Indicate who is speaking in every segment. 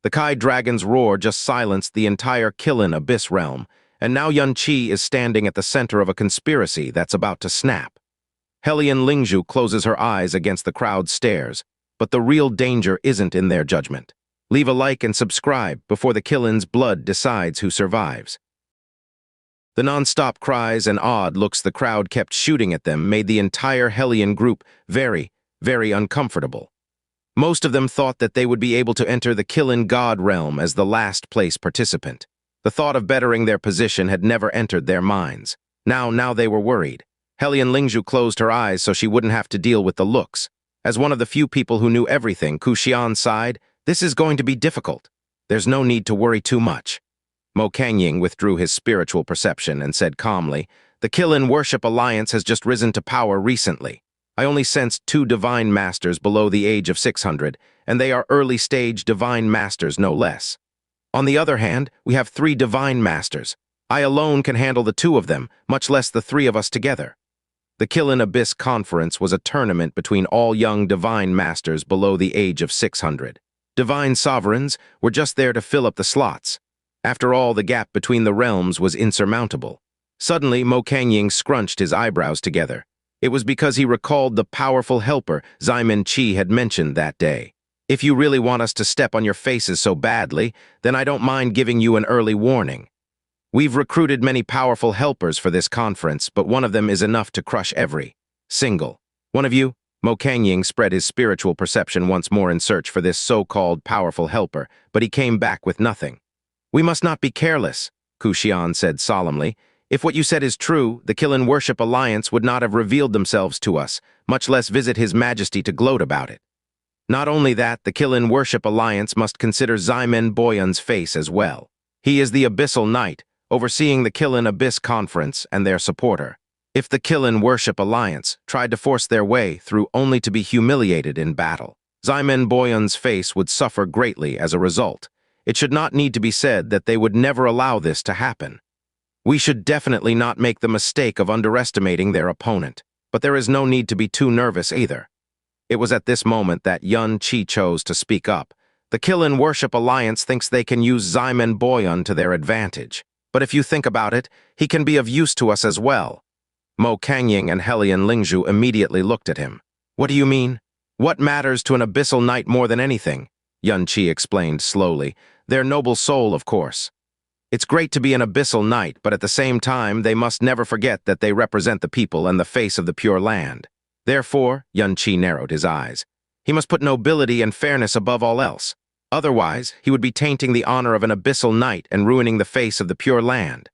Speaker 1: The Kai dragon's roar just silenced the entire Qilin Abyss realm, and now Yun Qi is standing at the center of a conspiracy that's about to snap. Hellion Lingzhu closes her eyes against the crowd's stares, but the real danger isn't in their judgment. Leave a like and subscribe before the Qilin's blood decides who survives. The non-stop cries and odd looks the crowd kept shooting at them made the entire Hellion group very, very uncomfortable. Most of them thought that they would be able to enter the Qilin God Realm as the last place participant. The thought of bettering their position had never entered their minds. Now they were worried. Hellion Lingzhu closed her eyes so she wouldn't have to deal with the looks. As one of the few people who knew everything, Ku Xian sighed, "This is going to be difficult. There's no need to worry too much." Mo Kangying withdrew his spiritual perception and said calmly, "The Qilin Worship Alliance has just risen to power recently. I only sensed 2 divine masters below the age of 600, and they are early-stage divine masters no less. On the other hand, we have 3 divine masters. I alone can handle the 2 of them, much less the 3 of us together." The Qilin Abyss Conference was a tournament between all young divine masters below the age of 600. Divine sovereigns were just there to fill up the slots. After all, the gap between the realms was insurmountable. Suddenly, Mo Kangying scrunched his eyebrows together. It was because he recalled the powerful helper Ximen Qi had mentioned that day. "If you really want us to step on your faces so badly, then I don't mind giving you an early warning. We've recruited many powerful helpers for this conference, but one of them is enough to crush every single one of you." Mo Kangying spread his spiritual perception once more in search for this so-called powerful helper, but he came back with nothing. "We must not be careless," Ku Xian said solemnly. "If what you said is true, the Qilin Worship Alliance would not have revealed themselves to us, much less visit His Majesty to gloat about it. Not only that, the Qilin Worship Alliance must consider Ximen Boyan's face as well. He is the Abyssal Knight, overseeing the Qilin Abyss Conference and their supporter. If the Qilin Worship Alliance tried to force their way through only to be humiliated in battle, Ximen Boyan's face would suffer greatly as a result. It should not need to be said that they would never allow this to happen. We should definitely not make the mistake of underestimating their opponent, but there is no need to be too nervous either." It was at this moment that Yun Qi chose to speak up. "The Qilin Worship Alliance thinks they can use Ximen Boyan to their advantage. But if you think about it, he can be of use to us as well." Mo Kangying and Hellion Lingzhu immediately looked at him. "What do you mean? What matters to an Abyssal Knight more than anything?" Yun Qi explained slowly. "Their noble soul, of course. It's great to be an Abyssal Knight, but at the same time, they must never forget that they represent the people and the face of the Pure Land. Therefore," Yun Qi narrowed his eyes, "he must put nobility and fairness above all else. Otherwise, he would be tainting the honor of an Abyssal Knight and ruining the face of the Pure Land.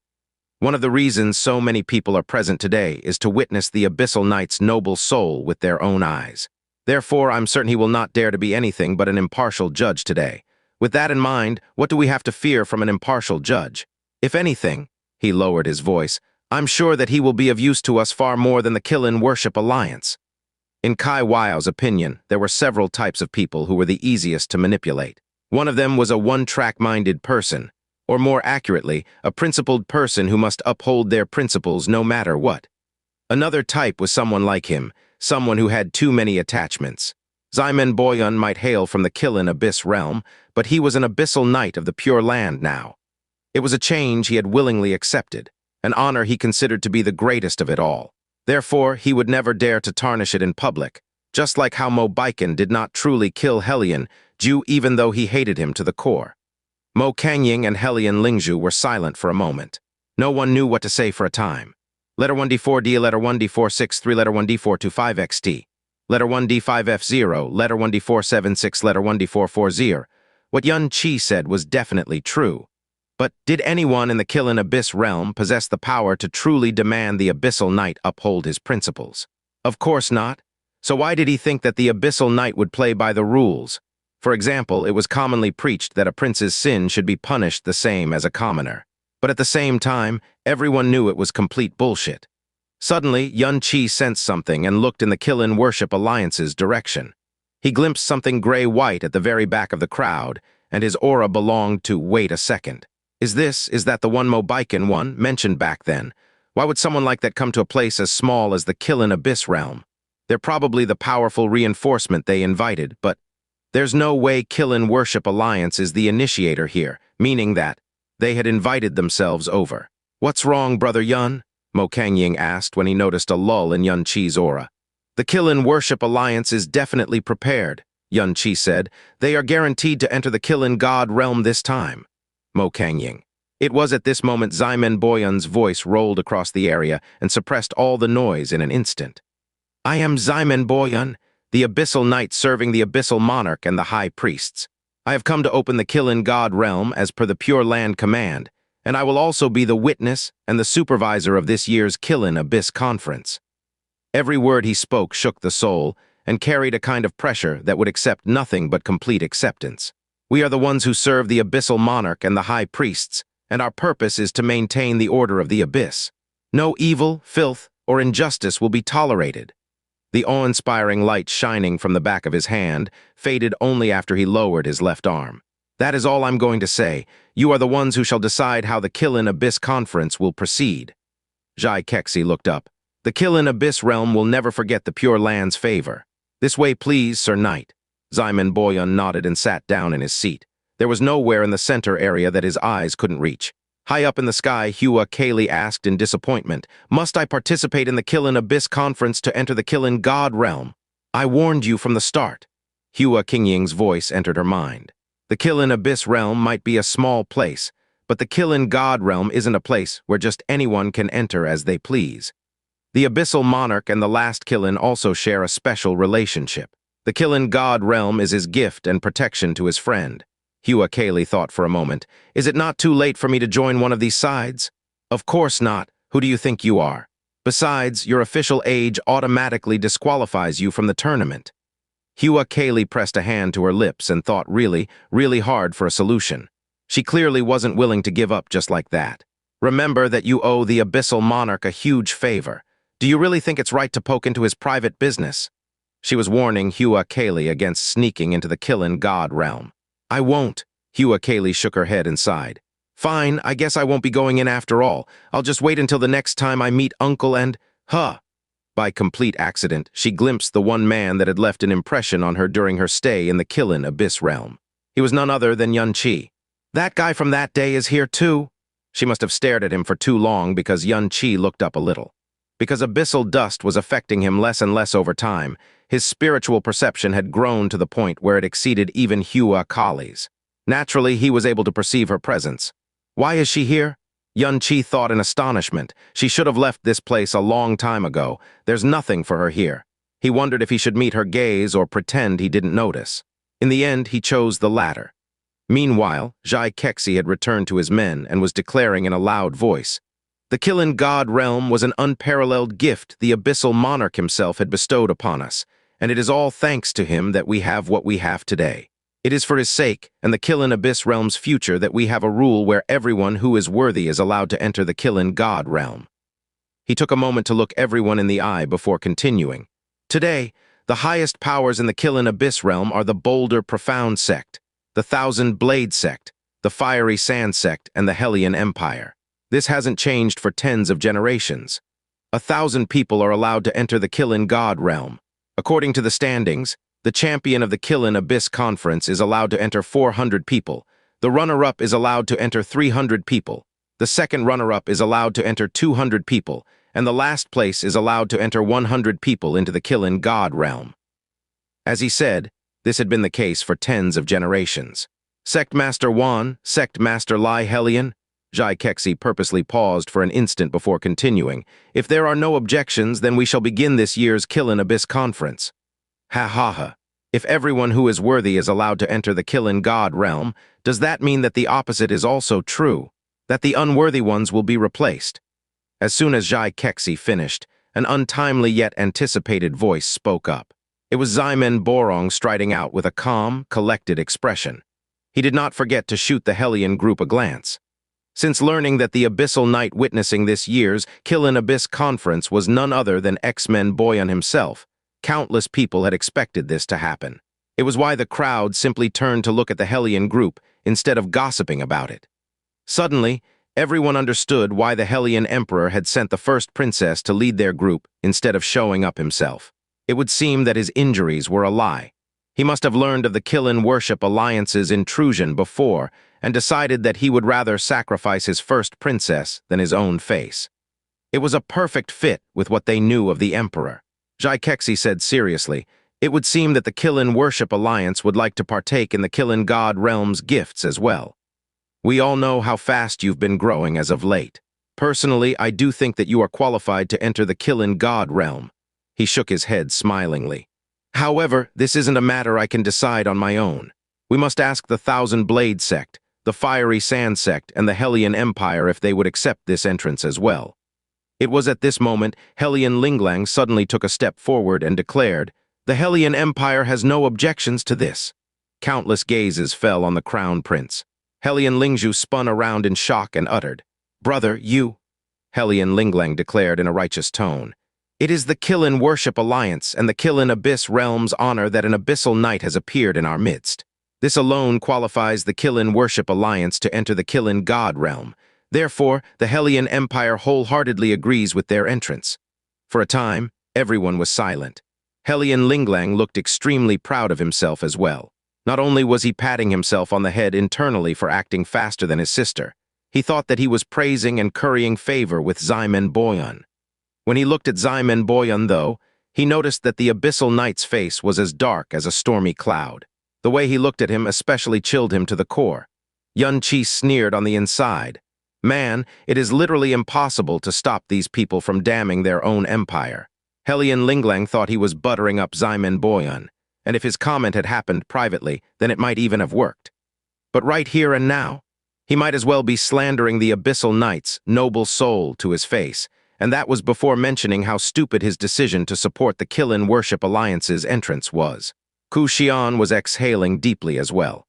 Speaker 1: One of the reasons so many people are present today is to witness the Abyssal Knight's noble soul with their own eyes. Therefore, I'm certain he will not dare to be anything but an impartial judge today. With that in mind, what do we have to fear from an impartial judge? If anything," he lowered his voice, "I'm sure that he will be of use to us far more than the Qilin Worship Alliance." In Kai Weiao's opinion, there were several types of people who were the easiest to manipulate. One of them was a one-track-minded person, or more accurately, a principled person who must uphold their principles no matter what. Another type was someone like him, someone who had too many attachments. Ximen Boyan might hail from the Qilin Abyss realm, but he was an Abyssal Knight of the Pure Land now. It was a change he had willingly accepted, an honor he considered to be the greatest of it all. Therefore, he would never dare to tarnish it in public, just like how Mo Baiken did not truly kill Hellion, even though he hated him to the core. Mo Kangying and Hellion Lingzhu were silent for a moment. No one knew what to say for a time. Letter 1D4D, letter 1D463, letter 1D425XT, letter 1D5F0, letter 1D476, letter 1D440. What Yun Qi said was definitely true. But did anyone in the Qilin Abyss realm possess the power to truly demand the Abyssal Knight uphold his principles? Of course not. So why did he think that the Abyssal Knight would play by the rules? For example, it was commonly preached that a prince's sin should be punished the same as a commoner. But at the same time, everyone knew it was complete bullshit. Suddenly, Yun Qi sensed something and looked in the Qilin Worship Alliance's direction. He glimpsed something gray-white at the very back of the crowd, and his aura belonged to, wait a second. Is that the one Mo Baiken one mentioned back then? Why would someone like that come to a place as small as the Qilin Abyss realm? They're probably the powerful reinforcement they invited, but There's no way Qilin Worship Alliance is the initiator here, meaning that they had invited themselves over. What's wrong, Brother Yun? Mo Kangying asked when he noticed a lull in Yun Qi's aura. The Qilin Worship Alliance is definitely prepared, Yun Qi said. They are guaranteed to enter the Qilin God Realm this time. Mo Kangying. It was at this moment Ximen Boyun's voice rolled across the area and suppressed all the noise in an instant. I am Ximen Boyun, the Abyssal Knight serving the Abyssal Monarch and the High Priests. I have come to open the Qilin God Realm as per the Pure Land command, and I will also be the witness and the supervisor of this year's Qilin Abyss Conference. Every word he spoke shook the soul and carried a kind of pressure that would accept nothing but complete acceptance. We are the ones who serve the Abyssal Monarch and the High Priests, and our purpose is to maintain the order of the Abyss. No evil, filth, or injustice will be tolerated. The awe-inspiring light shining from the back of his hand faded only after he lowered his left arm. That is all I'm going to say. You are the ones who shall decide how the Qilin Abyss Conference will proceed. Xianxia looked up. The Qilin Abyss Realm will never forget the Pure Land's favor. This way, please, Sir Knight. Ximen Boyun nodded and sat down in his seat. There was nowhere in the center area that his eyes couldn't reach. High up in the sky, Qilin asked in disappointment, must I participate in the Qilin Abyss Conference to enter the Qilin God Realm? I warned you from the start. Qiling's voice entered her mind. The Qilin Abyss Realm might be a small place, but the Qilin God Realm isn't a place where just anyone can enter as they please. The Abyssal Monarch and the last Qilin also share a special relationship. The Qilin God Realm is his gift and protection to his friend. Qilin thought for a moment. Is it not too late for me to join one of these sides? Of course not. Who do you think you are? Besides, your official age automatically disqualifies you from the tournament. Qilin pressed a hand to her lips and thought really hard for a solution. She clearly wasn't willing to give up just like that. Remember that you owe the Abyssal Monarch a huge favor. Do you really think it's right to poke into his private business? She was warning Qilin against sneaking into the Qilin God Realm. I won't. Qilin shook her head and sighed. Fine, I guess I won't be going in after all. I'll just wait until the next time I meet Uncle and... By complete accident, she glimpsed the one man that had left an impression on her during her stay in the Qilin Abyss Realm. He was none other than Yun Qi. That guy from that day is here too. She must have stared at him for too long because Yun Qi looked up a little. Because abyssal dust was affecting him less and less over time, his spiritual perception had grown to the point where it exceeded even Qilin. Naturally, he was able to perceive her presence. Why is she here? Yun Qi thought in astonishment. She should have left this place a long time ago. There's nothing for her here. He wondered if he should meet her gaze or pretend he didn't notice. In the end, he chose the latter. Meanwhile, Xianxia had returned to his men and was declaring in a loud voice. The Qilin God Realm was an unparalleled gift the Abyssal Monarch himself had bestowed upon us, and it is all thanks to him that we have what we have today. It is for his sake and the Qilin Abyss Realm's future that we have a rule where everyone who is worthy is allowed to enter the Qilin God Realm. He took a moment to look everyone in the eye before continuing. Today, the highest powers in the Qilin Abyss Realm are the Boulder Profound Sect, the Thousand Blade Sect, the Fiery Sand Sect, and the Hellion Empire. This hasn't changed for tens of generations. 1,000 people are allowed to enter the Qilin God Realm. According to the standings, the champion of the Qilin Abyss Conference is allowed to enter 400 people. The runner-up is allowed to enter 300 people. The second runner-up is allowed to enter 200 people, and the last place is allowed to enter 100 people into the Qilin God Realm. As he said, this had been the case for tens of generations. Sect Master Wan, Sect Master Lai Hellion. Xianxia purposely paused for an instant before continuing. If there are no objections, then we shall begin this year's Qilin Abyss Conference. Ha. If everyone who is worthy is allowed to enter the Qilin God Realm, does that mean that the opposite is also true? That the unworthy ones will be replaced? As soon as Xianxia finished, an untimely yet anticipated voice spoke up. It was Ximen Boyun striding out with a calm, collected expression. He did not forget to shoot the Hellion group a glance. Since learning that the Abyssal Knight witnessing this year's Qilin Abyss Conference was none other than Ximen Boyun himself, countless people had expected this to happen. It was why the crowd simply turned to look at the Hellion group instead of gossiping about it. Suddenly, everyone understood why the Hellion Emperor had sent the first princess to lead their group instead of showing up himself. It would seem that his injuries were a lie. He must have learned of the Qilin Worship Alliance's intrusion before and decided that he would rather sacrifice his first princess than his own face. It was a perfect fit with what they knew of the Emperor. Xianxia said seriously, "It would seem that the Qilin Worship Alliance would like to partake in the Qilin God Realm's gifts as well. We all know how fast you've been growing as of late. Personally, I do think that you are qualified to enter the Qilin God Realm." He shook his head smilingly. "However, this isn't a matter I can decide on my own. We must ask the Thousand Blade Sect, the Fiery Sand Sect, and the Hellion Empire if they would accept this entrance as well." It was at this moment Hellion Linglang suddenly took a step forward and declared, "The Hellion Empire has no objections to this." Countless gazes fell on the Crown Prince. Hellion Lingzhu spun around in shock and uttered, "Brother, you—" Hellion Linglang declared in a righteous tone, "It is the Qilin Worship Alliance and the Qilin Abyss Realm's honor that an abyssal knight has appeared in our midst. This alone qualifies the Qilin Worship Alliance to enter the Qilin God Realm. Therefore, the Hellion Empire wholeheartedly agrees with their entrance." For a time, everyone was silent. Hellion Linglang looked extremely proud of himself as well. Not only was he patting himself on the head internally for acting faster than his sister, he thought that he was praising and currying favor with Ximen Boyan. When he looked at Ximen Boyan, though, he noticed that the Abyssal Knight's face was as dark as a stormy cloud. The way he looked at him especially chilled him to the core. Xianxia sneered on the inside. "Man, it is literally impossible to stop these people from damning their own empire." Hellion Linglang thought he was buttering up Ximen Boyan, and if his comment had happened privately, then it might even have worked. But right here and now, he might as well be slandering the Abyssal Knight's noble soul to his face, and that was before mentioning how stupid his decision to support the Qilin Worship Alliance's entrance was. Ku Xian was exhaling deeply as well.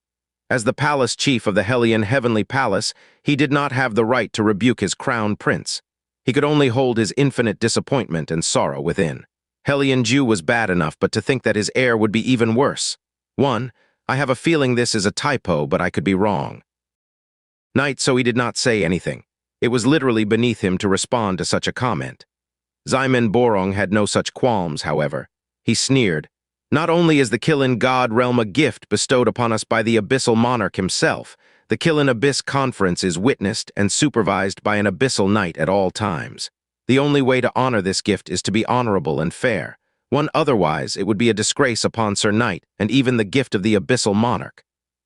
Speaker 1: As the palace chief of the Hellion Heavenly Palace, he did not have the right to rebuke his crown prince. He could only hold his infinite disappointment and sorrow within. Hellion Ju was bad enough, but to think that his heir would be even worse. I have a feeling this is a typo, but I could be wrong. Knight, so he did not say anything. It was literally beneath him to respond to such a comment. Ximen Borong had no such qualms, however. He sneered, "Not only is the Qilin God Realm a gift bestowed upon us by the Abyssal Monarch himself, the Qilin Abyss Conference is witnessed and supervised by an Abyssal Knight at all times. The only way to honor this gift is to be honorable and fair. Otherwise, it would be a disgrace upon Sir Knight and even the gift of the Abyssal Monarch.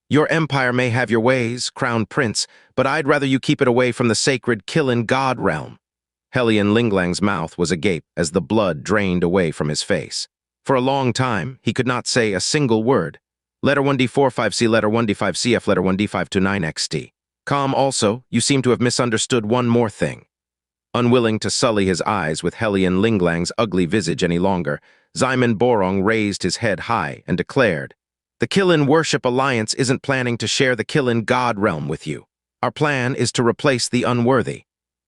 Speaker 1: Your empire may have your ways, Crown Prince, but I'd rather you keep it away from the sacred Qilin God Realm." Hellion Linglang's mouth was agape as the blood drained away from his face. For a long time, he could not say a single word. Letter 1D45C, letter 1D5CF, letter 1D529XT. Also, you seem to have misunderstood one more thing. Unwilling to sully his eyes with Hellion Linglang's ugly visage any longer, Ximen Borong raised his head high and declared, "The Qilin Worship Alliance isn't planning to share the Qilin God Realm with you. Our plan is to replace the unworthy."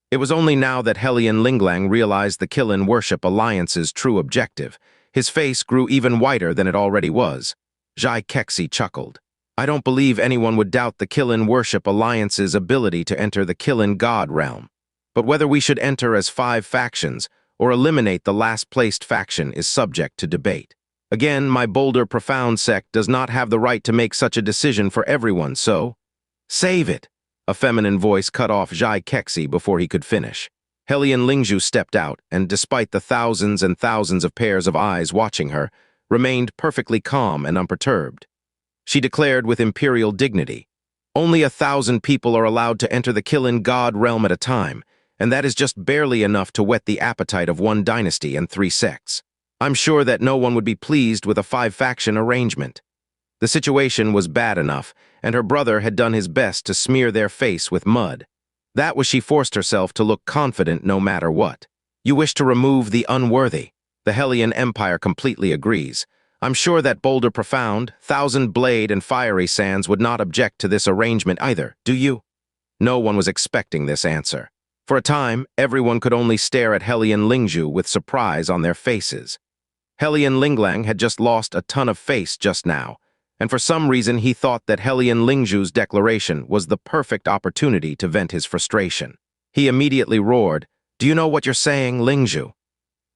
Speaker 1: It was only now that Hellion Linglang realized the Qilin Worship Alliance's true objective. His face grew even whiter than it already was. Xianxia chuckled. "I don't believe anyone would doubt the Qilin Worship Alliance's ability to enter the Qilin God Realm. But whether we should enter as 5 factions or eliminate the last-placed faction is subject to debate. Again, my bolder profound sect does not have the right to make such a decision for everyone, so—" "Save it!" A feminine voice cut off Xianxia before he could finish. Hellion Lingzhu stepped out, and despite the thousands and thousands of pairs of eyes watching her, remained perfectly calm and unperturbed. She declared with imperial dignity, "Only 1,000 people are allowed to enter the Qilin God Realm at a time, and that is just barely enough to whet the appetite of one dynasty and 3 sects. I'm sure that no one would be pleased with a 5-faction arrangement." The situation was bad enough, and her brother had done his best to smear their face with mud. That was she forced herself to look confident no matter what. "You wish to remove the unworthy. The Hellion Empire completely agrees. I'm sure that Boulder Profound, Thousand Blade, and Fiery Sands would not object to this arrangement either, do you?" No one was expecting this answer. For a time, everyone could only stare at Hellion Lingzhu with surprise on their faces. Hellion Linglang had just lost a ton of face just now, and for some reason he thought that Hellion Lingzhu's declaration was the perfect opportunity to vent his frustration. He immediately roared, "Do you know what you're saying, Lingzhu?"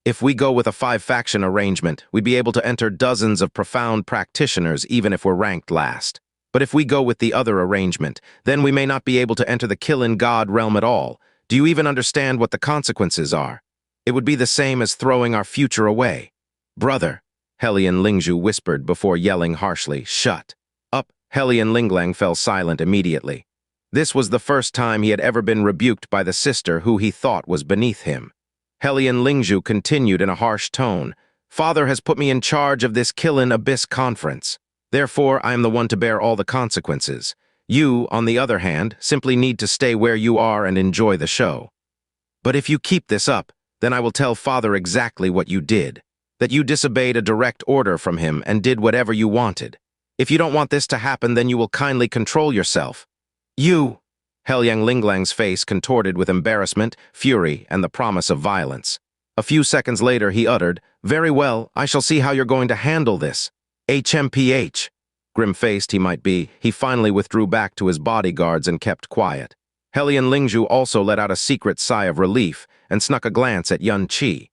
Speaker 1: If we go with a 5-faction arrangement, we'd be able to enter dozens of profound practitioners even if we're ranked last. But if we go with the other arrangement, then we may not be able to enter the Qilin God Realm at all. Do you even understand what the consequences are? It would be the same as throwing our future away. Brother, Hellion Lingzhu whispered before yelling harshly, "Shut up." Hellion Linglang fell silent immediately. This was the first time he had ever been rebuked by the sister who he thought was beneath him. Hellion Lingzhu continued in a harsh tone, "Father has put me in charge of this Qilin Abyss conference. Therefore, I am the one to bear all the consequences. You, on the other hand, simply need to stay where you are and enjoy the show. But if you keep this up, then I will tell Father exactly what you did, that you disobeyed a direct order from him and did whatever you wanted. If you don't want this to happen, then you will kindly control yourself." "You!" Helyang Linglang's face contorted with embarrassment, fury, and the promise of violence. A few seconds later, he uttered, "Very well, I shall see how you're going to handle this. HMPH. Grim-faced he might be, he finally withdrew back to his bodyguards and kept quiet. Hellion Lingzhu also let out a secret sigh of relief and snuck a glance at Yun Qi.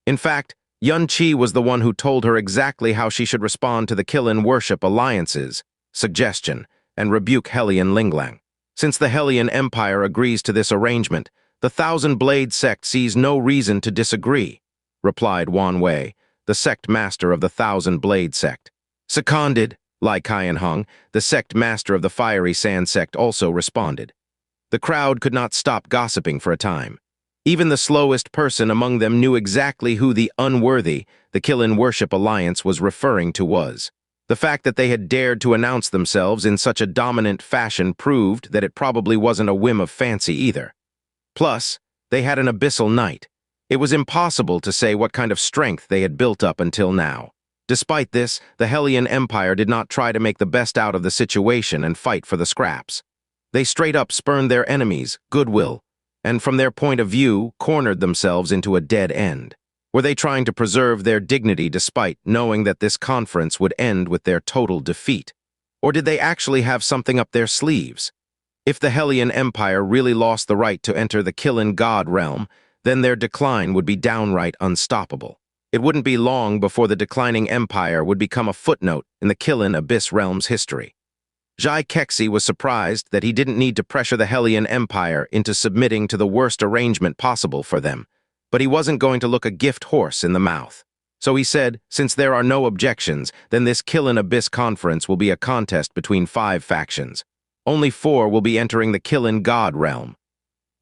Speaker 1: In fact, Yun Qi was the one who told her exactly how she should respond to the Qilin Worship Alliance's suggestion and rebuke Hellion Linglang. Since the Hellion Empire agrees to this arrangement, the Thousand Blade sect sees no reason to disagree, replied Wan Wei, the sect master of the Thousand Blade sect. Seconded, Lai Qianhong, the sect master of the Fiery Sand sect, also responded. The crowd could not stop gossiping for a time. Even the slowest person among them knew exactly who the unworthy the Qilin Worship Alliance was referring to was. The fact that they had dared to announce themselves in such a dominant fashion proved that it probably wasn't a whim of fancy either. Plus, they had an abyssal knight. It was impossible to say what kind of strength they had built up until now. Despite this, the Hellion Empire did not try to make the best out of the situation and fight for the scraps. They straight up spurned their enemies' goodwill, and from their point of view, cornered themselves into a dead end. Were they trying to preserve their dignity despite knowing that this conference would end with their total defeat? Or did they actually have something up their sleeves? If the Hellion Empire really lost the right to enter the Qilin God Realm, then their decline would be downright unstoppable. It wouldn't be long before the declining empire would become a footnote in the Qilin Abyss Realm's history. Xianxia was surprised that he didn't need to pressure the Hellion Empire into submitting to the worst arrangement possible for them, but he wasn't going to look a gift horse in the mouth. So he said, since there are no objections, then this Qilin Abyss conference will be a contest between 5 factions. Only 4 will be entering the Qilin God Realm.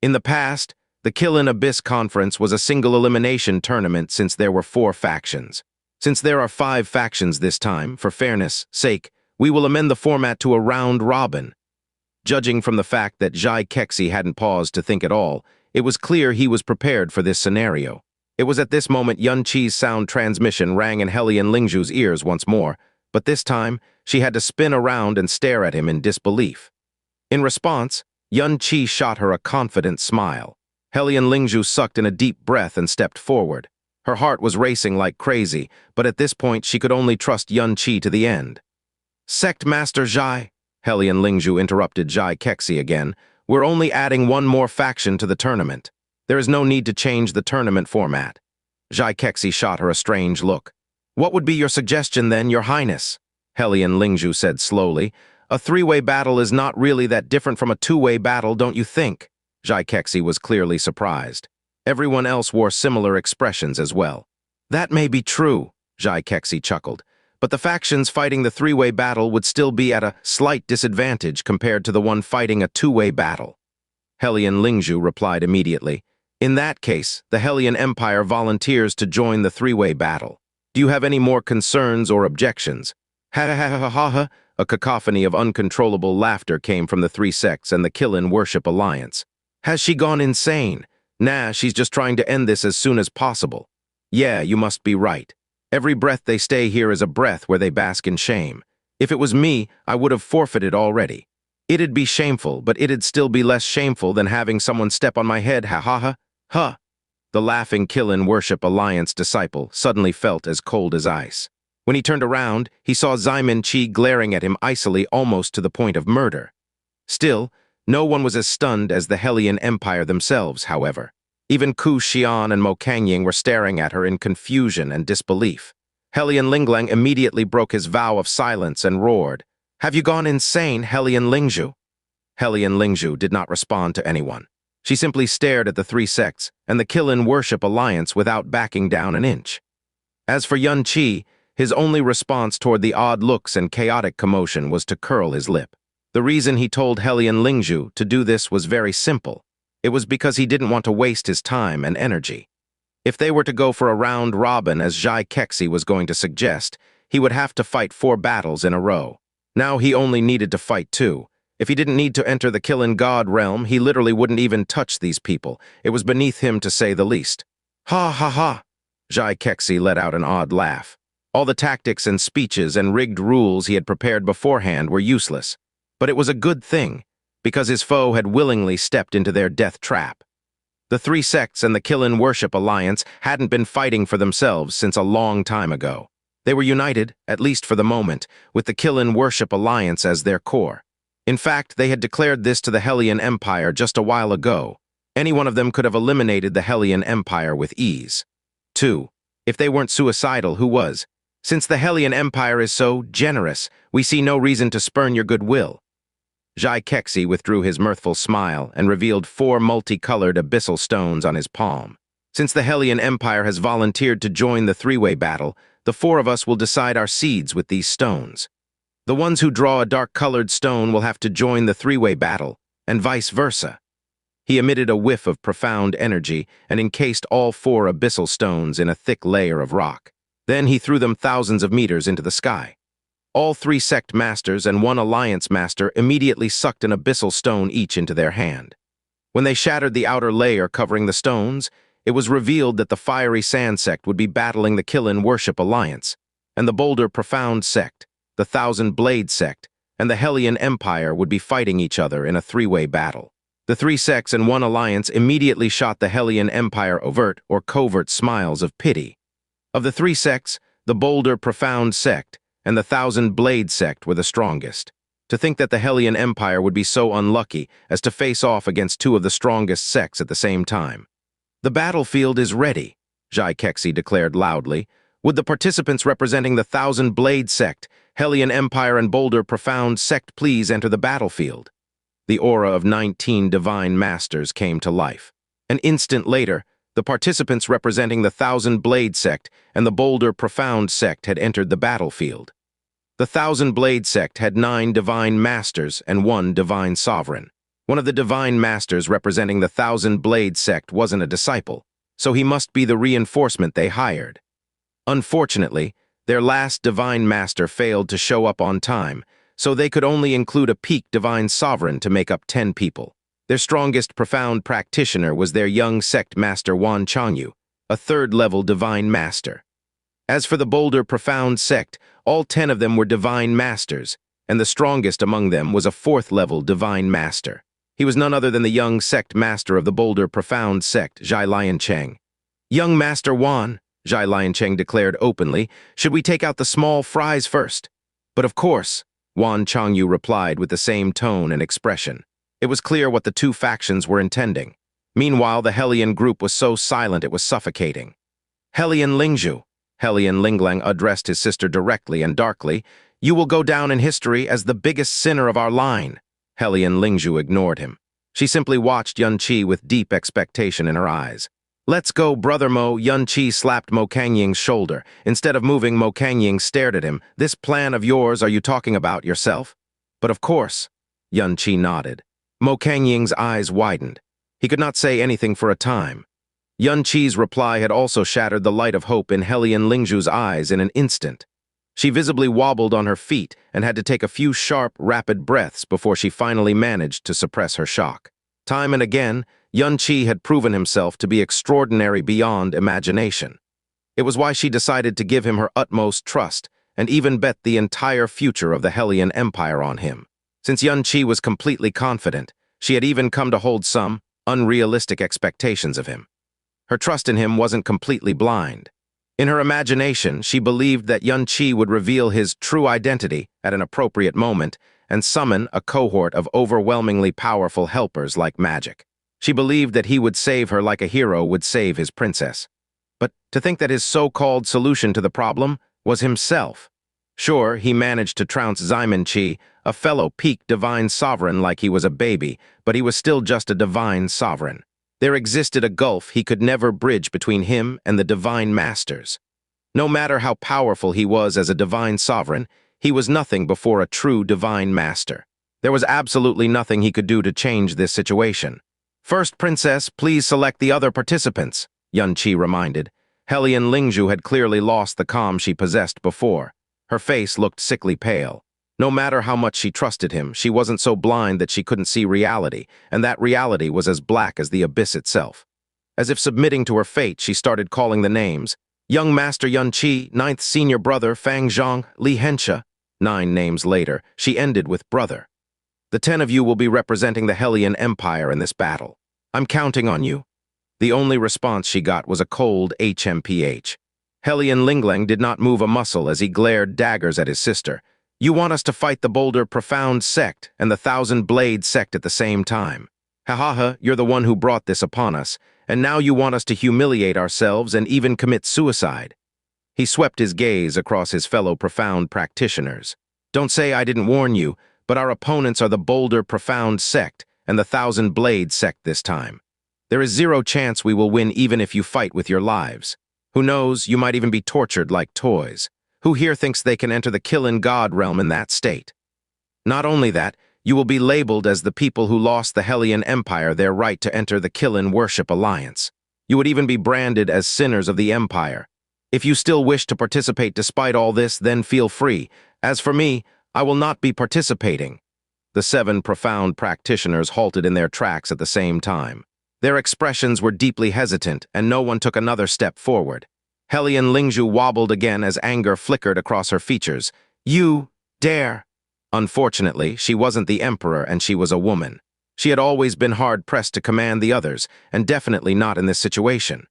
Speaker 1: In the past, the Qilin Abyss conference was a single elimination tournament since there were 4 factions. Since there are 5 factions this time, for fairness' sake, we will amend the format to a round robin. Judging from the fact that Xianxia hadn't paused to think at all, it was clear he was prepared for this scenario. It was at this moment Yun Qi's sound transmission rang in Hellion Lingzhu's ears once more, but this time she had to spin around and stare at him in disbelief. In response, Yun Qi shot her a confident smile. Hellion Lingzhu sucked in a deep breath and stepped forward. Her heart was racing like crazy, but at this point she could only trust Yun Qi to the end. "Sect Master Zhai," Hellion Lingzhu interrupted Xianxia again, "we're only adding 1 more faction to the tournament. There is no need to change the tournament format." Xianxia shot her a strange look. "What would be your suggestion then, Your Highness?" Hellion Lingzhu said slowly. "A 3-way battle is not really that different from a 2-way battle, don't you think?" Xianxia was clearly surprised. Everyone else wore similar expressions as well. "That may be true," Xianxia chuckled. "But the factions fighting the 3-way battle would still be at a slight disadvantage compared to the one fighting a 2-way battle." Hellion Lingzhu replied immediately, "In that case, the Hellion Empire volunteers to join the 3-way battle. Do you have any more concerns or objections?" Ha ha ha ha ha ha! A cacophony of uncontrollable laughter came from the 3 sects and the Qilin Worship Alliance. "Has she gone insane? Nah, she's just trying to end this as soon as possible. Yeah, you must be right. Every breath they stay here is a breath where they bask in shame. If it was me, I would have forfeited already. It'd be shameful, but it'd still be less shameful than having someone step on my head, ha ha ha, huh." The laughing Qilin Worship Alliance disciple suddenly felt as cold as ice. When he turned around, he saw Ximen Qi glaring at him icily almost to the point of murder. Still, no one was as stunned as the Hellion Empire themselves, however. Even Ku Xian and Mo Kangying were staring at her in confusion and disbelief. Hellion Linglang immediately broke his vow of silence and roared, "Have you gone insane, Hellion Lingzhu?" Hellion Lingzhu did not respond to anyone. She simply stared at the three sects and the Qilin Worship Alliance without backing down an inch. As for Yun Qi, his only response toward the odd looks and chaotic commotion was to curl his lip. The reason he told Hellion Lingzhu to do this was very simple. It was because he didn't want to waste his time and energy. If they were to go for a round robin, as Xianxia was going to suggest, he would have to fight 4 battles in a row. Now he only needed to fight 2. If he didn't need to enter the Qilin God Realm, he literally wouldn't even touch these people. It was beneath him to say the least. Ha ha ha! Xianxia let out an odd laugh. All the tactics and speeches and rigged rules he had prepared beforehand were useless. But it was a good thing, because his foe had willingly stepped into their death trap. The three sects and the Qilin Worship Alliance hadn't been fighting for themselves since a long time ago. They were united, at least for the moment, with the Qilin Worship Alliance as their core. In fact, they had declared this to the Hellion Empire just a while ago. Any one of them could have eliminated the Hellion Empire with ease. 2. If they weren't suicidal, who was? Since the Hellion Empire is so generous, we see no reason to spurn your goodwill. Xianxia withdrew his mirthful smile and revealed 4 multicolored abyssal stones on his palm. Since the Hellion Empire has volunteered to join the three-way battle, the 4 of us will decide our seeds with these stones. The ones who draw a dark-colored stone will have to join the three-way battle, and vice versa. He emitted a whiff of profound energy and encased all 4 abyssal stones in a thick layer of rock. Then he threw them thousands of meters into the sky. All 3 sect masters and 1 alliance master immediately sucked an abyssal stone each into their hand. When they shattered the outer layer covering the stones, it was revealed that the Fiery Sand sect would be battling the Qilin Worship Alliance, and the Boulder Profound sect, the Thousand Blade sect, and the Hellion Empire would be fighting each other in a 3-way battle. The 3 sects and 1 alliance immediately shot the Hellion Empire overt or covert smiles of pity. Of the 3 sects, the Boulder Profound sect and the Thousand Blade sect were the strongest. To think that the Hellion Empire would be so unlucky as to face off against 2 of the strongest sects at the same time. "The battlefield is ready," Xianxia declared loudly. "Would the participants representing the Thousand Blade sect, Hellion Empire and Boulder Profound sect please enter the battlefield?" The aura of 19 divine masters came to life. An instant later, the participants representing the Thousand Blade sect and the Boulder Profound sect had entered the battlefield. The Thousand Blade sect had 9 divine masters and 1 divine sovereign. One of the divine masters representing the Thousand Blade sect wasn't a disciple, so he must be the reinforcement they hired. Unfortunately, their last divine master failed to show up on time, so they could only include a peak divine sovereign to make up 10 people. Their strongest profound practitioner was their young sect master Wan Changyu, a 3rd-level divine master. As for the Boulder Profound sect, all 10 of them were divine masters, and the strongest among them was a 4th-level divine master. He was none other than the young sect master of the Boulder Profound sect, Xianxia. "Young Master Wan," Xianxia declared openly, "should we take out the small fries first?" "But of course," Wan Changyu replied with the same tone and expression. It was clear what the 2 factions were intending. Meanwhile, the Hellion group was so silent it was suffocating. "Hellion Lingzhu," Hellion Linglang addressed his sister directly and darkly, "you will go down in history as the biggest sinner of our line." Hellion Lingzhu ignored him. She simply watched Yun Qi with deep expectation in her eyes. "Let's go, brother Mo," Yun Qi slapped Mo Kangying's shoulder. Instead of moving, Mo Kangying stared at him. "This plan of yours, are you talking about yourself?" "But of course." Yun Qi nodded. Mo Kangying's eyes widened. He could not say anything for a time. Yun Qi's reply had also shattered the light of hope in Hellion Lingzhu's eyes in an instant. She visibly wobbled on her feet and had to take a few sharp, rapid breaths before she finally managed to suppress her shock. Time and again, Yun Qi had proven himself to be extraordinary beyond imagination. It was why she decided to give him her utmost trust and even bet the entire future of the Hellion Empire on him. Since Yun Qi was completely confident, she had even come to hold some unrealistic expectations of him. Her trust in him wasn't completely blind. In her imagination, she believed that Yun Qi would reveal his true identity at an appropriate moment and summon a cohort of overwhelmingly powerful helpers like magic. She believed that he would save her like a hero would save his princess. But to think that his so-called solution to the problem was himself. Sure, he managed to trounce Xianxia, a fellow peak divine sovereign like he was a baby, but he was still just a divine sovereign. There existed a gulf he could never bridge between him and the divine masters. No matter how powerful he was as a divine sovereign, he was nothing before a true divine master. There was absolutely nothing he could do to change this situation. "First, Princess, please select the other participants," Xianxia reminded. Hellion Lingzhu had clearly lost the calm she possessed before. Her face looked sickly pale. No matter how much she trusted him, she wasn't so blind that she couldn't see reality, and that reality was as black as the abyss itself. As if submitting to her fate, she started calling the names. Young Master Xianxia, ninth senior brother Fang Zhang, Xianxia. 9 names later, she ended with brother. "The 10 of you will be representing the Hellion Empire in this battle. I'm counting on you." The only response she got was a cold HMPH. Hellion Linglang did not move a muscle as he glared daggers at his sister. "You want us to fight the Boulder Profound sect and the Thousand Blade sect at the same time. Ha, you're the one who brought this upon us, and now you want us to humiliate ourselves and even commit suicide." He swept his gaze across his fellow Profound practitioners. "Don't say I didn't warn you, but our opponents are the Boulder Profound sect and the Thousand Blade sect this time. There is zero chance we will win even if you fight with your lives. Who knows, you might even be tortured like toys. Who here thinks they can enter the Qilin God Realm in that state? Not only that, you will be labeled as the people who lost the Hellion Empire their right to enter the Qilin Worship Alliance. You would even be branded as sinners of the Empire. If you still wish to participate despite all this, then feel free. As for me, I will not be participating." The 7 Profound practitioners halted in their tracks at the same time. Their expressions were deeply hesitant, and no one took another step forward. Hellion Lingzhu wobbled again as anger flickered across her features. "You dare!" Unfortunately, she wasn't the emperor and she was a woman. She had always been hard-pressed to command the others, and definitely not in this situation.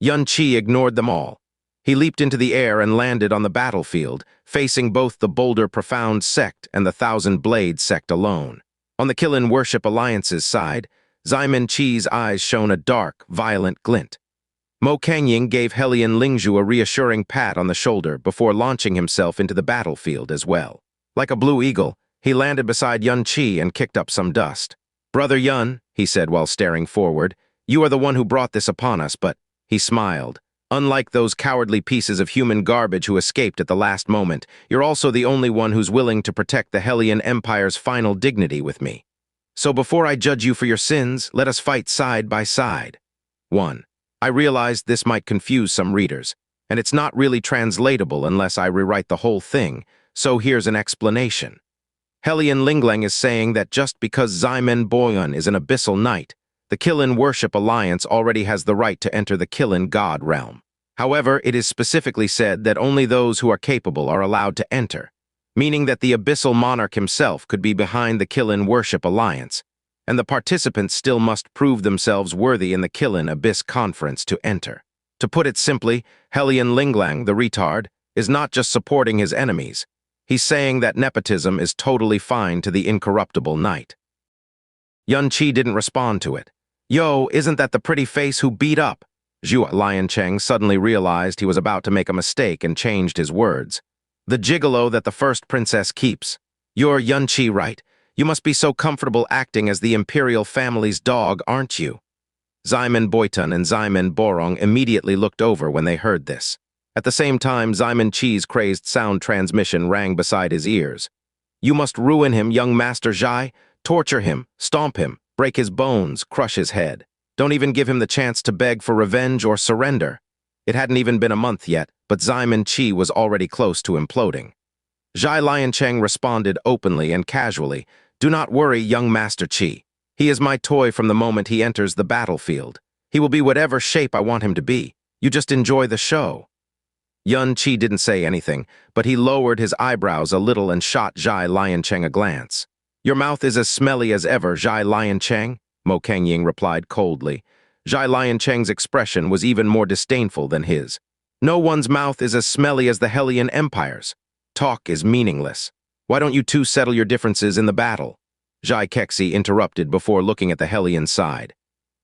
Speaker 1: Xianxia ignored them all. He leaped into the air and landed on the battlefield, facing both the Boulder Profound sect and the Thousand Blade sect alone. On the Qilin Worship Alliance's side, Xianxia's eyes shone a dark, violent glint. Mo Kangying gave Hellion Lingzhu a reassuring pat on the shoulder before launching himself into the battlefield as well. Like a blue eagle, he landed beside Xianxia and kicked up some dust. "Brother Yun," he said while staring forward, "you are the one who brought this upon us, but," he smiled, "unlike those cowardly pieces of human garbage who escaped at the last moment, you're also the only one who's willing to protect the Hellion Empire's final dignity with me. So before I judge you for your sins, let us fight side by side." 1. I realized this might confuse some readers, and it's not really translatable unless I rewrite the whole thing, so here's an explanation. Hellion Linglang is saying that just because Ximen Boyun is an abyssal knight, the Qilin Worship Alliance already has the right to enter the Qilin God Realm. However, it is specifically said that only those who are capable are allowed to enter, meaning that the abyssal monarch himself could be behind the Qilin Worship Alliance, and the participants still must prove themselves worthy in the Qilin Abyss Conference to enter. To put it simply, Hellion Linglang, the retard, is not just supporting his enemies. He's saying that nepotism is totally fine to the incorruptible knight. Xianxia didn't respond to it. "Yo, isn't that the pretty face who beat up?" Zhu Liancheng suddenly realized he was about to make a mistake and changed his words. "The gigolo that the first princess keeps. You're Xianxia, right? You must be so comfortable acting as the imperial family's dog, aren't you?" Ximen Boitun and Ximen Borong immediately looked over when they heard this. At the same time, Xianxia's crazed sound transmission rang beside his ears. "You must ruin him, young Master Zhai. Torture him, stomp him, break his bones, crush his head. Don't even give him the chance to beg for revenge or surrender." It hadn't even been a month yet, but Xianxia was already close to imploding. Zhai Liancheng responded openly and casually, "Do not worry, young Master Qi. He is my toy from the moment he enters the battlefield. He will be whatever shape I want him to be. You just enjoy the show." Xianxia didn't say anything, but he lowered his eyebrows a little and shot Zhai Liancheng a glance. "Your mouth is as smelly as ever, Zhai Liancheng," Mo Kangying replied coldly. Zhai Liancheng's expression was even more disdainful than his. "No one's mouth is as smelly as the Hellion Empire's. Talk is meaningless. Why don't you two settle your differences in the battle?" Zhai Kexi interrupted before looking at the Hellion side.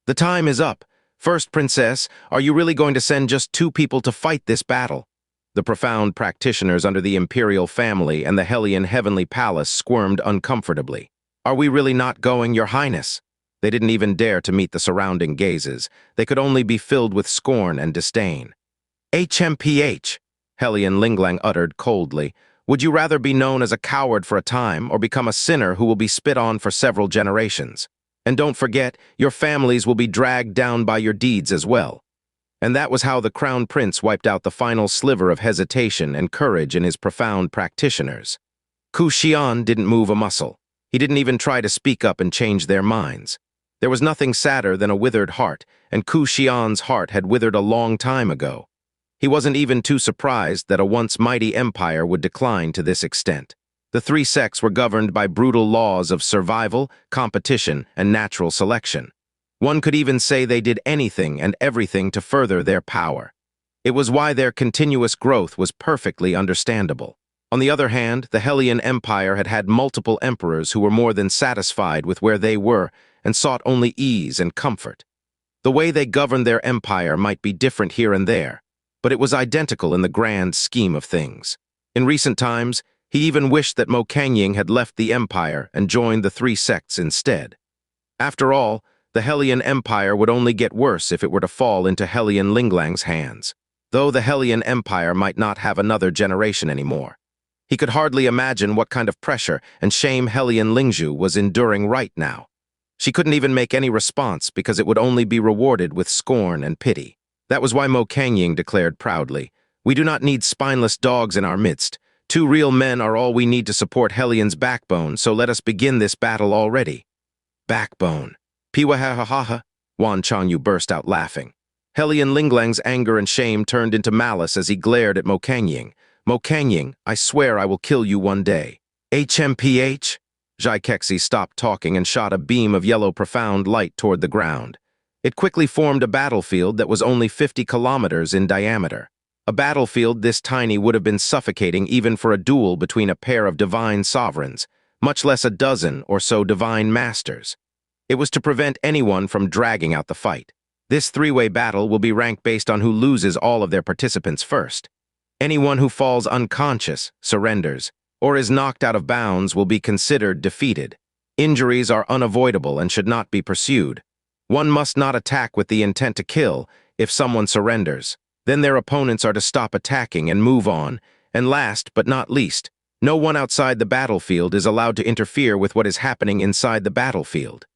Speaker 1: The time is up. First, Princess, are you really going to send just 2 people to fight this battle? The profound practitioners under the imperial family and the Hellion heavenly palace squirmed uncomfortably. Are we really not going, Your Highness? They didn't even dare to meet the surrounding gazes. They could only be filled with scorn and disdain. HMPH, Hellion Linglang uttered coldly. Would you rather be known as a coward for a time or become a sinner who will be spit on for several generations? And don't forget, your families will be dragged down by your deeds as well. And that was how the Crown Prince wiped out the final sliver of hesitation and courage in his profound practitioners. Ku Xian didn't move a muscle. He didn't even try to speak up and change their minds. There was nothing sadder than a withered heart, and Ku Xian's heart had withered a long time ago. He wasn't even too surprised that a once mighty empire would decline to this extent. The 3 sects were governed by brutal laws of survival, competition, and natural selection. One could even say they did anything and everything to further their power. It was why their continuous growth was perfectly understandable. On the other hand, the Hellion Empire had had multiple emperors who were more than satisfied with where they were and sought only ease and comfort. The way they governed their empire might be different here and there, but it was identical in the grand scheme of things. In recent times, he even wished that Mo Kangying had left the empire and joined the 3 sects instead. After all, the Hellion Empire would only get worse if it were to fall into Hellion Linglang's hands, though the Hellion Empire might not have another generation anymore. He could hardly imagine what kind of pressure and shame Hellion Lingzhu was enduring right now. She couldn't even make any response because it would only be rewarded with scorn and pity. That was why Mo Kangying declared proudly, "We do not need spineless dogs in our midst. 2 real men are all we need to support Hellion's backbone, so let us begin this battle already." Backbone. Piwahahaha, Wan Changyu burst out laughing. Hellion Linglang's anger and shame turned into malice as he glared at Mo Kangying. "Mo Kangying, I swear I will kill you one day." HMPH? Zhai Kexi stopped talking and shot a beam of yellow profound light toward the ground. It quickly formed a battlefield that was only 50 kilometers in diameter. A battlefield this tiny would have been suffocating even for a duel between a pair of divine sovereigns, much less a dozen or so divine masters. It was to prevent anyone from dragging out the fight. This 3-way battle will be ranked based on who loses all of their participants first. Anyone who falls unconscious, surrenders, or is knocked out of bounds will be considered defeated. Injuries are unavoidable and should not be pursued. One must not attack with the intent to kill. If someone surrenders, then their opponents are to stop attacking and move on. And last but not least, no one outside the battlefield is allowed to interfere with what is happening inside the battlefield.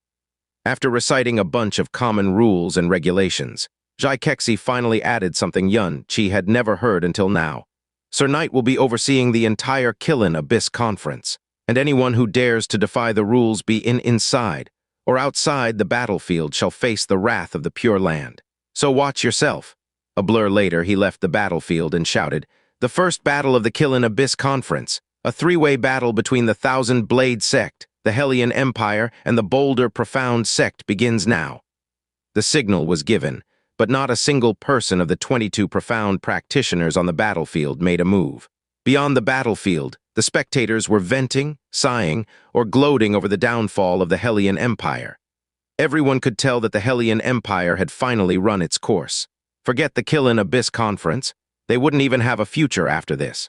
Speaker 1: After reciting a bunch of common rules and regulations, Zhai Kexi finally added something Yun Qi had never heard until now. Sir Knight will be overseeing the entire Qilin Abyss conference, and anyone who dares to defy the rules be inside or outside the battlefield shall face the wrath of the Pure Land. So watch yourself. A blur later, he left the battlefield and shouted, "The first battle of the Qilin Abyss conference, a 3-way battle between the Thousand Blade sect, the Hellion Empire, and the bolder Profound sect begins now." The signal was given, but not a single person of the 22 profound practitioners on the battlefield made a move. Beyond the battlefield, the spectators were venting, sighing, or gloating over the downfall of the Hellion Empire. Everyone could tell that the Hellion Empire had finally run its course. Forget the Qilin Abyss conference, they wouldn't even have a future after this.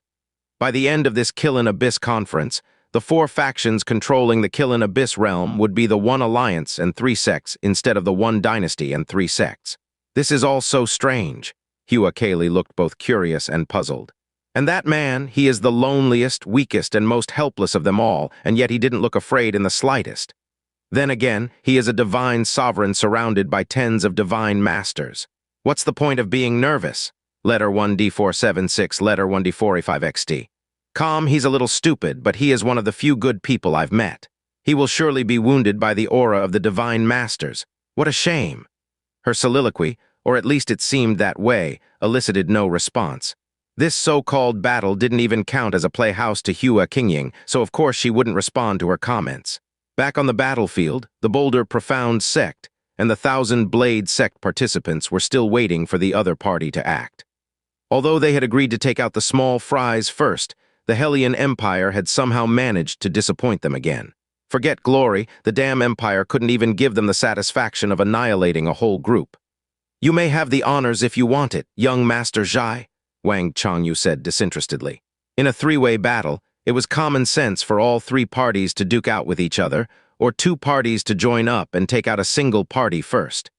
Speaker 1: By the end of this Qilin Abyss conference, the 4 factions controlling the Qilin Abyss realm would be the 1 alliance and 3 sects instead of the 1 dynasty and 3 sects. This is all so strange. Hua Kaylee looked both curious and puzzled. And that man, he is the loneliest, weakest, and most helpless of them all, and yet he didn't look afraid in the slightest. Then again, he is a divine sovereign surrounded by tens of divine masters. What's the point of being nervous? Letter 1D476, letter 1D4A5XT. Calm, he's a little stupid, but he is one of the few good people I've met. He will surely be wounded by the aura of the divine masters. What a shame. Her soliloquy, or at least it seemed that way, elicited no response. This so-called battle didn't even count as a playhouse to Hua Kingying, so of course she wouldn't respond to her comments. Back on the battlefield, the bolder Profound sect and the Thousand Blade sect participants were still waiting for the other party to act. Although they had agreed to take out the small fries first, the Hellion Empire had somehow managed to disappoint them again. Forget glory, the damn empire couldn't even give them the satisfaction of annihilating a whole group. You may have the honors if you want it, young Master Zhai, Wang Changyu said disinterestedly. In a three-way battle, it was common sense for all three parties to duke out with each other, or two parties to join up and take out a single party first.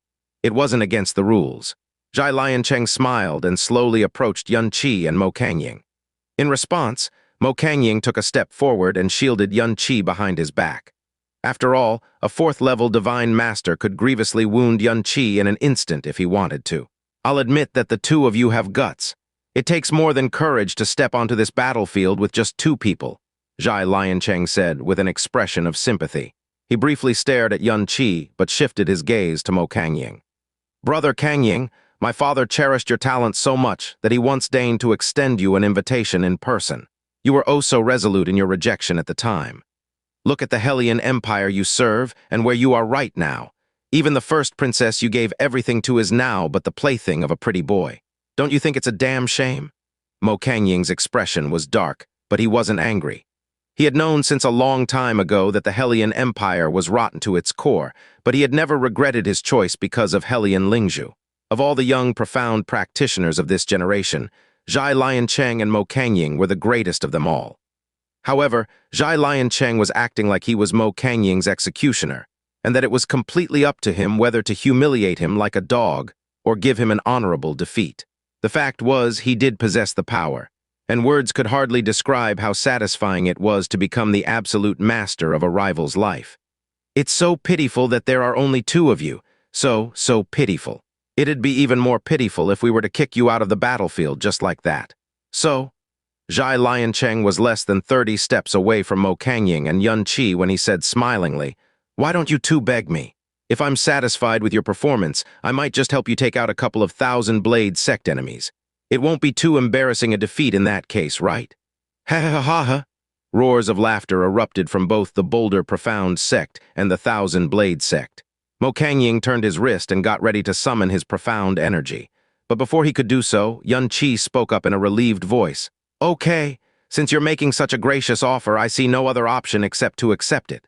Speaker 1: It wasn't against the rules. Zhai Liancheng smiled and slowly approached Yun Qi and Mo Kangying. In response, Mo Kangying took a step forward and shielded Yun Qi behind his back. After all, a fourth-level divine master could grievously wound Yun Qi in an instant if he wanted to. I'll admit that the two of you have guts. It takes more than courage to step onto this battlefield with just two people, Zhai Liancheng said with an expression of sympathy. He briefly stared at Yun Qi, but shifted his gaze to Mo Kangying. Brother Kangying, my father cherished your talents so much that he once deigned to extend you an invitation in person. You were oh so resolute in your rejection at the time. Look at the Hellion Empire you serve and where you are right now. Even the first princess you gave everything to is now but the plaything of a pretty boy. Don't you think it's a damn shame? Mo Kangying's expression was dark, but he wasn't angry. He had known since a long time ago that the Hellion Empire was rotten to its core, but he had never regretted his choice because of Hellion Lingzhu. Of all the young, profound practitioners of this generation, Zhai Liancheng and Mo Kangying were the greatest of them all. However, Zhai Liancheng was acting like he was Mo Kangying's executioner, and that it was completely up to him whether to humiliate him like a dog or give him an honorable defeat. The fact was, he did possess the power, and words could hardly describe how satisfying it was to become the absolute master of a rival's life. It's so pitiful that there are only two of you, so pitiful. It'd be even more pitiful if we were to kick you out of the battlefield just like that. So, Zhai Liancheng was less than 30 steps away from Mo Kangying and Yun Qi when he said smilingly, "Why don't you two beg me? If I'm satisfied with your performance, I might just help you take out a couple of thousand-blade sect enemies. It won't be too embarrassing a defeat in that case, right?" Ha ha ha ha! Roars of laughter erupted from both the Boulder Profound sect and the Thousand-Blade sect. Mo Kangying turned his wrist and got ready to summon his profound energy. But before he could do so, Yun Qi spoke up in a relieved voice. "Okay, since you're making such a gracious offer, I see no other option except to accept it."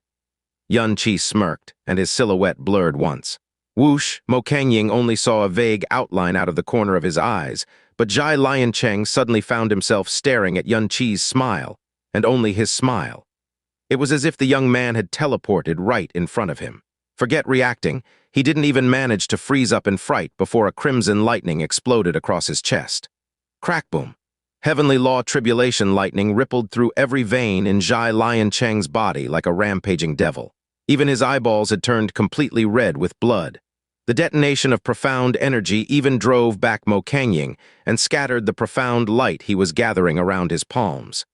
Speaker 1: Yun Qi smirked, and his silhouette blurred once. Whoosh, Mo Kangying only saw a vague outline out of the corner of his eyes, but Zhai Liancheng suddenly found himself staring at Yun Qi's smile, and only his smile. It was as if the young man had teleported right in front of him. Forget reacting, he didn't even manage to freeze up in fright before a crimson lightning exploded across his chest. Crack-boom. Heavenly law tribulation lightning rippled through every vein in Zhai Liancheng's body like a rampaging devil. Even his eyeballs had turned completely red with blood. The detonation of profound energy even drove back Mo Kangying and scattered the profound light he was gathering around his palms.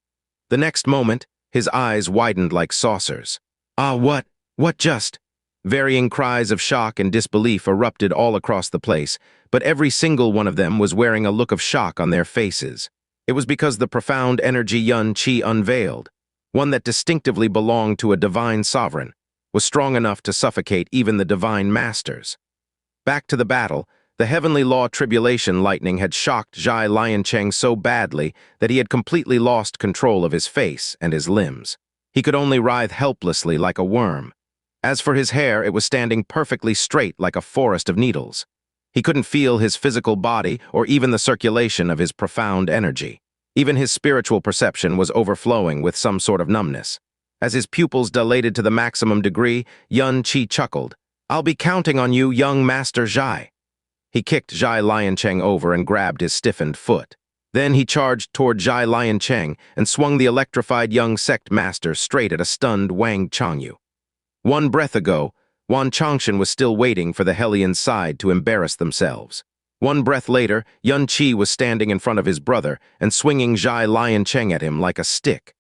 Speaker 1: The next moment, his eyes widened like saucers. "Ah, what just?" Varying cries of shock and disbelief erupted all across the place, but every single one of them was wearing a look of shock on their faces. It was because the profound energy Yun Qi unveiled, one that distinctively belonged to a divine sovereign, was strong enough to suffocate even the divine masters. Back to the battle, the heavenly law tribulation lightning had shocked Zhai Liancheng so badly that he had completely lost control of his face and his limbs. He could only writhe helplessly like a worm. As for his hair, it was standing perfectly straight like a forest of needles. He couldn't feel his physical body or even the circulation of his profound energy. Even his spiritual perception was overflowing with some sort of numbness. As his pupils dilated to the maximum degree, Yun Qi chuckled. "I'll be counting on you, young Master Zhai." He kicked Zhai Liancheng over and grabbed his stiffened foot. Then he charged toward Zhai Liancheng and swung the electrified young sect master straight at a stunned Wang Changyu. One breath ago, Wan Changshan was still waiting for the Hellion side to embarrass themselves. One breath later, Yun Qi was standing in front of his brother and swinging Zhai Liancheng at him like a stick.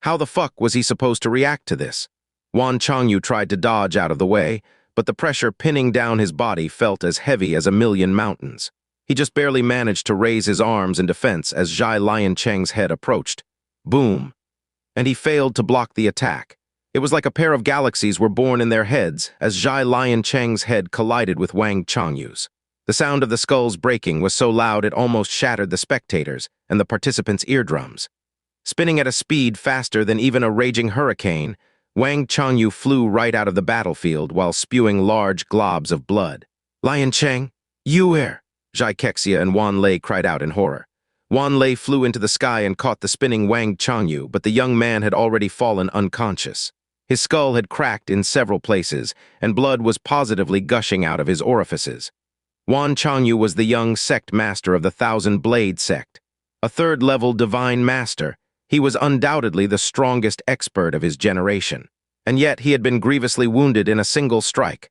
Speaker 1: How the fuck was he supposed to react to this? Wan Changyu tried to dodge out of the way, but the pressure pinning down his body felt as heavy as a million mountains. He just barely managed to raise his arms in defense as Zhai Liancheng's head approached. Boom! And he failed to block the attack. It was like a pair of galaxies were born in their heads as Zhai Liancheng's head collided with Wang Changyu's. The sound of the skulls breaking was so loud it almost shattered the spectators and the participants' eardrums. Spinning at a speed faster than even a raging hurricane, Wang Changyu flew right out of the battlefield while spewing large globs of blood. Lian Cheng, you where? Xianxia and Wan Lei cried out in horror. Wan Lei flew into the sky and caught the spinning Wang Changyu, but the young man had already fallen unconscious. His skull had cracked in several places, and blood was positively gushing out of his orifices. Wan Changyu was the young sect master of the Thousand Blade sect. A third-level divine master, he was undoubtedly the strongest expert of his generation. And yet he had been grievously wounded in a single strike.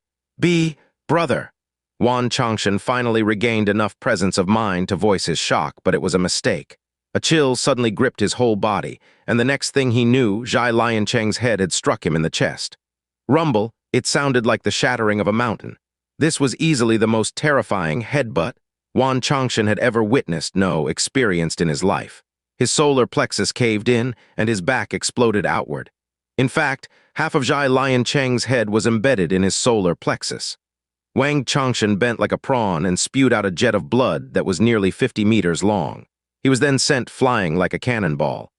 Speaker 1: Brother. Wan Changshan finally regained enough presence of mind to voice his shock, but it was a mistake. A chill suddenly gripped his whole body, and the next thing he knew, Zhai Liancheng's head had struck him in the chest. Rumble, it sounded like the shattering of a mountain. This was easily the most terrifying headbutt Wan Changshan had ever witnessed, experienced in his life. His solar plexus caved in, and his back exploded outward. In fact, half of Zhai Liancheng's head was embedded in his solar plexus. Wang Changshan bent like a prawn and spewed out a jet of blood that was nearly 50 meters long. He was then sent flying like a cannonball.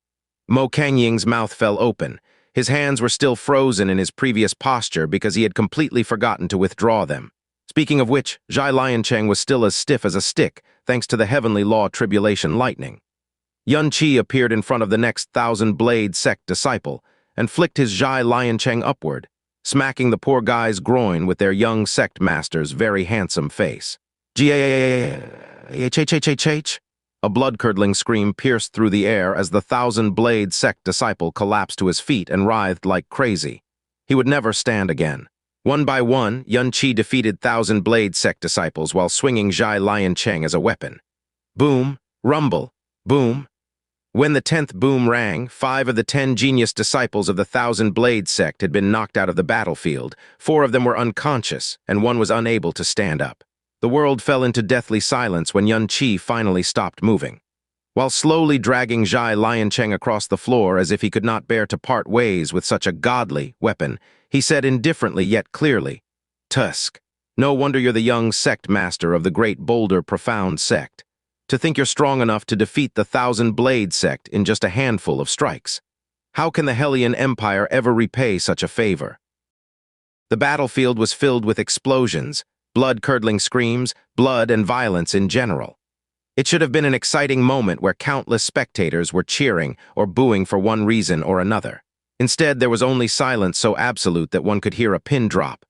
Speaker 1: Mo Kangying's mouth fell open. His hands were still frozen in his previous posture because he had completely forgotten to withdraw them. Speaking of which, Zhai Liancheng was still as stiff as a stick, thanks to the heavenly law tribulation lightning. Yun Qi appeared in front of the next Thousand Blade sect disciple and flicked his Zhai Liancheng upward, smacking the poor guy's groin with their young sect master's very handsome face. G-A-H-H-H-H. A blood-curdling scream pierced through the air as the Thousand Blade sect disciple collapsed to his feet and writhed like crazy. He would never stand again. One by one, Yun Qi defeated Thousand Blade sect disciples while swinging Zhai Liancheng as a weapon. Boom, rumble, boom. When the 10th boom rang, 5 of the 10 genius disciples of the Thousand Blade sect had been knocked out of the battlefield, 4 of them were unconscious, and 1 was unable to stand up. The world fell into deathly silence when Yun Qi finally stopped moving. While slowly dragging Zhai Liancheng across the floor as if he could not bear to part ways with such a godly weapon, he said indifferently yet clearly, "Tusk, no wonder you're the young sect master of the great Boulder Profound sect. To think you're strong enough to defeat the Thousand Blade sect in just a handful of strikes. How can the Hellion Empire ever repay such a favor?" The battlefield was filled with explosions, blood-curdling screams, blood and violence in general. It should have been an exciting moment where countless spectators were cheering or booing for one reason or another. Instead, there was only silence so absolute that one could hear a pin drop.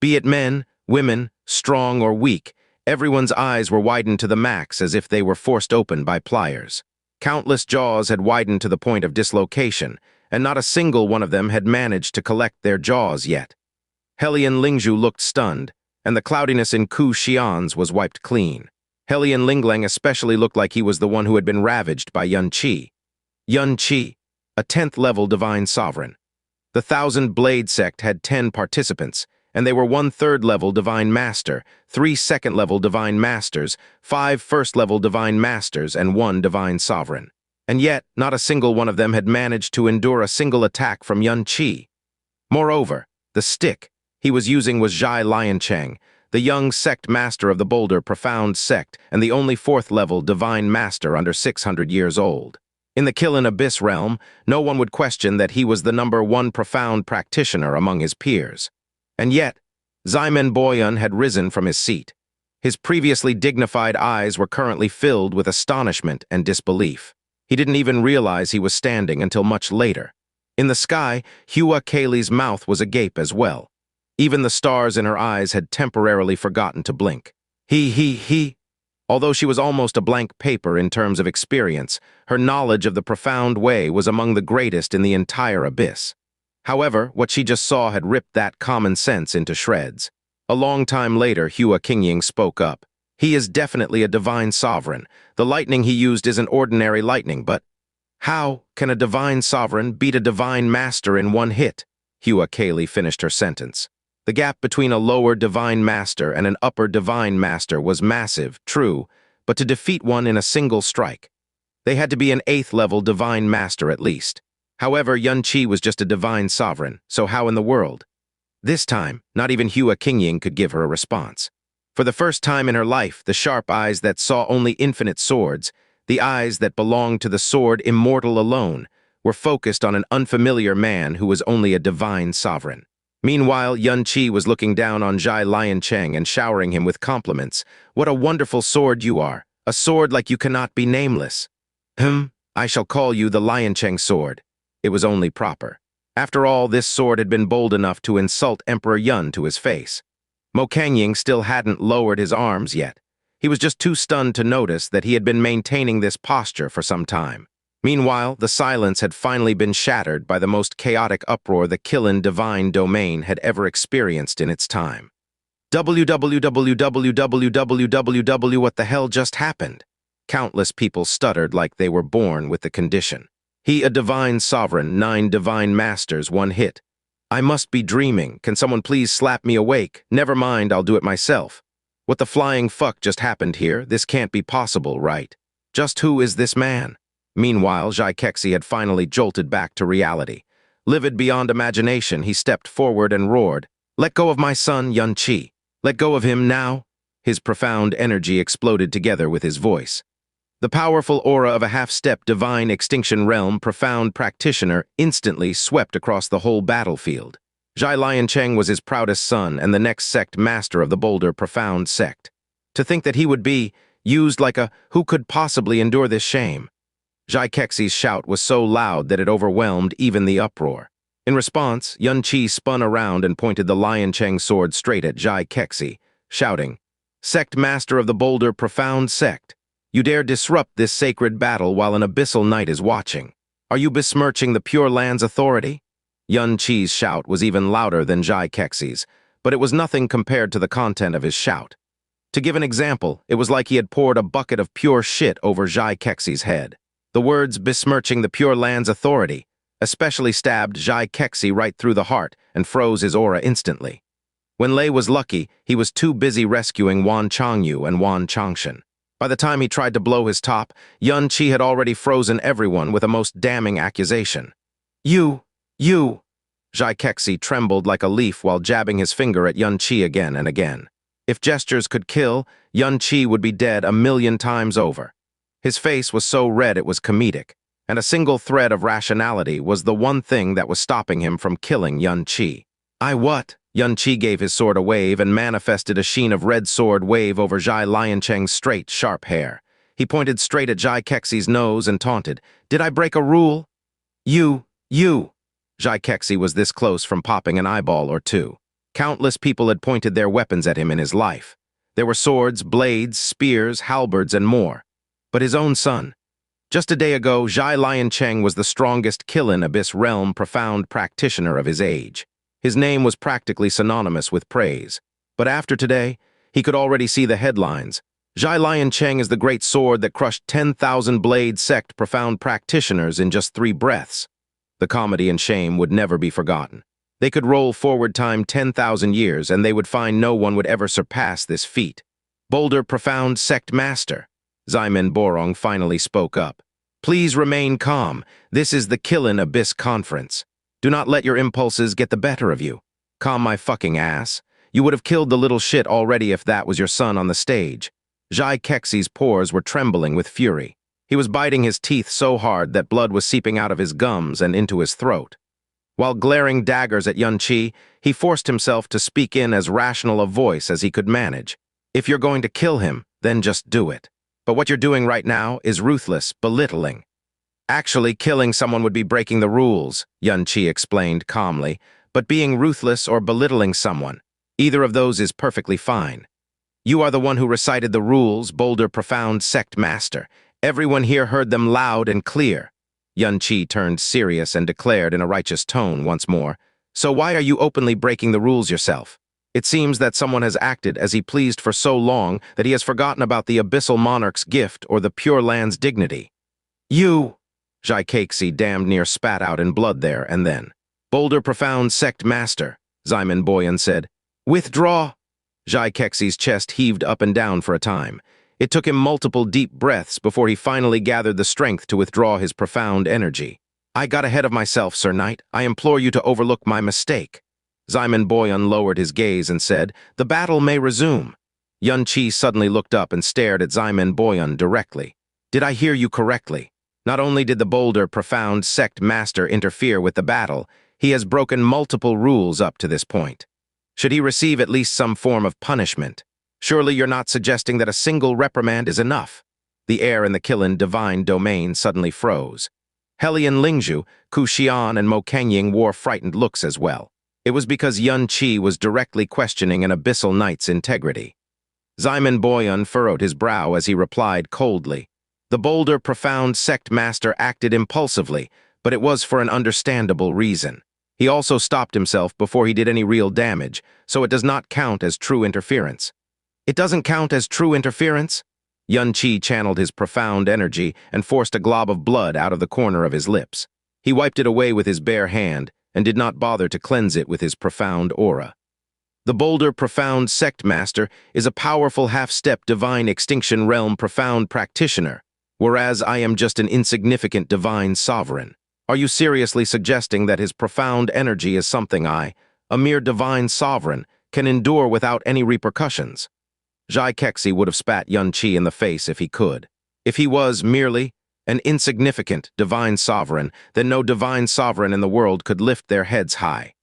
Speaker 1: Be it men, women, strong or weak, everyone's eyes were widened to the max as if they were forced open by pliers. Countless jaws had widened to the point of dislocation, and not a single one of them had managed to collect their jaws yet. Hellion Lingzhu looked stunned, and the cloudiness in Ku Xian's was wiped clean. Hellion Linglang especially looked like he was the one who had been ravaged by Yun Qi. Yun Qi, a 10th-level divine sovereign. The Thousand Blade sect had 10 participants, and they were 1 third-level divine master, 3 second-level divine masters, 5 first-level divine masters, and 1 divine sovereign. And yet, not a single one of them had managed to endure a single attack from Yun Qi. Moreover, the stick he was using was Zhai Liancheng, the young sect master of the Boulder Profound sect and the only 4th-level divine master under 600 years old. In the Qilin Abyss realm, no one would question that he was the number 1 profound practitioner among his peers. And yet, Ximen Boyan had risen from his seat. His previously dignified eyes were currently filled with astonishment and disbelief. He didn't even realize he was standing until much later. In the sky, Hua Kaylee's mouth was agape as well. Even the stars in her eyes had temporarily forgotten to blink. Although she was almost a blank paper in terms of experience, her knowledge of the profound way was among the greatest in the entire abyss. However, what she just saw had ripped that common sense into shreds. A long time later, Hua Qingying spoke up. He is definitely a divine sovereign. The lightning he used isn't ordinary lightning, but how can a divine sovereign beat a divine master in one hit? Hua Kaylee finished her sentence. The gap between a lower divine master and an upper divine master was massive, true, but to defeat one in a single strike, they had to be an 8th-level divine master at least. However, Yun Qi was just a divine sovereign, so how in the world? This time, not even Hua Qingying could give her a response. For the first time in her life, the sharp eyes that saw only infinite swords, the eyes that belonged to the sword immortal alone, were focused on an unfamiliar man who was only a divine sovereign. Meanwhile, Xianxia was looking down on Zhai Liancheng and showering him with compliments. "What a wonderful sword you are, a sword like you cannot be nameless." I shall call you the Liancheng sword." It was only proper. After all, this sword had been bold enough to insult Emperor Yun to his face. Mo Kangying still hadn't lowered his arms yet. He was just too stunned to notice that he had been maintaining this posture for some time. Meanwhile, the silence had finally been shattered by the most chaotic uproar the Qilin Divine Domain had ever experienced in its time. WWWWWWW, what the hell just happened? Countless people stuttered like they were born with the condition. He, a divine sovereign, 9 divine masters, 1 hit. I must be dreaming. Can someone please slap me awake? Never mind, I'll do it myself. What the flying fuck just happened here? This can't be possible, right? Just who is this man? Meanwhile, Xianxia had finally jolted back to reality. Livid beyond imagination, he stepped forward and roared, "Let go of my son, Xianxia. Let go of him now." His profound energy exploded together with his voice. The powerful aura of a half-step divine extinction realm profound practitioner instantly swept across the whole battlefield. Zhai Liancheng was his proudest son and the next sect master of the bolder profound sect. To think that he would be used like a who could possibly endure this shame? Xianxia's shout was so loud that it overwhelmed even the uproar. In response, Xianxia spun around and pointed the Liancheng sword straight at Xianxia, shouting, "Sect master of the bolder profound sect. You dare disrupt this sacred battle while an abyssal knight is watching. Are you besmirching the Pure Land's authority?" Xianxia's shout was even louder than Xianxia's, but it was nothing compared to the content of his shout. To give an example, it was like he had poured a bucket of pure shit over Xianxia's head. The words besmirching the Pure Land's authority especially stabbed Xianxia right through the heart and froze his aura instantly. When Lei was lucky, he was too busy rescuing Wan Changyu and Wan Changshan. By the time he tried to blow his top, Xianxia had already frozen everyone with a most damning accusation. You! Xianxia trembled like a leaf while jabbing his finger at Xianxia again and again. If gestures could kill, Xianxia would be dead 1,000,000 times over. His face was so red it was comedic, and a single thread of rationality was the one thing that was stopping him from killing Xianxia. "I what?" Xianxia gave his sword a wave and manifested a sheen of red sword wave over Zhai Liancheng's straight, sharp hair. He pointed straight at Xianxia's nose and taunted, "Did I break a rule?" You! Xianxia was this close from popping an eyeball or two. Countless people had pointed their weapons at him in his life. There were swords, blades, spears, halberds, and more. But his own son. Just a day ago, Zhai Liancheng was the strongest Qilin Abyss Realm profound practitioner of his age. His name was practically synonymous with praise. But after today, he could already see the headlines. Zhai Liancheng is the great sword that crushed 10,000 blade sect profound practitioners in just 3 breaths. The comedy and shame would never be forgotten. They could roll forward time 10,000 years and they would find no one would ever surpass this feat. Bolder profound sect master. Ximen Borong finally spoke up. "Please remain calm. This is the Qilin Abyss Conference. Do not let your impulses get the better of you." "Calm my fucking ass. You would have killed the little shit already if that was your son on the stage." Xianxia's pores were trembling with fury. He was biting his teeth so hard that blood was seeping out of his gums and into his throat. While glaring daggers at Xianxia, he forced himself to speak in as rational a voice as he could manage. "If you're going to kill him, then just do it. But what you're doing right now is ruthless, belittling." "Actually, killing someone would be breaking the rules," Xianxia explained calmly, "but being ruthless or belittling someone, either of those is perfectly fine. You are the one who recited the rules, bolder profound sect master. Everyone here heard them loud and clear." Xianxia turned serious and declared in a righteous tone once more, "So why are you openly breaking the rules yourself? It seems that someone has acted as he pleased for so long that he has forgotten about the Abyssal Monarch's gift or the Pure Land's dignity." "You!" Xianxia damned near spat out in blood there and then. "Bolder profound sect master," Ximen Boyan said. "Withdraw!" Xianxia's chest heaved up and down for a time. It took him multiple deep breaths before he finally gathered the strength to withdraw his profound energy. "I got ahead of myself, Sir Knight. I implore you to overlook my mistake." Ximen Boyan lowered his gaze and said, "The battle may resume." Xianxia suddenly looked up and stared at Ximen Boyan directly. "Did I hear you correctly?" Not only did the bolder, profound sect master interfere with the battle, he has broken multiple rules up to this point. Should he receive at least some form of punishment? Surely you're not suggesting that a single reprimand is enough. The air in the Qilin divine domain suddenly froze. Helian Lingzhu, Ku Xian, and Mo Kengying wore frightened looks as well. It was because Xianxia was directly questioning an abyssal knight's integrity. Ximen Boyan furrowed his brow as he replied coldly. The bolder, profound sect master acted impulsively, but it was for an understandable reason. He also stopped himself before he did any real damage, so it does not count as true interference. It doesn't count as true interference? Xianxia channeled his profound energy and forced a glob of blood out of the corner of his lips. He wiped it away with his bare hand and did not bother to cleanse it with his profound aura. The bolder, profound sect master is a powerful half-step divine extinction realm profound practitioner, whereas I am just an insignificant divine sovereign. Are you seriously suggesting that his profound energy is something I, a mere divine sovereign, can endure without any repercussions? Xianxia would have spat Xianxia in the face if he could. If he was merely an insignificant divine sovereign, then no divine sovereign in the world could lift their heads high.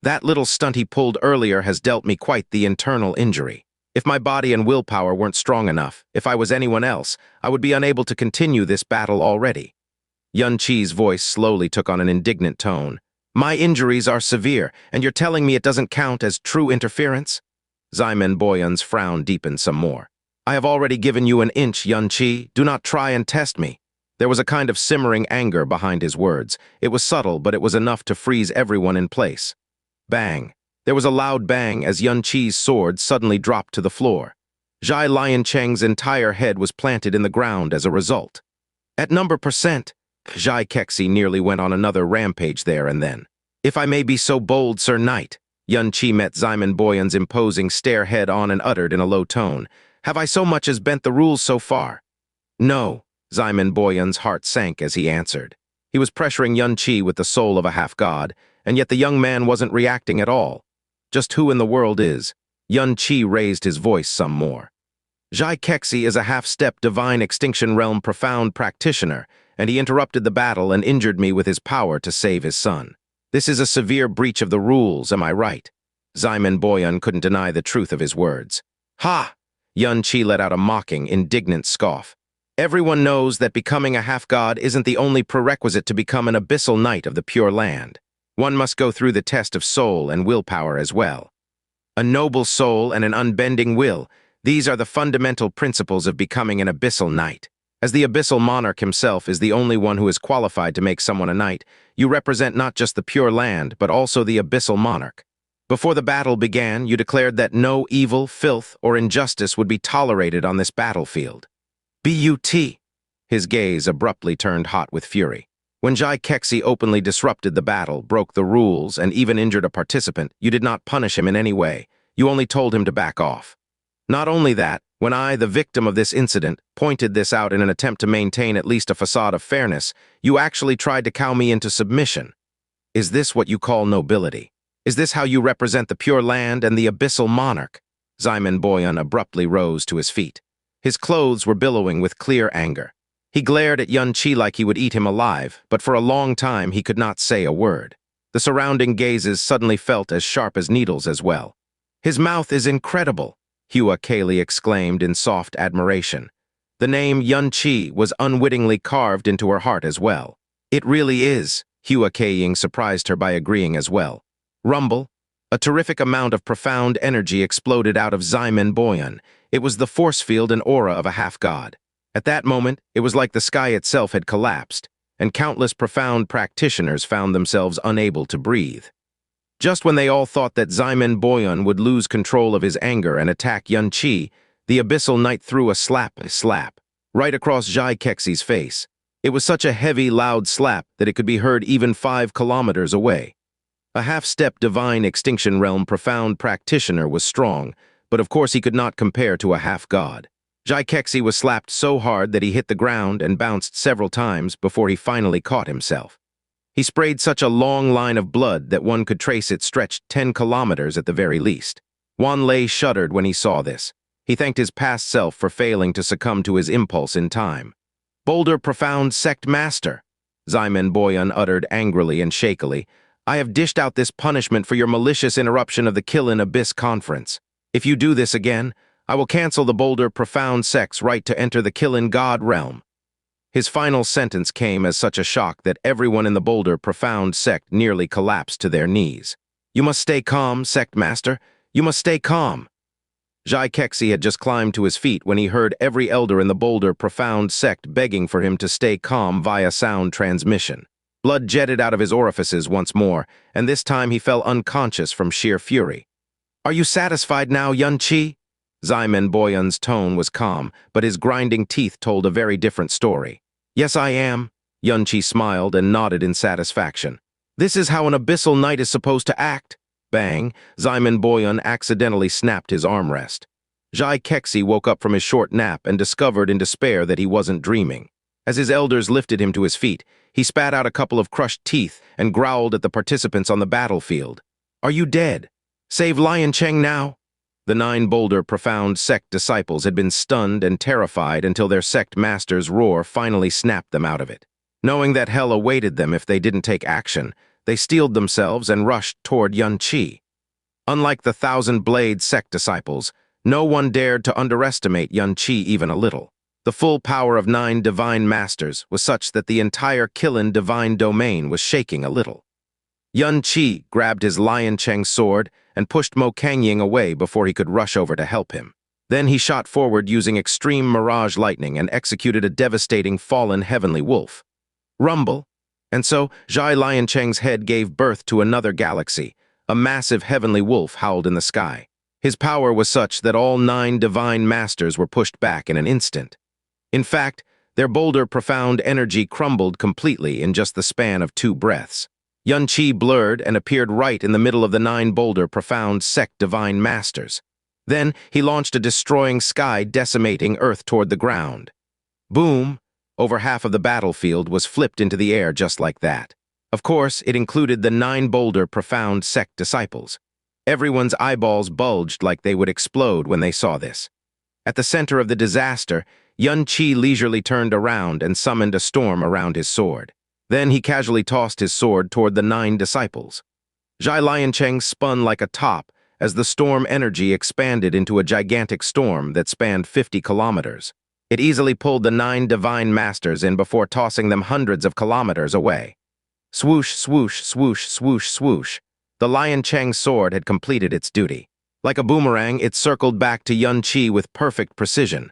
Speaker 1: That little stunt he pulled earlier has dealt me quite the internal injury. If my body and willpower weren't strong enough, if I was anyone else, I would be unable to continue this battle already. Xianxia's voice slowly took on an indignant tone. My injuries are severe, and you're telling me it doesn't count as true interference? Ximen Boyan's frown deepened some more. I have already given you an inch, Xianxia. Do not try and test me. There was a kind of simmering anger behind his words. It was subtle, but it was enough to freeze everyone in place. Bang. There was a loud bang as Xianxia's sword suddenly dropped to the floor. Zhai Liancheng's entire head was planted in the ground as a result. At number percent, Xianxia nearly went on another rampage there and then. If I may be so bold, Sir Knight, Xianxia met Ximen Boyan's imposing stare head on and uttered in a low tone, have I so much as bent the rules so far? No, Ximen Boyan's heart sank as he answered. He was pressuring Xianxia with the soul of a half-god, and yet the young man wasn't reacting at all. Just who in the world is? Xianxia raised his voice some more. Xianxia is a half-step divine extinction realm profound practitioner, and he interrupted the battle and injured me with his power to save his son. This is a severe breach of the rules, am I right? Ximen Boyan couldn't deny the truth of his words. Ha! Xianxia let out a mocking, indignant scoff. Everyone knows that becoming a half-god isn't the only prerequisite to become an abyssal knight of the Pure Land. One must go through the test of soul and willpower as well. A noble soul and an unbending will, these are the fundamental principles of becoming an abyssal knight. As the abyssal monarch himself is the only one who is qualified to make someone a knight, you represent not just the Pure Land, but also the abyssal monarch. Before the battle began, you declared that no evil, filth, or injustice would be tolerated on this battlefield. B.U.T. His gaze abruptly turned hot with fury. When Xianxia openly disrupted the battle, broke the rules, and even injured a participant, you did not punish him in any way. You only told him to back off. Not only that, when I, the victim of this incident, pointed this out in an attempt to maintain at least a facade of fairness, you actually tried to cow me into submission. Is this what you call nobility? Is this how you represent the Pure Land and the abyssal monarch? Ximen Boyan abruptly rose to his feet. His clothes were billowing with clear anger. He glared at Xianxia like he would eat him alive, but for a long time he could not say a word. The surrounding gazes suddenly felt as sharp as needles as well. His mouth is incredible, Hua Kaylee exclaimed in soft admiration. The name Xianxia was unwittingly carved into her heart as well. It really is, Hua Kaying surprised her by agreeing as well. Rumble. A terrific amount of profound energy exploded out of Ximen Boyan. It was the force field and aura of a half-god. At that moment, it was like the sky itself had collapsed, and countless profound practitioners found themselves unable to breathe. Just when they all thought that Ximen Boyan would lose control of his anger and attack Xianxia, the abyssal knight threw a slap, right across Xianxia's face. It was such a heavy, loud slap that it could be heard even 5 kilometers away. A half-step divine extinction realm profound practitioner was strong, but of course he could not compare to a half-god. Xianxia was slapped so hard that he hit the ground and bounced several times before he finally caught himself. He sprayed such a long line of blood that one could trace it stretched 10 kilometers at the very least. Wan Lei shuddered when he saw this. He thanked his past self for failing to succumb to his impulse in time. Boulder Profound Sect Master, Ximen Boyan uttered angrily and shakily. I have dished out this punishment for your malicious interruption of the Qilin Abyss Conference. If you do this again, I will cancel the Boulder Profound Sect's right to enter the Qilin God Realm. His final sentence came as such a shock that everyone in the Boulder Profound Sect nearly collapsed to their knees. You must stay calm, Sect Master. You must stay calm. Xianxia had just climbed to his feet when he heard every elder in the Boulder Profound Sect begging for him to stay calm via sound transmission. Blood jetted out of his orifices once more, and this time he fell unconscious from sheer fury. Are you satisfied now, Yun-Chi? Ximen Boyan's tone was calm, but his grinding teeth told a very different story. Yes, I am. Yun-Chi smiled and nodded in satisfaction. This is how an abyssal knight is supposed to act. Bang! Ximen Boyan accidentally snapped his armrest. Xianxia woke up from his short nap and discovered in despair that he wasn't dreaming. As his elders lifted him to his feet, he spat out a couple of crushed teeth and growled at the participants on the battlefield. Are you dead? Save Lion Cheng now? The 9 Boulder Profound Sect disciples had been stunned and terrified until their sect master's roar finally snapped them out of it. Knowing that hell awaited them if they didn't take action, they steeled themselves and rushed toward Yun-Chi. Unlike the 1,000-blade sect disciples, no one dared to underestimate Yun-Chi even a little. The full power of 9 divine masters was such that the entire Qilin divine domain was shaking a little. Yun-Chi grabbed his Lion Cheng sword and pushed Mo Kangying away before he could rush over to help him. Then he shot forward using extreme mirage lightning and executed a devastating fallen heavenly wolf. Rumble! And so, Zhai Lion Cheng's head gave birth to another galaxy. A massive heavenly wolf howled in the sky. His power was such that all 9 divine masters were pushed back in an instant. In fact, their Boulder Profound energy crumbled completely in just the span of 2 breaths. Yun-Chi blurred and appeared right in the middle of the 9 Boulder Profound Sect divine masters. Then he launched a destroying sky decimating Earth toward the ground. Boom! Over half of the battlefield was flipped into the air just like that. Of course, it included the 9 Boulder Profound Sect disciples. Everyone's eyeballs bulged like they would explode when they saw this. At the center of the disaster, Yun-Chi leisurely turned around and summoned a storm around his sword. Then he casually tossed his sword toward the 9 disciples. Zhai Lion Cheng spun like a top as the storm energy expanded into a gigantic storm that spanned 50 kilometers. It easily pulled the 9 divine masters in before tossing them hundreds of kilometers away. Swoosh, swoosh, swoosh, swoosh, swoosh. The Lion Cheng sword had completed its duty. Like a boomerang, it circled back to Yun-Chi with perfect precision.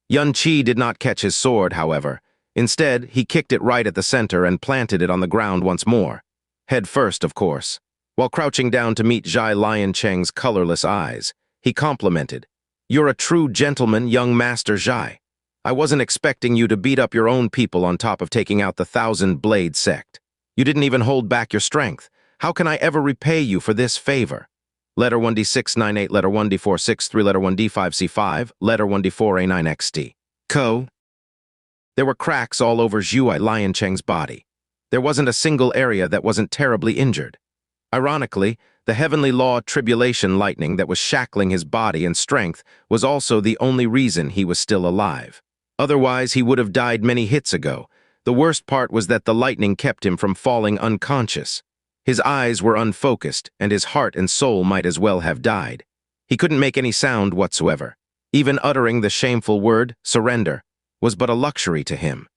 Speaker 1: Yun-Chi did not catch his sword, however. Instead, he kicked it right at the center and planted it on the ground once more. Head first, of course. While crouching down to meet Zhai Lion Cheng's colorless eyes, he complimented. You're a true gentleman, young Master Zhai. I wasn't expecting you to beat up your own people on top of taking out the 1,000-blade sect. You didn't even hold back your strength. How can I ever repay you for this favor? Letter 1D698, letter 1D463, letter 1D5C5, letter 1D4A9XD. Co. There were cracks all over Zhuai Lion Cheng's body. There wasn't a single area that wasn't terribly injured. Ironically, the heavenly law tribulation lightning that was shackling his body and strength was also the only reason he was still alive. Otherwise, he would have died many hits ago. The worst part was that the lightning kept him from falling unconscious. His eyes were unfocused, and his heart and soul might as well have died. He couldn't make any sound whatsoever. Even uttering the shameful word, surrender, was but a luxury to him.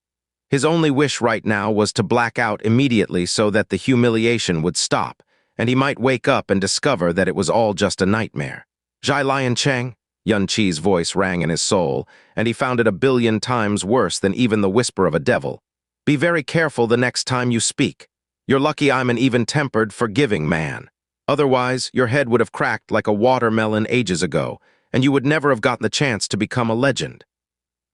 Speaker 1: His only wish right now was to black out immediately so that the humiliation would stop, and he might wake up and discover that it was all just a nightmare. Zhai Lion Cheng? Yun-Chi's voice rang in his soul, and he found it 1,000,000,000 times worse than even the whisper of a devil. Be very careful the next time you speak. You're lucky I'm an even-tempered, forgiving man. Otherwise, your head would have cracked like a watermelon ages ago, and you would never have gotten the chance to become a legend.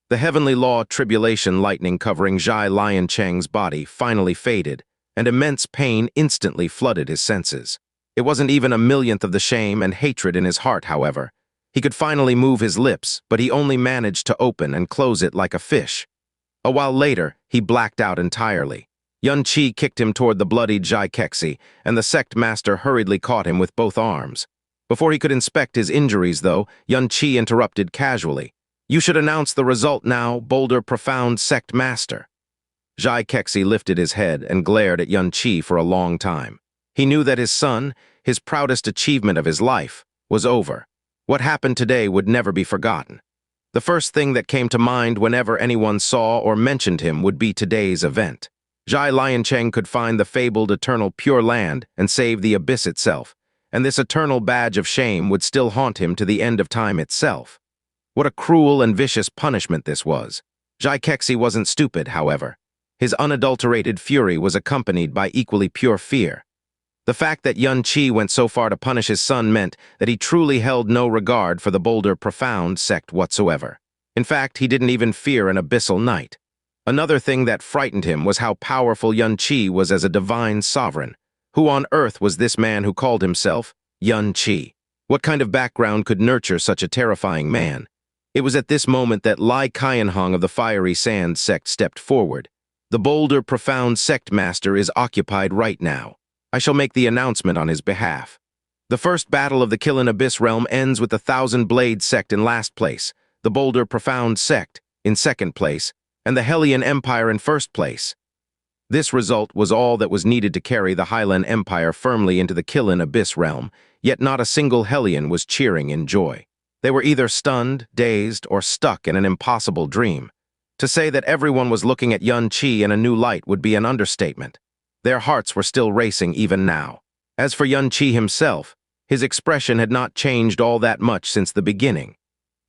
Speaker 1: The heavenly law tribulation lightning covering Zhai Lion Cheng's body finally faded, and immense pain instantly flooded his senses. It wasn't even 1,000,000th of the shame and hatred in his heart, however. He could finally move his lips, but he only managed to open and close it like a fish. A while later, he blacked out entirely. Yun-Chi kicked him toward the bloodied Xianxia, and the sect master hurriedly caught him with both arms. Before he could inspect his injuries, though, Yun-Chi interrupted casually. You should announce the result now, Boulder Profound Sect Master. Xianxia lifted his head and glared at Xianxia for a long time. He knew that his son, his proudest achievement of his life, was over. What happened today would never be forgotten. The first thing that came to mind whenever anyone saw or mentioned him would be today's event. Zhai Liancheng could find the fabled eternal Pure Land and save the abyss itself, and this eternal badge of shame would still haunt him to the end of time itself. What a cruel and vicious punishment this was. Xianxia wasn't stupid, however. His unadulterated fury was accompanied by equally pure fear. The fact that Xianxia went so far to punish his son meant that he truly held no regard for the Boulder Profound sect whatsoever. In fact, he didn't even fear an abyssal knight. Another thing that frightened him was how powerful Xianxia was as a divine sovereign. Who on earth was this man who called himself Xianxia? What kind of background could nurture such a terrifying man? It was at this moment that Lai Qianhong of the Fiery Sand sect stepped forward. The Boulder Profound sect master is occupied right now. I shall make the announcement on his behalf. The first battle of the Qilin Abyss realm ends with the Thousand Blade sect in last place, the Boulder Profound sect in second place, and the Hellion Empire in first place. This result was all that was needed to carry the Highland Empire firmly into the Qilin Abyss realm, yet not a single Hellion was cheering in joy. They were either stunned, dazed, or stuck in an impossible dream. To say that everyone was looking at Xianxia in a new light would be an understatement. Their hearts were still racing even now. As for Xianxia himself, his expression had not changed all that much since the beginning.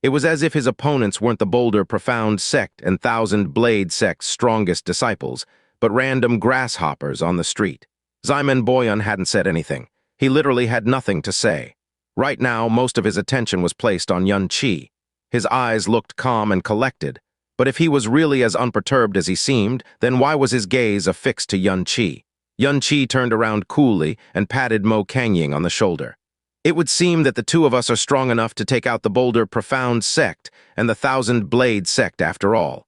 Speaker 1: It was as if his opponents weren't the Boulder Profound sect and Thousand Blade sect's strongest disciples, but random grasshoppers on the street. Ximen Boyan hadn't said anything. He literally had nothing to say. Right now, most of his attention was placed on Xianxia. His eyes looked calm and collected, but if he was really as unperturbed as he seemed, then why was his gaze affixed to Xianxia? Xianxia turned around coolly and patted Mo Kangying on the shoulder. It would seem that the two of us are strong enough to take out the Boulder Profound sect and the Thousand Blade sect after all.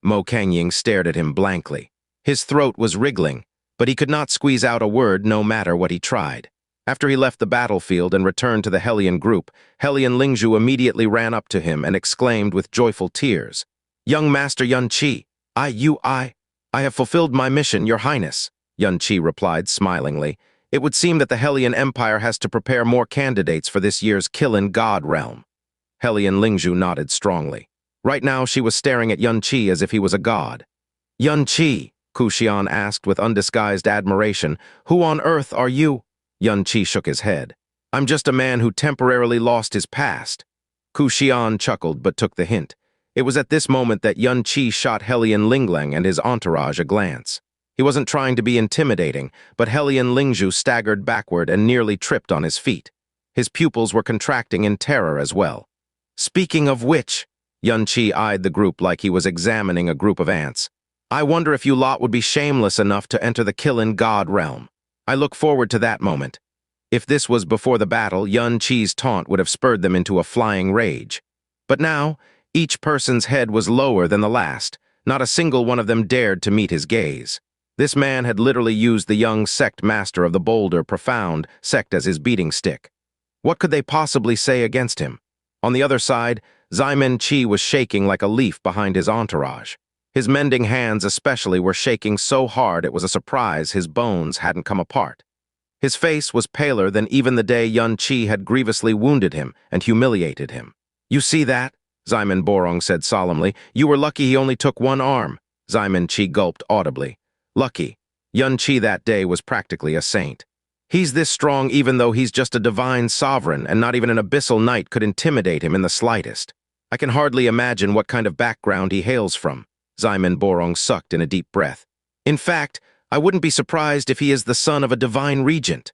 Speaker 1: Mo Kangying stared at him blankly. His throat was wriggling, but he could not squeeze out a word no matter what he tried. After he left the battlefield and returned to the Hellion group, Hellion Lingzhu immediately ran up to him and exclaimed with joyful tears, "Young Master Xianxia, I have fulfilled my mission, Your Highness." Xianxia replied smilingly. It would seem that the Hellion Empire has to prepare more candidates for this year's Qilin God Realm. Hellion Lingzhu nodded strongly. Right now she was staring at Xianxia as if he was a god. "Xianxia," Kuxian asked with undisguised admiration, "who on earth are you?" Xianxia shook his head. "I'm just a man who temporarily lost his past." Kuxian chuckled but took the hint. It was at this moment that Xianxia shot Hellion Linglang and his entourage a glance. He wasn't trying to be intimidating, but Hellion Lingzhu staggered backward and nearly tripped on his feet. His pupils were contracting in terror as well. "Speaking of which," Xianxia eyed the group like he was examining a group of ants. "I wonder if you lot would be shameless enough to enter the Qilin God Realm. I look forward to that moment." If this was before the battle, Xianxia's taunt would have spurred them into a flying rage. But now, each person's head was lower than the last. Not a single one of them dared to meet his gaze. This man had literally used the young sect master of the Boulder Profound sect as his beating stick. What could they possibly say against him? On the other side, Ximen Qi was shaking like a leaf behind his entourage. His mending hands especially were shaking so hard it was a surprise his bones hadn't come apart. His face was paler than even the day Xianxia had grievously wounded him and humiliated him. "You see that?" Ximen Borong said solemnly. "You were lucky he only took one arm." Ximen Qi gulped audibly. Lucky. Xianxia that day was practically a saint. He's this strong even though he's just a divine sovereign, and not even an abyssal knight could intimidate him in the slightest. I can hardly imagine what kind of background he hails from. Ximen Borong sucked in a deep breath. "In fact, I wouldn't be surprised if he is the son of a divine regent."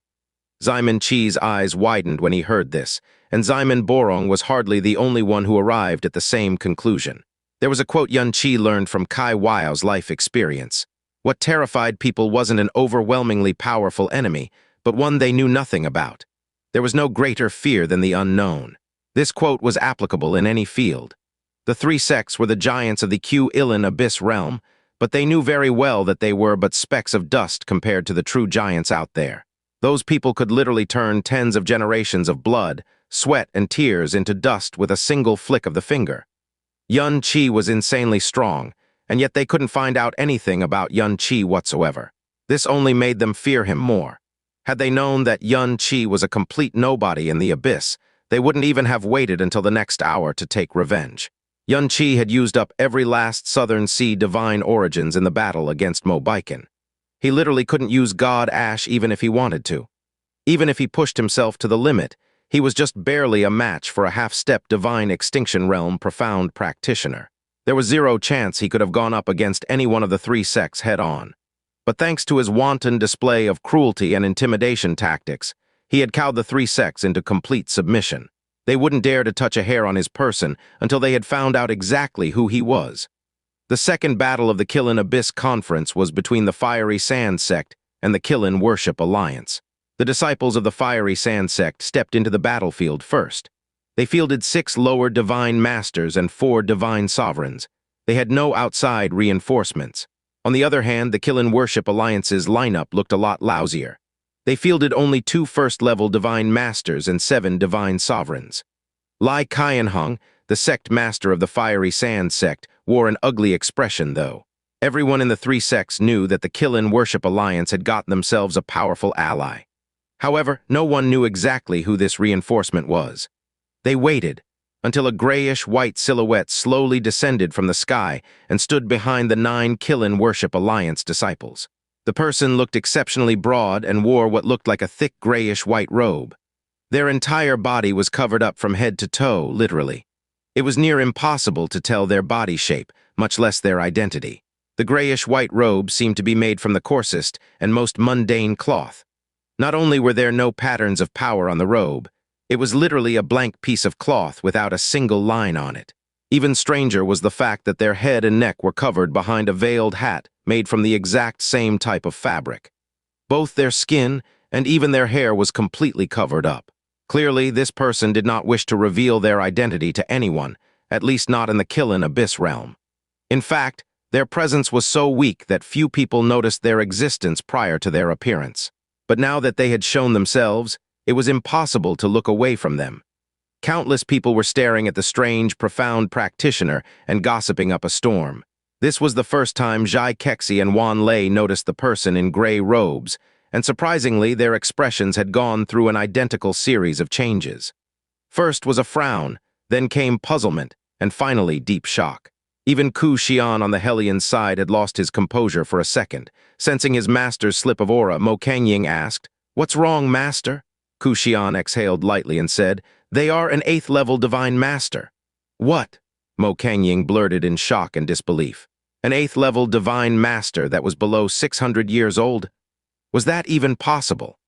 Speaker 1: Ximen Qi's eyes widened when he heard this, and Ximen Borong was hardly the only one who arrived at the same conclusion. There was a quote Xianxia learned from Kai Wao's life experience. What terrified people wasn't an overwhelmingly powerful enemy, but one they knew nothing about. There was no greater fear than the unknown. This quote was applicable in any field. The three sects were the giants of the Qilin Abyss realm, but they knew very well that they were but specks of dust compared to the true giants out there. Those people could literally turn tens of generations of blood, sweat, and tears into dust with a single flick of the finger. Xianxia was insanely strong, and yet they couldn't find out anything about Xianxia whatsoever. This only made them fear him more. Had they known that Xianxia was a complete nobody in the abyss, they wouldn't even have waited until the next hour to take revenge. Xianxia had used up every last Southern Sea divine origins in the battle against Mobiken. He literally couldn't use God Ash even if he wanted to. Even if he pushed himself to the limit, he was just barely a match for a half-step divine extinction realm profound practitioner. There was zero chance he could have gone up against any one of the three sects head-on. But thanks to his wanton display of cruelty and intimidation tactics, he had cowed the three sects into complete submission. They wouldn't dare to touch a hair on his person until they had found out exactly who he was. The second battle of the Qilin Abyss Conference was between the Fiery Sand Sect and the Qilin Worship Alliance. The disciples of the Fiery Sand Sect stepped into the battlefield first. They fielded 6 lower divine masters and 4 divine sovereigns. They had no outside reinforcements. On the other hand, the Qilin Worship Alliance's lineup looked a lot lousier. They fielded only 2 first-level divine masters and 7 divine sovereigns. Lai Qianhong, the sect master of the Fiery Sand Sect, wore an ugly expression, though. Everyone in the 3 sects knew that the Qilin Worship Alliance had gotten themselves a powerful ally. However, no one knew exactly who this reinforcement was. They waited until a grayish-white silhouette slowly descended from the sky and stood behind the 9 Qilin Worship Alliance disciples. The person looked exceptionally broad and wore what looked like a thick grayish-white robe. Their entire body was covered up from head to toe, literally. It was near impossible to tell their body shape, much less their identity. The grayish-white robe seemed to be made from the coarsest and most mundane cloth. Not only were there no patterns of power on the robe, it was literally a blank piece of cloth without a single line on it. Even stranger was the fact that their head and neck were covered behind a veiled hat made from the exact same type of fabric. Both their skin and even their hair was completely covered up. Clearly, this person did not wish to reveal their identity to anyone, at least not in the Qilin Abyss realm. In fact, their presence was so weak that few people noticed their existence prior to their appearance. But now that they had shown themselves, it was impossible to look away from them. Countless people were staring at the strange, profound practitioner and gossiping up a storm. This was the first time Zhai Kexi and Wan Lei noticed the person in gray robes, and surprisingly, their expressions had gone through an identical series of changes. First was a frown, then came puzzlement, and finally deep shock. Even Ku Xian on the Hellion side had lost his composure for a second. Sensing his master's slip of aura, Mo Kangying asked, "What's wrong, master?" Ku Xian exhaled lightly and said, "They are an 8th-level divine master." "What?" Mo Kangying blurted in shock and disbelief. "An 8th-level divine master that was below 600 years old? Was that even possible?"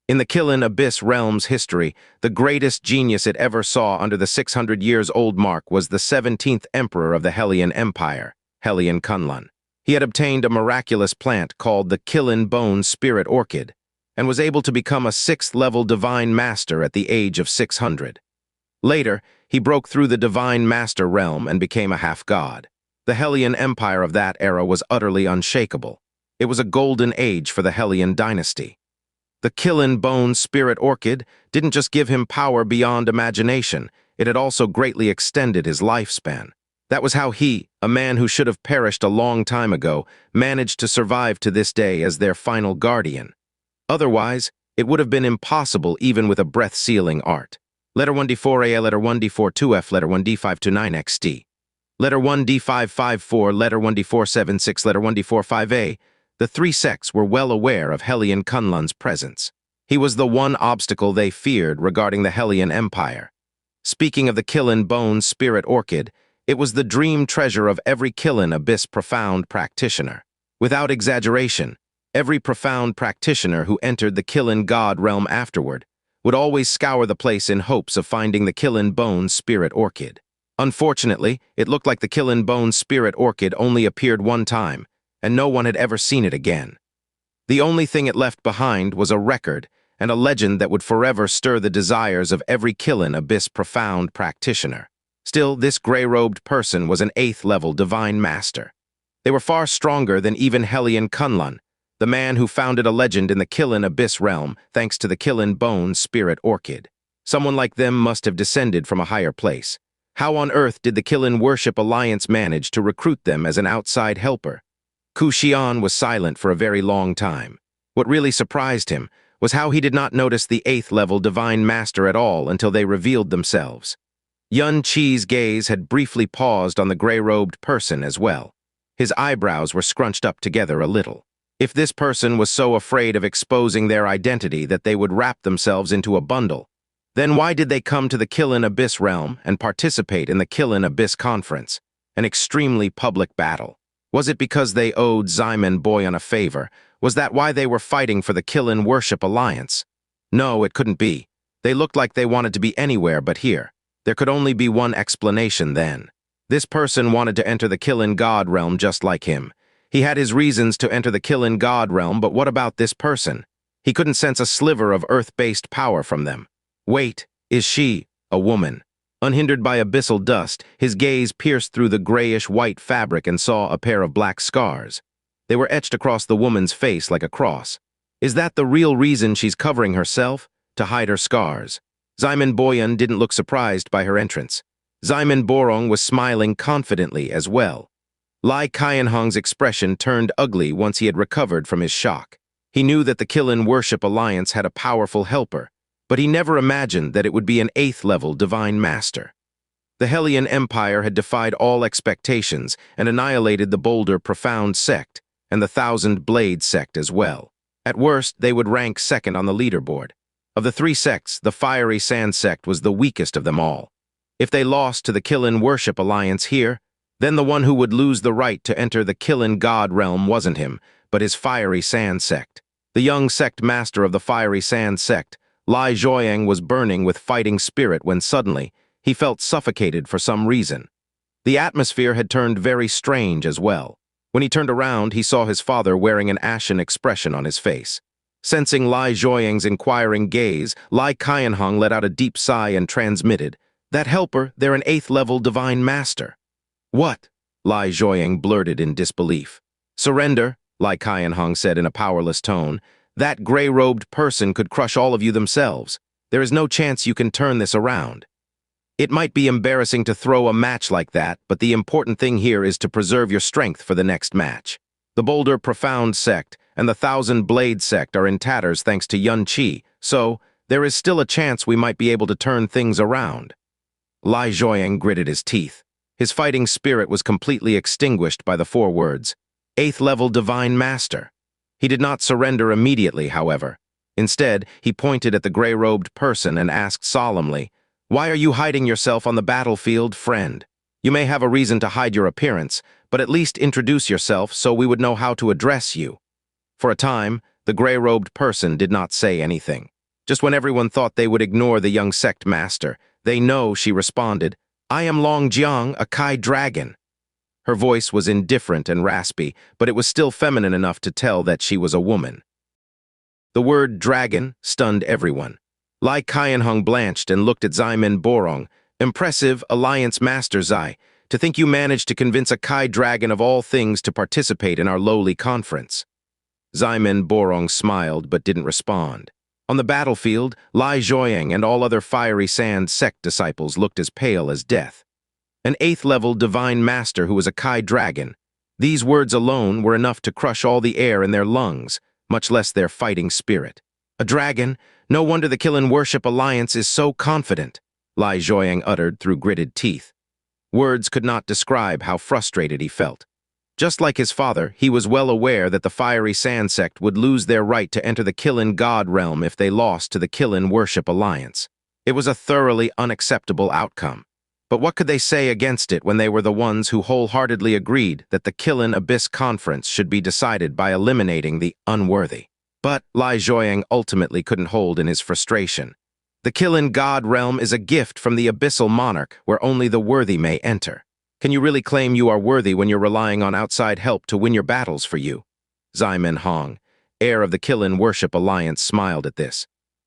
Speaker 1: In the Qilin Abyss realm's history, the greatest genius it ever saw under the 600 years old mark was the 17th emperor of the Hellion Empire, Heaven Kunlun. He had obtained a miraculous plant called the Qilin Bone Spirit Orchid, and was able to become a 6th-level divine master at the age of 600. Later, he broke through the divine master realm and became a half-god. The Hellion Empire of that era was utterly unshakable. It was a golden age for the Hellion dynasty. The Qilin Bone Spirit Orchid didn't just give him power beyond imagination, it had also greatly extended his lifespan. That was how he, a man who should have perished a long time ago, managed to survive to this day as their final guardian. Otherwise, it would have been impossible even with a breath-sealing art. Letter 1D4A, letter 1D42F, letter 1D529XD. Letter 1D554, letter 1D476, letter 1D45A. The 3 sects were well aware of Heaven Kunlun's presence. He was the one obstacle they feared regarding the Hellion Empire. Speaking of the Qilin Bone Spirit Orchid, it was the dream treasure of every Qilin Abyss profound practitioner. Without exaggeration, every profound practitioner who entered the Qilin God Realm afterward would always scour the place in hopes of finding the Qilin Bone Spirit Orchid. Unfortunately, it looked like the Qilin Bone Spirit Orchid only appeared one time, and no one had ever seen it again. The only thing it left behind was a record and a legend that would forever stir the desires of every Qilin Abyss profound practitioner. Still, this gray-robed person was an 8th-level divine master. They were far stronger than even Heaven Kunlun, the man who founded a legend in the Qilin Abyss realm thanks to the Qilin Bone Spirit Orchid. Someone like them must have descended from a higher place. How on earth did the Qilin Worship Alliance manage to recruit them as an outside helper? Xian was silent for a very long time. What really surprised him was how he did not notice the 8th-level Divine Master at all until they revealed themselves. Yun Qi's gaze had briefly paused on the gray-robed person as well. His eyebrows were scrunched up together a little. If this person was so afraid of exposing their identity that they would wrap themselves into a bundle, then why did they come to the Qilin Abyss realm and participate in the Qilin Abyss Conference, an extremely public battle? Was it because they owed Xianmen Boyan a favor? Was that why they were fighting for the Qilin Worship Alliance? No, it couldn't be. They looked like they wanted to be anywhere but here. There could only be one explanation then. This person wanted to enter the Qilin God Realm just like him. He had his reasons to enter the Qilin God Realm, but what about this person? He couldn't sense a sliver of earth-based power from them. Wait, is she a woman? Unhindered by abyssal dust, his gaze pierced through the grayish-white fabric and saw a pair of black scars. They were etched across the woman's face like a cross. Is that the real reason she's covering herself? To hide her scars? Xianmen Boyan didn't look surprised by her entrance. Xianmen Borong was smiling confidently as well. Lai Qianhong's expression turned ugly once he had recovered from his shock. He knew that the Qilin Worship Alliance had a powerful helper, but he never imagined that it would be an 8th-level Divine Master. The Hellion Empire had defied all expectations and annihilated the Boulder Profound sect, and the Thousand Blade sect as well. At worst, they would rank second on the leaderboard. Of the 3 sects, the Fiery Sand sect was the weakest of them all. If they lost to the Qilin Worship Alliance here, then the one who would lose the right to enter the Qilin God Realm wasn't him, but his Fiery Sand sect. The young sect master of the Fiery Sand sect, Lai Zhuoyang, was burning with fighting spirit when suddenly he felt suffocated for some reason. The atmosphere had turned very strange as well. When he turned around, he saw his father wearing an ashen expression on his face. Sensing Lai Zhuoyang's inquiring gaze, Lai Qianhong let out a deep sigh and transmitted, "That helper, they're an 8th-level Divine Master." "What?" Lai Zhuoyang blurted in disbelief. "Surrender," Lai Qianhong said in a powerless tone. "That gray-robed person could crush all of you themselves. There is no chance you can turn this around. It might be embarrassing to throw a match like that, but the important thing here is to preserve your strength for the next match. The Boulder Profound sect and the Thousand Blade sect are in tatters thanks to Yun Qi, so there is still a chance we might be able to turn things around." Lai Zhuoyang gritted his teeth. His fighting spirit was completely extinguished by the 4 words, 8th-level Divine Master. He did not surrender immediately, however. Instead, he pointed at the gray-robed person and asked solemnly, "Why are you hiding yourself on the battlefield, friend? You may have a reason to hide your appearance, but at least introduce yourself so we would know how to address you." For a time, the gray-robed person did not say anything. Just when everyone thought they would ignore the young sect master, she responded, "I am Long Jiang, a Kai dragon." Her voice was indifferent and raspy, but it was still feminine enough to tell that she was a woman. The word dragon stunned everyone. Lai Qianhong blanched and looked at Xianmen Borong. "Impressive, Alliance Master Zai. To think you managed to convince a Kai dragon of all things to participate in our lowly conference." Xianmen Borong smiled but didn't respond. On the battlefield, Lai Zhuoyang and all other Fiery Sand sect disciples looked as pale as death. An 8th-level Divine Master who was a Kai dragon. These words alone were enough to crush all the air in their lungs, much less their fighting spirit. "A dragon? No wonder the Qilin Worship Alliance is so confident," Lai Zhuoyang uttered through gritted teeth. Words could not describe how frustrated he felt. Just like his father, he was well aware that the Fiery Sand sect would lose their right to enter the Qilin God Realm if they lost to the Qilin Worship Alliance. It was a thoroughly unacceptable outcome. But what could they say against it when they were the ones who wholeheartedly agreed that the Qilin Abyss Conference should be decided by eliminating the unworthy? But Lai Zhuoyang ultimately couldn't hold in his frustration. The Qilin God Realm is a gift from the Abyssal Monarch where only the worthy may enter. Can you really claim you are worthy when you're relying on outside help to win your battles for you? Xianmen Hong, heir of the Qilin Worship Alliance, smiled at this.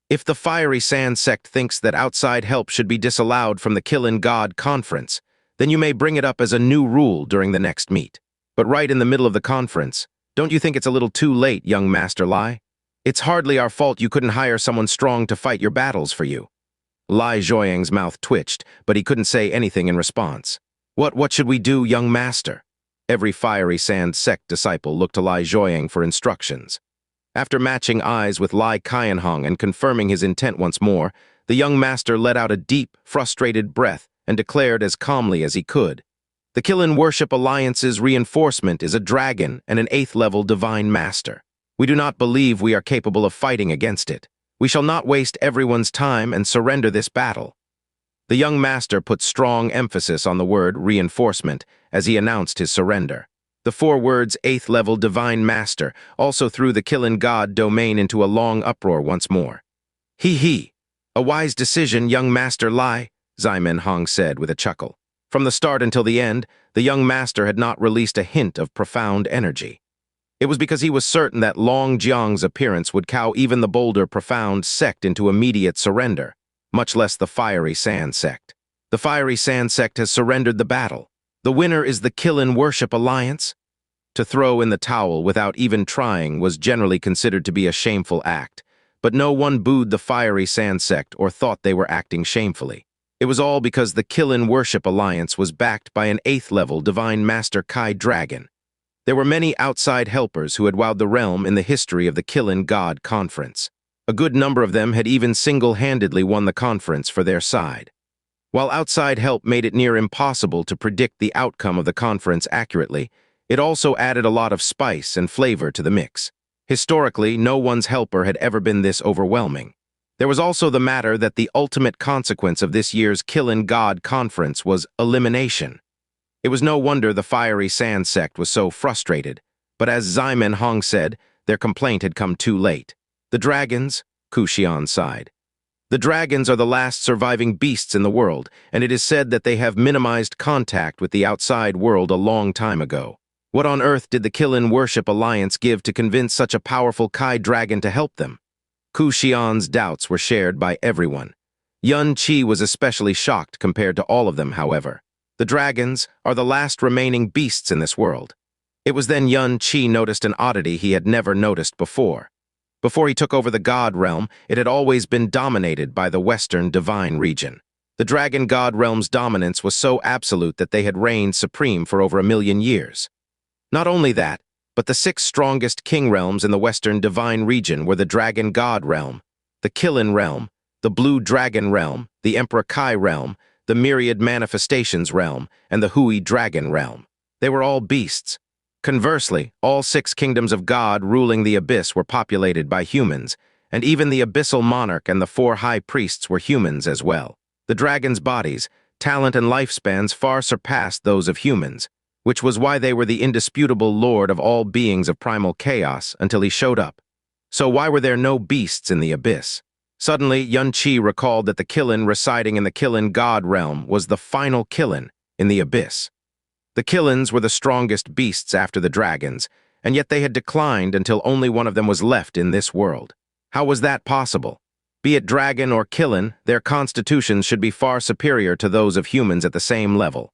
Speaker 1: If the Fiery Sand sect thinks that outside help should be disallowed from the Qilin God Conference, then you may bring it up as a new rule during the next meet. But right in the middle of the conference, don't you think it's a little too late, young Master Lai? It's hardly our fault you couldn't hire someone strong to fight your battles for you. Lai Zhuoyang's mouth twitched, but he couldn't say anything in response. What should we do, young master? Every fiery sand sect disciple looked to Lai Zhuoyang for instructions. After matching eyes with Lai Qianhong and confirming his intent once more, the young master let out a deep, frustrated breath and declared as calmly as he could, "The Qilin Worship Alliance's reinforcement is a dragon and an 8th-level divine master. We do not believe we are capable of fighting against it. We shall not waste everyone's time and surrender this battle." The young master put strong emphasis on the word reinforcement as he announced his surrender. The 4 words 8th-level divine master also threw the Qilin God domain into a long uproar once more. He. A wise decision, young master Lai, Ximen Hong said with a chuckle. From the start until the end, the young master had not released a hint of profound energy. It was because he was certain that Long Jiang's appearance would cow even the bolder profound sect into immediate surrender, much less the fiery sand sect. The fiery sand sect has surrendered the battle. The winner is the Qilin Worship Alliance. To throw in the towel without even trying was generally considered to be a shameful act, but no one booed the fiery sand sect or thought they were acting shamefully. It was all because the Qilin Worship Alliance was backed by an 8th-level Divine Master Kai Dragon. There were many outside helpers who had wowed the realm in the history of the Qilin God Conference. A good number of them had even single-handedly won the conference for their side. While outside help made it near impossible to predict the outcome of the conference accurately, it also added a lot of spice and flavor to the mix. Historically, no one's helper had ever been this overwhelming. There was also the matter that the ultimate consequence of this year's Qilin God Conference was elimination. It was no wonder the fiery sand sect was so frustrated, but as Ximen Hong said, their complaint had come too late. The dragons, Ku Xian sighed. The dragons are the last surviving beasts in the world, and it is said that they have minimized contact with the outside world a long time ago. What on earth did the Qilin Worship Alliance give to convince such a powerful Kai dragon to help them? Ku Xian's doubts were shared by everyone. Yun Qi was especially shocked compared to all of them, however. The dragons are the last remaining beasts in this world. It was then Yun Qi noticed an oddity he had never noticed before. Before he took over the God Realm, it had always been dominated by the Western Divine region. The Dragon God Realm's dominance was so absolute that they had reigned supreme for over 1,000,000 years. Not only that, but the 6 strongest king realms in the Western Divine region were the Dragon God Realm, the Qilin Realm, the Blue Dragon Realm, the Emperor Kai Realm, the Myriad Manifestations Realm, and the Hui Dragon Realm. They were all beasts. Conversely, all 6 kingdoms of God ruling the abyss were populated by humans, and even the abyssal monarch and the 4 high priests were humans as well. The dragon's bodies, talent, and lifespans far surpassed those of humans, which was why they were the indisputable lord of all beings of primal chaos until he showed up. So why were there no beasts in the abyss? Suddenly, Yun Qi recalled that the Qilin residing in the Qilin God Realm was the final Qilin in the abyss. The Qilins were the strongest beasts after the dragons, and yet they had declined until only one of them was left in this world. How was that possible? Be it dragon or Qilin, their constitutions should be far superior to those of humans at the same level.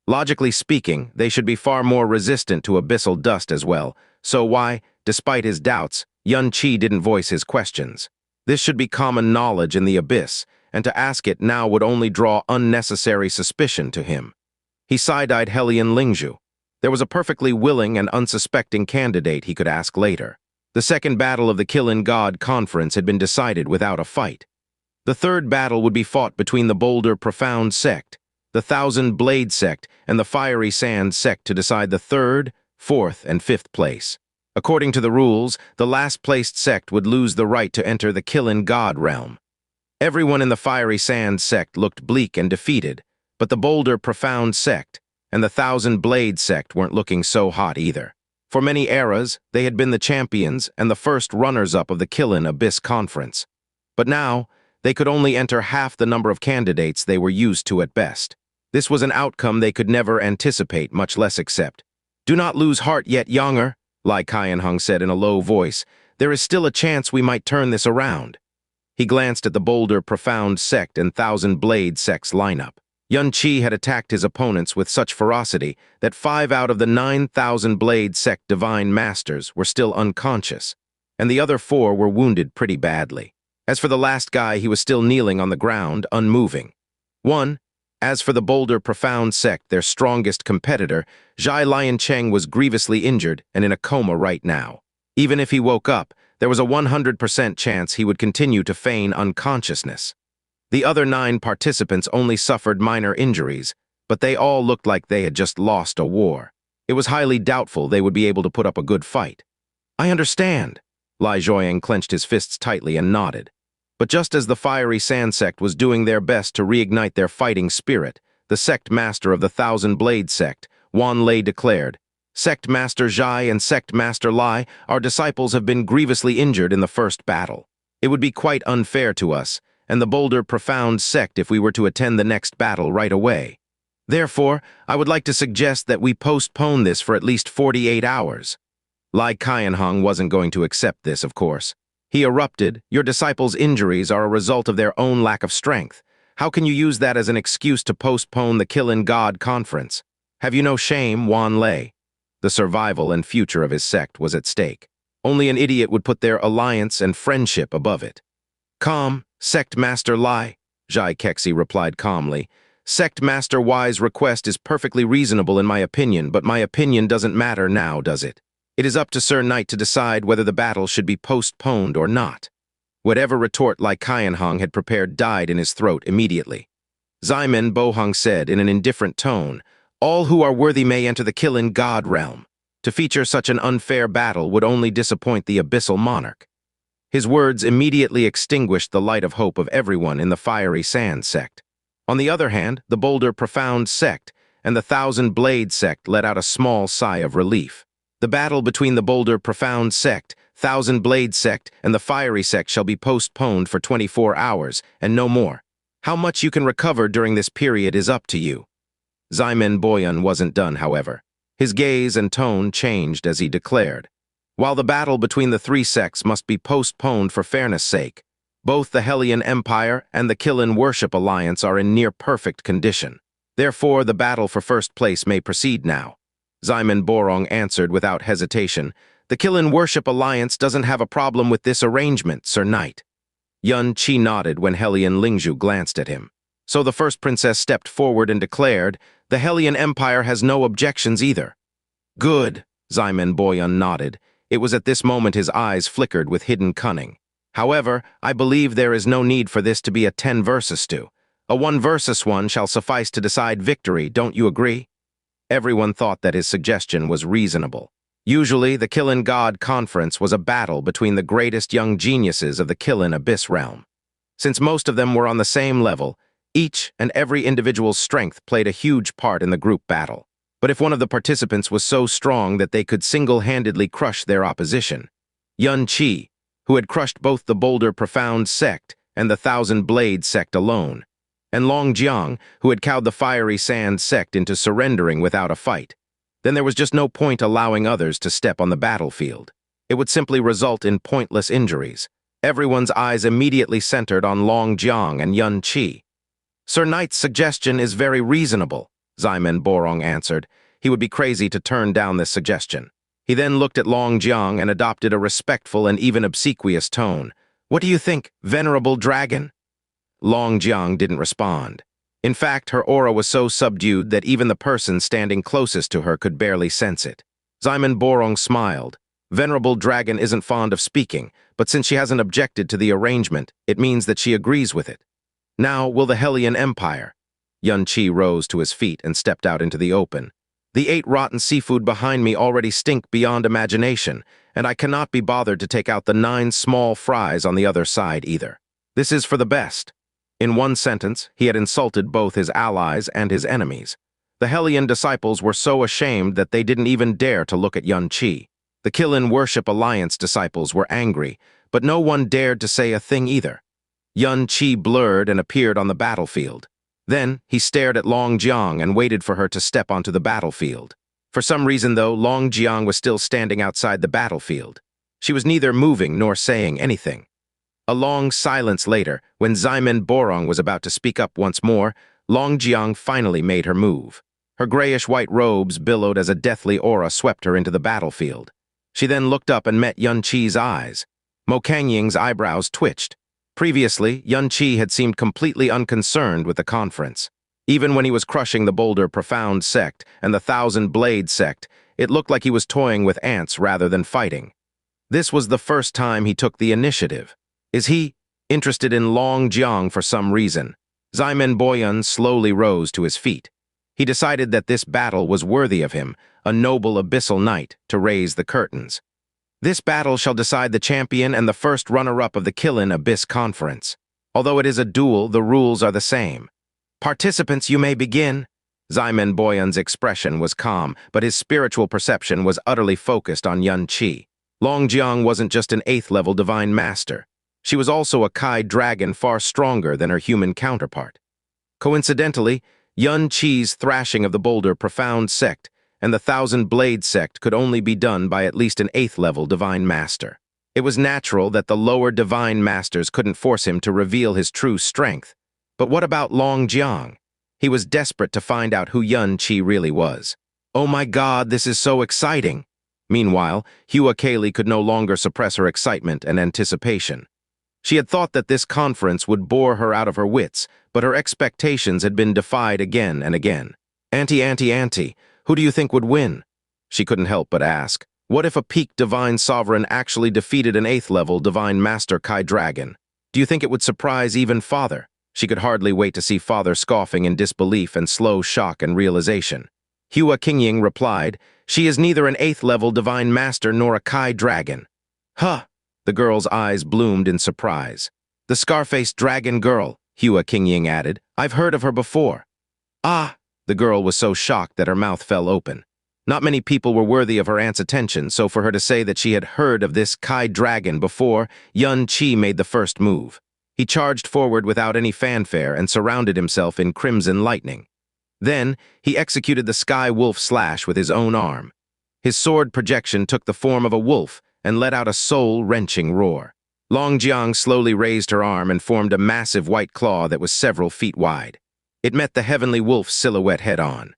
Speaker 1: Logically speaking, they should be far more resistant to abyssal dust as well, so why, despite his doubts, Yun Qi didn't voice his questions? This should be common knowledge in the abyss, and to ask it now would only draw unnecessary suspicion to him. He side-eyed Hellion Lingzhu. There was a perfectly willing and unsuspecting candidate he could ask later. The second battle of the Qilin God Conference had been decided without a fight. The third battle would be fought between the bolder Profound Sect, the Thousand Blade Sect, and the Fiery Sand Sect to decide the 3rd, 4th, and 5th place. According to the rules, the last-placed sect would lose the right to enter the Qilin God Realm. Everyone in the Fiery Sand Sect looked bleak and defeated, but the bolder Profound Sect and the Thousand Blade Sect weren't looking so hot either. For many eras, they had been the champions and the first runners-up of the Qilin Abyss Conference. But now, they could only enter half the number of candidates they were used to at best. This was an outcome they could never anticipate, much less accept. "Do not lose heart yet, younger," Lai Qianhong said in a low voice. "There is still a chance we might turn this around." He glanced at the bolder Profound Sect and Thousand Blade Sect's lineup. Yun Qi had attacked his opponents with such ferocity that 5 out of the 9,000 Blade Sect Divine Masters were still unconscious, and the other 4 were wounded pretty badly. As for the last guy, he was still kneeling on the ground, unmoving. 1. As for the Boulder Profound sect, their strongest competitor, Zhai Liancheng was grievously injured and in a coma right now. Even if he woke up, there was a 100% chance he would continue to feign unconsciousness. The other 9 participants only suffered minor injuries, but they all looked like they had just lost a war. It was highly doubtful they would be able to put up a good fight. I understand. Lai Zhuoyang clenched his fists tightly and nodded. But just as the fiery sand sect was doing their best to reignite their fighting spirit, the sect master of the Thousand Blade sect, Wan Lei, declared, "Sect Master Zhai and Sect Master Lai, our disciples have been grievously injured in the first battle. It would be quite unfair to us, and the Boulder Profound sect, if we were to attend the next battle right away. Therefore, I would like to suggest that we postpone this for at least 48 hours. Lai Qianhong wasn't going to accept this, of course. He erupted, "Your disciples' injuries are a result of their own lack of strength. How can you use that as an excuse to postpone the Qilin God conference? Have you no shame, Wan Lei?" The survival and future of his sect was at stake. Only an idiot would put their alliance and friendship above it. "Calm, Sect Master Lai," Zhai Kexi replied calmly. "Sect Master Wai's request is perfectly reasonable in my opinion, but my opinion doesn't matter now, does it? It is up to Sir Knight to decide whether the battle should be postponed or not." Whatever retort Lai Qianhong had prepared died in his throat immediately. Ximen Bohong said in an indifferent tone, "All who are worthy may enter the Qilin God Realm. To feature such an unfair battle would only disappoint the abyssal monarch." His words immediately extinguished the light of hope of everyone in the fiery sand sect. On the other hand, the Boulder Profound sect and the Thousand Blade sect let out a small sigh of relief. The battle between the Boulder Profound sect, Thousand Blade sect, and the Fiery sect shall be postponed for 24 hours, and no more. How much you can recover during this period is up to you. Ximen Boyan wasn't done, however. His gaze and tone changed as he declared, "While the battle between the 3 sects must be postponed for fairness' sake, both the Hellion Empire and the Qilin Worship Alliance are in near-perfect condition. Therefore, the battle for first place may proceed now." Ximen Borong answered without hesitation, "The Qilin Worship Alliance doesn't have a problem with this arrangement, Sir Knight." Yun Qi nodded when Hellion Lingzhu glanced at him. So the first princess stepped forward and declared, "The Hellion Empire has no objections either." "Good," Ximen Boyan nodded. It was at this moment his eyes flickered with hidden cunning. "However, I believe there is no need for this to be a 10 versus 2. A 1 versus 1 shall suffice to decide victory, don't you agree?" Everyone thought that his suggestion was reasonable. Usually, the Qilin God Conference was a battle between the greatest young geniuses of the Qilin Abyss realm. Since most of them were on the same level, each and every individual's strength played a huge part in the group battle. But if one of the participants was so strong that they could single-handedly crush their opposition, Yun Qi, who had crushed both the Boulder Profound sect and the Thousand Blade sect alone, and Long Jiang, who had cowed the Fiery Sand sect into surrendering without a fight, then there was just no point allowing others to step on the battlefield. It would simply result in pointless injuries. Everyone's eyes immediately centered on Long Jiang and Yun Qi. "Sir Knight's suggestion is very reasonable," Ximen Borong answered. He would be crazy to turn down this suggestion. He then looked at Long Jiang and adopted a respectful and even obsequious tone. "What do you think, venerable dragon?" Long Jiang didn't respond. In fact, her aura was so subdued that even the person standing closest to her could barely sense it. Ximen Borong smiled. Venerable Dragon isn't fond of speaking, but since she hasn't objected to the arrangement, it means that she agrees with it. "Now, will the Hellion Empire?" Yun Qi rose to his feet and stepped out into the open. "The 8 rotten seafood behind me already stink beyond imagination, and I cannot be bothered to take out the 9 small fries on the other side either. This is for the best." In one sentence, he had insulted both his allies and his enemies. The Hellion disciples were so ashamed that they didn't even dare to look at Yun Qi. The Qilin Worship Alliance disciples were angry, but no one dared to say a thing either. Yun Qi blurred and appeared on the battlefield. Then, he stared at Long Jiang and waited for her to step onto the battlefield. For some reason, though, Long Jiang was still standing outside the battlefield. She was neither moving nor saying anything. A long silence later, when Ximen Borong was about to speak up once more, Long Jiang finally made her move. Her grayish-white robes billowed as a deathly aura swept her into the battlefield. She then looked up and met Yun Qi's eyes. Mo Kangying's eyebrows twitched. Previously, Xianxia had seemed completely unconcerned with the conference. Even when he was crushing the Boulder Profound sect and the Thousand Blade sect, it looked like he was toying with ants rather than fighting. This was the first time he took the initiative. Is he interested in Long Jiang for some reason? Ximen Boyan slowly rose to his feet. He decided that this battle was worthy of him, a noble abyssal knight, to raise the curtains. This battle shall decide the champion and the first runner-up of the Qilin Abyss Conference. Although it is a duel, the rules are the same. Participants, you may begin. Ximen Boyan's expression was calm, but his spiritual perception was utterly focused on Xianxia. Long Jiang wasn't just an 8th-level divine master. She was also a Kai dragon far stronger than her human counterpart. Coincidentally, Xianxia's thrashing of the Boulder Profound sect and the Thousand Blade sect could only be done by at least an 8th-level divine master. It was natural that the lower divine masters couldn't force him to reveal his true strength. But what about Long Jiang? He was desperate to find out who Xianxia really was. Oh my God, this is so exciting! Meanwhile, Kaylee could no longer suppress her excitement and anticipation. She had thought that this conference would bore her out of her wits, but her expectations had been defied again and again. Auntie, who do you think would win? She couldn't help but ask. What if a peak divine sovereign actually defeated an 8th-level divine master Kai dragon? Do you think it would surprise even Father? She could hardly wait to see Father scoffing in disbelief and slow shock and realization. Qingying replied, "She is neither an 8th-level divine master nor a Kai dragon." Huh! The girl's eyes bloomed in surprise. The scar-faced dragon girl, Qingying added. I've heard of her before. Ah! The girl was so shocked that her mouth fell open. Not many people were worthy of her aunt's attention, so for her to say that she had heard of this Kai dragon before, Xianxia made the first move. He charged forward without any fanfare and surrounded himself in crimson lightning. Then, he executed the sky wolf slash with his own arm. His sword projection took the form of a wolf and let out a soul-wrenching roar. Long Jiang slowly raised her arm and formed a massive white claw that was several feet wide. It met the heavenly wolf's silhouette head-on.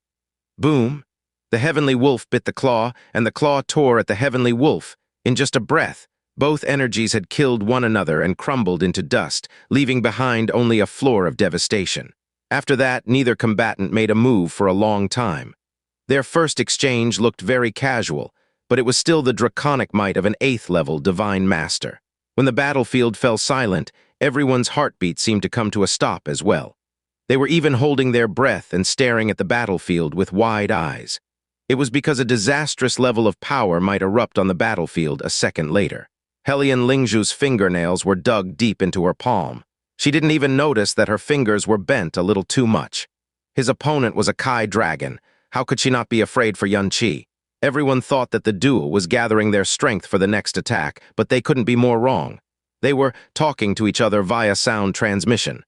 Speaker 1: Boom! The heavenly wolf bit the claw, and the claw tore at the heavenly wolf. In just a breath, both energies had killed one another and crumbled into dust, leaving behind only a floor of devastation. After that, neither combatant made a move for a long time. Their first exchange looked very casual, but it was still the draconic might of an 8th-level divine master. When the battlefield fell silent, everyone's heartbeat seemed to come to a stop as well. They were even holding their breath and staring at the battlefield with wide eyes. It was because a disastrous level of power might erupt on the battlefield a second later. Helian Lingzhu's fingernails were dug deep into her palm. She didn't even notice that her fingers were bent a little too much. His opponent was a Kai dragon. How could she not be afraid for Xianxia? Everyone thought that the duo was gathering their strength for the next attack, but they couldn't be more wrong. They were talking to each other via sound transmission.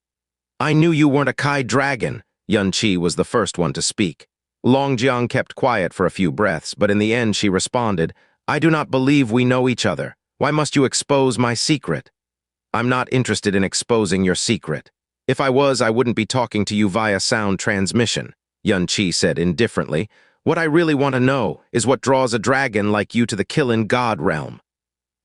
Speaker 1: I knew you weren't a Kai dragon. Xianxia was the first one to speak. Long Jiang kept quiet for a few breaths, but in the end she responded, I do not believe we know each other. Why must you expose my secret? I'm not interested in exposing your secret. If I was, I wouldn't be talking to you via sound transmission, Xianxia said indifferently. What I really want to know is what draws a dragon like you to the Qilin God Realm.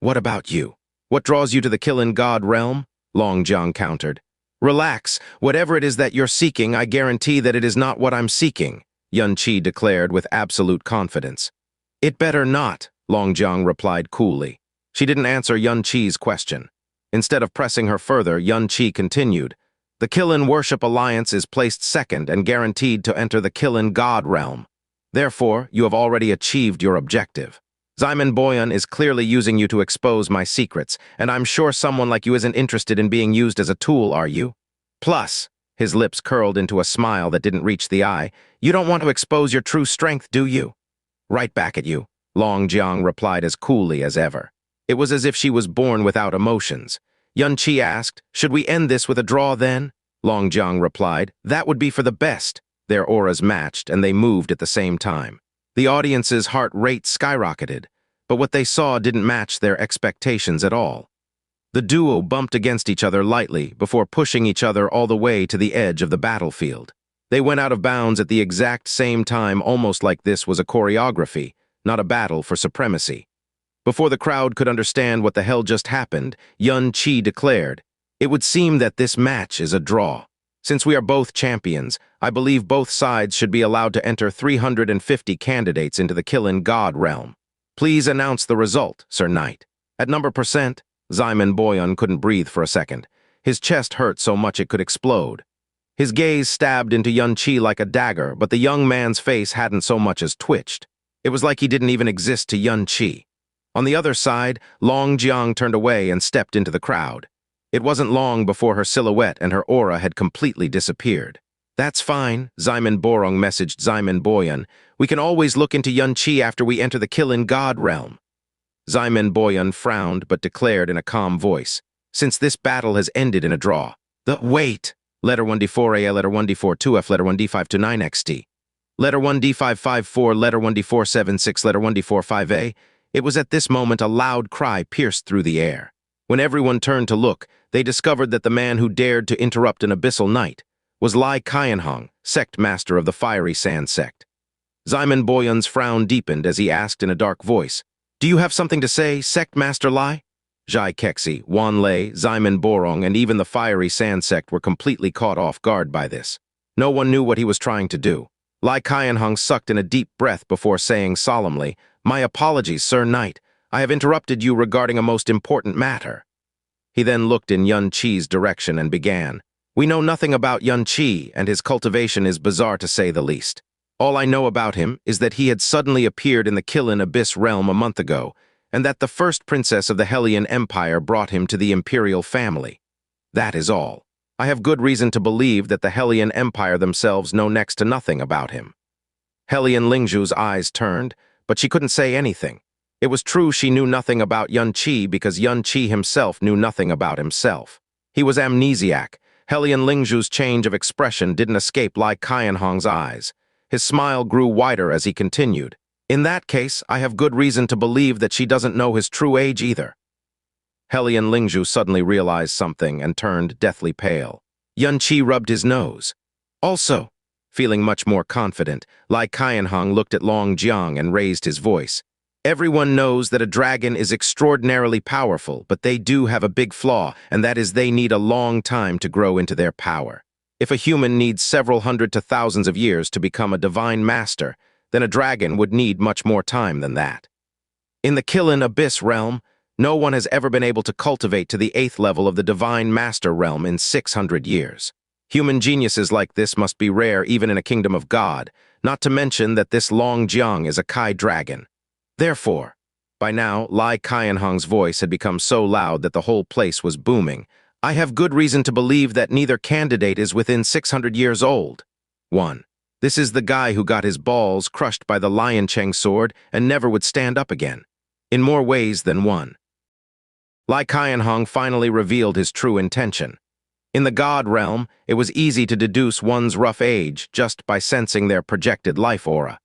Speaker 1: What about you? What draws you to the Qilin God Realm? Long Jiang countered. Relax. Whatever it is that you're seeking, I guarantee that it is not what I'm seeking, Xianxia declared with absolute confidence. It better not, Long Jiang replied coolly. She didn't answer Xianxia's question. Instead of pressing her further, Xianxia continued. The Qilin Worship Alliance is placed second and guaranteed to enter the Qilin God Realm. Therefore, you have already achieved your objective. Ximen Boyan is clearly using you to expose my secrets, and I'm sure someone like you isn't interested in being used as a tool, are you? Plus, his lips curled into a smile that didn't reach the eye, you don't want to expose your true strength, do you? Right back at you, Long Jiang replied as coolly as ever. It was as if she was born without emotions. Xianxia asked, should we end this with a draw then? Long Jiang replied, that would be for the best. Their auras matched, and they moved at the same time. The audience's heart rate skyrocketed, but what they saw didn't match their expectations at all. The duo bumped against each other lightly before pushing each other all the way to the edge of the battlefield. They went out of bounds at the exact same time, almost like this was a choreography, not a battle for supremacy. Before the crowd could understand what the hell just happened, Xianxia declared, It would seem that this match is a draw. Since we are both champions, I believe both sides should be allowed to enter 350 candidates into the Qilin God Realm. Please announce the result, Sir Knight. At number percent, Xianxia Boyan couldn't breathe for a second. His chest hurt so much it could explode. His gaze stabbed into Xianxia like a dagger, but the young man's face hadn't so much as twitched. It was like he didn't even exist to Xianxia. On the other side, Long Jiang turned away and stepped into the crowd. It wasn't long before her silhouette and her aura had completely disappeared. That's fine, Xianxia Borong messaged Xianxia Boyan. We can always look into Xianxia after we enter the Qilin God Realm. Xianxia Boyan frowned but declared in a calm voice, since this battle has ended in a draw. Wait! Letter 1D4A, letter 1D4-2F, letter 1D5-9XT. Letter 1D5-5-4, letter 1D4-7-6, letter 1D4-5A. It was at this moment a loud cry pierced through the air. When everyone turned to look, they discovered that the man who dared to interrupt an abyssal knight was Lai Qianhong, sect master of the Fiery Sand sect. Xianxia Boyan's frown deepened as he asked in a dark voice, "Do you have something to say, sect master Lai?" Zhai Kexi, Wan Lei, Xianxia Borong, and even the Fiery Sand sect were completely caught off guard by this. No one knew what he was trying to do. Lai Qianhong sucked in a deep breath before saying solemnly, "My apologies, Sir Knight. I have interrupted you regarding a most important matter." He then looked in Xianxia's direction and began, "We know nothing about Xianxia, and his cultivation is bizarre to say the least. All I know about him is that he had suddenly appeared in the Qilin Abyss realm a month ago, and that the first princess of the Hellion Empire brought him to the imperial family. That is all. I have good reason to believe that the Hellion Empire themselves know next to nothing about him." Hellion Lingzhu's eyes turned, but she couldn't say anything. It was true she knew nothing about Xianxia because Xianxia himself knew nothing about himself. He was amnesiac. Hellion Lingzhu's change of expression didn't escape Lai Qianhong's eyes. His smile grew wider as he continued, "In that case, I have good reason to believe that she doesn't know his true age either." Hellion Lingzhu suddenly realized something and turned deathly pale. Xianxia rubbed his nose. Also, feeling much more confident, Lai Qianhong looked at Long Jiang and raised his voice. "Everyone knows that a dragon is extraordinarily powerful, but they do have a big flaw, and that is they need a long time to grow into their power. If a human needs several hundred to thousands of years to become a divine master, then a dragon would need much more time than that. In the Qilin Abyss realm, no one has ever been able to cultivate to the 8th level of the divine master realm in 600 years. Human geniuses like this must be rare even in a kingdom of God, not to mention that this Long Jiang is a Kai dragon. Therefore," by now, Lai Qianhong's voice had become so loud that the whole place was booming, "I have good reason to believe that neither candidate is within 600 years old. 1. This is the guy who got his balls crushed by the Lion Cheng sword and never would stand up again. In more ways than one." Lai Qianhong finally revealed his true intention. In the God realm, it was easy to deduce one's rough age just by sensing their projected life aura.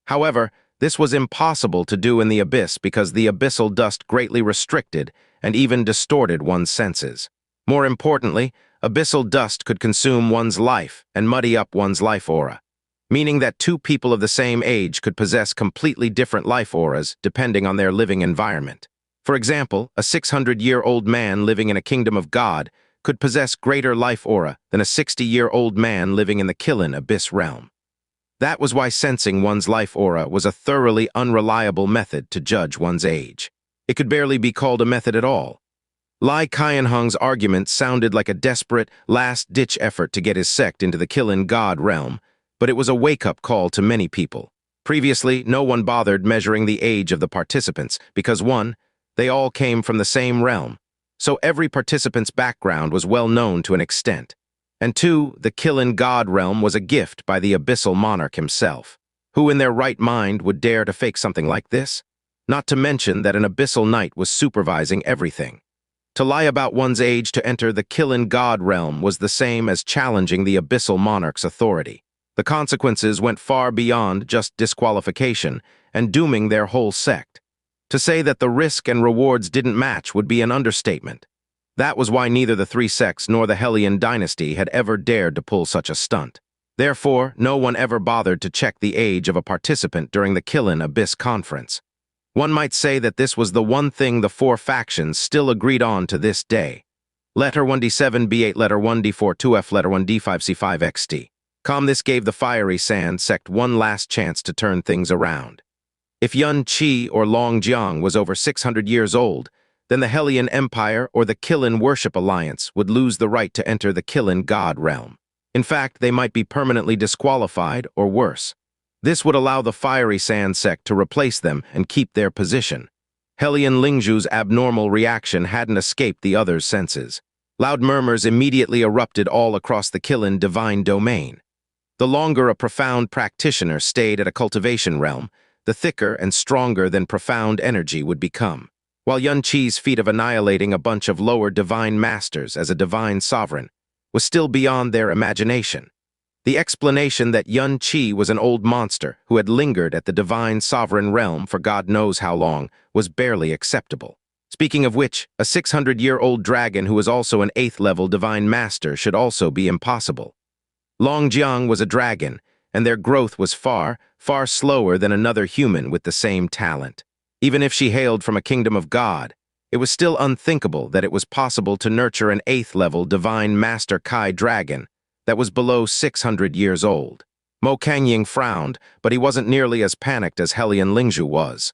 Speaker 1: However, this was impossible to do in the abyss because the abyssal dust greatly restricted and even distorted one's senses. More importantly, abyssal dust could consume one's life and muddy up one's life aura, meaning that two people of the same age could possess completely different life auras depending on their living environment. For example, a 600-year-old man living in a kingdom of God could possess greater life aura than a 60-year-old man living in the Qilin Abyss realm. That was why sensing one's life aura was a thoroughly unreliable method to judge one's age. It could barely be called a method at all. Lai Qianhong's argument sounded like a desperate, last-ditch effort to get his sect into the Qilin God Realm, but it was a wake-up call to many people. Previously, no one bothered measuring the age of the participants because 1. They all came from the same realm, so every participant's background was well known to an extent. And 2, the Qilin God Realm was a gift by the abyssal monarch himself. Who in their right mind would dare to fake something like this? Not to mention that an abyssal knight was supervising everything. To lie about one's age to enter the Qilin God Realm was the same as challenging the abyssal monarch's authority. The consequences went far beyond just disqualification and dooming their whole sect. To say that the risk and rewards didn't match would be an understatement. That was why neither the three sects nor the Hellion dynasty had ever dared to pull such a stunt. Therefore, no one ever bothered to check the age of a participant during the Qilin Abyss conference. One might say that this was the one thing the four factions still agreed on to this day. Letter 1d7, b8, letter 1d4, 2f, letter 1d5, c5, xt. This gave the fiery sand sect one last chance to turn things around. If Xianxia or Longjiang was over 600 years old, then the Hellion Empire or the Qilin Worship Alliance would lose the right to enter the Qilin God Realm. In fact, they might be permanently disqualified or worse. This would allow the Fiery Sand sect to replace them and keep their position. Hellion Lingzhu's abnormal reaction hadn't escaped the others' senses. Loud murmurs immediately erupted all across the Qilin divine domain. The longer a profound practitioner stayed at a cultivation realm, the thicker and stronger than profound energy would become. While Xianxia's feat of annihilating a bunch of lower divine masters as a divine sovereign was still beyond their imagination. The explanation that Xianxia was an old monster who had lingered at the divine sovereign realm for God knows how long was barely acceptable. Speaking of which, a 600-year-old dragon who was also an 8th-level divine master should also be impossible. Longjiang was a dragon, and their growth was far, far slower than another human with the same talent. Even if she hailed from a kingdom of God, it was still unthinkable that it was possible to nurture an 8th-level divine master Kai dragon that was below 600 years old. Mo Kangying frowned, but he wasn't nearly as panicked as Hellion Lingzhu was.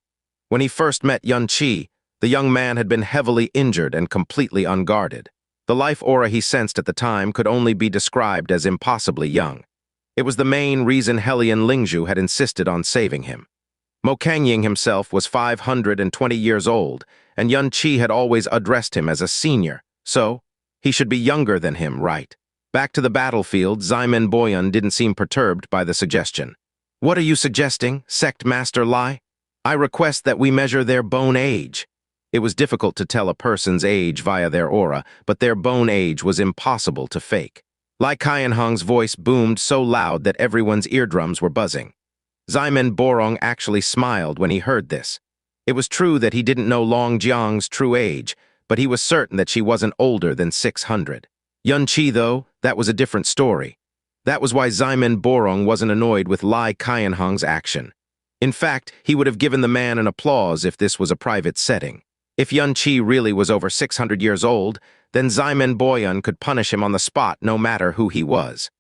Speaker 1: When he first met Xianxia, the young man had been heavily injured and completely unguarded. The life aura he sensed at the time could only be described as impossibly young. It was the main reason Hellion Lingzhu had insisted on saving him. Mo Kangying himself was 520 years old, and Xianxia had always addressed him as a senior, so he should be younger than him, right? Back to the battlefield, Ximen Boyan didn't seem perturbed by the suggestion. What are you suggesting, Sect Master Lai? I request that we measure their bone age. It was difficult to tell a person's age via their aura, but their bone age was impossible to fake. Lai Qianhong's voice boomed so loud that everyone's eardrums were buzzing. Ximen Borong actually smiled when he heard this. It was true that he didn't know Longjiang's true age, but he was certain that she wasn't older than 600. Xianxia, though, that was a different story. That was why Ximen Borong wasn't annoyed with Lai Qianhong's action. In fact, he would have given the man an applause if this was a private setting. If Xianxia really was over 600 years old, then Ximen Boyan could punish him on the spot no matter who he was.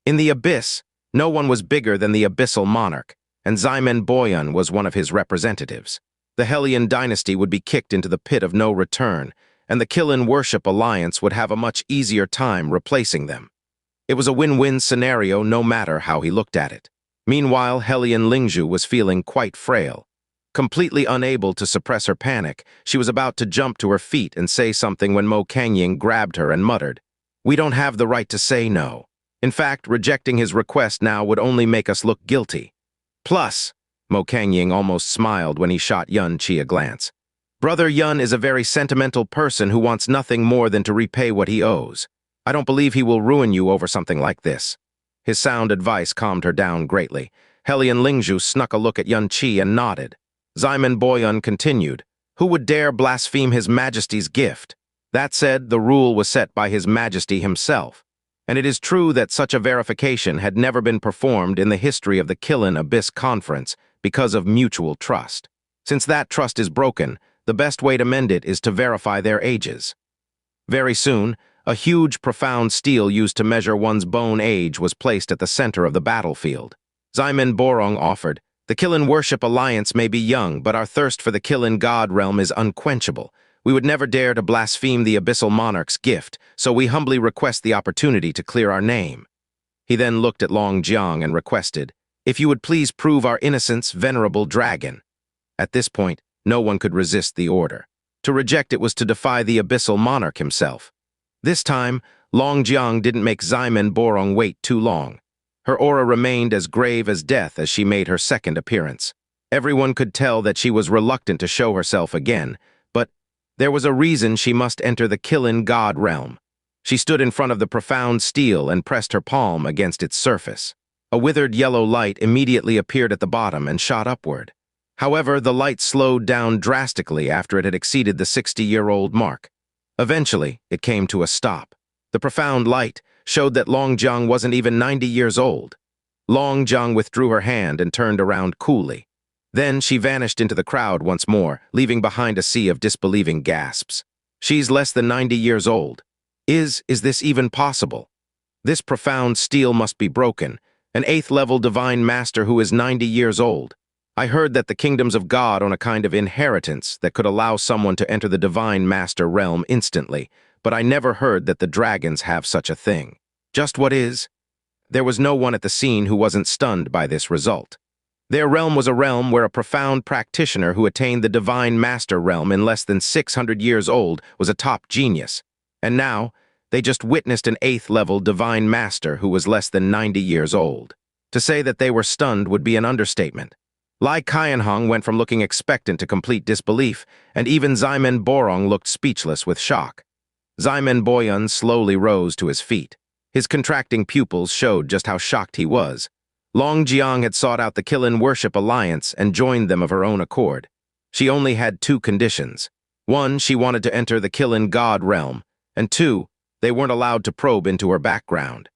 Speaker 1: In the Abyss, no one was bigger than the Abyssal Monarch, and Ximen Boyan was one of his representatives. The Hellion dynasty would be kicked into the pit of no return, and the Qilin Worship Alliance would have a much easier time replacing them. It was a win-win scenario no matter how he looked at it. Meanwhile, Hellion Lingzhu was feeling quite frail. Completely unable to suppress her panic, she was about to jump to her feet and say something when Mo Kangying grabbed her and muttered, "We don't have the right to say no. In fact, rejecting his request now would only make us look guilty. Plus," Mo Kangying almost smiled when he shot Xianxia a glance, "Brother Yun is a very sentimental person who wants nothing more than to repay what he owes. I don't believe he will ruin you over something like this." His sound advice calmed her down greatly. Hellion Lingzhu snuck a look at Xianxia and nodded. Ximen Boyan continued, "Who would dare blaspheme His Majesty's gift? That said, the rule was set by His Majesty himself, and it is true that such a verification had never been performed in the history of the Qilin Abyss Conference because of mutual trust. Since that trust is broken, the best way to mend it is to verify their ages." Very soon, a huge, profound stele used to measure one's bone age was placed at the center of the battlefield. Ximen Borong offered, "The Qilin Worship Alliance may be young, but our thirst for the Qilin God Realm is unquenchable. We would never dare to blaspheme the Abyssal Monarch's gift, so we humbly request the opportunity to clear our name." He then looked at Longjiang and requested, "If you would please prove our innocence, venerable dragon." At this point, no one could resist the order. To reject it was to defy the Abyssal Monarch himself. This time, Longjiang didn't make Ximen Borong wait too long. Her aura remained as grave as death as she made her second appearance. Everyone could tell that she was reluctant to show herself again, but there was a reason she must enter the Qilin God Realm. She stood in front of the profound stele and pressed her palm against its surface. A withered yellow light immediately appeared at the bottom and shot upward. However, the light slowed down drastically after it had exceeded the 60-year-old mark. Eventually, it came to a stop. The profound light showed that Longjiang wasn't even 90 years old. Longjiang withdrew her hand and turned around coolly. Then she vanished into the crowd once more, leaving behind a sea of disbelieving gasps. "She's less than 90 years old." Is this even possible? This profound steel must be broken. An 8th-level divine master who is 90 years old. I heard that the kingdoms of God own a kind of inheritance that could allow someone to enter the divine master realm instantly, but I never heard that the dragons have such a thing. Just what is? There was no one at the scene who wasn't stunned by this result. Their realm was a realm where a profound practitioner who attained the divine master realm in less than 600 years old was a top genius. And now, they just witnessed an 8th-level divine master who was less than 90 years old. To say that they were stunned would be an understatement. Lai Qianhong went from looking expectant to complete disbelief, and even Ximen Borong looked speechless with shock. Ximen Boyun slowly rose to his feet. His contracting pupils showed just how shocked he was. Long Jiang had sought out the Qilin Worship Alliance and joined them of her own accord. She only had 2 conditions. 1, she wanted to enter the Qilin God Realm, and 2, they weren't allowed to probe into her background.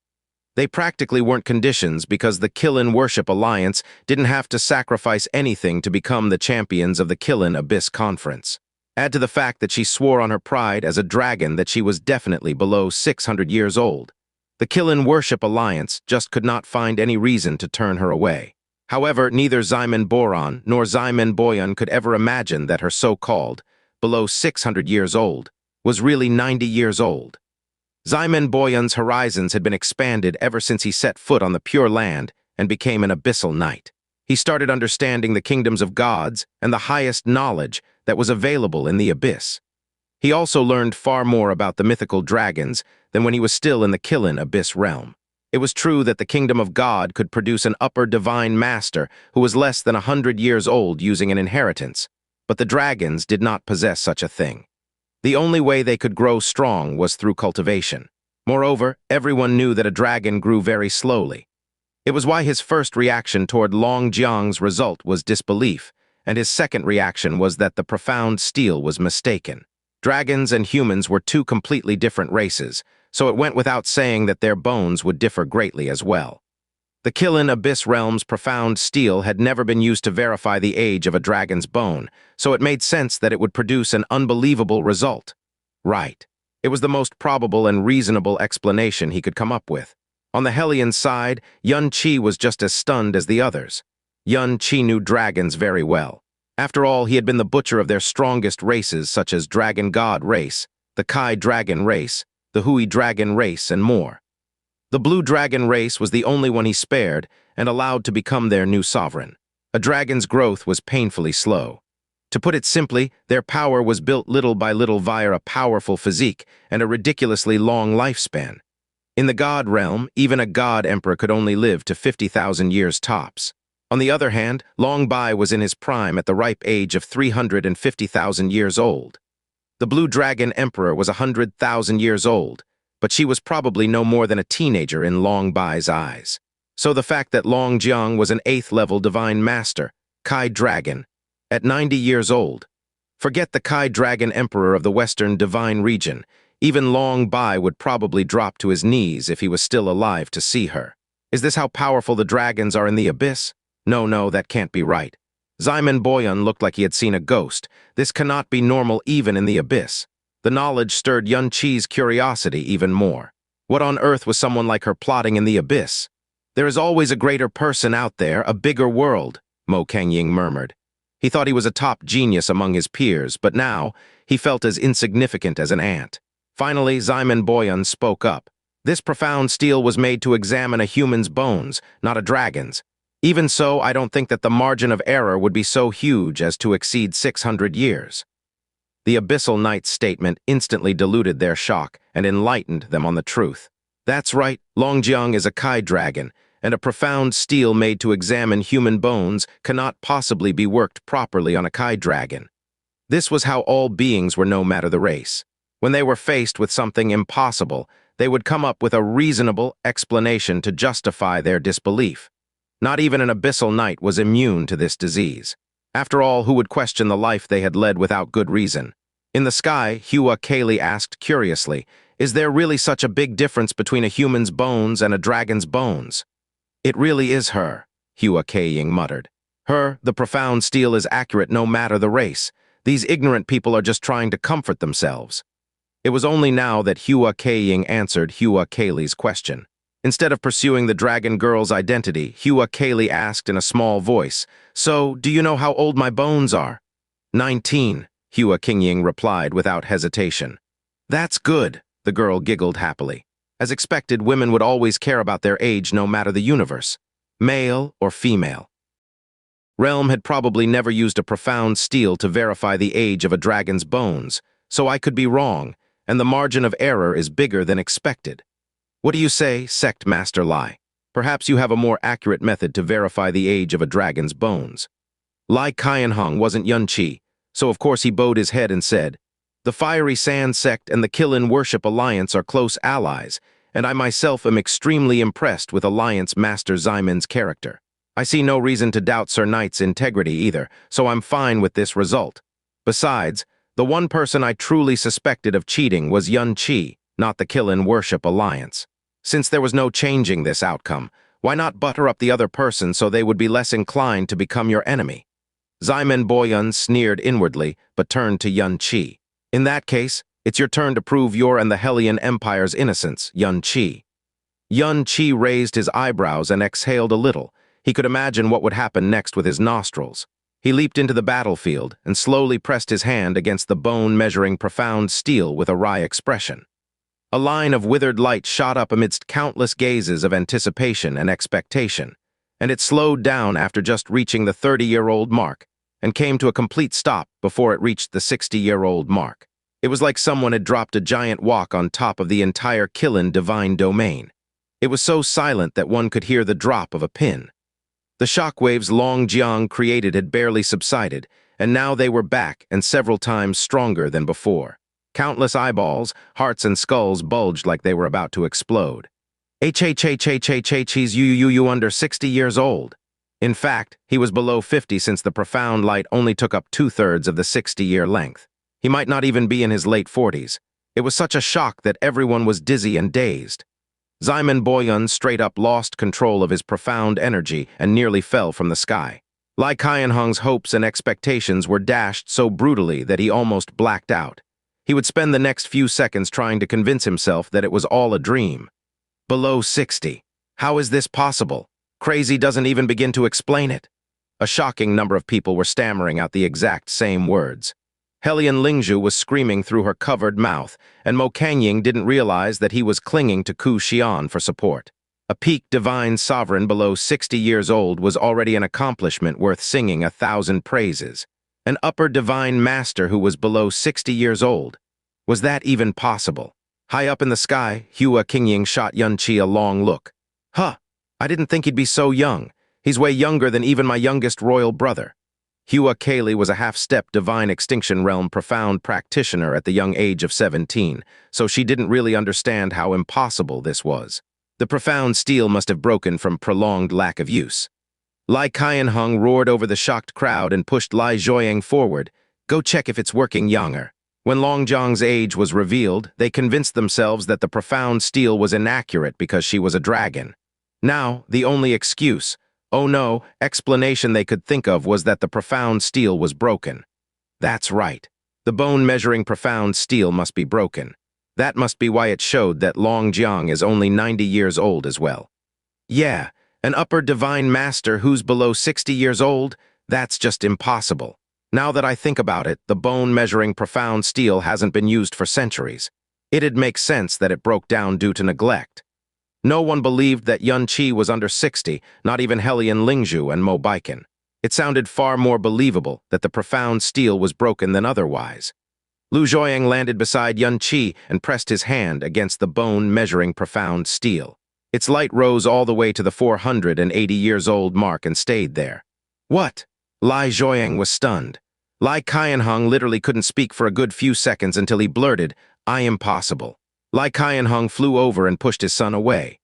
Speaker 1: They practically weren't conditions because the Qilin Worship Alliance didn't have to sacrifice anything to become the champions of the Qilin Abyss Conference. Add to the fact that she swore on her pride as a dragon that she was definitely below 600 years old. The Qilin Worship Alliance just could not find any reason to turn her away. However, neither Ximen Boron nor Ximen Boyun could ever imagine that her so-called, below 600 years old, was really 90 years old. Ximen Boyun's horizons had been expanded ever since he set foot on the Pure Land and became an abyssal knight. He started understanding the kingdoms of gods and the highest knowledge that was available in the abyss. He also learned far more about the mythical dragons than when he was still in the Qilin Abyss realm. It was true that the kingdom of God could produce an upper divine master who was less than 100 years old using an inheritance, but the dragons did not possess such a thing. The only way they could grow strong was through cultivation. Moreover, everyone knew that a dragon grew very slowly. It was why his first reaction toward Long Jiang's result was disbelief, and his second reaction was that the profound steel was mistaken. Dragons and humans were 2 completely different races, so it went without saying that their bones would differ greatly as well. The Qilin Abyss Realm's profound steel had never been used to verify the age of a dragon's bone, so it made sense that it would produce an unbelievable result. Right. It was the most probable and reasonable explanation he could come up with. On the Hellion side, Yun Qi was just as stunned as the others. Yun Qi knew dragons very well. After all, he had been the butcher of their strongest races such as Dragon God race, the Kai Dragon race, the Hui Dragon race, and more. The Blue Dragon race was the only one he spared and allowed to become their new sovereign. A dragon's growth was painfully slow. To put it simply, their power was built little by little via a powerful physique and a ridiculously long lifespan. In the God realm, even a God emperor could only live to 50,000 years tops. On the other hand, Long Bai was in his prime at the ripe age of 350,000 years old. The Blue Dragon Emperor was 100,000 years old, but she was probably no more than a teenager in Long Bai's eyes. So the fact that Long Jiang was an 8th-level divine master, Kai Dragon, at 90 years old. Forget the Kai Dragon Emperor of the Western Divine Region. Even Long Bai would probably drop to his knees if he was still alive to see her. Is this how powerful the dragons are in the abyss? No, that can't be right. Ximen Boyun looked like he had seen a ghost. This cannot be normal even in the abyss. The knowledge stirred Yun Qi's curiosity even more. What on earth was someone like her plotting in the abyss? There is always a greater person out there, a bigger world, Mo Kengying murmured. He thought he was a top genius among his peers, but now he felt as insignificant as an ant. Finally, Ximen Boyun spoke up. This profound steel was made to examine a human's bones, not a dragon's. Even so, I don't think that the margin of error would be so huge as to exceed 600 years. The Abyssal Knight's statement instantly diluted their shock and enlightened them on the truth. That's right, Long Jiang is a Kai dragon, and a profound steel made to examine human bones cannot possibly be worked properly on a Kai dragon. This was how all beings were, no matter the race. When they were faced with something impossible, they would come up with a reasonable explanation to justify their disbelief. Not even an Abyssal Knight was immune to this disease. After all, who would question the life they had led without good reason? In the sky, Hua Kaylee asked curiously, is there really such a big difference between a human's bones and a dragon's bones? It really is her, Hua Kaying muttered. Her, the profound steel is accurate no matter the race. These ignorant people are just trying to comfort themselves. It was only now that Hua Keiying answered Hua Kaylee's question. Instead of pursuing the dragon girl's identity, Hua Kaylee asked in a small voice, "So, do you know how old my bones are?" 19, Hua Keiying replied without hesitation. "That's good," the girl giggled happily. As expected, women would always care about their age no matter the universe, male or female. Realm had probably never used a profound steel to verify the age of a dragon's bones, so I could be wrong, and the margin of error is bigger than expected. What do you say, Sect Master Lai? Perhaps you have a more accurate method to verify the age of a dragon's bones. Lai Qianhong wasn't Yunqi, so of course he bowed his head and said, "The Fiery Sand Sect and the Qilin Worship Alliance are close allies, and I myself am extremely impressed with Alliance Master Ximen's character. I see no reason to doubt Sir Knight's integrity either, so I'm fine with this result. Besides, the one person I truly suspected of cheating was Yunqi, not the Qilin Worship Alliance. Since there was no changing this outcome, why not butter up the other person so they would be less inclined to become your enemy?" Ximen Boyun sneered inwardly, but turned to Yunqi. "In that case, it's your turn to prove your and the Hellion Empire's innocence, Yunqi." Yunqi raised his eyebrows and exhaled a little. He could imagine what would happen next with his nostrils. He leaped into the battlefield and slowly pressed his hand against the bone-measuring profound steel with a wry expression. A line of withered light shot up amidst countless gazes of anticipation and expectation, and it slowed down after just reaching the 30-year-old mark and came to a complete stop before it reached the 60-year-old mark. It was like someone had dropped a giant wok on top of the entire Qilin divine domain. It was so silent that one could hear the drop of a pin. The shockwaves Long Jiang created had barely subsided, and now they were back and several times stronger than before. Countless eyeballs, hearts and skulls bulged like they were about to explode. He's you under 60 years old. In fact, he was below 50 since the profound light only took up 2/3 of the 60-year length. He might not even be in his late 40s. It was such a shock that everyone was dizzy and dazed. Ximen Boyun straight up lost control of his profound energy and nearly fell from the sky. Lai Qianhong's hopes and expectations were dashed so brutally that he almost blacked out. He would spend the next few seconds trying to convince himself that it was all a dream. Below 60. How is this possible? Crazy doesn't even begin to explain it. A shocking number of people were stammering out the exact same words. Hellion Lingzhu was screaming through her covered mouth, and Mo Kangying didn't realize that he was clinging to Ku Xian for support. A peak divine sovereign below 60 years old was already an accomplishment worth singing 1,000 praises. An upper divine master who was below 60 years old. Was that even possible? High up in the sky, Hua Keiying shot Yunqi a long look. "Huh, I didn't think he'd be so young. He's way younger than even my youngest royal brother." Hua Kaylee was a half-step divine extinction realm profound practitioner at the young age of 17, so she didn't really understand how impossible this was. The profound steel must have broken from prolonged lack of use. Lai Qianhong roared over the shocked crowd and pushed Lai Zhoyang forward. "Go check if it's working, Younger." When Long Jiang's age was revealed, they convinced themselves that the profound steel was inaccurate because she was a dragon. Now, the only excuse, oh no, explanation they could think of was that the profound steel was broken. That's right. The bone-measuring profound steel must be broken. That must be why it showed that Long Jiang is only 90 years old as well. Yeah, an upper divine master who's below 60 years old? That's just impossible. Now that I think about it, the bone-measuring profound steel hasn't been used for centuries. It'd make sense that it broke down due to neglect. No one believed that Yunqi was under 60, not even Hellion Lingzhu and Mo Baiken. It sounded far more believable that the profound steel was broken than otherwise. Lu Zhoyang landed beside Yunqi and pressed his hand against the bone-measuring profound steel. Its light rose all the way to the 480 years old mark and stayed there. What? Lai Zhoyang was stunned. Lai Qianhong literally couldn't speak for a good few seconds until he blurted, "I impossible." Lai Qianhong flew over and pushed his son away.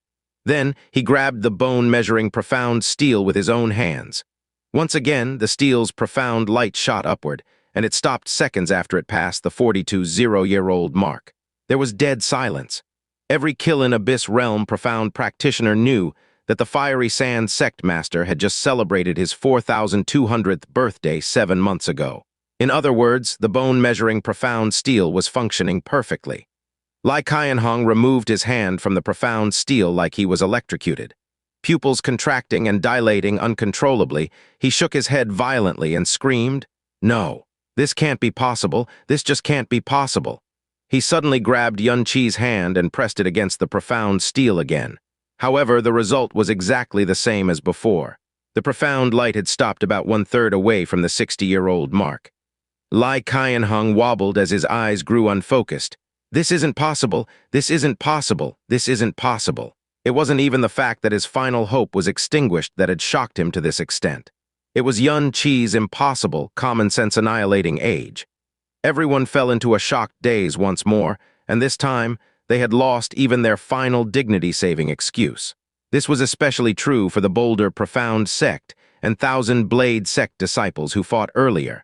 Speaker 1: Then he grabbed the bone-measuring profound steel with his own hands. Once again, the steel's profound light shot upward, and it stopped seconds after it passed the 42-0-year-old mark. There was dead silence. Every Qilin Abyss Realm profound practitioner knew that the Fiery Sand Sect Master had just celebrated his 4,200th birthday 7 months ago. In other words, the bone-measuring profound steel was functioning perfectly. Lai Qianhong removed his hand from the profound steel like he was electrocuted. Pupils contracting and dilating uncontrollably, he shook his head violently and screamed, "No, this can't be possible, this just can't be possible." He suddenly grabbed Yun Qi's hand and pressed it against the profound steel again. However, the result was exactly the same as before. The profound light had stopped about 1/3 away from the 60-year-old mark. Lai Qianhong wobbled as his eyes grew unfocused. This isn't possible, this isn't possible, this isn't possible. It wasn't even the fact that his final hope was extinguished that had shocked him to this extent. It was Yun Qi's impossible, common-sense annihilating age. Everyone fell into a shocked daze once more, and this time, they had lost even their final dignity-saving excuse. This was especially true for the bolder Profound sect and Thousand Blade sect disciples who fought earlier.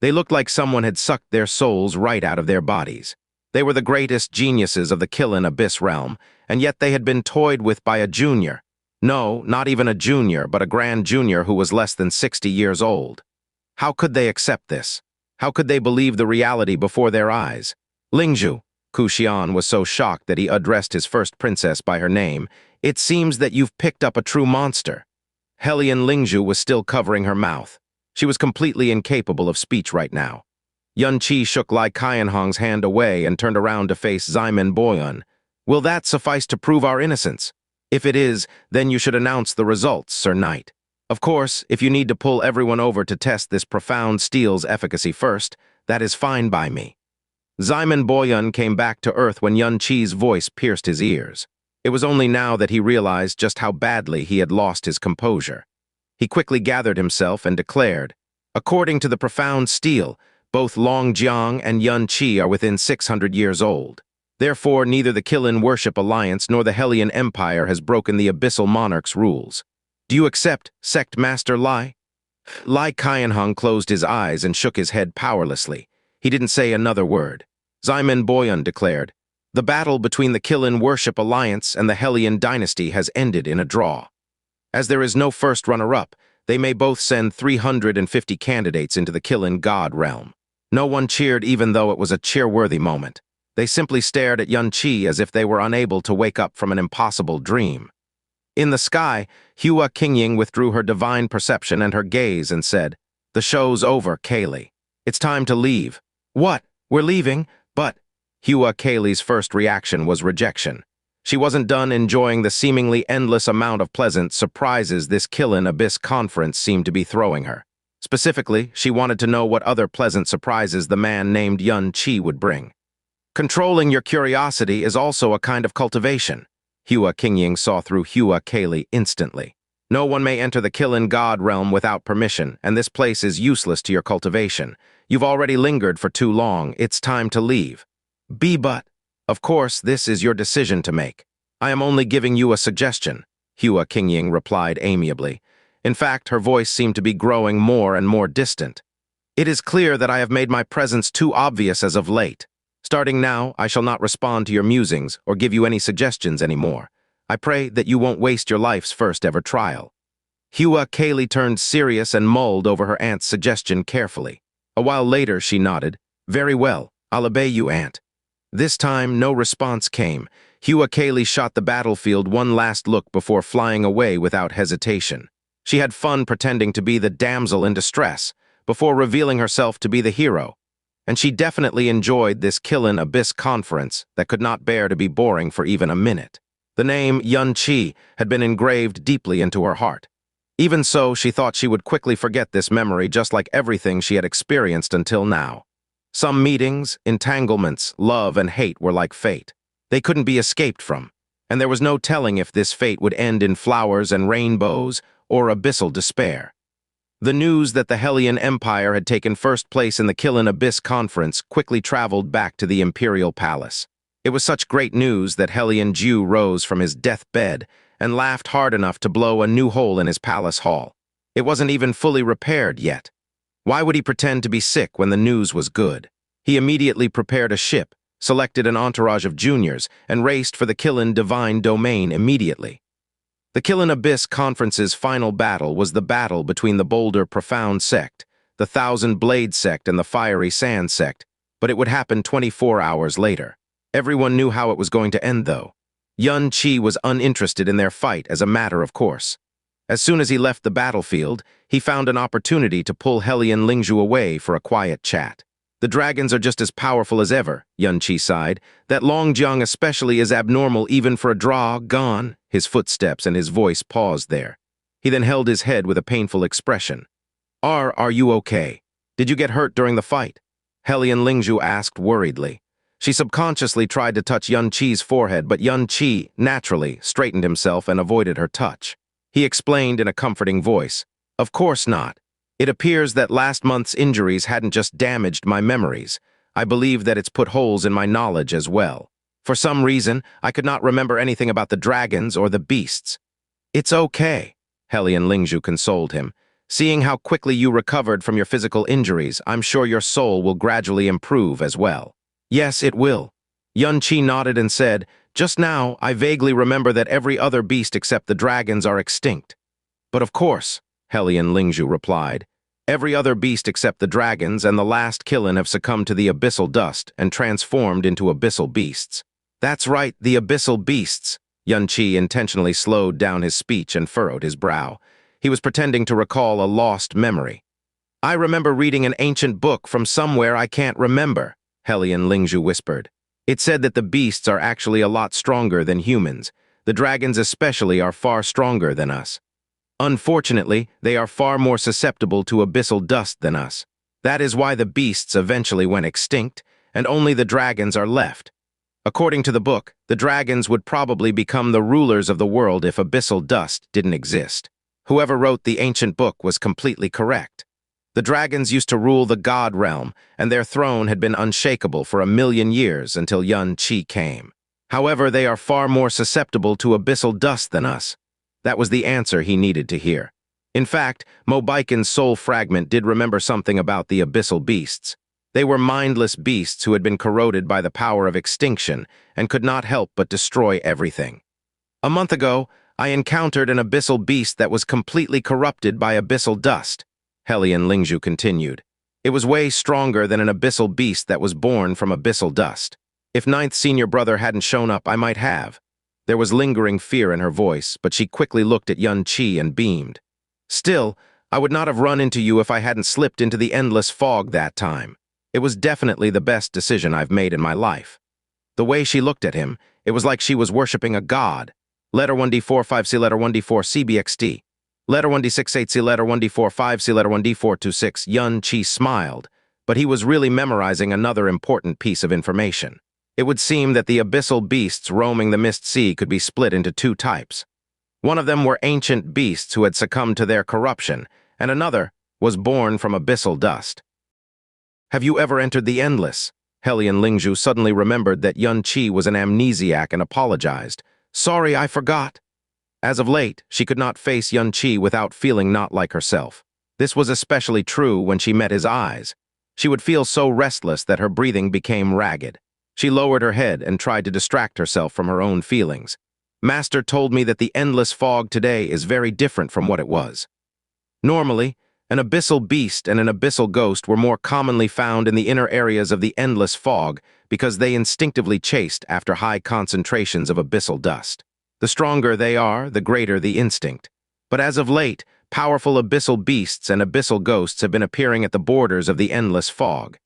Speaker 1: They looked like someone had sucked their souls right out of their bodies. They were the greatest geniuses of the Qilin Abyss realm, and yet they had been toyed with by a junior. No, not even a junior, but a grand junior who was less than 60 years old. How could they accept this? How could they believe the reality before their eyes? Lingzhu, Ku Xian was so shocked that he addressed his first princess by her name. It seems that you've picked up a true monster. Hellion Lingzhu was still covering her mouth. She was completely incapable of speech right now. Yun Qi shook Lai Qianhong's hand away and turned around to face Ximen Boyun. Will that suffice to prove our innocence? If it is, then you should announce the results, Sir Knight. Of course, if you need to pull everyone over to test this profound steel's efficacy first, that is fine by me. Ximen Boyun came back to earth when Yun Qi's voice pierced his ears. It was only now that he realized just how badly he had lost his composure. He quickly gathered himself and declared, "According to the profound steel, both Long Jiang and Yun Qi are within 600 years old. Therefore, neither the Qilin Worship Alliance nor the Hellion Empire has broken the Abyssal Monarch's rules. Do you accept, Sect Master Lai?" Lai Qianhong closed his eyes and shook his head powerlessly. He didn't say another word. Ximen Boyun declared, "The battle between the Qilin Worship Alliance and the Hellion Dynasty has ended in a draw. As there is no first runner-up, they may both send 350 candidates into the Qilin God Realm." No one cheered even though it was a cheer-worthy moment. They simply stared at Yun Qi as if they were unable to wake up from an impossible dream. In the sky, Hua Qingying withdrew her divine perception and her gaze and said, "The show's over, Kaylee. It's time to leave." "What? We're leaving? But—" Hua Kaylee's first reaction was rejection. She wasn't done enjoying the seemingly endless amount of pleasant surprises this Qilin Abyss conference seemed to be throwing her. Specifically, she wanted to know what other pleasant surprises the man named Yun Qi would bring. Controlling your curiosity is also a kind of cultivation. Hua Qingying saw through Hua Kaylee instantly. No one may enter the Qilin God Realm without permission, and this place is useless to your cultivation. You've already lingered for too long. It's time to leave. But, of course, this is your decision to make. I am only giving you a suggestion, Hua Qingying replied amiably. In fact, her voice seemed to be growing more and more distant. It is clear that I have made my presence too obvious as of late. Starting now, I shall not respond to your musings or give you any suggestions anymore. I pray that you won't waste your life's first ever trial. Hua Kaylee turned serious and mulled over her aunt's suggestion carefully. A while later, she nodded. "Very well, I'll obey you, Aunt." This time, no response came. Hua Kaylee shot the battlefield one last look before flying away without hesitation. She had fun pretending to be the damsel in distress, before revealing herself to be the hero. And she definitely enjoyed this Qilin Abyss conference that could not bear to be boring for even a minute. The name Yun Qi had been engraved deeply into her heart. Even so, she thought she would quickly forget this memory just like everything she had experienced until now. Some meetings, entanglements, love, and hate were like fate. They couldn't be escaped from, and there was no telling if this fate would end in flowers and rainbows or abyssal despair. The news that the Hellion Empire had taken first place in the Qilin Abyss Conference quickly traveled back to the Imperial Palace. It was such great news that Hellion Ju rose from his deathbed and laughed hard enough to blow a new hole in his palace hall. It wasn't even fully repaired yet. Why would he pretend to be sick when the news was good? He immediately prepared a ship, selected an entourage of juniors, and raced for the Qilin Divine Domain immediately. The Qilin Abyss Conference's final battle was the battle between the bolder Profound sect, the Thousand Blade sect and the Fiery Sand sect, but it would happen 24 hours later. Everyone knew how it was going to end, though. Xianxia was uninterested in their fight as a matter of course. As soon as he left the battlefield, he found an opportunity to pull Hellion Lingzhu away for a quiet chat. The dragons are just as powerful as ever, Xianxia sighed. That Longjiang especially is abnormal even for a draw-gone. His footsteps and his voice paused there. He then held his head with a painful expression. Are you okay? Did you get hurt during the fight? Hellion Lingzhu asked worriedly. She subconsciously tried to touch Xianxia's forehead, but Xianxia, naturally, straightened himself and avoided her touch. He explained in a comforting voice, Of course not. It appears that last month's injuries hadn't just damaged my memories. I believe that it's put holes in my knowledge as well. For some reason, I could not remember anything about the dragons or the beasts. It's okay, Hellion Lingzhu consoled him. Seeing how quickly you recovered from your physical injuries, I'm sure your soul will gradually improve as well. Yes, it will. Xianxia nodded and said, Just now, I vaguely remember that every other beast except the dragons are extinct. But of course, Hellion Lingzhu replied, every other beast except the dragons and the last Qilin have succumbed to the abyssal dust and transformed into abyssal beasts. That's right, the abyssal beasts. Xianxia intentionally slowed down his speech and furrowed his brow. He was pretending to recall a lost memory. I remember reading an ancient book from somewhere I can't remember, Hellion Lingzhu whispered. It said that the beasts are actually a lot stronger than humans. The dragons especially are far stronger than us. Unfortunately, they are far more susceptible to abyssal dust than us. That is why the beasts eventually went extinct, and only the dragons are left. According to the book, the dragons would probably become the rulers of the world if abyssal dust didn't exist. Whoever wrote the ancient book was completely correct. The dragons used to rule the God Realm, and their throne had been unshakable for 1,000,000 years until Xianxia came. However, they are far more susceptible to abyssal dust than us. That was the answer he needed to hear. In fact, Mobiken's soul fragment did remember something about the abyssal beasts. They were mindless beasts who had been corroded by the power of extinction and could not help but destroy everything. A month ago, I encountered an abyssal beast that was completely corrupted by abyssal dust, Hellion Lingzhu continued. It was way stronger than an abyssal beast that was born from abyssal dust. If Ninth Senior Brother hadn't shown up, I might have. There was lingering fear in her voice, but she quickly looked at Xianxia and beamed. Still, I would not have run into you if I hadn't slipped into the endless fog that time. It was definitely the best decision I've made in my life. The way she looked at him, it was like she was worshipping a god. Letter 1D45C, letter 1D4CBXD. Letter 1D68C, letter 1D45C, letter 1D426. Xianxia smiled, but he was really memorizing another important piece of information. It would seem that the abyssal beasts roaming the Mist Sea could be split into two types. One of them were ancient beasts who had succumbed to their corruption, and another was born from abyssal dust. Have you ever entered the Endless? Hellion Lingzhu suddenly remembered that Xianxia was an amnesiac and apologized. Sorry, I forgot. As of late, she could not face Xianxia without feeling not like herself. This was especially true when she met his eyes. She would feel so restless that her breathing became ragged. She lowered her head and tried to distract herself from her own feelings. Master told me that the endless fog today is very different from what it was. Normally, an abyssal beast and an abyssal ghost were more commonly found in the inner areas of the endless fog because they instinctively chased after high concentrations of abyssal dust. The stronger they are, the greater the instinct. But as of late, powerful abyssal beasts and abyssal ghosts have been appearing at the borders of the endless fog.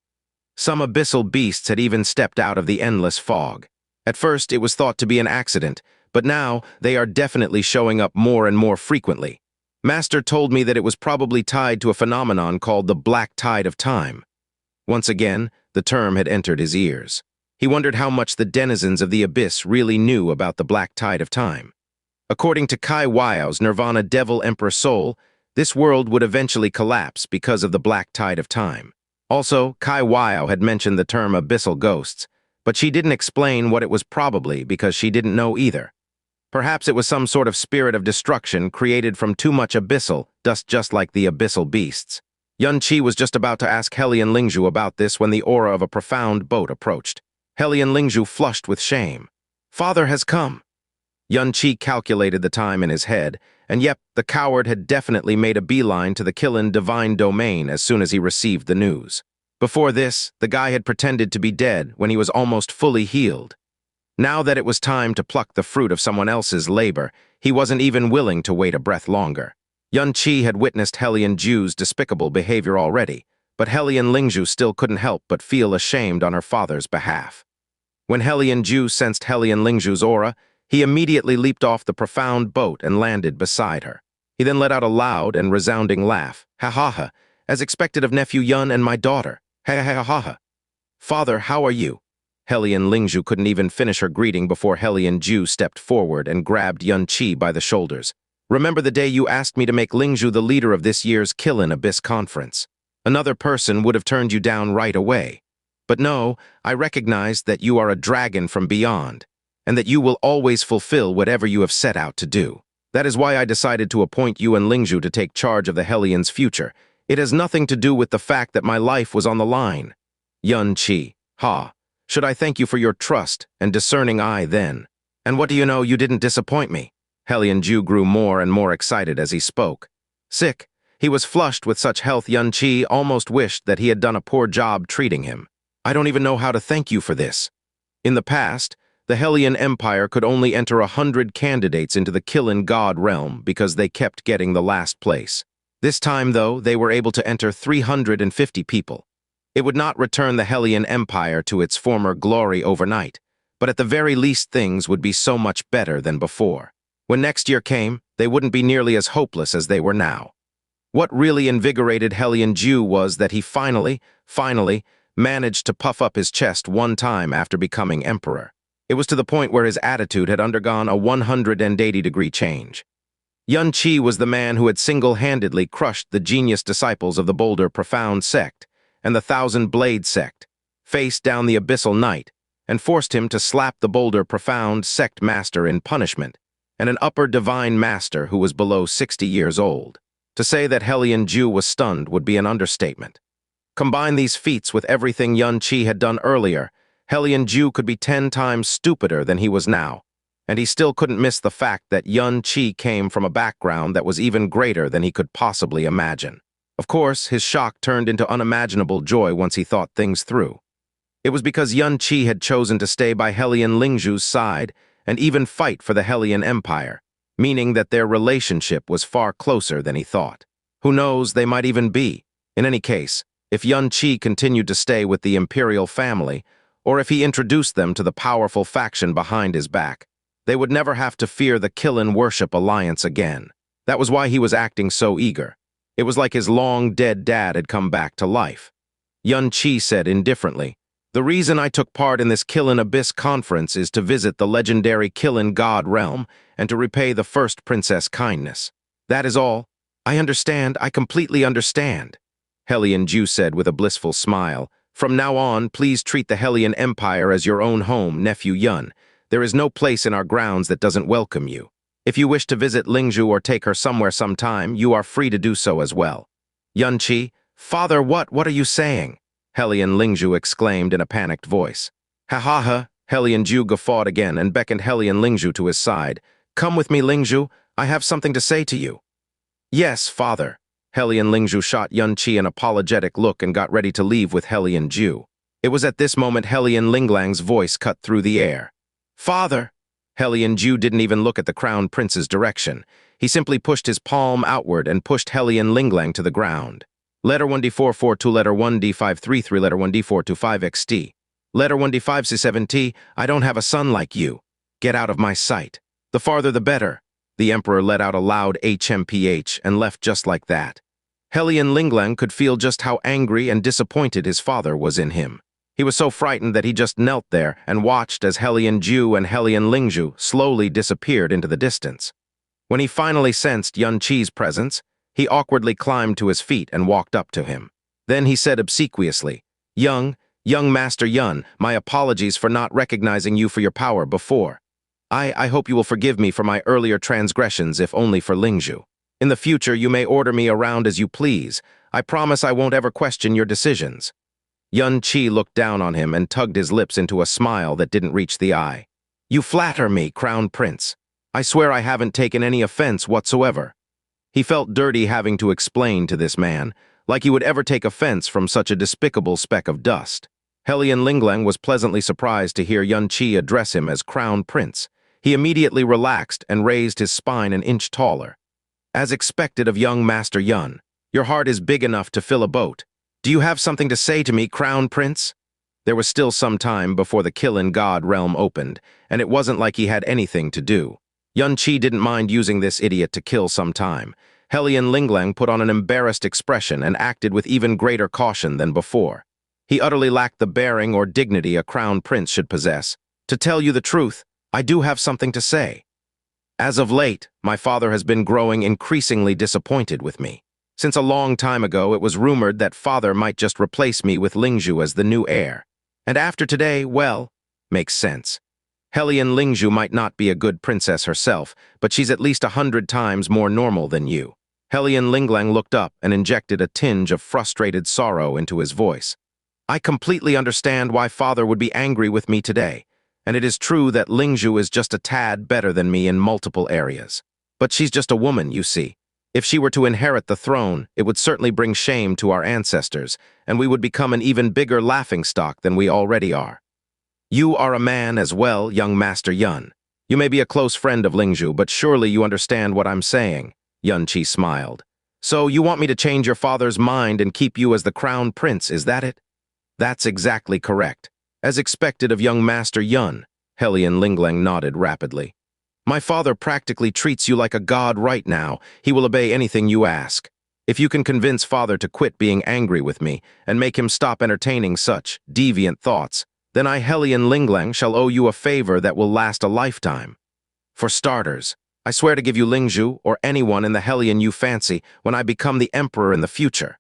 Speaker 1: Some abyssal beasts had even stepped out of the endless fog. At first, it was thought to be an accident, but now they are definitely showing up more and more frequently. Master told me that it was probably tied to a phenomenon called the black tide of time. Once again, the term had entered his ears. He wondered how much the denizens of the abyss really knew about the black tide of time. According to Kai Wao's Nirvana Devil Emperor Soul, this world would eventually collapse because of the black tide of time. Also, Kai Wao had mentioned the term abyssal ghosts, but she didn't explain what it was, probably because she didn't know either. Perhaps it was some sort of spirit of destruction created from too much abyssal dust, just like the abyssal beasts. Xianxia was just about to ask Hellion Lingzhu about this when the aura of a profound boat approached. Hellion Lingzhu flushed with shame. Father has come. Xianxia calculated the time in his head And yep, the coward had definitely made a beeline to the Qilin divine domain as soon as he received the news. Before this, the guy had pretended to be dead when he was almost fully healed. Now that it was time to pluck the fruit of someone else's labor, he wasn't even willing to wait a breath longer. Xianxia had witnessed Hellion Ju's despicable behavior already, but Hellion Lingzhu still couldn't help but feel ashamed on her father's behalf. When Hellion Ju sensed Hellion Lingzhu's aura, he immediately leaped off the profound boat and landed beside her. He then let out a loud and resounding laugh, ha-ha-ha, as expected of nephew Yun and my daughter, ha-ha-ha-ha. Father, how are you? Hellion Lingzhu couldn't even finish her greeting before Hellion Ju stepped forward and grabbed Xianxia by the shoulders. Remember the day you asked me to make Lingzhu the leader of this year's Qilin Abyss conference? Another person would have turned you down right away. But no, I recognize that you are a dragon from beyond, and that you will always fulfill whatever you have set out to do. That is why I decided to appoint you and Lingzhu to take charge of the Hellion's future. It has nothing to do with the fact that my life was on the line. Xianxia, ha, should I thank you for your trust and discerning eye then? And what do you know, you didn't disappoint me. Hellion Ju grew more and more excited as he spoke. Sick, he was flushed with such health Xianxia almost wished that he had done a poor job treating him. I don't even know how to thank you for this. In the past, the Hellion Empire could only enter 100 candidates into the Qilin God Realm because they kept getting the last place. This time, though, they were able to enter 350 people. It would not return the Hellion Empire to its former glory overnight, but at the very least things would be so much better than before. When next year came, they wouldn't be nearly as hopeless as they were now. What really invigorated Hellion Ju was that he finally managed to puff up his chest one time after becoming emperor. It was to the point where his attitude had undergone a 180-degree change. Xianxia was the man who had single-handedly crushed the genius disciples of the Boulder Profound sect and the Thousand Blade sect, faced down the abyssal night, and forced him to slap the Boulder Profound sect master in punishment, and an upper divine master who was below 60 years old. To say that Hellion Ju was stunned would be an understatement. Combine these feats with everything Xianxia had done earlier, Hellion Ju could be 10 times stupider than he was now, and he still couldn't miss the fact that Xianxia came from a background that was even greater than he could possibly imagine. Of course, his shock turned into unimaginable joy once he thought things through. It was because Xianxia had chosen to stay by Hellion Lingzhu's side and even fight for the Hellion Empire, meaning that their relationship was far closer than he thought. Who knows, they might even be. In any case, if Xianxia continued to stay with the imperial family, or if he introduced them to the powerful faction behind his back, they would never have to fear the Qilin Worship Alliance again. That was why he was acting so eager. It was like his long-dead dad had come back to life. Xianxia said indifferently, "The reason I took part in this Qilin Abyss conference is to visit the legendary Qilin God Realm and to repay the first princess kindness. That is all. I understand, I completely understand." Hellion Ju said with a blissful smile, "From now on, please treat the Hellion Empire as your own home, nephew Yun. There is no place in our grounds that doesn't welcome you. If you wish to visit Lingzhu or take her somewhere sometime, you are free to do so as well." Xianxia, "Father, what are you saying?" Hellion Lingzhu exclaimed in a panicked voice. "Ha-ha-ha," Hellion Ju guffawed again and beckoned Hellion Lingzhu to his side. "Come with me, Lingzhu. I have something to say to you." "Yes, father." Hellion Lingzhu shot Xianxia an apologetic look and got ready to leave with Hellion Ju. It was at this moment Hellion Linglang's voice cut through the air. "Father!" Hellion Ju didn't even look at the crown prince's direction. He simply pushed his palm outward and pushed Hellion Linglang to the ground. Letter 1D442, letter 1D533, letter 1D425XT. Letter 1D5C7T, I don't have a son like you. Get out of my sight. The farther the better. The Emperor let out a loud HMPH and left just like that. Hellion Linglang could feel just how angry and disappointed his father was in him. He was so frightened that he just knelt there and watched as Hellion Ju and Hellion Lingzhu slowly disappeared into the distance. When he finally sensed Xianxia's presence, he awkwardly climbed to his feet and walked up to him. Then he said obsequiously, Young Master Yun, my apologies for not recognizing you for your power before. I hope you will forgive me for my earlier transgressions, if only for Lingzhu. In the future, you may order me around as you please. I promise I won't ever question your decisions." Xianxia looked down on him and tugged his lips into a smile that didn't reach the eye. "You flatter me, Crown Prince. I swear I haven't taken any offense whatsoever. He felt dirty having to explain to this man, like he would ever take offense from such a despicable speck of dust. Hellion Linglang was pleasantly surprised to hear Xianxia address him as Crown Prince. He immediately relaxed and raised his spine an inch taller. As expected of young Master Yun, your heart is big enough to fill a boat. Do you have something to say to me, Crown Prince? There was still some time before the Qilin God Realm opened, and it wasn't like he had anything to do. Yun-Chi didn't mind using this idiot to kill some time. Hellion Linglang put on an embarrassed expression and acted with even greater caution than before. He utterly lacked the bearing or dignity a crown prince should possess. To tell you the truth, I do have something to say. As of late, my father has been growing increasingly disappointed with me. Since a long time ago, it was rumored that father might just replace me with Lingzhu as the new heir. And after today, well, makes sense. Hellion Lingzhu might not be a good princess herself, but she's at least 100 times more normal than you. Hellion Linglang looked up and injected a tinge of frustrated sorrow into his voice. I completely understand why father would be angry with me today, and it is true that Lingzhu is just a tad better than me in multiple areas. But she's just a woman, you see. If she were to inherit the throne, it would certainly bring shame to our ancestors, and we would become an even bigger laughingstock than we already are. You are a man as well, young Master Yun. You may be a close friend of Lingzhu, but surely you understand what I'm saying. Yun-Chi smiled. So you want me to change your father's mind and keep you as the crown prince, is that it? That's exactly correct. As expected of young Master Yun, Hellion Linglang nodded rapidly. My father practically treats you like a god right now. He will obey anything you ask. If you can convince father to quit being angry with me and make him stop entertaining such deviant thoughts, then I, Hellion Linglang, shall owe you a favor that will last a lifetime. For starters, I swear to give you Lingzhu or anyone in the Hellion you fancy when I become the emperor in the future.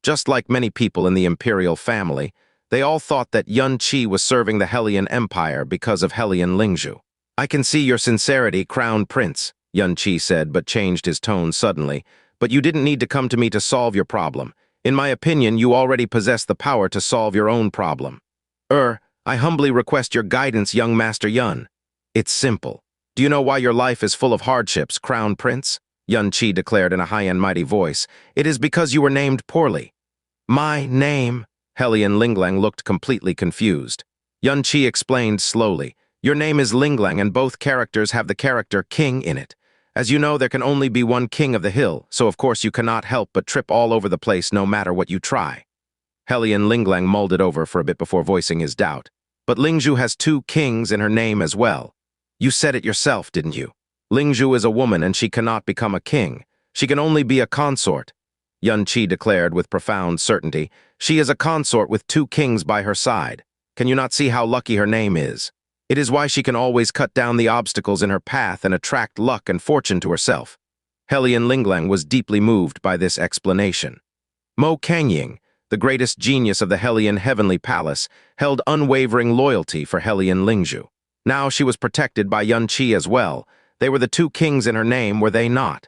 Speaker 1: Just like many people in the imperial family, they all thought that Yun-Chi was serving the Hellion Empire because of Hellion Lingzhu. I can see your sincerity, Crown Prince, Yun-Chi said, but changed his tone suddenly. But you didn't need to come to me to solve your problem. In my opinion, you already possess the power to solve your own problem. I humbly request your guidance, young Master Yun. It's simple. Do you know why your life is full of hardships, Crown Prince? Yun-Chi declared in a high and mighty voice. It is because you were named poorly. My name? Hellion Linglang looked completely confused. Yun-Chi explained slowly. Your name is Linglang and both characters have the character king in it. As you know, there can only be one king of the hill, so of course you cannot help but trip all over the place no matter what you try. Hellion Linglang mulled it over for a bit before voicing his doubt. But Lingzhu has 2 kings in her name as well. You said it yourself, didn't you? Lingzhu is a woman and she cannot become a king. She can only be a consort. Yun-Chi declared with profound certainty. She is a consort with 2 kings by her side. Can you not see how lucky her name is? It is why she can always cut down the obstacles in her path and attract luck and fortune to herself. Hellion Linglang was deeply moved by this explanation. Mo Kangying, the greatest genius of the Hellion Heavenly Palace, held unwavering loyalty for Hellion Lingzhu. Now she was protected by Yun-Chi as well. They were the 2 kings in her name, were they not?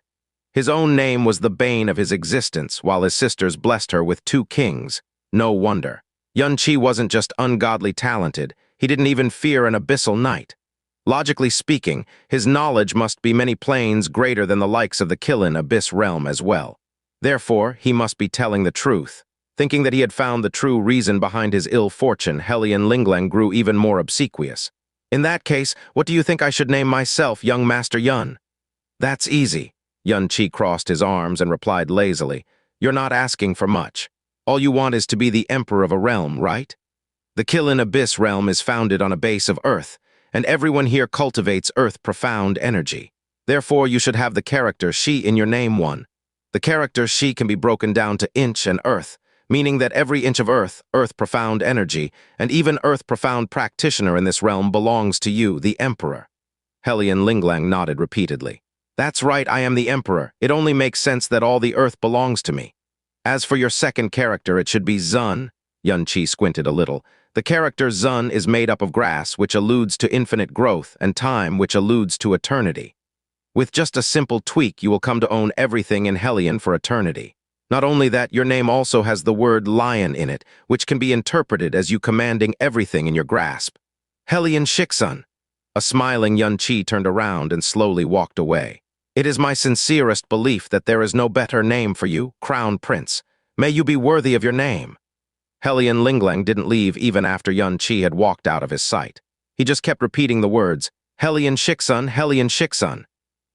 Speaker 1: His own name was the bane of his existence, while his sisters blessed her with 2 kings. No wonder. Yun-Chi wasn't just ungodly talented, he didn't even fear an abyssal knight. Logically speaking, his knowledge must be many planes greater than the likes of the Qilin Abyss realm as well. Therefore, he must be telling the truth. Thinking that he had found the true reason behind his ill fortune, Hellion Linglang grew even more obsequious. In that case, what do you think I should name myself, young Master Yun? That's easy. Yun-Chi crossed his arms and replied lazily. You're not asking for much. All you want is to be the emperor of a realm, right? The Qilin Abyss realm is founded on a base of earth, and everyone here cultivates earth-profound energy. Therefore, you should have the character Shi in your name one. The character Shi can be broken down to inch and earth, meaning that every inch of earth-profound energy, and even earth-profound practitioner in this realm belongs to you, the emperor. Hellion Linglang nodded repeatedly. That's right, I am the emperor. It only makes sense that all the earth belongs to me. As for your second character, it should be Zun. Yun-Chi squinted a little. The character Zun is made up of grass, which alludes to infinite growth, and time, which alludes to eternity. With just a simple tweak, you will come to own everything in Hellion for eternity. Not only that, your name also has the word lion in it, which can be interpreted as you commanding everything in your grasp. Hellion Shiksun. A smiling Yun Qi turned around and slowly walked away. It is my sincerest belief that there is no better name for you, Crown Prince. May you be worthy of your name. Hellion Linglang didn't leave even after Yun Qi had walked out of his sight. He just kept repeating the words, Hellion Shiksun, Hellion Shiksun.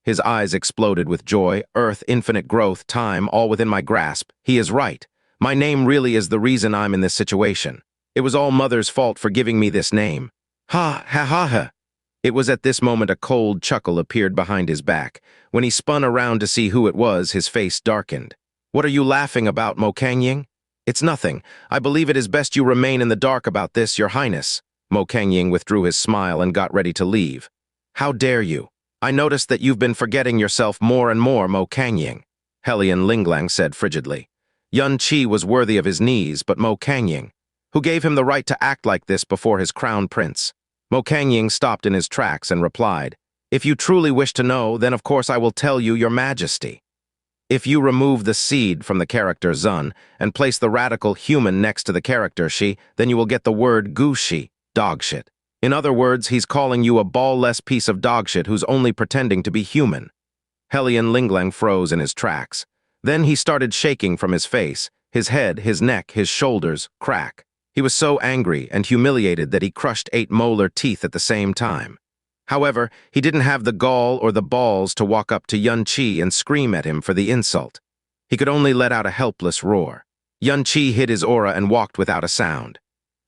Speaker 1: His eyes exploded with joy. Earth, infinite growth, time, all within my grasp. He is right. My name really is the reason I'm in this situation. It was all Mother's fault for giving me this name. Ha, ha, ha, ha. It was at this moment a cold chuckle appeared behind his back. When he spun around to see who it was, his face darkened. What are you laughing about, Mo Kangying? It's nothing. I believe it is best you remain in the dark about this, Your Highness. Mo Kangying withdrew his smile and got ready to leave. How dare you? I noticed that you've been forgetting yourself more and more, Mo Kangying. Hellion Linglang said frigidly. Yun Qi was worthy of his knees, but Mo Kangying, who gave him the right to act like this before his crown prince? Mo Kangying stopped in his tracks and replied, If you truly wish to know, then of course I will tell you, Your Majesty. If you remove the seed from the character Zun and place the radical human next to the character Shi, then you will get the word Gushi, dogshit. In other words, he's calling you a ball-less piece of dogshit who's only pretending to be human. Hellion Linglang froze in his tracks. Then he started shaking from his face, his head, his neck, his shoulders, crack. He was so angry and humiliated that he crushed 8 molar teeth at the same time. However, he didn't have the gall or the balls to walk up to Yun Qi and scream at him for the insult. He could only let out a helpless roar. Yun Qi hid his aura and walked without a sound.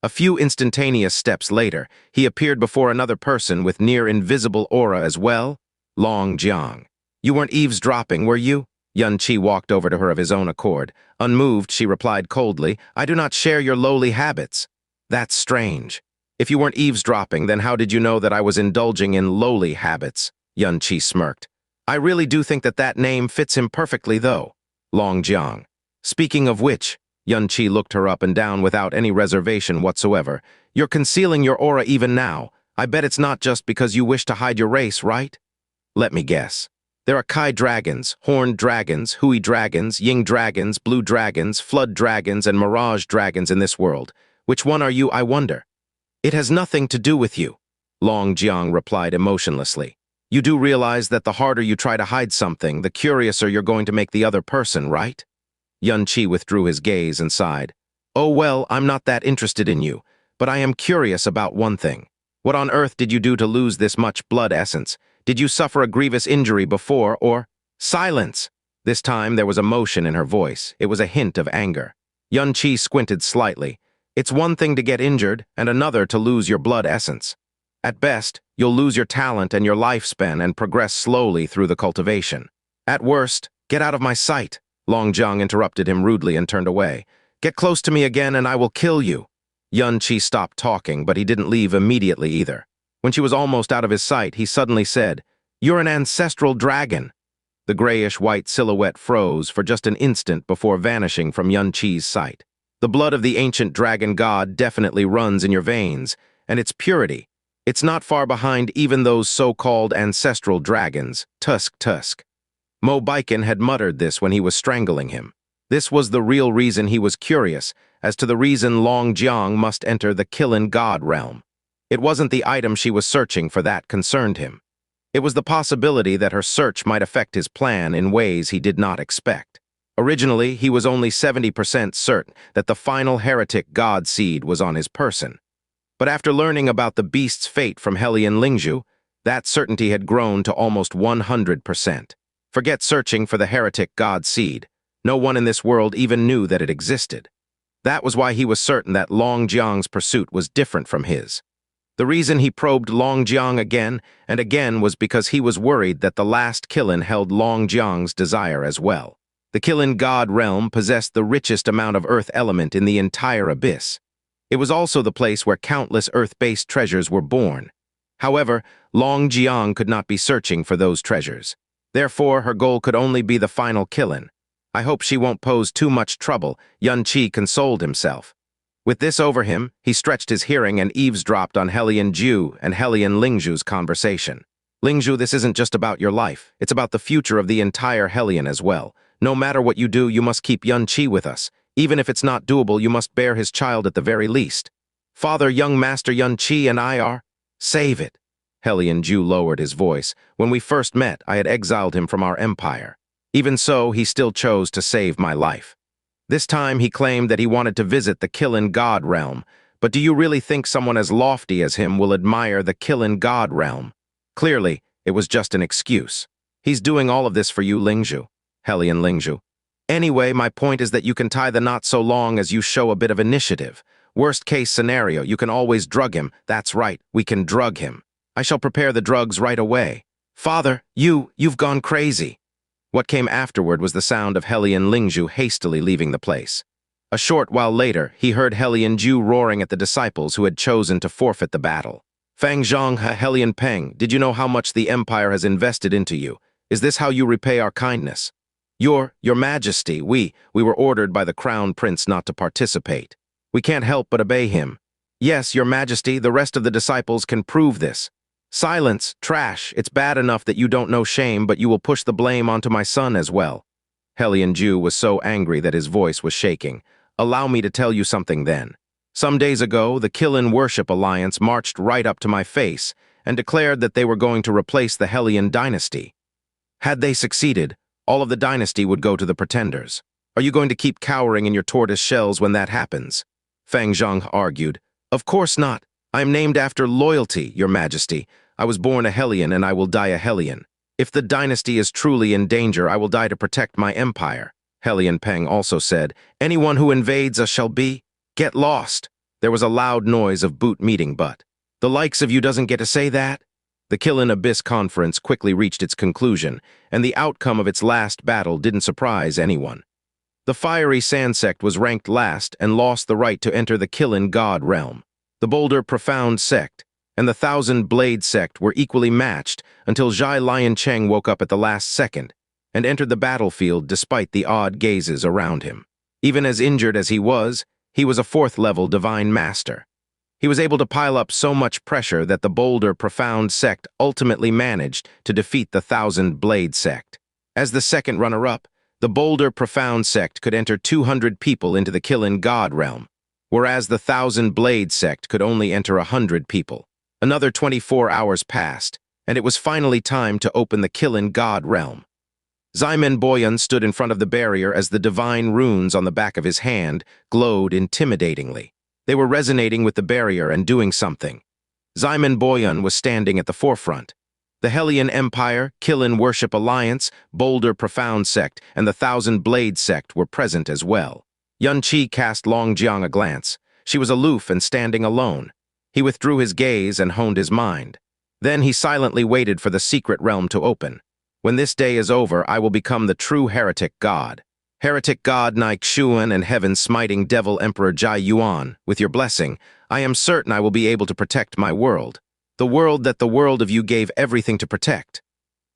Speaker 1: A few instantaneous steps later, he appeared before another person with near-invisible aura as well, Long Jiang. You weren't eavesdropping, were you? Yun Qi walked over to her of his own accord. Unmoved, she replied coldly, I do not share your lowly habits. That's strange. If you weren't eavesdropping, then how did you know that I was indulging in lowly habits? Yun Qi smirked. I really do think that that name fits him perfectly, though. Long Jiang. Speaking of which, Yun Qi looked her up and down without any reservation whatsoever. You're concealing your aura even now. I bet it's not just because you wish to hide your race, right? Let me guess. There are Kai dragons, horned dragons, Hui dragons, Ying dragons, blue dragons, flood dragons, and mirage dragons in this world. Which one are you, I wonder? It has nothing to do with you, Long Jiang replied emotionlessly. You do realize that the harder you try to hide something, the curiouser you're going to make the other person, right? Yun Qi withdrew his gaze and sighed. Oh well, I'm not that interested in you, but I am curious about one thing. What on earth did you do to lose this much blood essence? Did you suffer a grievous injury before, or— Silence! This time there was emotion in her voice. It was a hint of anger. Yun Qi squinted slightly. It's one thing to get injured, and another to lose your blood essence. At best, you'll lose your talent and your lifespan and progress slowly through the cultivation. At worst, get out of my sight. Long Jiang interrupted him rudely and turned away. Get close to me again and I will kill you. Yun Qi stopped talking, but he didn't leave immediately either. When she was almost out of his sight, he suddenly said, You're an ancestral dragon. The grayish-white silhouette froze for just an instant before vanishing from Yun Qi's sight. The blood of the ancient dragon god definitely runs in your veins, and its purity. It's not far behind even those so-called ancestral dragons, Tusk. Mo Baiken had muttered this when he was strangling him. This was the real reason he was curious, as to the reason Long Jiang must enter the Qilin God Realm. It wasn't the item she was searching for that concerned him. It was the possibility that her search might affect his plan in ways he did not expect. Originally, he was only 70% certain that the final heretic god seed was on his person. But after learning about the beast's fate from Hellion Lingzhu, that certainty had grown to almost 100%. Forget searching for the heretic god seed. No one in this world even knew that it existed. That was why he was certain that Long Jiang's pursuit was different from his. The reason he probed Long Jiang again and again was because he was worried that the last Qilin held Long Jiang's desire as well. The Qilin God Realm possessed the richest amount of earth element in the entire abyss. It was also the place where countless earth-based treasures were born. However, Long Jiang could not be searching for those treasures. Therefore, her goal could only be the final Qilin. I hope she won't pose too much trouble, Yun Qi consoled himself. With this over him, he stretched his hearing and eavesdropped on Hellion Ju and Hellion Lingzhu's conversation. Lingzhu, this isn't just about your life. It's about the future of the entire Hellion as well. No matter what you do, you must keep Yun Qi with us. Even if it's not doable, you must bear his child at the very least. Father, young Master Yun Qi and I are— Save it. Hellion Jew lowered his voice. When we first met, I had exiled him from our empire. Even so, he still chose to save my life. This time, he claimed that he wanted to visit the Qilin God Realm. But do you really think someone as lofty as him will admire the Qilin God Realm? Clearly, it was just an excuse. He's doing all of this for you, Lingzhu. Hellion Lingzhu. Anyway, my point is that you can tie the knot so long as you show a bit of initiative. Worst case scenario, you can always drug him. That's right, we can drug him. I shall prepare the drugs right away. Father, you've gone crazy. What came afterward was the sound of Hellion Lingzhu hastily leaving the place. A short while later, he heard Hellion Jew roaring at the disciples who had chosen to forfeit the battle. Fang Zhang Hellion Peng, did you know how much the Empire has invested into you? Is this how you repay our kindness? Your Majesty, we were ordered by the Crown Prince not to participate. We can't help but obey him. Yes, Your Majesty, the rest of the disciples can prove this. Silence, trash, it's bad enough that you don't know shame, but you will push the blame onto my son as well. Hellion Jew was so angry that his voice was shaking. Allow me to tell you something then. Some days ago, the Qilin Worship Alliance marched right up to my face and declared that they were going to replace the Hellion dynasty. Had they succeeded, all of the dynasty would go to the pretenders. Are you going to keep cowering in your tortoise shells when that happens? Fang Zhang argued. Of course not. I am named after loyalty, Your Majesty. I was born a Hellion and I will die a Hellion. If the dynasty is truly in danger, I will die to protect my empire. Hellion Peng also said, anyone who invades us shall be. Get lost. There was a loud noise of boot meeting but. The likes of you doesn't get to say that? The Qilin Abyss Conference quickly reached its conclusion, and the outcome of its last battle didn't surprise anyone. The Fiery Sand Sect was ranked last and lost the right to enter the Qilin God Realm. The Boulder Profound Sect and the Thousand Blade Sect were equally matched until Zhai Liancheng woke up at the last second and entered the battlefield despite the odd gazes around him. Even as injured as he was a fourth-level divine master. He was able to pile up so much pressure that the Boulder Profound Sect ultimately managed to defeat the Thousand Blade Sect. As the second runner-up, the Boulder Profound Sect could enter 200 people into the Qilin God Realm, whereas the Thousand Blade Sect could only enter 100 people. Another 24 hours passed, and it was finally time to open the Qilin God Realm. Ximen Boyan stood in front of the barrier as the divine runes on the back of his hand glowed intimidatingly. They were resonating with the barrier and doing something. Ximen Boyan was standing at the forefront. The Hellion Empire, Qilin Worship Alliance, Boulder Profound Sect, and the Thousand Blade Sect were present as well. Yunqi cast Long Jiang a glance. She was aloof and standing alone. He withdrew his gaze and honed his mind. Then he silently waited for the secret realm to open. When this day is over, I will become the true heretic god. Heretic god Nai Xuan and heaven-smiting devil Emperor Jai Yuan, with your blessing, I am certain I will be able to protect my world. The world that the world of you gave everything to protect.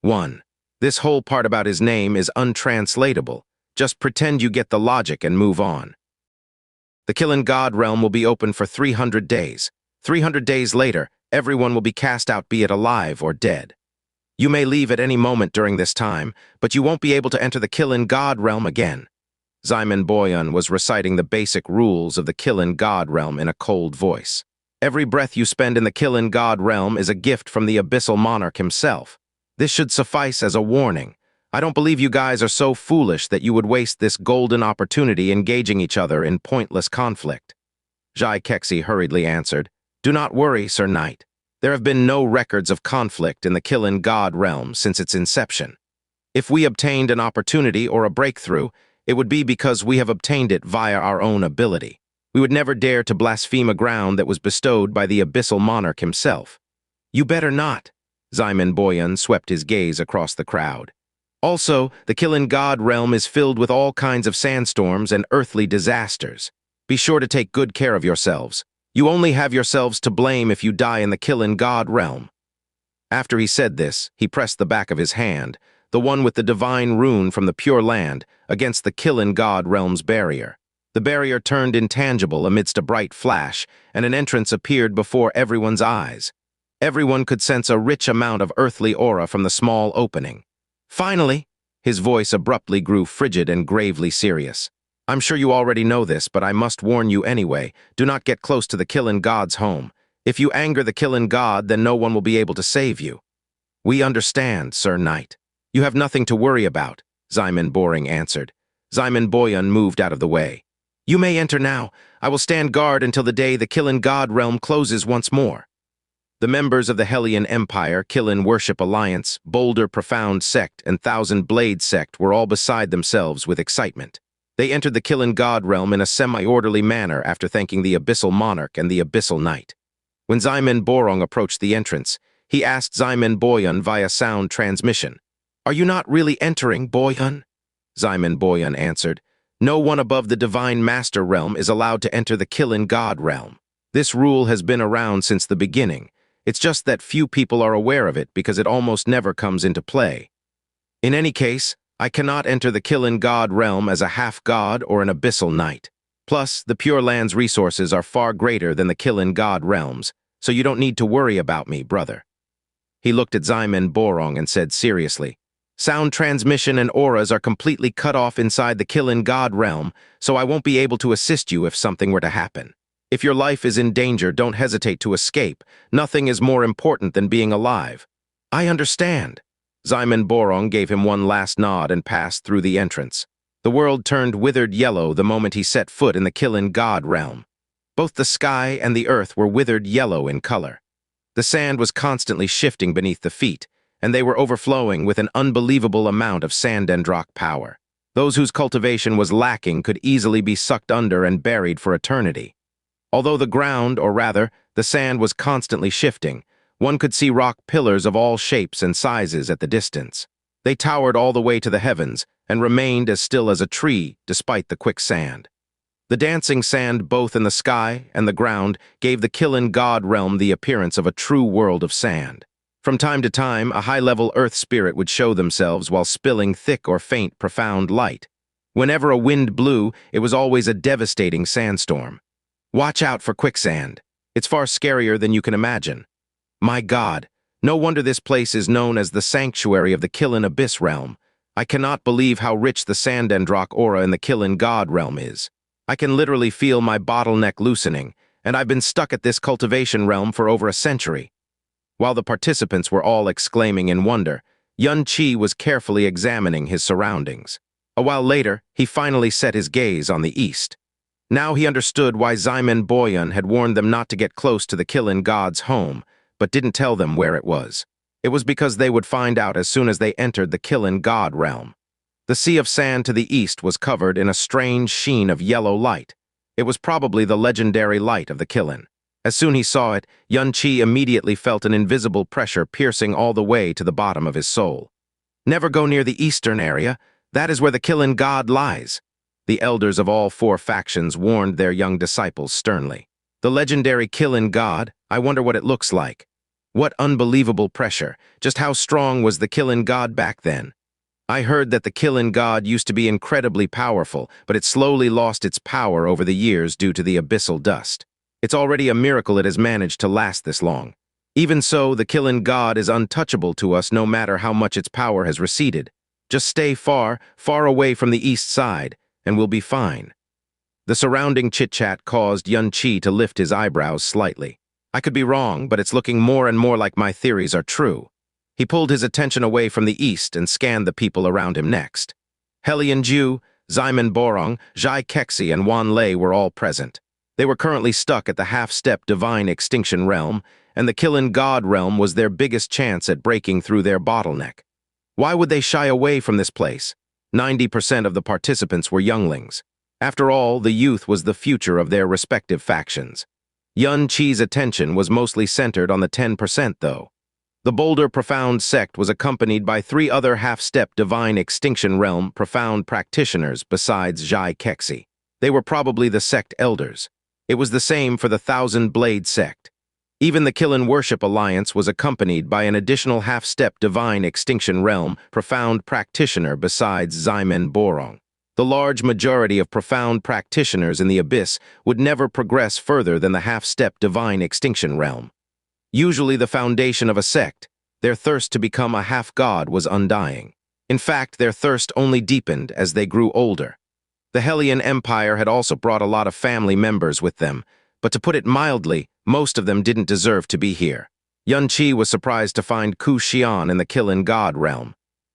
Speaker 1: 1. This whole part about his name is untranslatable. Just pretend you get the logic and move on. The Qilin God Realm will be open for 300 days. 300 days later, everyone will be cast out, be it alive or dead. You may leave at any moment during this time, but you won't be able to enter the Qilin God Realm again. Ximen Boyan was reciting the basic rules of the Qilin God Realm in a cold voice. Every breath you spend in the Qilin God Realm is a gift from the Abyssal Monarch himself. This should suffice as a warning. I don't believe you guys are so foolish that you would waste this golden opportunity engaging each other in pointless conflict. Zhai Kexi hurriedly answered, Do not worry, Sir Knight. There have been no records of conflict in the Qilin God Realm since its inception. If we obtained an opportunity or a breakthrough, it would be because we have obtained it via our own ability. We would never dare to blaspheme a ground that was bestowed by the Abyssal Monarch himself. You better not. Ximen Boyan swept his gaze across the crowd. Also, the Qilin God Realm is filled with all kinds of sandstorms and earthly disasters. Be sure to take good care of yourselves. You only have yourselves to blame if you die in the Qilin God Realm. After he said this, he pressed the back of his hand, the one with the divine rune from the Pure Land, against the Qilin God Realm's barrier. The barrier turned intangible amidst a bright flash, and an entrance appeared before everyone's eyes. Everyone could sense a rich amount of earthly aura from the small opening. Finally, his voice abruptly grew frigid and gravely serious. I'm sure you already know this, but I must warn you anyway. Do not get close to the Qilin God's home. If you anger the Qilin God, then no one will be able to save you. We understand, Sir Knight. You have nothing to worry about, Ximen Boring answered. Ximen Boyun moved out of the way. You may enter now. I will stand guard until the day the Qilin God Realm closes once more. The members of the Hellion Empire, Qilin Worship Alliance, Boulder Profound Sect, and Thousand Blade Sect were all beside themselves with excitement. They entered the Qilin God Realm in a semi-orderly manner after thanking the Abyssal Monarch and the Abyssal Knight. When Ximen Borong approached the entrance, he asked Ximen Boyun via sound transmission, "Are you not really entering, Boyun?" Ximen Boyun answered, "No one above the Divine Master Realm is allowed to enter the Qilin God Realm. This rule has been around since the beginning. It's just that few people are aware of it because it almost never comes into play. In any case, I cannot enter the Qilin God Realm as a half-god or an Abyssal Knight. Plus, the Pure Land's resources are far greater than the Qilin God Realms, so you don't need to worry about me, brother." He looked at Ximen Borong and said seriously, "Sound transmission and auras are completely cut off inside the Qilin God Realm, so I won't be able to assist you if something were to happen. If your life is in danger, don't hesitate to escape. Nothing is more important than being alive." "I understand." Ximen Borong gave him one last nod and passed through the entrance. The world turned withered yellow the moment he set foot in the Qilin God Realm. Both the sky and the earth were withered yellow in color. The sand was constantly shifting beneath the feet, and they were overflowing with an unbelievable amount of Sandendrock power. Those whose cultivation was lacking could easily be sucked under and buried for eternity. Although the ground, or rather, the sand was constantly shifting, one could see rock pillars of all shapes and sizes at the distance. They towered all the way to the heavens and remained as still as a tree despite the quicksand. The dancing sand both in the sky and the ground gave the Qilin God Realm the appearance of a true world of sand. From time to time, a high-level earth spirit would show themselves while spilling thick or faint profound light. Whenever a wind blew, it was always a devastating sandstorm. Watch out for quicksand. It's far scarier than you can imagine. My God, no wonder this place is known as the sanctuary of the Qilin Abyss Realm. I cannot believe how rich the Sandendrock aura in the Qilin God Realm is. I can literally feel my bottleneck loosening, and I've been stuck at this cultivation realm for over a century. While the participants were all exclaiming in wonder, Xianxia was carefully examining his surroundings. A while later, he finally set his gaze on the east. Now he understood why Ximen Boyun had warned them not to get close to the Qilin God's home, but didn't tell them where it was. It was because they would find out as soon as they entered the Qilin God Realm. The sea of sand to the east was covered in a strange sheen of yellow light. It was probably the legendary light of the Qilin. As soon as he saw it, Xianxia immediately felt an invisible pressure piercing all the way to the bottom of his soul. Never go near the eastern area. That is where the Qilin God lies. The elders of all four factions warned their young disciples sternly. The legendary Qilin God, I wonder what it looks like. What unbelievable pressure. Just how strong was the Qilin God back then? I heard that the Qilin God used to be incredibly powerful, but it slowly lost its power over the years due to the abyssal dust. It's already a miracle it has managed to last this long. Even so, the Qilin God is untouchable to us no matter how much its power has receded. Just stay far, far away from the east side, and we'll be fine. The surrounding chit-chat caused Xianxia to lift his eyebrows slightly. I could be wrong, but it's looking more and more like my theories are true. He pulled his attention away from the east and scanned the people around him next. Hellion Ju, Ximen Borong, Xianxia, and Wan Lei were all present. They were currently stuck at the half-step Divine Extinction Realm, and the Qilin God Realm was their biggest chance at breaking through their bottleneck. Why would they shy away from this place? 90% of the participants were younglings. After all, the youth was the future of their respective factions. Xianxia's attention was mostly centered on the 10% though. The Boulder Profound Sect was accompanied by 3 other half-step Divine Extinction Realm profound practitioners besides Xianxia. They were probably the sect elders. It was the same for the Thousand Blade Sect. Even the Qilin Worship Alliance was accompanied by an additional half-step Divine Extinction Realm profound practitioner besides Ximen Borong. The large majority of profound practitioners in the Abyss would never progress further than the half-step Divine Extinction Realm. Usually the foundation of a sect, their thirst to become a half-god was undying. In fact, their thirst only deepened as they grew older. The Hellion Empire had also brought a lot of family members with them, but to put it mildly, most of them didn't deserve to be here. Xianxia was surprised to find Ku Xian in the Qilin God Realm.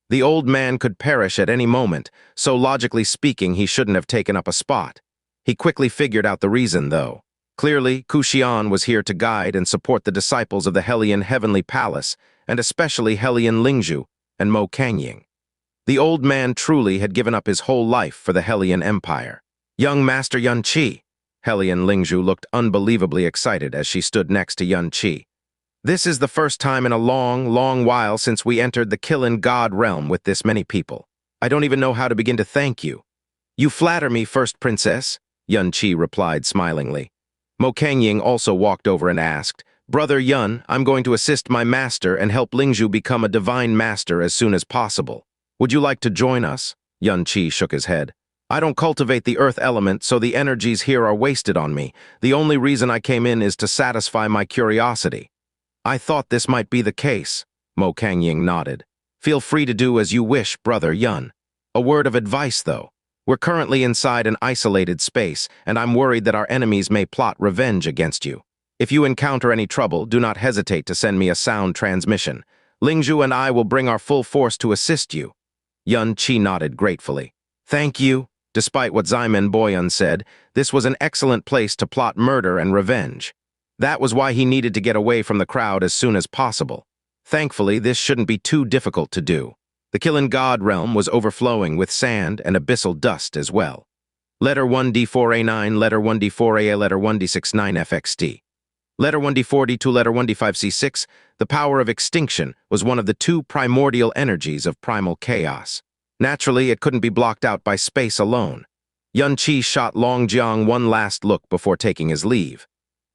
Speaker 1: The old man could perish at any moment, so logically speaking, he shouldn't have taken up a spot. He quickly figured out the reason, though. Clearly, Ku Xian was here to guide and support the disciples of the Hellion Heavenly Palace, and especially Hellion Lingzhu and Mo Kangying. The old man truly had given up his whole life for the Hellion Empire. Young Master Xianxia. Hellion Lingzhu looked unbelievably excited as she stood next to Xianxia. This is the first time in a long, long while since we entered the Qilin God Realm with this many people. I don't even know how to begin to thank you. You flatter me, First Princess, Xianxia replied smilingly. Mo Kangying also walked over and asked, Brother Yun, I'm going to assist my master and help Lingzhu become a divine master as soon as possible. Would you like to join us? Xianxia shook his head. I don't cultivate the earth element, so the energies here are wasted on me. The only reason I came in is to satisfy my curiosity. I thought this might be the case, Mo Kangying nodded. Feel free to do as you wish, Brother Yun. A word of advice, though. We're currently inside an isolated space, and I'm worried that our enemies may plot revenge against you. If you encounter any trouble, do not hesitate to send me a sound transmission. Lingzhu and I will bring our full force to assist you. Xianxia nodded gratefully. Thank you. Despite what Ximen Boyan said, this was an excellent place to plot murder and revenge. That was why he needed to get away from the crowd as soon as possible. Thankfully, this shouldn't be too difficult to do. The Qilin God Realm was overflowing with sand and abyssal dust as well. Letter 1D4A9, Letter 1D4A, Letter 1D69FXT. Letter 1D4D2, Letter 1D5C6, the power of extinction was one of the two primordial energies of primal chaos. Naturally, it couldn't be blocked out by space alone. Xianxia shot Longjiang one last look before taking his leave.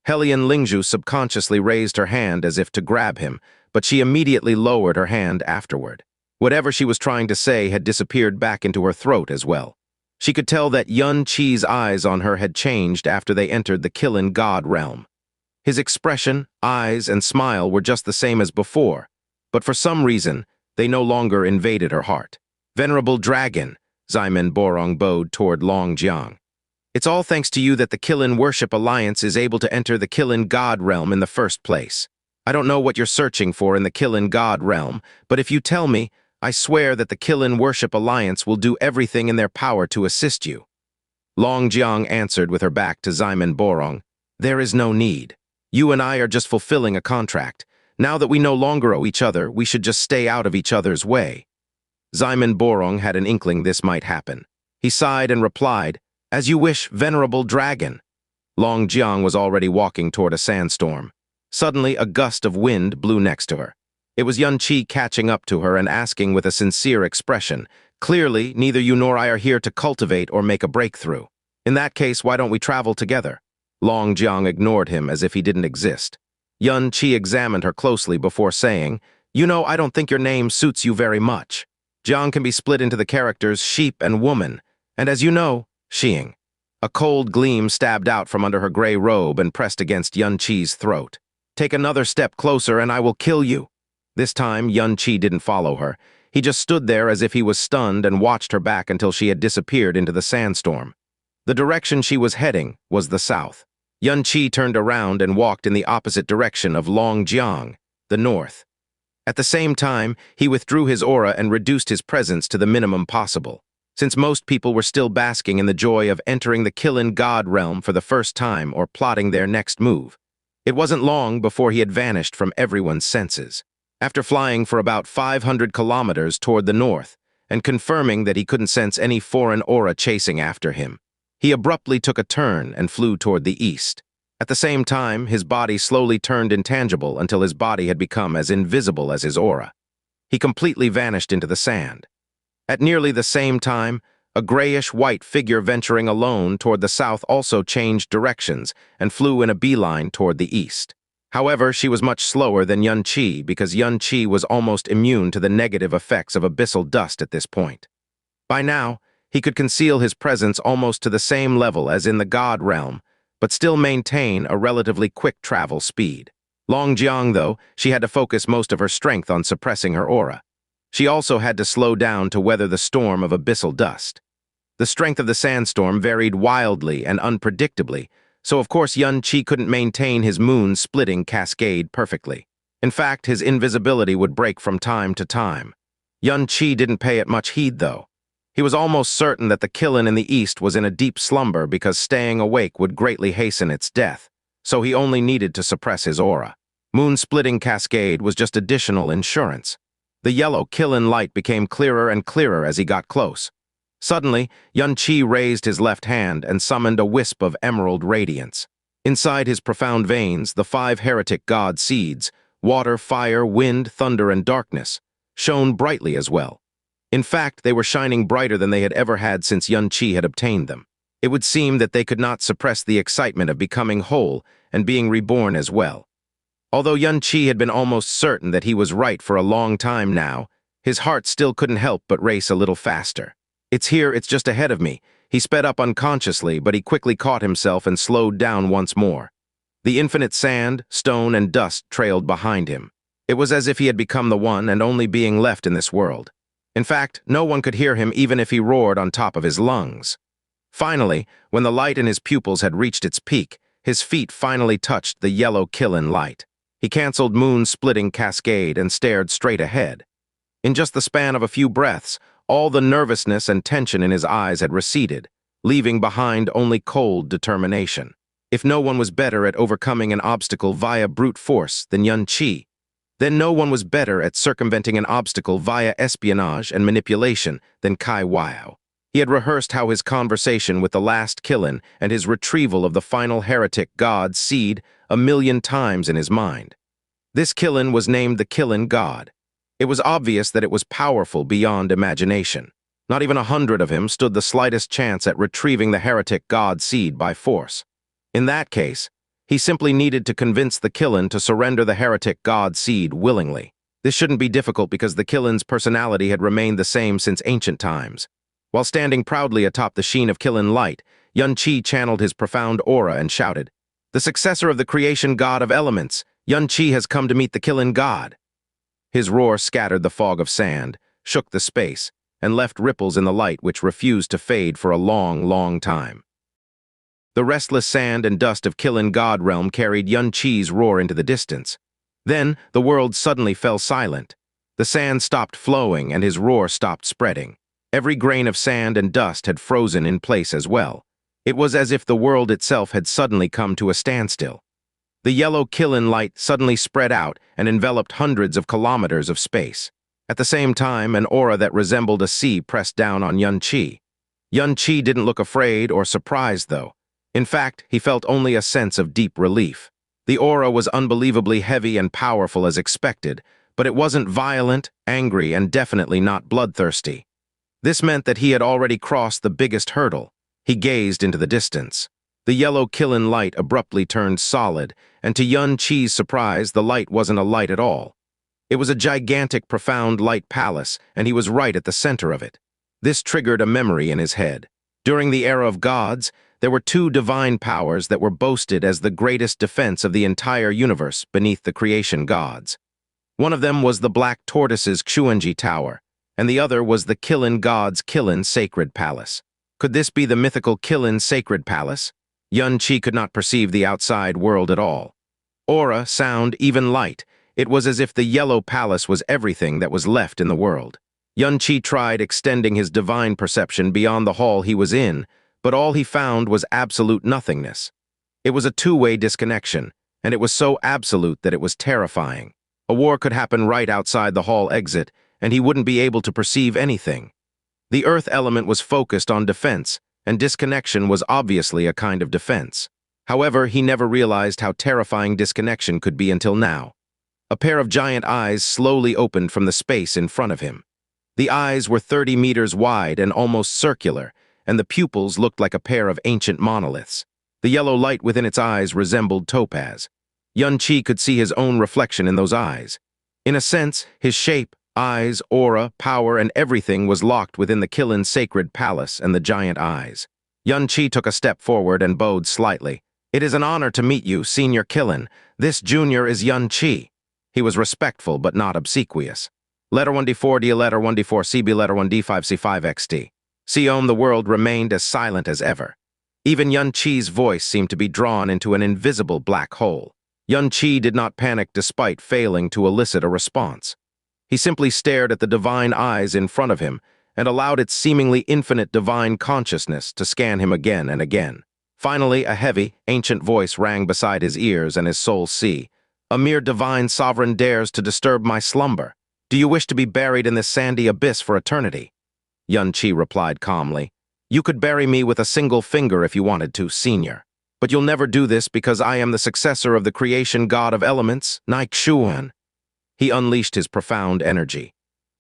Speaker 1: Hellion Lingzhu subconsciously raised her hand as if to grab him, but she immediately lowered her hand afterward. Whatever she was trying to say had disappeared back into her throat as well. She could tell that Xianxia's eyes on her had changed after they entered the Qilin God Realm. His expression, eyes, and smile were just the same as before, but for some reason, they no longer invaded her heart. Venerable Dragon, Ximen Borong bowed toward Longjiang. It's all thanks to you that the Qilin Worship Alliance is able to enter the Qilin God Realm in the first place. I don't know what you're searching for in the Qilin God Realm, but if you tell me, I swear that the Qilin Worship Alliance will do everything in their power to assist you. Longjiang answered with her back to Ximen Borong. There is no need. You and I are just fulfilling a contract. Now that we no longer owe each other, we should just stay out of each other's way. Ximen Borong had an inkling this might happen. He sighed and replied, As you wish, Venerable Dragon. Longjiang was already walking toward a sandstorm. Suddenly, a gust of wind blew next to her. It was Xianxia catching up to her and asking with a sincere expression, Clearly, neither you nor I are here to cultivate or make a breakthrough. In that case, why don't we travel together? Longjiang ignored him as if he didn't exist. Xianxia examined her closely before saying, You know, I don't think your name suits you very much. Jiang can be split into the characters sheep and woman, and as you know, Xing. A cold gleam stabbed out from under her gray robe and pressed against Xianxia's throat. Take another step closer and I will kill you. This time, Xianxia didn't follow her. He just stood there as if he was stunned and watched her back until she had disappeared into the sandstorm. The direction she was heading was the south. Xianxia turned around and walked in the opposite direction of Longjiang, the north. At the same time, he withdrew his aura and reduced his presence to the minimum possible. Since most people were still basking in the joy of entering the Qilin God Realm for the first time or plotting their next move, it wasn't long before he had vanished from everyone's senses. After flying for about 500 kilometers toward the north and confirming that he couldn't sense any foreign aura chasing after him, he abruptly took a turn and flew toward the east. At the same time, his body slowly turned intangible until his body had become as invisible as his aura. He completely vanished into the sand. At nearly the same time, a grayish-white figure venturing alone toward the south also changed directions and flew in a beeline toward the east. However, she was much slower than Xianxia because Xianxia was almost immune to the negative effects of abyssal dust at this point. By now, he could conceal his presence almost to the same level as in the God Realm, but still maintain a relatively quick travel speed. Longjiang, though, she had to focus most of her strength on suppressing her aura. She also had to slow down to weather the storm of abyssal dust. The strength of the sandstorm varied wildly and unpredictably, so of course Xianxia couldn't maintain his moon-splitting cascade perfectly. In fact, his invisibility would break from time to time. Xianxia didn't pay it much heed, though. He was almost certain that the Qilin in the east was in a deep slumber because staying awake would greatly hasten its death, so he only needed to suppress his aura. Moon-splitting cascade was just additional insurance. The yellow Qilin light became clearer and clearer as he got close. Suddenly, Xianxia raised his left hand and summoned a wisp of emerald radiance. Inside his profound veins, the 5 heretic god seeds, water, fire, wind, thunder, and darkness, shone brightly as well. In fact, they were shining brighter than they had ever had since Xianxia had obtained them. It would seem that they could not suppress the excitement of becoming whole and being reborn as well. Although Xianxia had been almost certain that he was right for a long time now, his heart still couldn't help but race a little faster. It's here, it's just ahead of me. He sped up unconsciously, but he quickly caught himself and slowed down once more. The infinite sand, stone, and dust trailed behind him. It was as if he had become the one and only being left in this world. In fact, no one could hear him even if he roared on top of his lungs. Finally, when the light in his pupils had reached its peak, his feet finally touched the yellow Qilin light. He canceled moon-splitting cascade and stared straight ahead. In just the span of a few breaths, all the nervousness and tension in his eyes had receded, leaving behind only cold determination. If no one was better at overcoming an obstacle via brute force than Xianxia, then no one was better at circumventing an obstacle via espionage and manipulation than Kai Wao. He had rehearsed how his conversation with the last Qilin and his retrieval of the final heretic god seed 1,000,000 times in his mind. This Qilin was named the Qilin God. It was obvious that it was powerful beyond imagination. Not even 100 of him stood the slightest chance at retrieving the heretic god seed by force. In that case, he simply needed to convince the Qilin to surrender the heretic god seed willingly. This shouldn't be difficult because the Qilin's personality had remained the same since ancient times. While standing proudly atop the sheen of Qilin light, Xianxia channeled his profound aura and shouted, "The successor of the creation god of elements, Xianxia has come to meet the Qilin god." His roar scattered the fog of sand, shook the space, and left ripples in the light which refused to fade for a long, long time. The restless sand and dust of Qilin God Realm carried Xianxia's roar into the distance. Then, the world suddenly fell silent. The sand stopped flowing and his roar stopped spreading. Every grain of sand and dust had frozen in place as well. It was as if the world itself had suddenly come to a standstill. The yellow Qilin light suddenly spread out and enveloped hundreds of kilometers of space. At the same time, an aura that resembled a sea pressed down on Xianxia. Xianxia didn't look afraid or surprised, though. In fact, he felt only a sense of deep relief. The aura was unbelievably heavy and powerful as expected, but it wasn't violent, angry, and definitely not bloodthirsty. This meant that he had already crossed the biggest hurdle. He gazed into the distance. The yellow Qilin light abruptly turned solid, and to Xianxia's surprise, the light wasn't a light at all. It was a gigantic, profound light palace, and he was right at the center of it. This triggered a memory in his head. During the era of gods, there were 2 divine powers that were boasted as the greatest defense of the entire universe beneath the creation gods. One of them was the Black Tortoise's Xianxia Tower, and the other was the Qilin god's Qilin Sacred Palace. Could this be the mythical Qilin Sacred Palace? Xianxia could not perceive the outside world at all. Aura, sound, even light. It was as if the yellow palace was everything that was left in the world. Xianxia tried extending his divine perception beyond the hall he was in, but all he found was absolute nothingness. It was a 2-way disconnection, and it was so absolute that it was terrifying. A war could happen right outside the hall exit, and he wouldn't be able to perceive anything. The earth element was focused on defense, and disconnection was obviously a kind of defense. However, he never realized how terrifying disconnection could be until now. A pair of giant eyes slowly opened from the space in front of him. The eyes were 30 meters wide and almost circular, and the pupils looked like a pair of ancient monoliths. The yellow light within its eyes resembled topaz. Xianxia could see his own reflection in those eyes. In a sense, his shape, eyes, aura, power, and everything was locked within the Qilin Sacred Palace and the giant eyes. Xianxia took a step forward and bowed slightly. "It is an honor to meet you, Senior Qilin. This junior is Xianxia." He was respectful but not obsequious. Letter 1D4D, letter 1D4CB, letter 1D5C5XD. Sion, the world remained as silent as ever. Even Yun Qi's voice seemed to be drawn into an invisible black hole. Yun Qi did not panic despite failing to elicit a response. He simply stared at the divine eyes in front of him and allowed its seemingly infinite divine consciousness to scan him again and again. Finally, a heavy, ancient voice rang beside his ears, and his soul see. "A mere divine sovereign dares to disturb my slumber. Do you wish to be buried in this sandy abyss for eternity?" Yun Qi replied calmly. "You could bury me with a single finger if you wanted to, senior. But you'll never do this because I am the successor of the creation god of elements, Xuan." He unleashed his profound energy.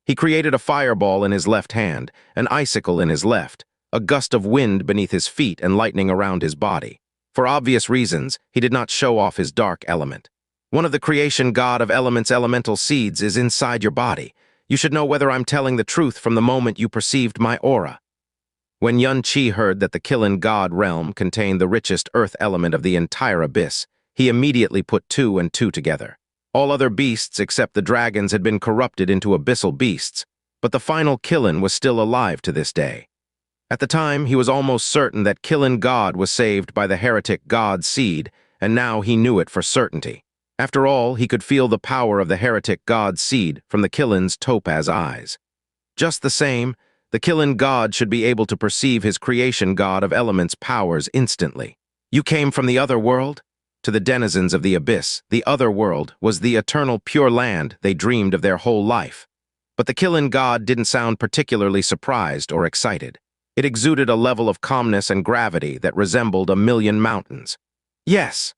Speaker 1: He created a fireball in his left hand, an icicle in his left, a gust of wind beneath his feet and lightning around his body. For obvious reasons, he did not show off his dark element. "One of the creation god of elements' elemental seeds is inside your body. You should know whether I'm telling the truth from the moment you perceived my aura." When Yun Qi heard that the Qilin God Realm contained the richest earth element of the entire abyss, he immediately put two and two together. All other beasts except the dragons had been corrupted into abyssal beasts, but the final Qilin was still alive to this day. At the time, he was almost certain that Qilin God was saved by the heretic god seed, and now he knew it for certainty. After all, he could feel the power of the heretic god seed from the Qilin's topaz eyes. Just the same, the Qilin God should be able to perceive his creation god of elements' powers instantly. "You came from the other world?" To the denizens of the abyss, the other world was the eternal pure land they dreamed of their whole life. But the Qilin God didn't sound particularly surprised or excited. It exuded a level of calmness and gravity that resembled a million mountains. Yes,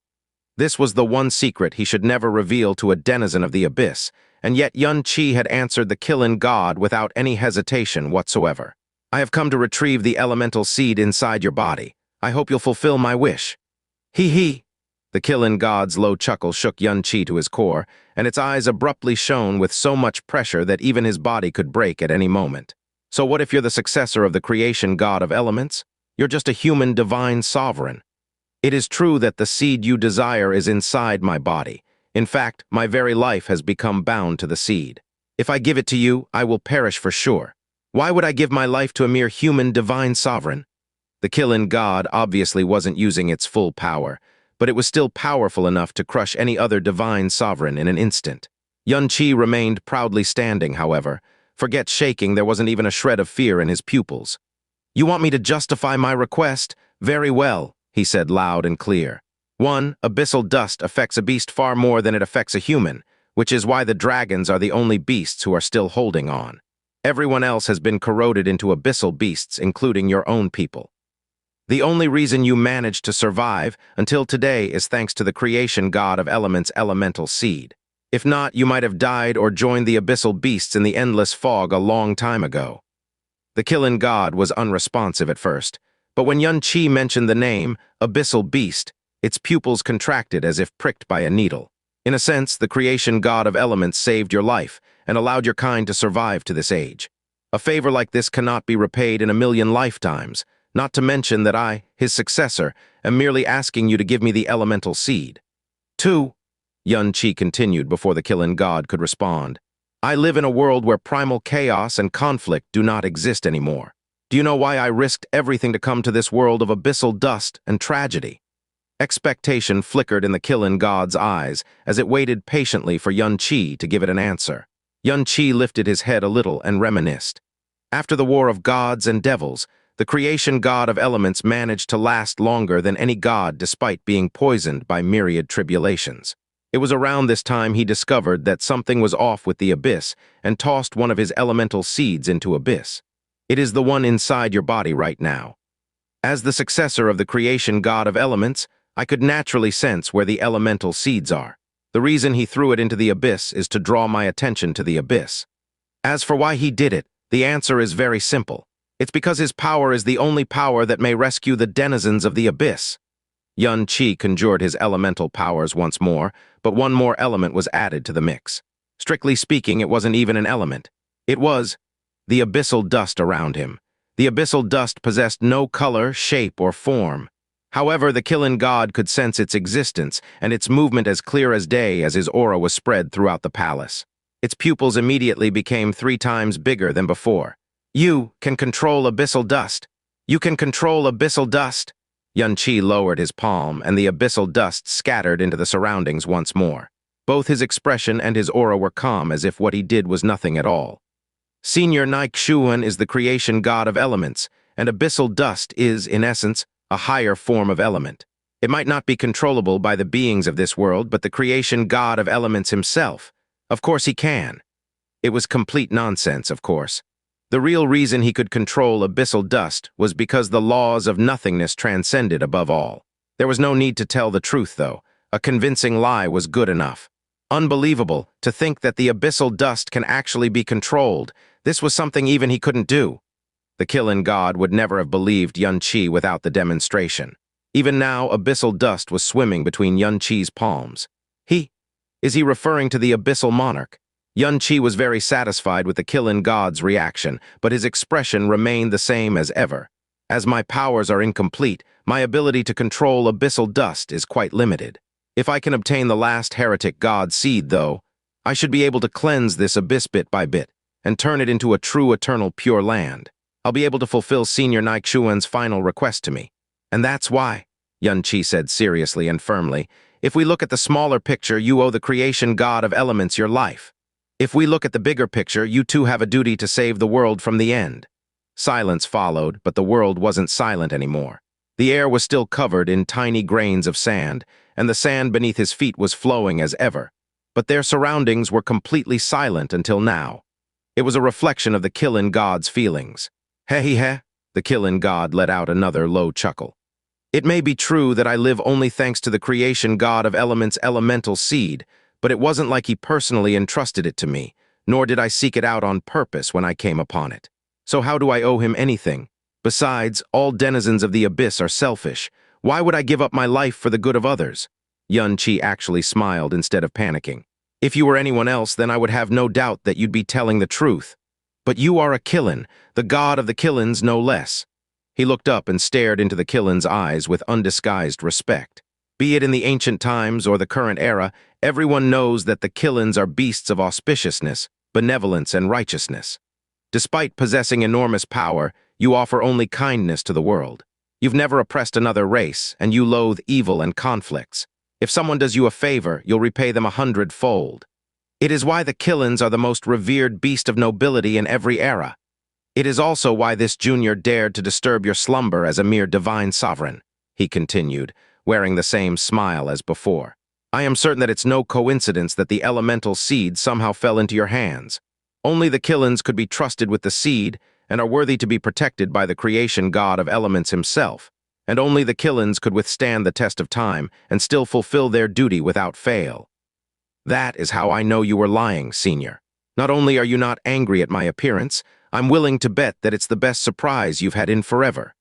Speaker 1: this was the one secret he should never reveal to a denizen of the abyss, and yet Yun Qi had answered the Qilin God without any hesitation whatsoever. "I have come to retrieve the elemental seed inside your body. I hope you'll fulfill my wish." "Hee." The Qilin God's low chuckle shook Yun Qi to his core, and its eyes abruptly shone with so much pressure that even his body could break at any moment. "So what if you're the successor of the creation god of elements? You're just a human divine sovereign. It is true that the seed you desire is inside my body. In fact, my very life has become bound to the seed. If I give it to you, I will perish for sure. Why would I give my life to a mere human divine sovereign?" The Qilin God obviously wasn't using its full power, but it was still powerful enough to crush any other divine sovereign in an instant. Yun Qi remained proudly standing, however. Forget shaking, there wasn't even a shred of fear in his pupils. "You want me to justify my request? Very well," he said loud and clear. "1. Abyssal dust affects a beast far more than it affects a human, which is why the dragons are the only beasts who are still holding on. Everyone else has been corroded into abyssal beasts, including your own people. The only reason you managed to survive until today is thanks to the creation god of elements' elemental seed. If not, you might have died or joined the abyssal beasts in the endless fog a long time ago." The Qilin God was unresponsive at first, but when Yun Qi mentioned the name, abyssal beast, its pupils contracted as if pricked by a needle. In a sense, the creation god of elements saved your life and allowed your kind to survive to this age. A favor like this cannot be repaid in a million lifetimes, not to mention that I, his successor, am merely asking you to give me the elemental seed. 2. Yun Qi continued before the Qilin God could respond. "I live in a world where primal chaos and conflict do not exist anymore. Do you know why I risked everything to come to this world of abyssal dust and tragedy?" Expectation flickered in the Qilin God's eyes as it waited patiently for Yun Qi to give it an answer. Yun Qi lifted his head a little and reminisced. After the war of gods and devils, the creation god of elements managed to last longer than any god despite being poisoned by myriad tribulations. It was around this time he discovered that something was off with the abyss and tossed one of his elemental seeds into abyss. It is the one inside your body right now. As the successor of the creation god of elements, I could naturally sense where the elemental seeds are. The reason he threw it into the abyss is to draw my attention to the abyss. As for why he did it, the answer is very simple. It's because his power is the only power that may rescue the denizens of the abyss. Yun Qi conjured his elemental powers once more, but one more element was added to the mix. Strictly speaking, it wasn't even an element. It was the abyssal dust around him. The abyssal dust possessed no color, shape, or form. However, the Qilin God could sense its existence and its movement as clear as day as his aura was spread throughout the palace. Its pupils immediately became 3 times bigger than before. "You can control abyssal dust. You can control abyssal dust." Qi lowered his palm, and the abyssal dust scattered into the surroundings once more. Both his expression and his aura were calm, as if what he did was nothing at all. Senior Xuan is the creation god of elements, and abyssal dust is, in essence, a higher form of element. It might not be controllable by the beings of this world, but the creation god of elements himself, of course he can. It was complete nonsense, of course. The real reason he could control abyssal dust was because the laws of nothingness transcended above all. There was no need to tell the truth, though. A convincing lie was good enough. Unbelievable to think that the abyssal dust can actually be controlled. This was something even he couldn't do. The Qilin god would never have believed Qi without the demonstration. Even now, abyssal dust was swimming between Qi's palms. Is he referring to the abyssal monarch? Qi was very satisfied with the Qilin god's reaction, but his expression remained the same as ever. As my powers are incomplete, my ability to control abyssal dust is quite limited. If I can obtain the last heretic god seed, though, I should be able to cleanse this abyss bit by bit and turn it into a true eternal pure land. I'll be able to fulfill Senior Xuan's final request to me. And that's why, Qi said seriously and firmly, if we look at the smaller picture, you owe the creation god of elements your life. If we look at the bigger picture, you too have a duty to save the world from the end. Silence followed, but the world wasn't silent anymore. The air was still covered in tiny grains of sand, and the sand beneath his feet was flowing as ever. But their surroundings were completely silent until now. It was a reflection of the Qilin god's feelings. Heh, the Qilin god let out another low chuckle. It may be true that I live only thanks to the creation god of elements' elemental seed, but it wasn't like he personally entrusted it to me, nor did I seek it out on purpose when I came upon it. So how do I owe him anything? Besides, all denizens of the abyss are selfish. Why would I give up my life for the good of others? Qi actually smiled instead of panicking. If you were anyone else, then I would have no doubt that you'd be telling the truth. But you are a Qilin, the god of the Qilins no less. He looked up and stared into the Qilin's eyes with undisguised respect. Be it in the ancient times or the current era, everyone knows that the Qilins are beasts of auspiciousness, benevolence, and righteousness. Despite possessing enormous power, you offer only kindness to the world. You've never oppressed another race, and you loathe evil and conflicts. If someone does you a favor, you'll repay them 100-fold. It is why the Qilins are the most revered beast of nobility in every era. It is also why this junior dared to disturb your slumber as a mere divine sovereign, he continued, wearing the same smile as before. I am certain that it's no coincidence that the elemental seed somehow fell into your hands. Only the Qilins could be trusted with the seed and are worthy to be protected by the creation god of elements himself, and only the Qilins could withstand the test of time and still fulfill their duty without fail. That is how I know you were lying, Senior. Not only are you not angry at my appearance, I'm willing to bet that it's the best surprise you've had in forever.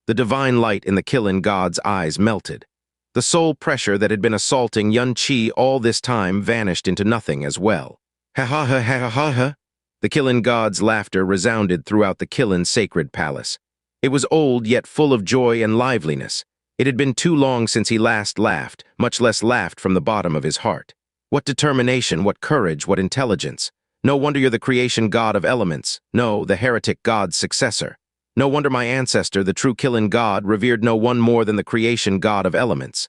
Speaker 1: The divine light in the Qilin god's eyes melted. The soul pressure that had been assaulting Qi all this time vanished into nothing as well. Ha ha ha ha ha ha. The Qilin god's laughter resounded throughout the Qilin sacred palace. It was old yet full of joy and liveliness. It had been too long since he last laughed, much less laughed from the bottom of his heart. What determination, what courage, what intelligence. No wonder you're the creation god of elements. No, the heretic god's successor. No wonder my ancestor, the true Qilin god, revered no one more than the creation god of elements.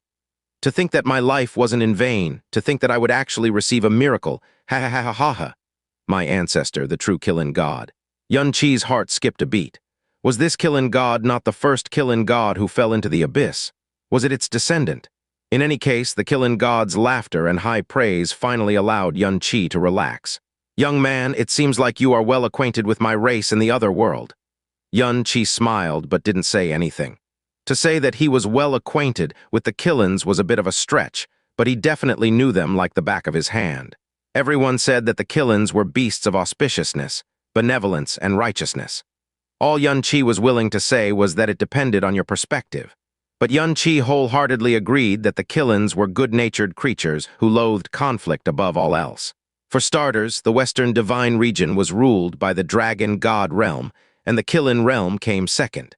Speaker 1: To think that my life wasn't in vain, to think that I would actually receive a miracle, ha ha ha ha ha ha. My ancestor, the true Qilin god. Qi's heart skipped a beat. Was this Qilin god not the first Qilin god who fell into the abyss? Was it its descendant? In any case, the Qilin god's laughter and high praise finally allowed Qi to relax. Young man, it seems like you are well acquainted with my race in the other world. Qi smiled but didn't say anything. To say that he was well acquainted with the Qilins was a bit of a stretch, but he definitely knew them like the back of his hand. Everyone said that the Qilins were beasts of auspiciousness, benevolence, and righteousness. All Qi was willing to say was that it depended on your perspective. But Qi wholeheartedly agreed that the Qilins were good-natured creatures who loathed conflict above all else. For starters, the Western Divine region was ruled by the Dragon God Realm, and the Qilin realm came second.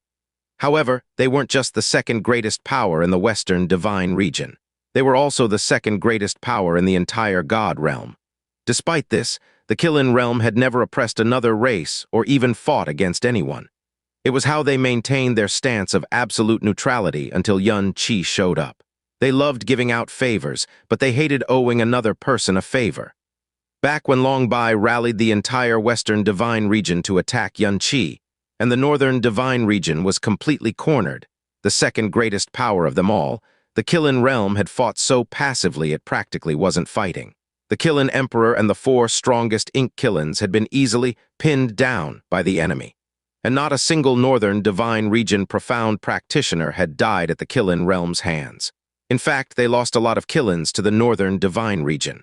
Speaker 1: However, they weren't just the second greatest power in the Western Divine region. They were also the second greatest power in the entire God realm. Despite this, the Qilin realm had never oppressed another race or even fought against anyone. It was how they maintained their stance of absolute neutrality until Xianxia showed up. They loved giving out favors, but they hated owing another person a favor. Back when Long Bai rallied the entire Western Divine region to attack Xianxia, and the Northern Divine region was completely cornered, the second greatest power of them all, the Qilin realm had fought so passively it practically wasn't fighting. The Qilin Emperor and the 4 strongest Ink Qilins had been easily pinned down by the enemy, and not a single Northern Divine region profound practitioner had died at the Qilin realm's hands. In fact, they lost a lot of Qilins to the Northern Divine region.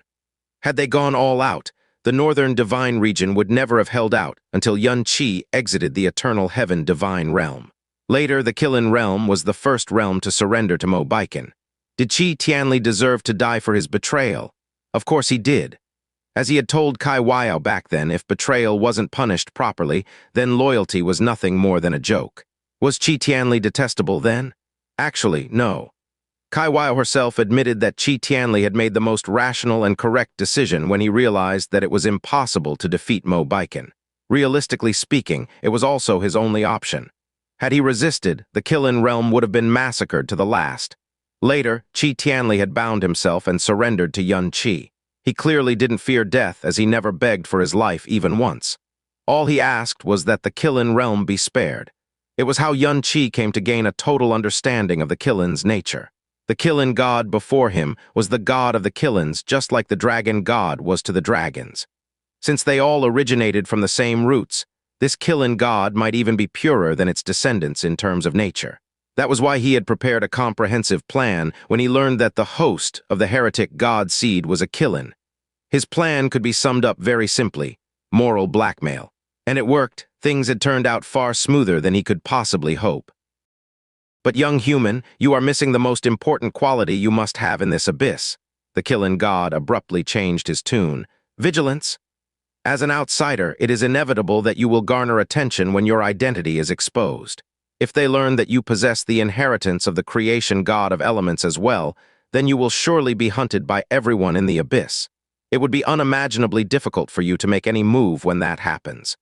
Speaker 1: Had they gone all out, the Northern Divine region would never have held out until Xianxia exited the eternal Heaven-Defying realm. Later, the Qilin realm was the first realm to surrender to Mo Baiken. Did Qi Tianli deserve to die for his betrayal? Of course he did. As he had told Kai Weiao back then, if betrayal wasn't punished properly, then loyalty was nothing more than a joke. Was Qi Tianli detestable then? Actually, no. Kai Weiao herself admitted that Qi Tianli had made the most rational and correct decision when he realized that it was impossible to defeat Mo Baiken. Realistically speaking, it was also his only option. Had he resisted, the Qilin realm would have been massacred to the last. Later, Qi Tianli had bound himself and surrendered to Xianxia. He clearly didn't fear death, as he never begged for his life even once. All he asked was that the Qilin realm be spared. It was how Xianxia came to gain a total understanding of the Qilin's nature. The Qilin god before him was the god of the Qilins, just like the dragon god was to the dragons. Since they all originated from the same roots, this Qilin god might even be purer than its descendants in terms of nature. That was why he had prepared a comprehensive plan when he learned that the host of the heretic god seed was a Qilin. His plan could be summed up very simply: moral blackmail. And it worked. Things had turned out far smoother than he could possibly hope. But young human, you are missing the most important quality you must have in this abyss. The Qilin god abruptly changed his tune. Vigilance. As an outsider, it is inevitable that you will garner attention when your identity is exposed. If they learn that you possess the inheritance of the creation god of elements as well, then you will surely be hunted by everyone in the abyss. It would be unimaginably difficult for you to make any move when that happens.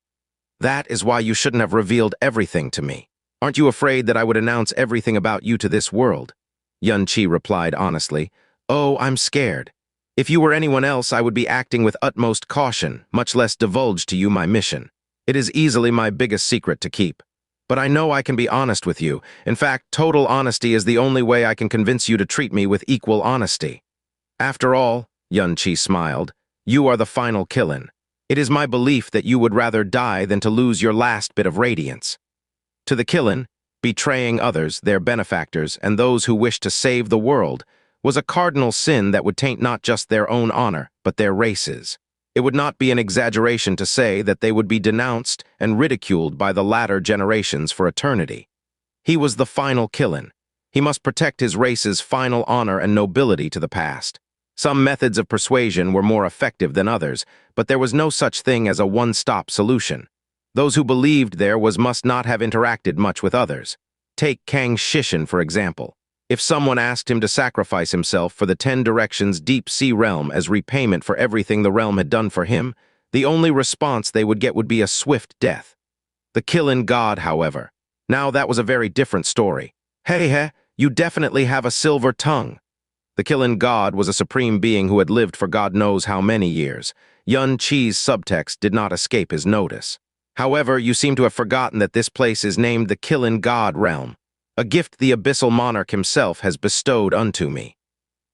Speaker 1: That is why you shouldn't have revealed everything to me. Aren't you afraid that I would announce everything about you to this world? Xianxia replied honestly. Oh, I'm scared. If you were anyone else, I would be acting with utmost caution, much less divulge to you my mission. It is easily my biggest secret to keep. But I know I can be honest with you. In fact, total honesty is the only way I can convince you to treat me with equal honesty. After all, Xianxia smiled, you are the final Qilin. It is my belief that you would rather die than to lose your last bit of radiance. To the Qilin, betraying others, their benefactors, and those who wish to save the world was a cardinal sin that would taint not just their own honor, but their races. It would not be an exaggeration to say that they would be denounced and ridiculed by the latter generations for eternity. He was the final Qilin. He must protect his race's final honor and nobility to the past. Some methods of persuasion were more effective than others, but there was no such thing as a one-stop solution. Those who believed there was must not have interacted much with others. Take Kang Shishin, for example. If someone asked him to sacrifice himself for the 10 Directions Deep Sea Realm as repayment for everything the realm had done for him, the only response they would get would be a swift death. The Qilin God, however. Now that was a very different story. Hey, you definitely have a silver tongue. The Qilin God was a supreme being who had lived for God knows how many years. Xianxia's subtext did not escape his notice. However, you seem to have forgotten that this place is named the Qilin God Realm, a gift the abyssal monarch himself has bestowed unto me.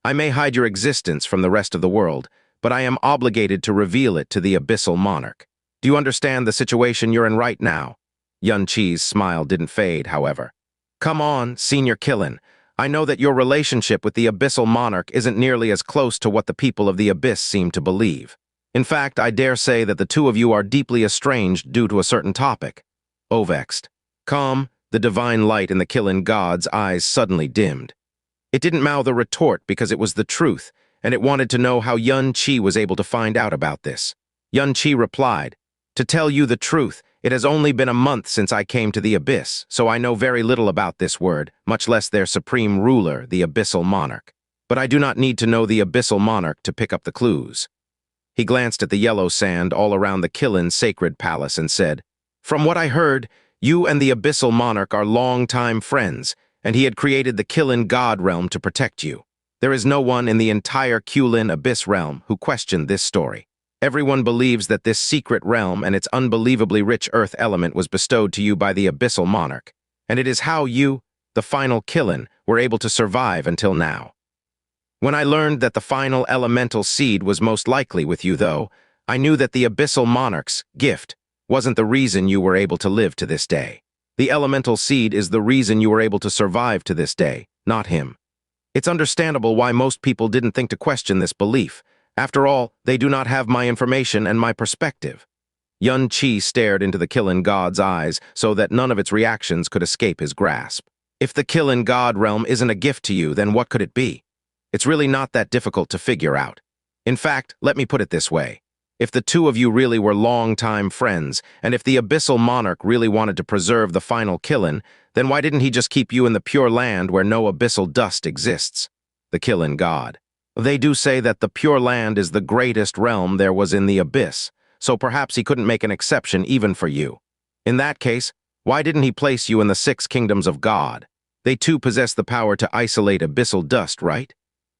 Speaker 1: I may hide your existence from the rest of the world, but I am obligated to reveal it to the abyssal monarch. Do you understand the situation you're in right now? Xianxia's smile didn't fade, however. Come on, Senior Qilin. I know that your relationship with the abyssal monarch isn't nearly as close to what the people of the abyss seem to believe. In fact, I dare say that the two of you are deeply estranged due to a certain topic. Ovexed. Calm, the divine light in the Qilin God's eyes suddenly dimmed. It didn't mouth a retort because it was the truth, and it wanted to know how Xianxia was able to find out about this. Xianxia replied, to tell you the truth, it has only been a month since I came to the abyss, so I know very little about this word, much less their supreme ruler, the abyssal monarch. But I do not need to know the abyssal monarch to pick up the clues. He glanced at the yellow sand all around the Qilin's sacred palace and said, from what I heard, You and the Abyssal Monarch are long-time friends, and he had created the Qilin God Realm to protect you. There is no one in the entire Qilin Abyss realm who questioned this story. Everyone believes that this secret realm and its unbelievably rich earth element was bestowed to you by the Abyssal Monarch, and it is how you, the final Qilin, were able to survive until now. When I learned that the final elemental seed was most likely with you, though, I knew that the Abyssal Monarch's gift wasn't the reason you were able to live to this day. The elemental seed is the reason you were able to survive to this day, not him. It's understandable why most people didn't think to question this belief. After all, they do not have my information and my perspective. Xianxia stared into the Qilin God's eyes so that none of its reactions could escape his grasp. If the Qilin God Realm isn't a gift to you, then what could it be? It's really not that difficult to figure out. In fact, let me put it this way. If the two of you really were long-time friends, and if the Abyssal Monarch really wanted to preserve the final Qilin, then why didn't he just keep you in the Pure Land where no abyssal dust exists? The Qilin God. They do say that the Pure Land is the greatest realm there was in the Abyss, so perhaps he couldn't make an exception even for you. In that case, why didn't he place you in the 6 kingdoms of God? They too possess the power to isolate abyssal dust, right?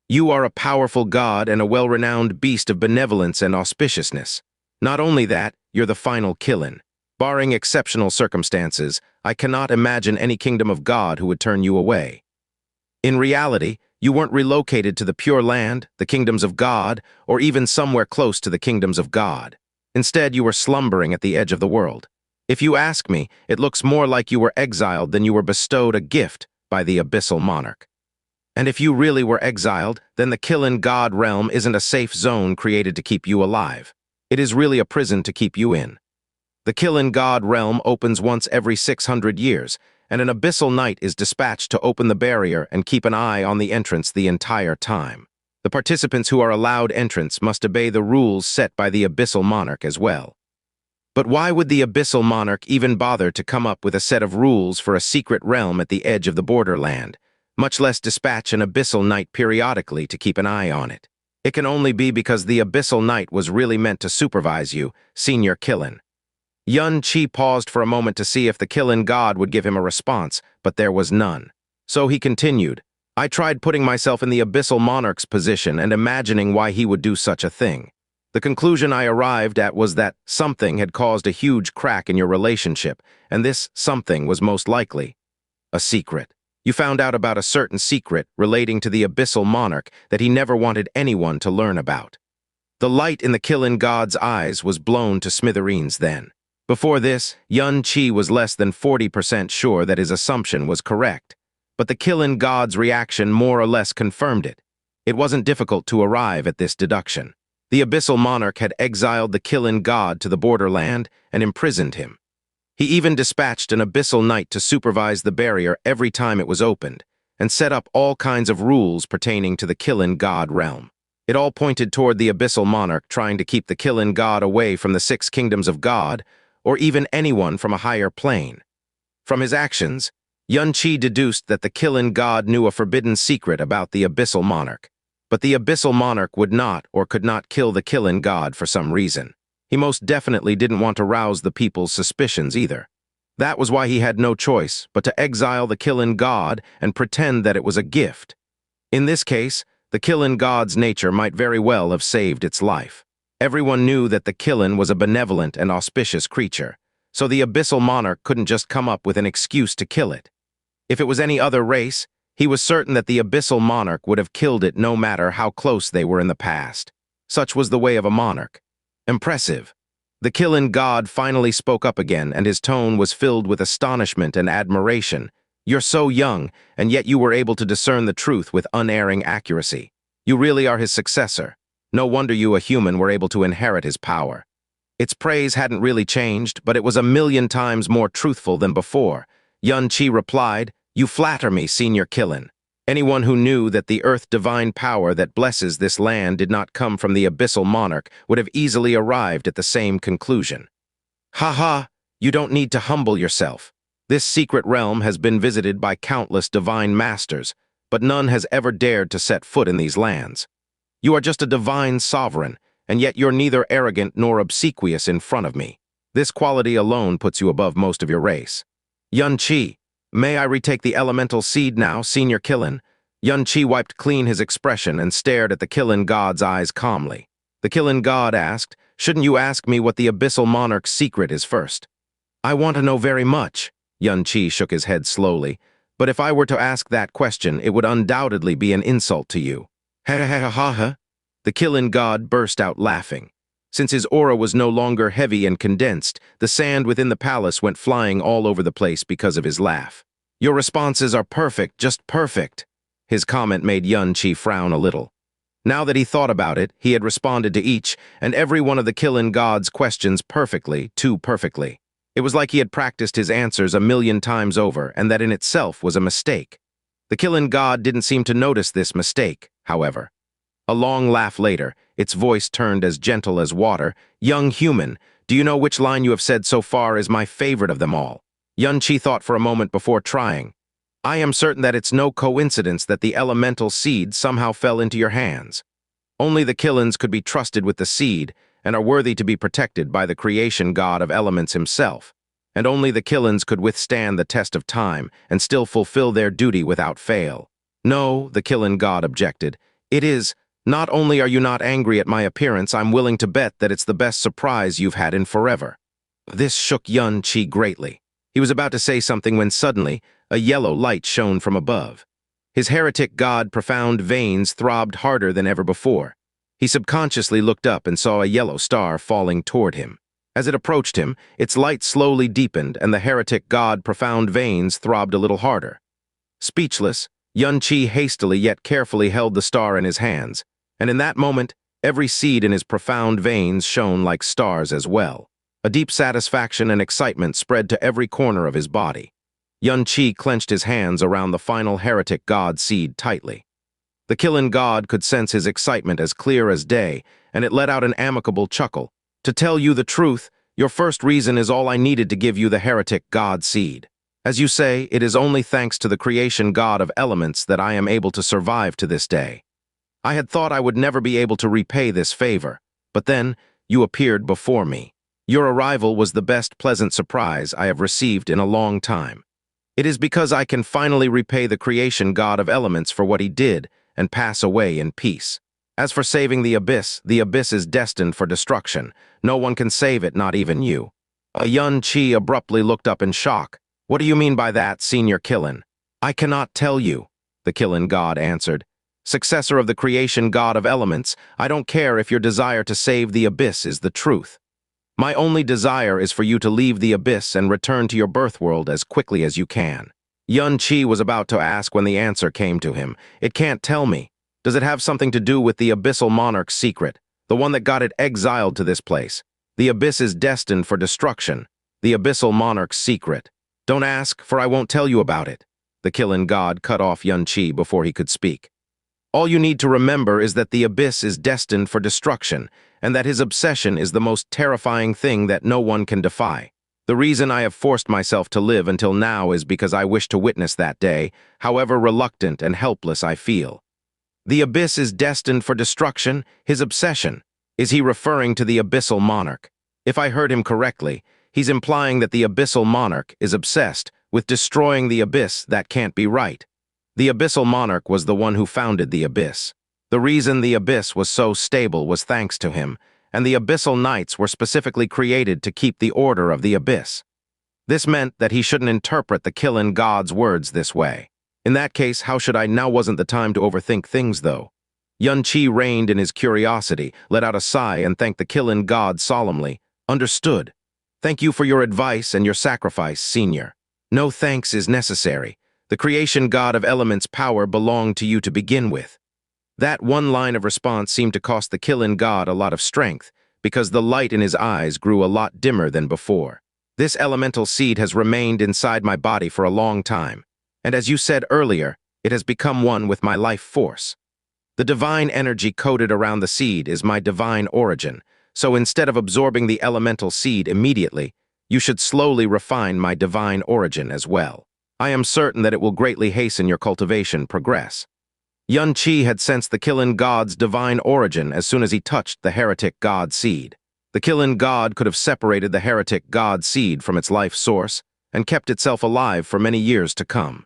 Speaker 1: You are a powerful god and a well-renowned beast of benevolence and auspiciousness. Not only that, you're the final Qilin. Barring exceptional circumstances, I cannot imagine any kingdom of God who would turn you away. In reality, you weren't relocated to the Pure Land, the kingdoms of God, or even somewhere close to the kingdoms of God. Instead, you were slumbering at the edge of the world. If you ask me, it looks more like you were exiled than you were bestowed a gift by the Abyssal Monarch. And if you really were exiled, then the Qilin God Realm isn't a safe zone created to keep you alive. It is really a prison to keep you in. The Qilin God Realm opens once every 600 years, and an Abyssal Knight is dispatched to open the barrier and keep an eye on the entrance the entire time. The participants who are allowed entrance must obey the rules set by the Abyssal Monarch as well. But why would the Abyssal Monarch even bother to come up with a set of rules for a secret realm at the edge of the borderland, much less dispatch an Abyssal Knight periodically to keep an eye on it? It can only be because the Abyssal Knight was really meant to supervise you, Senior Qilin. Xianxia paused for a moment to see if the Qilin God would give him a response, but there was none. So he continued, I tried putting myself in the Abyssal Monarch's position and imagining why he would do such a thing. The conclusion I arrived at was that something had caused a huge crack in your relationship, and this something was most likely a secret. You found out about a certain secret relating to the Abyssal Monarch that he never wanted anyone to learn about. The light in the Qilin God's eyes was blown to smithereens then. Before this, Xianxia was less than 40% sure that his assumption was correct, but the Qilin God's reaction more or less confirmed it. It wasn't difficult to arrive at this deduction. The Abyssal Monarch had exiled the Qilin God to the borderland and imprisoned him. He even dispatched an Abyssal Knight to supervise the barrier every time it was opened, and set up all kinds of rules pertaining to the Qilin God Realm. It all pointed toward the Abyssal Monarch trying to keep the Qilin God away from the 6 kingdoms of God, or even anyone from a higher plane. From his actions, Xianxia deduced that the Qilin God knew a forbidden secret about the Abyssal Monarch, but the Abyssal Monarch would not or could not kill the Qilin God for some reason. He most definitely didn't want to rouse the people's suspicions either. That was why he had no choice but to exile the Qilin God and pretend that it was a gift. In this case, the Qilin God's nature might very well have saved its life. Everyone knew that the Qilin was a benevolent and auspicious creature, so the Abyssal Monarch couldn't just come up with an excuse to kill it. If it was any other race, he was certain that the Abyssal Monarch would have killed it no matter how close they were in the past. Such was the way of a monarch. Impressive. The Qilin God finally spoke up again, and his tone was filled with astonishment and admiration. You're so young, and yet you were able to discern the truth with unerring accuracy. You really are his successor. No wonder you, a human, were able to inherit his power. Its praise hadn't really changed, but it was 1,000,000 times more truthful than before. Xianxia replied, You flatter me, Senior Qilin. Anyone who knew that the earth-divine power that blesses this land did not come from the Abyssal Monarch would have easily arrived at the same conclusion. Ha, you don't need to humble yourself. This secret realm has been visited by countless divine masters, but none has ever dared to set foot in these lands. You are just a divine sovereign, and yet you're neither arrogant nor obsequious in front of me. This quality alone puts you above most of your race. Xianxia, may I retake the elemental seed now, Senior Qilin? Xianxia wiped clean his expression and stared at the Qilin God's eyes calmly. The Qilin God asked, shouldn't you ask me what the Abyssal Monarch's secret is first? I want to know very much. Xianxia shook his head slowly. But if I were to ask that question, it would undoubtedly be an insult to you. Ha ha ha ha ha. The Qilin God burst out laughing. Since his aura was no longer heavy and condensed, the sand within the palace went flying all over the place because of his laugh. Your responses are perfect, just perfect. His comment made Xianxia frown a little. Now that he thought about it, he had responded to each and every one of the Qilin God's questions perfectly, too perfectly. It was like he had practiced his answers 1,000,000 times over, and that in itself was a mistake. The Qilin God didn't seem to notice this mistake, however. A long laugh later, its voice turned as gentle as water. Young human, do you know which line you have said so far is my favorite of them all? Xianxia thought for a moment before trying. I am certain that it's no coincidence that the elemental seed somehow fell into your hands. Only the Qilins could be trusted with the seed and are worthy to be protected by the creation god of elements himself. And only the Qilins could withstand the test of time and still fulfill their duty without fail. No, the Qilin God objected. It is. Not only are you not angry at my appearance, I'm willing to bet that it's the best surprise you've had in forever. This shook Xianxia greatly. He was about to say something when suddenly, a yellow light shone from above. His heretic god profound veins throbbed harder than ever before. He subconsciously looked up and saw a yellow star falling toward him. As it approached him, its light slowly deepened and the heretic god profound veins throbbed a little harder. Speechless, Xianxia hastily yet carefully held the star in his hands, and in that moment, every seed in his profound veins shone like stars as well. A deep satisfaction and excitement spread to every corner of his body. Xianxia clenched his hands around the final heretic god seed tightly. The Qilin God could sense his excitement as clear as day, and it let out an amicable chuckle. To tell you the truth, your first reason is all I needed to give you the heretic god seed. As you say, it is only thanks to the creation god of elements that I am able to survive to this day. I had thought I would never be able to repay this favor, but then you appeared before me. Your arrival was the best pleasant surprise I have received in a long time. It is because I can finally repay the creation god of elements for what he did and pass away in peace. As for saving the abyss is destined for destruction. No one can save it, not even you. Xianxia abruptly looked up in shock. What do you mean by that, Senior Qilin? I cannot tell you, the Qilin God answered. Successor of the creation god of elements, I don't care if your desire to save the abyss is the truth. My only desire is for you to leave the abyss and return to your birth world as quickly as you can. Xianxia was about to ask when the answer came to him. It can't tell me. Does it have something to do with the Abyssal Monarch's secret, the one that got it exiled to this place? The abyss is destined for destruction. The Abyssal Monarch's secret. Don't ask, for I won't tell you about it. The Qilin God cut off Xianxia before he could speak. All you need to remember is that the abyss is destined for destruction, and that his obsession is the most terrifying thing that no one can defy. The reason I have forced myself to live until now is because I wish to witness that day, however reluctant and helpless I feel. The abyss is destined for destruction, his obsession. Is he referring to the Abyssal Monarch? If I heard him correctly, he's implying that the Abyssal Monarch is obsessed with destroying the abyss. That can't be right. The Abyssal Monarch was the one who founded the abyss. The reason the abyss was so stable was thanks to him, and the Abyssal Knights were specifically created to keep the order of the abyss. This meant that he shouldn't interpret the Qilin God's words this way. In that case, how should I? Now wasn't the time to overthink things, though. Xianxia reined in his curiosity, let out a sigh, and thanked the Qilin God solemnly. Understood. Thank you for your advice and your sacrifice, Senior. No thanks is necessary. The creation god of elements' power belonged to you to begin with. That one line of response seemed to cost the Qilin God a lot of strength, because the light in his eyes grew a lot dimmer than before. This elemental seed has remained inside my body for a long time, and as you said earlier, it has become one with my life force. The divine energy coded around the seed is my divine origin, so instead of absorbing the elemental seed immediately, you should slowly refine my divine origin as well. I am certain that it will greatly hasten your cultivation progress. Xianxia had sensed the Qilin God's divine origin as soon as he touched the heretic god seed. The Qilin God could have separated the heretic god seed from its life source and kept itself alive for many years to come.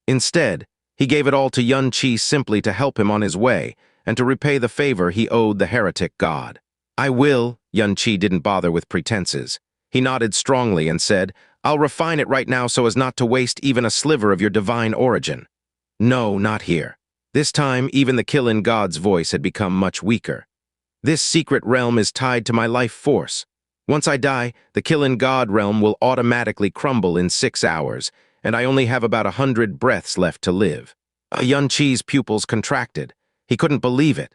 Speaker 1: Instead, he gave it all to Xianxia simply to help him on his way and to repay the favor he owed the heretic god. "I will," Xianxia didn't bother with pretenses. He nodded strongly and said, "I'll refine it right now so as not to waste even a sliver of your divine origin." "No, not here." This time, even the Qilin God's voice had become much weaker. "This secret realm is tied to my life force. Once I die, the Qilin God Realm will automatically crumble in 6 hours, and I only have about 100 breaths left to live." Xianxia's pupils contracted. He couldn't believe it.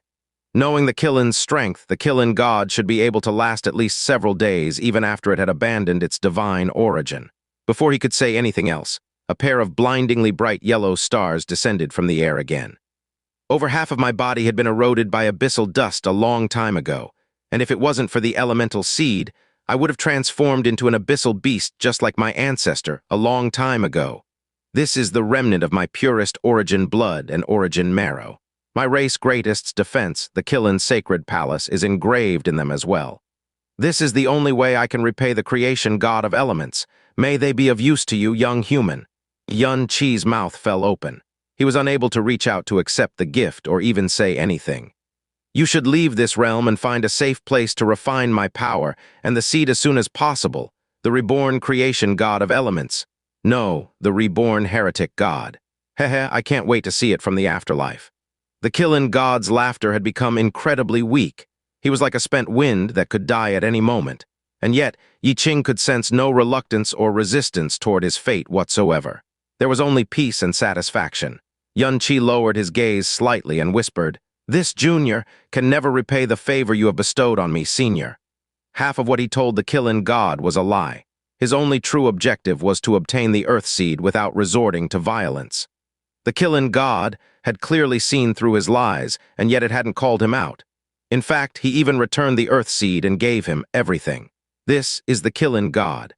Speaker 1: Knowing the Qilin's strength, the Qilin God should be able to last at least several days even after it had abandoned its divine origin. Before he could say anything else, a pair of blindingly bright yellow stars descended from the air again. Over half of my body had been eroded by abyssal dust a long time ago, and if it wasn't for the elemental seed, I would have transformed into an abyssal beast just like my ancestor a long time ago. This is the remnant of my purest origin blood and origin marrow. My race greatest's defense, the Qilin sacred palace, is engraved in them as well. This is the only way I can repay the creation god of elements. May they be of use to you, young human. Xianxia's mouth fell open. He was unable to reach out to accept the gift or even say anything. "You should leave this realm and find a safe place to refine my power and the seed as soon as possible, the reborn creation god of elements. No, the reborn heretic god. Hehe, I can't wait to see it from the afterlife." The Qilin God's laughter had become incredibly weak. He was like a spent wind that could die at any moment. And yet, Yiqing could sense no reluctance or resistance toward his fate whatsoever. There was only peace and satisfaction. Xianxia lowered his gaze slightly and whispered, "This junior can never repay the favor you have bestowed on me, senior." Half of what he told the Qilin God was a lie. His only true objective was to obtain the Earth Seed without resorting to violence. The Qilin God had clearly seen through his lies, and yet it hadn't called him out. In fact, he even returned the Earth Seed and gave him everything. This is the Qilin God.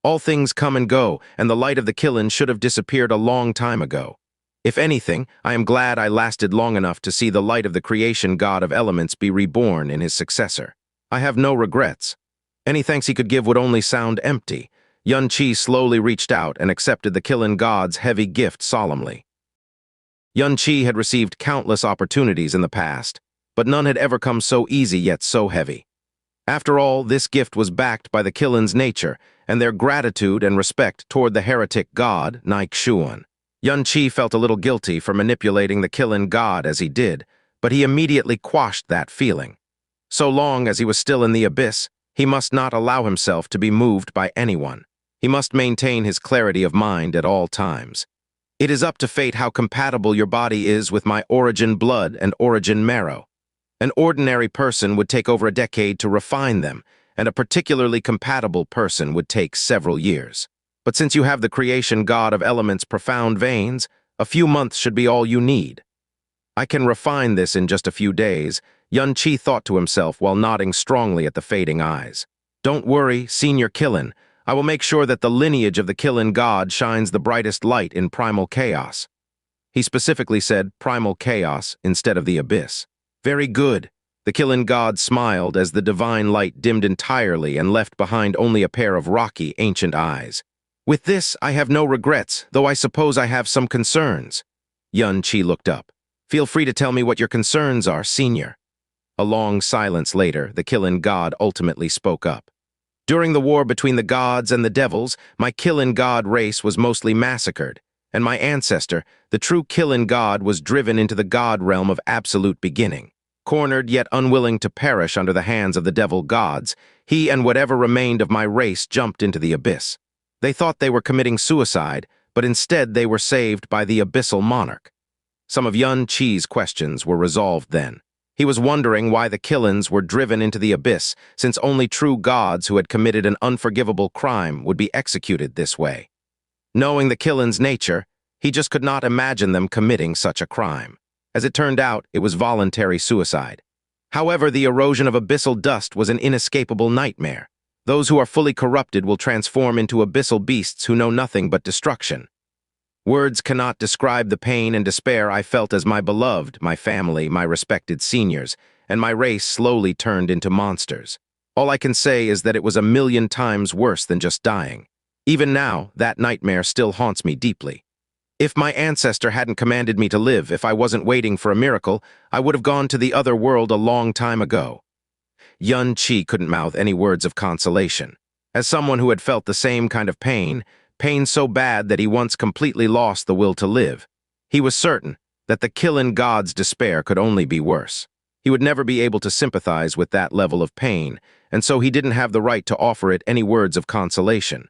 Speaker 1: All things come and go, and the light of the Qilin should have disappeared a long time ago. If anything, I am glad I lasted long enough to see the light of the creation god of elements be reborn in his successor. I have no regrets. Any thanks he could give would only sound empty. Xianxia slowly reached out and accepted the Qilin God's heavy gift solemnly. Xianxia had received countless opportunities in the past, but none had ever come so easy yet so heavy. After all, this gift was backed by the Qilin's nature and their gratitude and respect toward the heretic god, Xuan. Xianxia felt a little guilty for manipulating the Qilin God as he did, but he immediately quashed that feeling. So long as he was still in the abyss, he must not allow himself to be moved by anyone. He must maintain his clarity of mind at all times. "It is up to fate how compatible your body is with my origin blood and origin marrow. An ordinary person would take over a decade to refine them, and a particularly compatible person would take several years. But since you have the creation god of elements' profound veins, a few months should be all you need. I can refine this in just a few days," Xianxia thought to himself while nodding strongly at the fading eyes. "Don't worry, Senior Qilin. I will make sure that the lineage of the Qilin God shines the brightest light in primal chaos." He specifically said primal chaos instead of the abyss. "Very good." The Qilin God smiled as the divine light dimmed entirely and left behind only a pair of rocky, ancient eyes. "With this, I have no regrets, though I suppose I have some concerns." Xianxia looked up. "Feel free to tell me what your concerns are, Senior." A long silence later, the Qilin God ultimately spoke up. "During the war between the gods and the devils, my Qilin God race was mostly massacred, and my ancestor, the true Qilin God, was driven into the God realm of absolute beginning. Cornered yet unwilling to perish under the hands of the devil gods, he and whatever remained of my race jumped into the abyss. They thought they were committing suicide, but instead they were saved by the abyssal monarch." Some of Xianxia's questions were resolved then. He was wondering why the Qilins were driven into the abyss, since only true gods who had committed an unforgivable crime would be executed this way. Knowing the Qilin's nature, he just could not imagine them committing such a crime. As it turned out, it was voluntary suicide. However, the erosion of abyssal dust was an inescapable nightmare. Those who are fully corrupted will transform into abyssal beasts who know nothing but destruction. Words cannot describe the pain and despair I felt as my beloved, my family, my respected seniors, and my race slowly turned into monsters. All I can say is that it was a million times worse than just dying. Even now, that nightmare still haunts me deeply. If my ancestor hadn't commanded me to live, if I wasn't waiting for a miracle, I would have gone to the other world a long time ago. Xianxia couldn't mouth any words of consolation. As someone who had felt the same kind of pain so bad that he once completely lost the will to live, he was certain that the Qilin God's despair could only be worse. He would never be able to sympathize with that level of pain, and so he didn't have the right to offer it any words of consolation.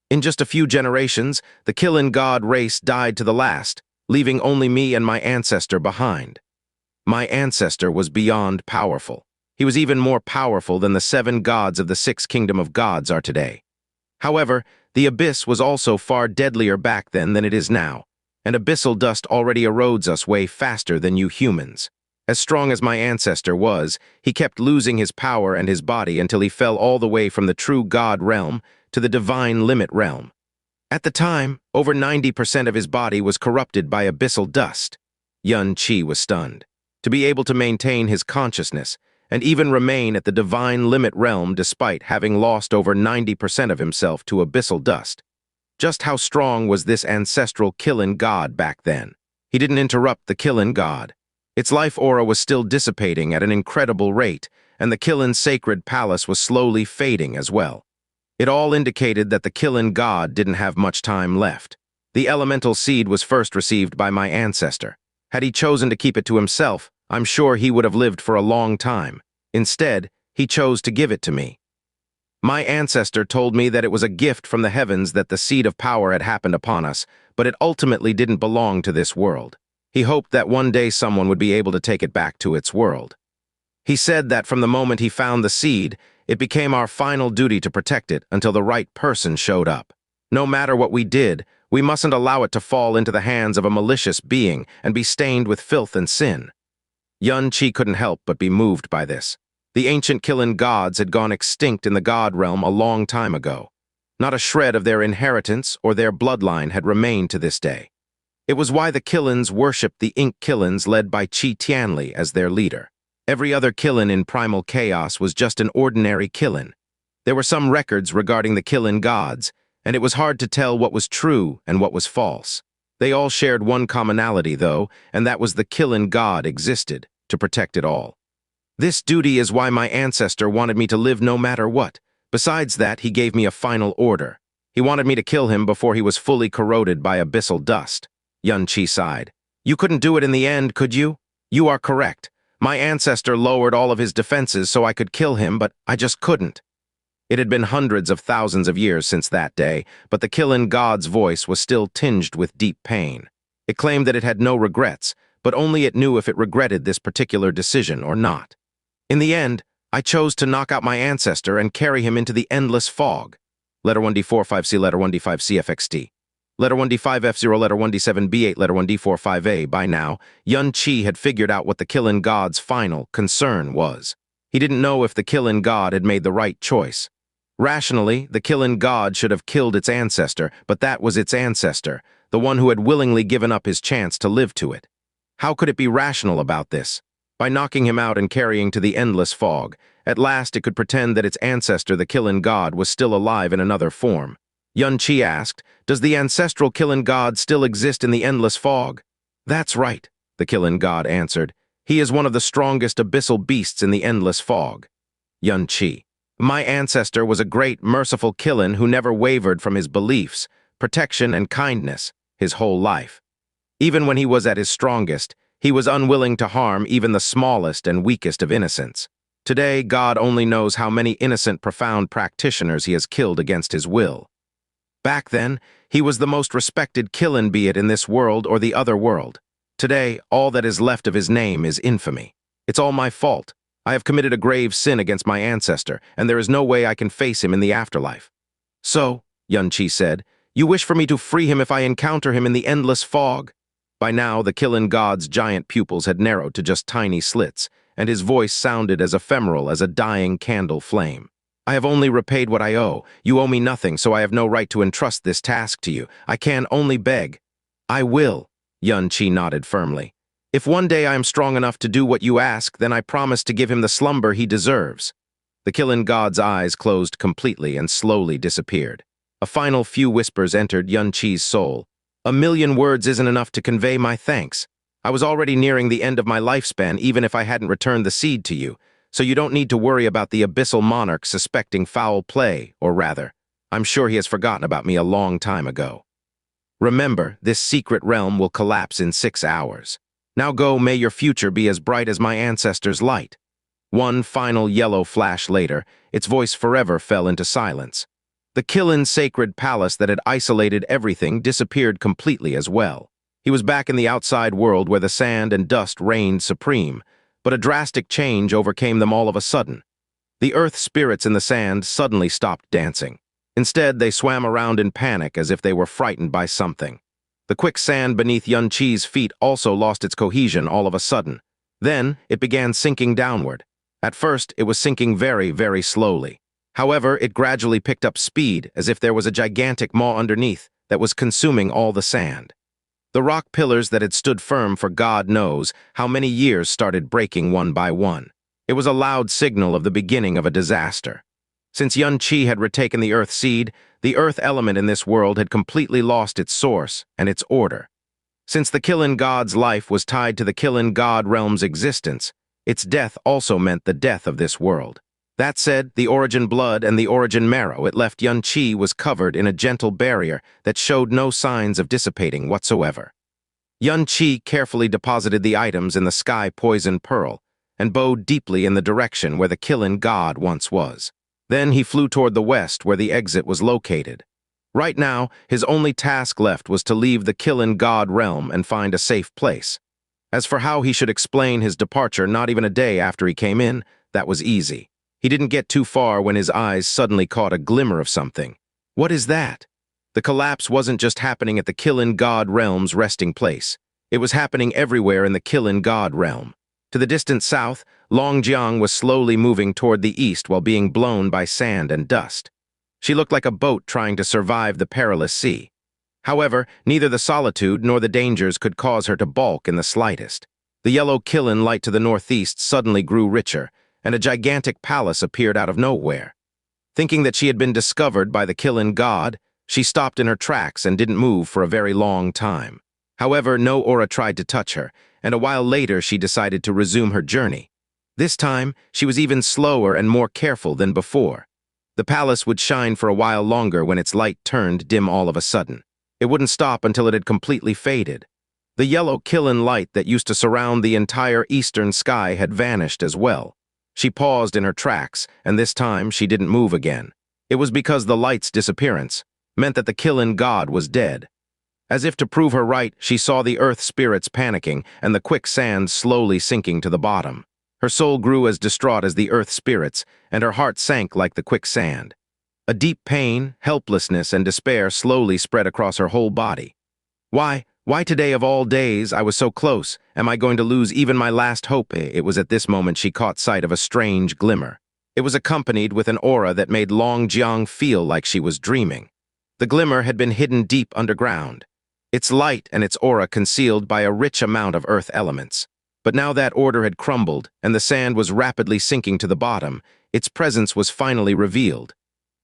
Speaker 1: In just a few generations, the Qilin God race died to the last, leaving only me and my ancestor behind. My ancestor was beyond powerful. He was even more powerful than the 7 gods of the 6 kingdom of gods are today. However, the abyss was also far deadlier back then than it is now, and abyssal dust already erodes us way faster than you humans. As strong as my ancestor was, he kept losing his power and his body until he fell all the way from the true God realm to the divine limit realm. At the time, over 90% of his body was corrupted by abyssal dust. Xianxia was stunned. To be able to maintain his consciousness, and even remain at the divine limit realm despite having lost over 90% of himself to abyssal dust. Just how strong was this ancestral Qilin God back then? He didn't interrupt the Qilin God. Its life aura was still dissipating at an incredible rate, and the Qilin sacred palace was slowly fading as well. It all indicated that the Qilin God didn't have much time left. The elemental seed was first received by my ancestor. Had he chosen to keep it to himself, I'm sure he would have lived for a long time. Instead, he chose to give it to me. My ancestor told me that it was a gift from the heavens that the seed of power had happened upon us, but it ultimately didn't belong to this world. He hoped that one day someone would be able to take it back to its world. He said that from the moment he found the seed, it became our final duty to protect it until the right person showed up. No matter what we did, we mustn't allow it to fall into the hands of a malicious being and be stained with filth and sin. Xianxia couldn't help but be moved by this. The ancient Qilin gods had gone extinct in the God realm a long time ago. Not a shred of their inheritance or their bloodline had remained to this day. It was why the Qilins worshipped the Ink Qilins led by Qi Tianli as their leader. Every other Qilin in primal chaos was just an ordinary Qilin. There were some records regarding the Qilin gods, and it was hard to tell what was true and what was false. They all shared one commonality, though, and that was the Qilin God existed to protect it all. This duty is why my ancestor wanted me to live no matter what. Besides that, he gave me a final order. He wanted me to kill him before he was fully corroded by abyssal dust. Xianxia sighed. You couldn't do it in the end, could you? You are correct. My ancestor lowered all of his defenses so I could kill him, but I just couldn't. It had been hundreds of thousands of years since that day, but the Qilin God's voice was still tinged with deep pain. It claimed that it had no regrets, but only it knew if it regretted this particular decision or not. In the end, I chose to knock out my ancestor and carry him into the endless fog. Letter 1D45C, letter 1D5CFXT. Letter 1D5F0, letter 1D7B8, letter 1D45A. By now, Xianxia had figured out what the Qilin God's final concern was. He didn't know if the Qilin God had made the right choice. Rationally, the Qilin God should have killed its ancestor, but that was its ancestor, the one who had willingly given up his chance to live to it. How could it be rational about this? By knocking him out and carrying to the endless fog, at last it could pretend that its ancestor, the Qilin God, was still alive in another form. Xianxia asked, does the ancestral Qilin God still exist in the endless fog? That's right, the Qilin God answered. He is one of the strongest abyssal beasts in the endless fog. Xianxia. My ancestor was a great, merciful Qilin who never wavered from his beliefs, protection, and kindness his whole life. Even when he was at his strongest, he was unwilling to harm even the smallest and weakest of innocents. Today, God only knows how many innocent, profound practitioners he has killed against his will. Back then, he was the most respected Qilin, be it in this world or the other world. Today, all that is left of his name is infamy. It's all my fault. I have committed a grave sin against my ancestor, and there is no way I can face him in the afterlife. So, Xianxia said, you wish for me to free him if I encounter him in the endless fog? By now, the Qilin God's giant pupils had narrowed to just tiny slits, and his voice sounded as ephemeral as a dying candle flame. I have only repaid what I owe. You owe me nothing, so I have no right to entrust this task to you. I can only beg. I will, Xianxia nodded firmly. If one day I am strong enough to do what you ask, then I promise to give him the slumber he deserves. The Qilin God's eyes closed completely and slowly disappeared. A final few whispers entered Xianxia's soul. "A million words isn't enough to convey my thanks. I was already nearing the end of my lifespan even if I hadn't returned the seed to you, so you don't need to worry about the abyssal monarch suspecting foul play, or rather, I'm sure he has forgotten about me a long time ago. Remember, this secret realm will collapse in 6 hours. Now go, may your future be as bright as my ancestors' light." One final yellow flash later, its voice forever fell into silence. The Qilin sacred palace that had isolated everything disappeared completely as well. He was back in the outside world where the sand and dust reigned supreme, but a drastic change overcame them all of a sudden. The earth spirits in the sand suddenly stopped dancing. Instead, they swam around in panic as if they were frightened by something. The quicksand beneath Xianxia's feet also lost its cohesion all of a sudden. Then, it began sinking downward. At first, it was sinking very, very slowly. However, it gradually picked up speed as if there was a gigantic maw underneath that was consuming all the sand. The rock pillars that had stood firm for God knows how many years started breaking one by one. It was a loud signal of the beginning of a disaster. Since Xianxia had retaken the earth seed, the earth element in this world had completely lost its source and its order. Since the Qilin God's life was tied to the Qilin God Realm's existence, its death also meant the death of this world. That said, the origin blood and the origin marrow it left Xianxia was covered in a gentle barrier that showed no signs of dissipating whatsoever. Xianxia carefully deposited the items in the sky poison pearl and bowed deeply in the direction where the Qilin God once was. Then he flew toward the west where the exit was located. Right now, his only task left was to leave the Qilin God Realm and find a safe place. As for how he should explain his departure not even a day after he came in, that was easy. He didn't get too far when his eyes suddenly caught a glimmer of something. What is that? The collapse wasn't just happening at the Qilin God Realm's resting place. It was happening everywhere in the Qilin God Realm. To the distant south, Longjiang was slowly moving toward the east while being blown by sand and dust. She looked like a boat trying to survive the perilous sea. However, neither the solitude nor the dangers could cause her to balk in the slightest. The yellow Qilin light to the northeast suddenly grew richer, and a gigantic palace appeared out of nowhere. Thinking that she had been discovered by the Qilin God, she stopped in her tracks and didn't move for a very long time. However, no aura tried to touch her, and a while later she decided to resume her journey. This time, she was even slower and more careful than before. The palace would shine for a while longer when its light turned dim all of a sudden. It wouldn't stop until it had completely faded. The yellow Qilin light that used to surround the entire eastern sky had vanished as well. She paused in her tracks, and this time she didn't move again. It was because the light's disappearance meant that the Qilin God was dead. As if to prove her right, she saw the earth spirits panicking and the quicksand slowly sinking to the bottom. Her soul grew as distraught as the earth spirits, and her heart sank like the quicksand. A deep pain, helplessness, and despair slowly spread across her whole body. Why today of all days? I was so close. Am I going to lose even my last hope? It was at this moment she caught sight of a strange glimmer. It was accompanied with an aura that made Longjiang feel like she was dreaming. The glimmer had been hidden deep underground, its light and its aura concealed by a rich amount of earth elements. But now that order had crumbled, and the sand was rapidly sinking to the bottom, its presence was finally revealed.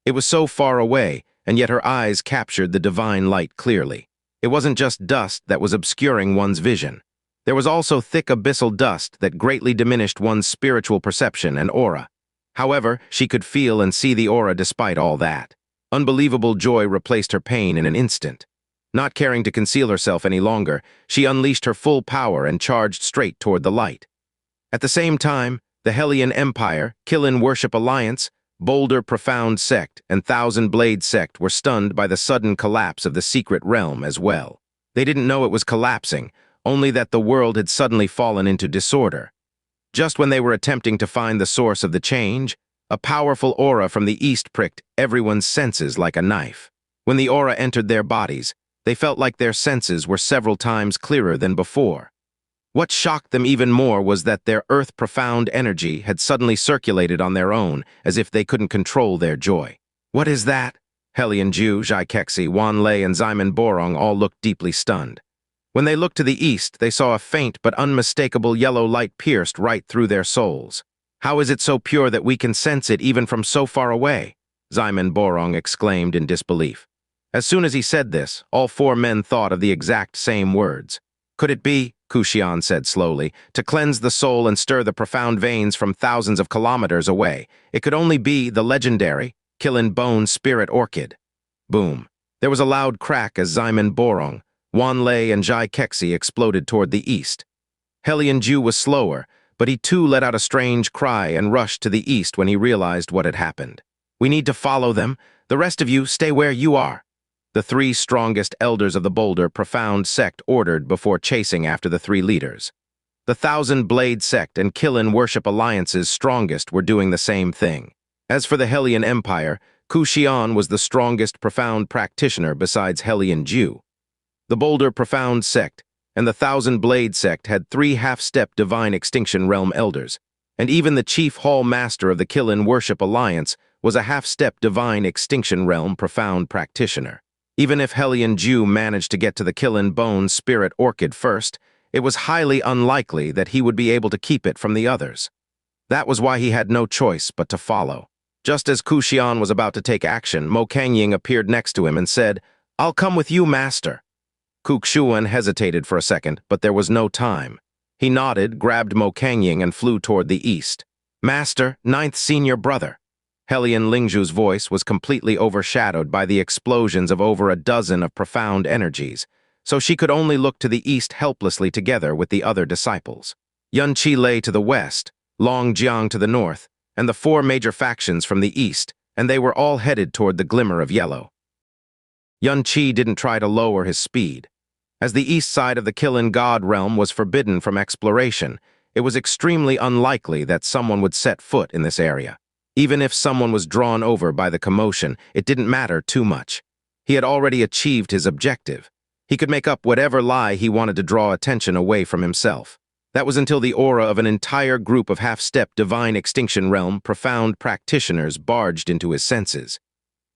Speaker 1: It was so far away, and yet her eyes captured the divine light clearly. It wasn't just dust that was obscuring one's vision. There was also thick abyssal dust that greatly diminished one's spiritual perception and aura. However, she could feel and see the aura despite all that. Unbelievable joy replaced her pain in an instant. Not caring to conceal herself any longer, she unleashed her full power and charged straight toward the light. At the same time, the Hellion Empire, Qilin Worship Alliance, Boulder Profound Sect, and Thousand Blade Sect were stunned by the sudden collapse of the secret realm as well. They didn't know it was collapsing, only that the world had suddenly fallen into disorder. Just when they were attempting to find the source of the change, a powerful aura from the east pricked everyone's senses like a knife. When the aura entered their bodies, they felt like their senses were several times clearer than before. What shocked them even more was that their earth-profound energy had suddenly circulated on their own, as if they couldn't control their joy. What is that? Hellion Ju, Zhai Kexi, Wan Lei, and Ximen Borong all looked deeply stunned. When they looked to the east, they saw a faint but unmistakable yellow light pierced right through their souls. How is it so pure that we can sense it even from so far away? Ximen Borong exclaimed in disbelief. As soon as he said this, all four men thought of the exact same words. Could it be, Kushian said slowly, to cleanse the soul and stir the profound veins from thousands of kilometers away? It could only be the legendary Qilin Bone Spirit Orchid. Boom. There was a loud crack as Ximen Borong, Wanlei, and Jai Kexi exploded toward the east. Helian Ju was slower, but he too let out a strange cry and rushed to the east when he realized what had happened. We need to follow them. The rest of you, stay where you are. The three strongest elders of the Boulder Profound sect ordered before chasing after the three leaders. The Thousand Blade sect and Qilin Worship Alliance's strongest were doing the same thing. As for the Helian Empire, Kushian was the strongest Profound practitioner besides Helian Ju. The Boulder Profound sect and the Thousand Blade sect had 3 half-step Divine Extinction Realm elders, and even the chief hall master of the Qilin Worship Alliance was a half-step Divine Extinction Realm Profound practitioner. Even if Helian Ju managed to get to the Qilin Bone Spirit Orchid first, it was highly unlikely that he would be able to keep it from the others. That was why he had no choice but to follow. Just as Kushian was about to take action, Mo Kangying appeared next to him and said, "I'll come with you, master." Kukshuan hesitated for a second, but there was no time. He nodded, grabbed Mo Kangying, and flew toward the east. "Master, 9th senior brother." Helian Lingzhu's voice was completely overshadowed by the explosions of over a dozen of profound energies, so she could only look to the east helplessly together with the other disciples. Yunqi lay to the west, Longjiang to the north, and the 4 major factions from the east, and they were all headed toward the glimmer of yellow. Yunqi didn't try to lower his speed. As the east side of the Qilin God Realm was forbidden from exploration, it was extremely unlikely that someone would set foot in this area. Even if someone was drawn over by the commotion, it didn't matter too much. He had already achieved his objective. He could make up whatever lie he wanted to draw attention away from himself. That was until the aura of an entire group of half-step Divine Extinction Realm Profound practitioners barged into his senses.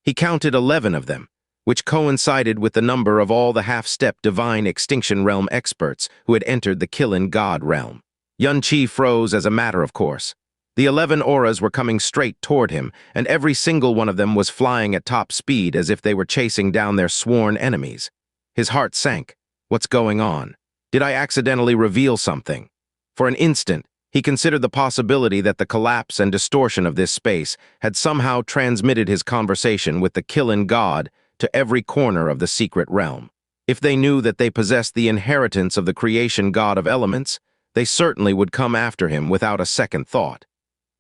Speaker 1: He counted 11 of them, which coincided with the number of all the half-step Divine Extinction Realm experts who had entered the Qilin God Realm. Yunqi froze as a matter of course. The 11 auras were coming straight toward him, and every single one of them was flying at top speed as if they were chasing down their sworn enemies. His heart sank. What's going on? Did I accidentally reveal something? For an instant, he considered the possibility that the collapse and distortion of this space had somehow transmitted his conversation with the Qilin God to every corner of the secret realm. If they knew that they possessed the inheritance of the creation god of elements, they certainly would come after him without a second thought.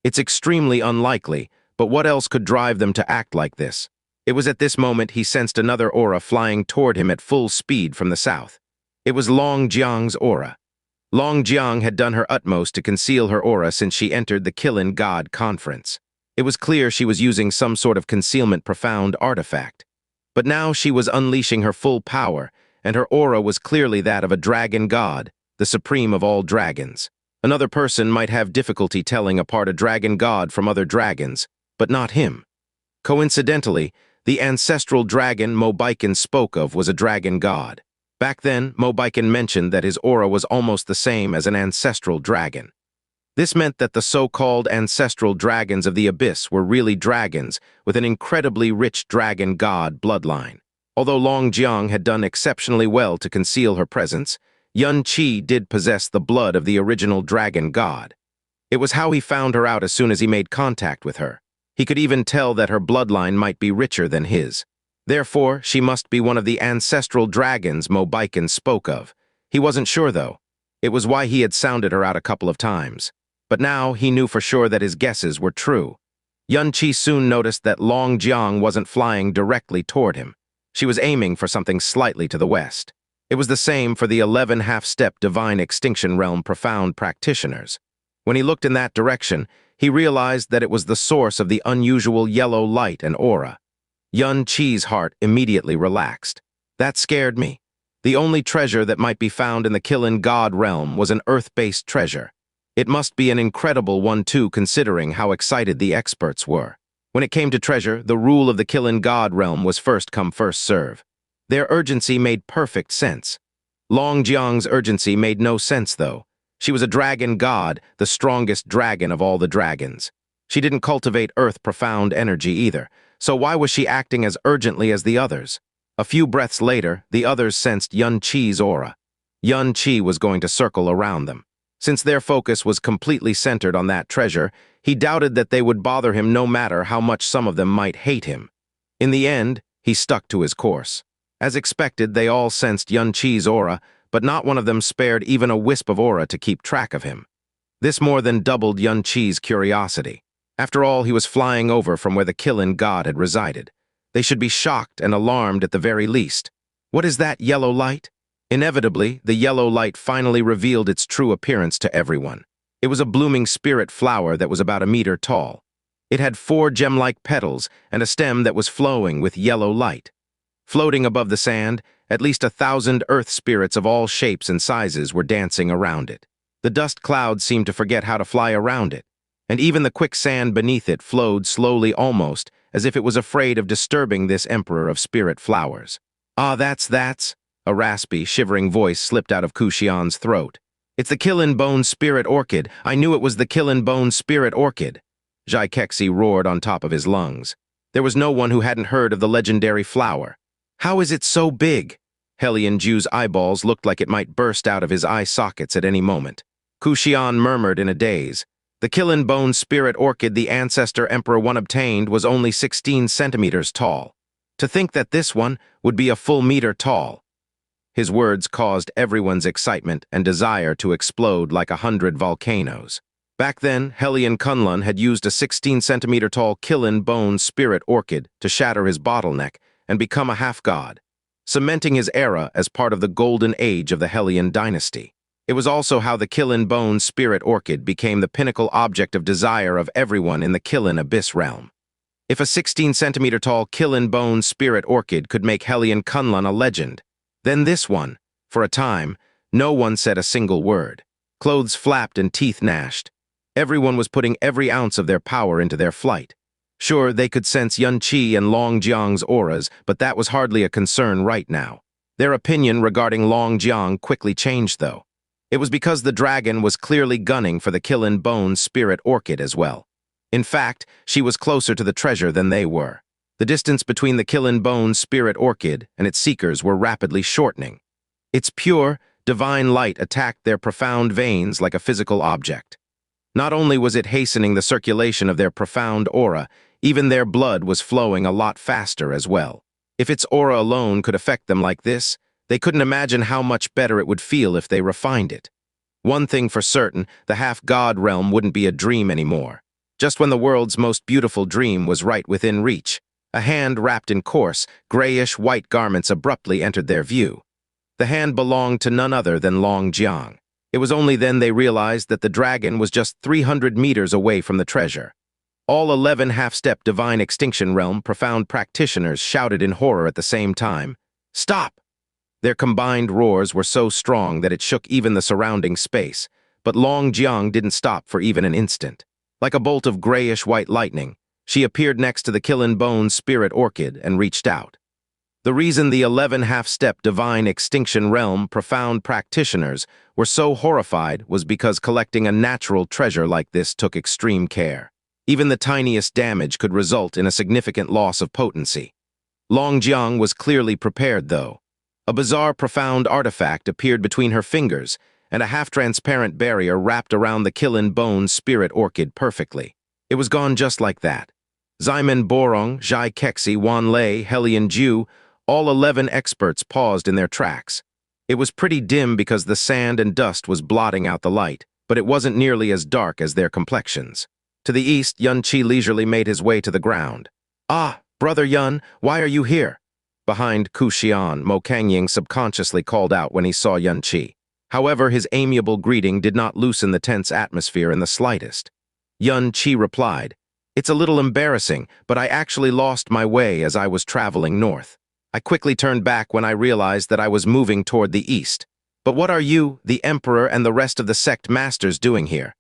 Speaker 1: It's extremely unlikely, but what else could drive them to act like this? It was at this moment he sensed another aura flying toward him at full speed from the south. It was Longjiang's aura. Longjiang had done her utmost to conceal her aura since she entered the Qilin God Conference. It was clear she was using some sort of concealment profound artifact. But now she was unleashing her full power, and her aura was clearly that of a dragon god, the supreme of all dragons. Another person might have difficulty telling apart a dragon god from other dragons, but not him. Coincidentally, the ancestral dragon Mobiken spoke of was a dragon god. Back then, Mobiken mentioned that his aura was almost the same as an ancestral dragon. This meant that the so-called ancestral dragons of the abyss were really dragons with an incredibly rich dragon god bloodline. Although Longjiang had done exceptionally well to conceal her presence, Yunqi did possess the blood of the original dragon god. It was how he found her out as soon as he made contact with her. He could even tell that her bloodline might be richer than his. Therefore, she must be one of the ancestral dragons Mobiken spoke of. He wasn't sure, though. It was why he had sounded her out a couple of times. But now he knew for sure that his guesses were true. Yunqi soon noticed that Longjiang wasn't flying directly toward him. She was aiming for something slightly to the west. It was the same for the 11 half-step Divine Extinction Realm Profound practitioners. When he looked in that direction, he realized that it was the source of the unusual yellow light and aura. Yunqi's heart immediately relaxed. That scared me. The only treasure that might be found in the Qilin God Realm was an earth-based treasure. It must be an incredible one too, considering how excited the experts were. When it came to treasure, the rule of the Qilin God Realm was first come, first serve. Their urgency made perfect sense. Longjiang's urgency made no sense, though. She was a dragon god, the strongest dragon of all the dragons. She didn't cultivate earth-profound energy either, so why was she acting as urgently as the others? A few breaths later, the others sensed Yun Qi's aura. Yun Qi was going to circle around them. Since their focus was completely centered on that treasure, he doubted that they would bother him no matter how much some of them might hate him. In the end, he stuck to his course. As expected, they all sensed Yun Qi's aura, but not one of them spared even a wisp of aura to keep track of him. This more than doubled Yun Qi's curiosity. After all, he was flying over from where the Qilin god had resided. They should be shocked and alarmed at the very least. What is that yellow light? Inevitably, the yellow light finally revealed its true appearance to everyone. It was a blooming spirit flower that was about a meter tall. It had 4 gem-like petals and a stem that was flowing with yellow light. Floating above the sand, at least 1,000 earth spirits of all shapes and sizes were dancing around it. The dust clouds seemed to forget how to fly around it, and even the quick sand beneath it flowed slowly, almost as if it was afraid of disturbing this emperor of spirit flowers. Ah, that's... A raspy, shivering voice slipped out of Xianxia's throat. It's the Qilin Bone Spirit Orchid. I knew it was the Qilin Bone Spirit Orchid. Xianxia roared on top of his lungs. There was no one who hadn't heard of the legendary flower. How is it so big? Heilian-Ju's eyeballs looked like it might burst out of his eye sockets at any moment. Xian murmured in a daze. The Qilin Bone Spirit Orchid the Ancestor Emperor One obtained was only 16 centimeters tall. To think that this one would be a full meter tall. His words caused everyone's excitement and desire to explode like 100 volcanoes. Back then, Heilian Kunlun had used a 16-centimeter-tall Qilin Bone Spirit Orchid to shatter his bottleneck and become a half-god, cementing his era as part of the golden age of the Heilian dynasty. It was also how the Qilin Bone Spirit Orchid became the pinnacle object of desire of everyone in the Qilin Abyss realm. If a 16-centimeter-tall Qilin Bone Spirit Orchid could make Heilian Kunlun a legend, then this one, for a time, no one said a single word. Clothes flapped and teeth gnashed. Everyone was putting every ounce of their power into their flight. Sure, they could sense Yun Qi and Long Jiang's auras, but that was hardly a concern right now. Their opinion regarding Long Jiang quickly changed, though. It was because the dragon was clearly gunning for the Qilin Bone Spirit Orchid as well. In fact, she was closer to the treasure than they were. The distance between the Qilin Bone Spirit Orchid and its seekers were rapidly shortening. Its pure, divine light attacked their profound veins like a physical object. Not only was it hastening the circulation of their profound aura, even their blood was flowing a lot faster as well. If its aura alone could affect them like this, they couldn't imagine how much better it would feel if they refined it. One thing for certain, the half-god realm wouldn't be a dream anymore. Just when the world's most beautiful dream was right within reach, a hand wrapped in coarse, grayish-white garments abruptly entered their view. The hand belonged to none other than Long Jiang. It was only then they realized that the dragon was just 300 meters away from the treasure. All 11 half-step Divine Extinction Realm profound practitioners shouted in horror at the same time. Stop! Their combined roars were so strong that it shook even the surrounding space, but Long Jiang didn't stop for even an instant. Like a bolt of grayish-white lightning, she appeared next to the Qilin Bone Spirit Orchid and reached out. The reason the 11 half-step Divine Extinction Realm profound practitioners were so horrified was because collecting a natural treasure like this took extreme care. Even the tiniest damage could result in a significant loss of potency. Long Jiang was clearly prepared, though. A bizarre profound artifact appeared between her fingers, and a half-transparent barrier wrapped around the Qilin Bone Spirit Orchid perfectly. It was gone just like that. Ximen Borong, Xianxia, Wan Lei, Heilian-Ju, all 11 experts paused in their tracks. It was pretty dim because the sand and dust was blotting out the light, but it wasn't nearly as dark as their complexions. To the east, Yun Qi leisurely made his way to the ground. Ah, Brother Yun, why are you here? Behind Xian, Mo Kangying subconsciously called out when he saw Yun Qi. However, his amiable greeting did not loosen the tense atmosphere in the slightest. Yun Qi replied, It's a little embarrassing, but I actually lost my way as I was traveling north. I quickly turned back when I realized that I was moving toward the east. But what are you, the Emperor, and the rest of the sect masters doing here?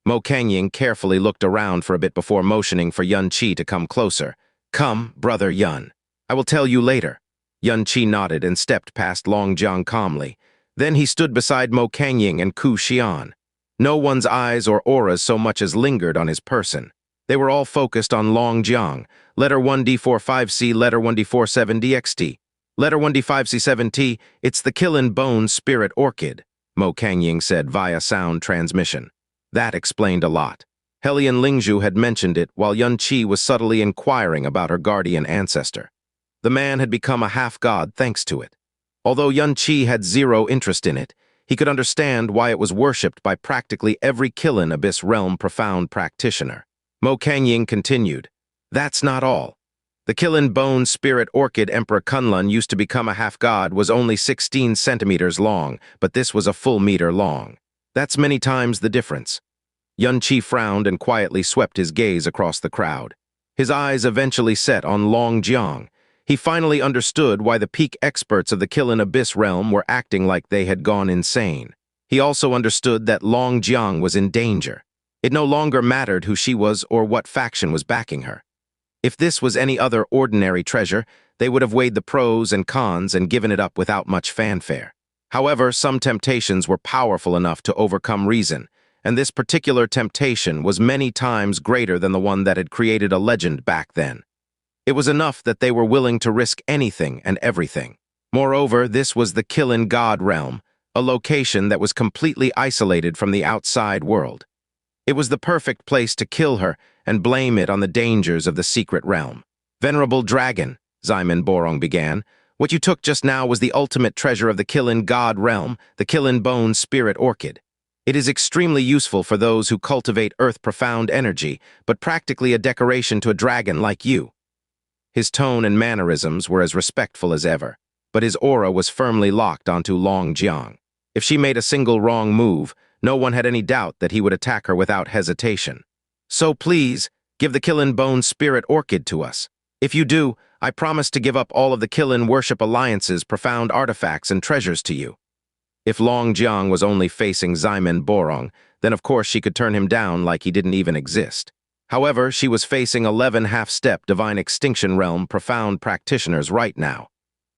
Speaker 1: Mo Kangying carefully looked around for a bit before motioning for Yun Qi to come closer. Come, Brother Yun. I will tell you later. Yun Qi nodded and stepped past Long Jiang calmly. Then he stood beside Mo Kangying and Xian. No one's eyes or auras so much as lingered on his person. They were all focused on Long Jiang, letter 1D45C, letter 1D47DXT. Letter 1D5C7T, it's the Qilin Bone Spirit Orchid, Mo Kangying said via sound transmission. That explained a lot. Helian Lingzhu had mentioned it while Yun Qi was subtly inquiring about her guardian ancestor. The man had become a half-god thanks to it. Although Yun Qi had zero interest in it, he could understand why it was worshipped by practically every Qilin Abyss Realm profound practitioner. Mo Kangying continued, "That's not all. The Qilin Bone Spirit Orchid Emperor Kunlun used to become a half-god was only 16 centimeters long, but this was a full meter long. That's many times the difference." Yun Qi frowned and quietly swept his gaze across the crowd. His eyes eventually set on Long Jiang. He finally understood why the peak experts of the Qilin Abyss Realm were acting like they had gone insane. He also understood that Long Jiang was in danger. It no longer mattered who she was or what faction was backing her. If this was any other ordinary treasure, they would have weighed the pros and cons and given it up without much fanfare. However, some temptations were powerful enough to overcome reason, and this particular temptation was many times greater than the one that had created a legend back then. It was enough that they were willing to risk anything and everything. Moreover, this was the Qilin God Realm, a location that was completely isolated from the outside world. It was the perfect place to kill her and blame it on the dangers of the secret realm. "Venerable Dragon," Xianxia Borong began, "what you took just now was the ultimate treasure of the Qilin God Realm, the Qilin Bone Spirit Orchid. It is extremely useful for those who cultivate earth-profound energy, but practically a decoration to a dragon like you." His tone and mannerisms were as respectful as ever, but his aura was firmly locked onto Long Jiang. If she made a single wrong move, no one had any doubt that he would attack her without hesitation. "So please, give the Qilin Bone Spirit Orchid to us. If you do, I promise to give up all of the Qilin Worship Alliance's profound artifacts and treasures to you." If Long Jiang was only facing Xianxia Borong, then of course she could turn him down like he didn't even exist. However, she was facing 11 half-step Divine Extinction Realm profound practitioners right now.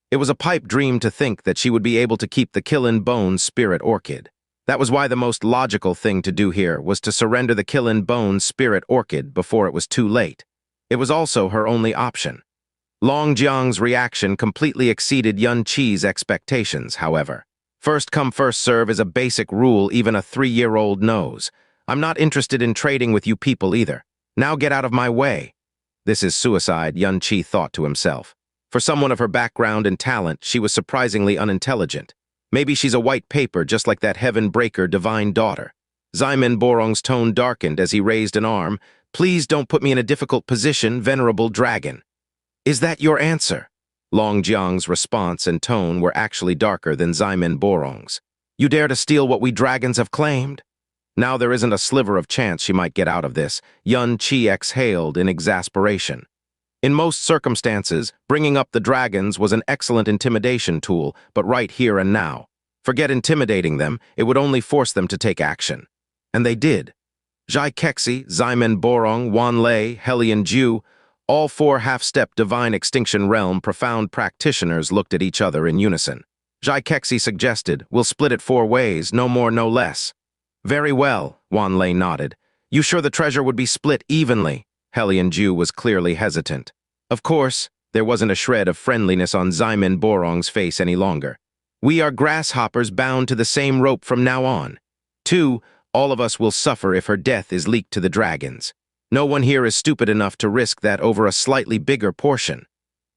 Speaker 1: It was a pipe dream to think that she would be able to keep the Qilin Bone Spirit Orchid. That was why the most logical thing to do here was to surrender the Qilin Bone Spirit Orchid before it was too late. It was also her only option. Long Jiang's reaction completely exceeded Yun Qi's expectations, however. First come, first serve is a basic rule even a 3-year-old knows. I'm not interested in trading with you people either. Now get out of my way. This is suicide, Yun Qi thought to himself. For someone of her background and talent, she was surprisingly unintelligent. Maybe she's a white paper just like that heaven-breaker divine daughter. Xianxia Borong's tone darkened as he raised an arm. "Please don't put me in a difficult position, venerable dragon." "Is that your answer?" Long Jiang's response and tone were actually darker than Xianxia Borong's. "You dare to steal what we dragons have claimed?" Now there isn't a sliver of chance she might get out of this, Yun Qi exhaled in exasperation. In most circumstances, bringing up the dragons was an excellent intimidation tool, but right here and now. Forget intimidating them, it would only force them to take action. And they did. Zhai Kexi, Xianxia Borong, Wan Lei, Helian Ju, all 4 half-step Divine Extinction Realm profound practitioners looked at each other in unison. Zhai Kexi suggested, "We'll split it 4 ways, no more, no less." "Very well," Wan Lei nodded. "You sure the treasure would be split evenly?" Helian Ju was clearly hesitant. Of course, there wasn't a shred of friendliness on Xianxia Borong's face any longer. "We are grasshoppers bound to the same rope from now on. 2, all of us will suffer if her death is leaked to the dragons. No one here is stupid enough to risk that over a slightly bigger portion."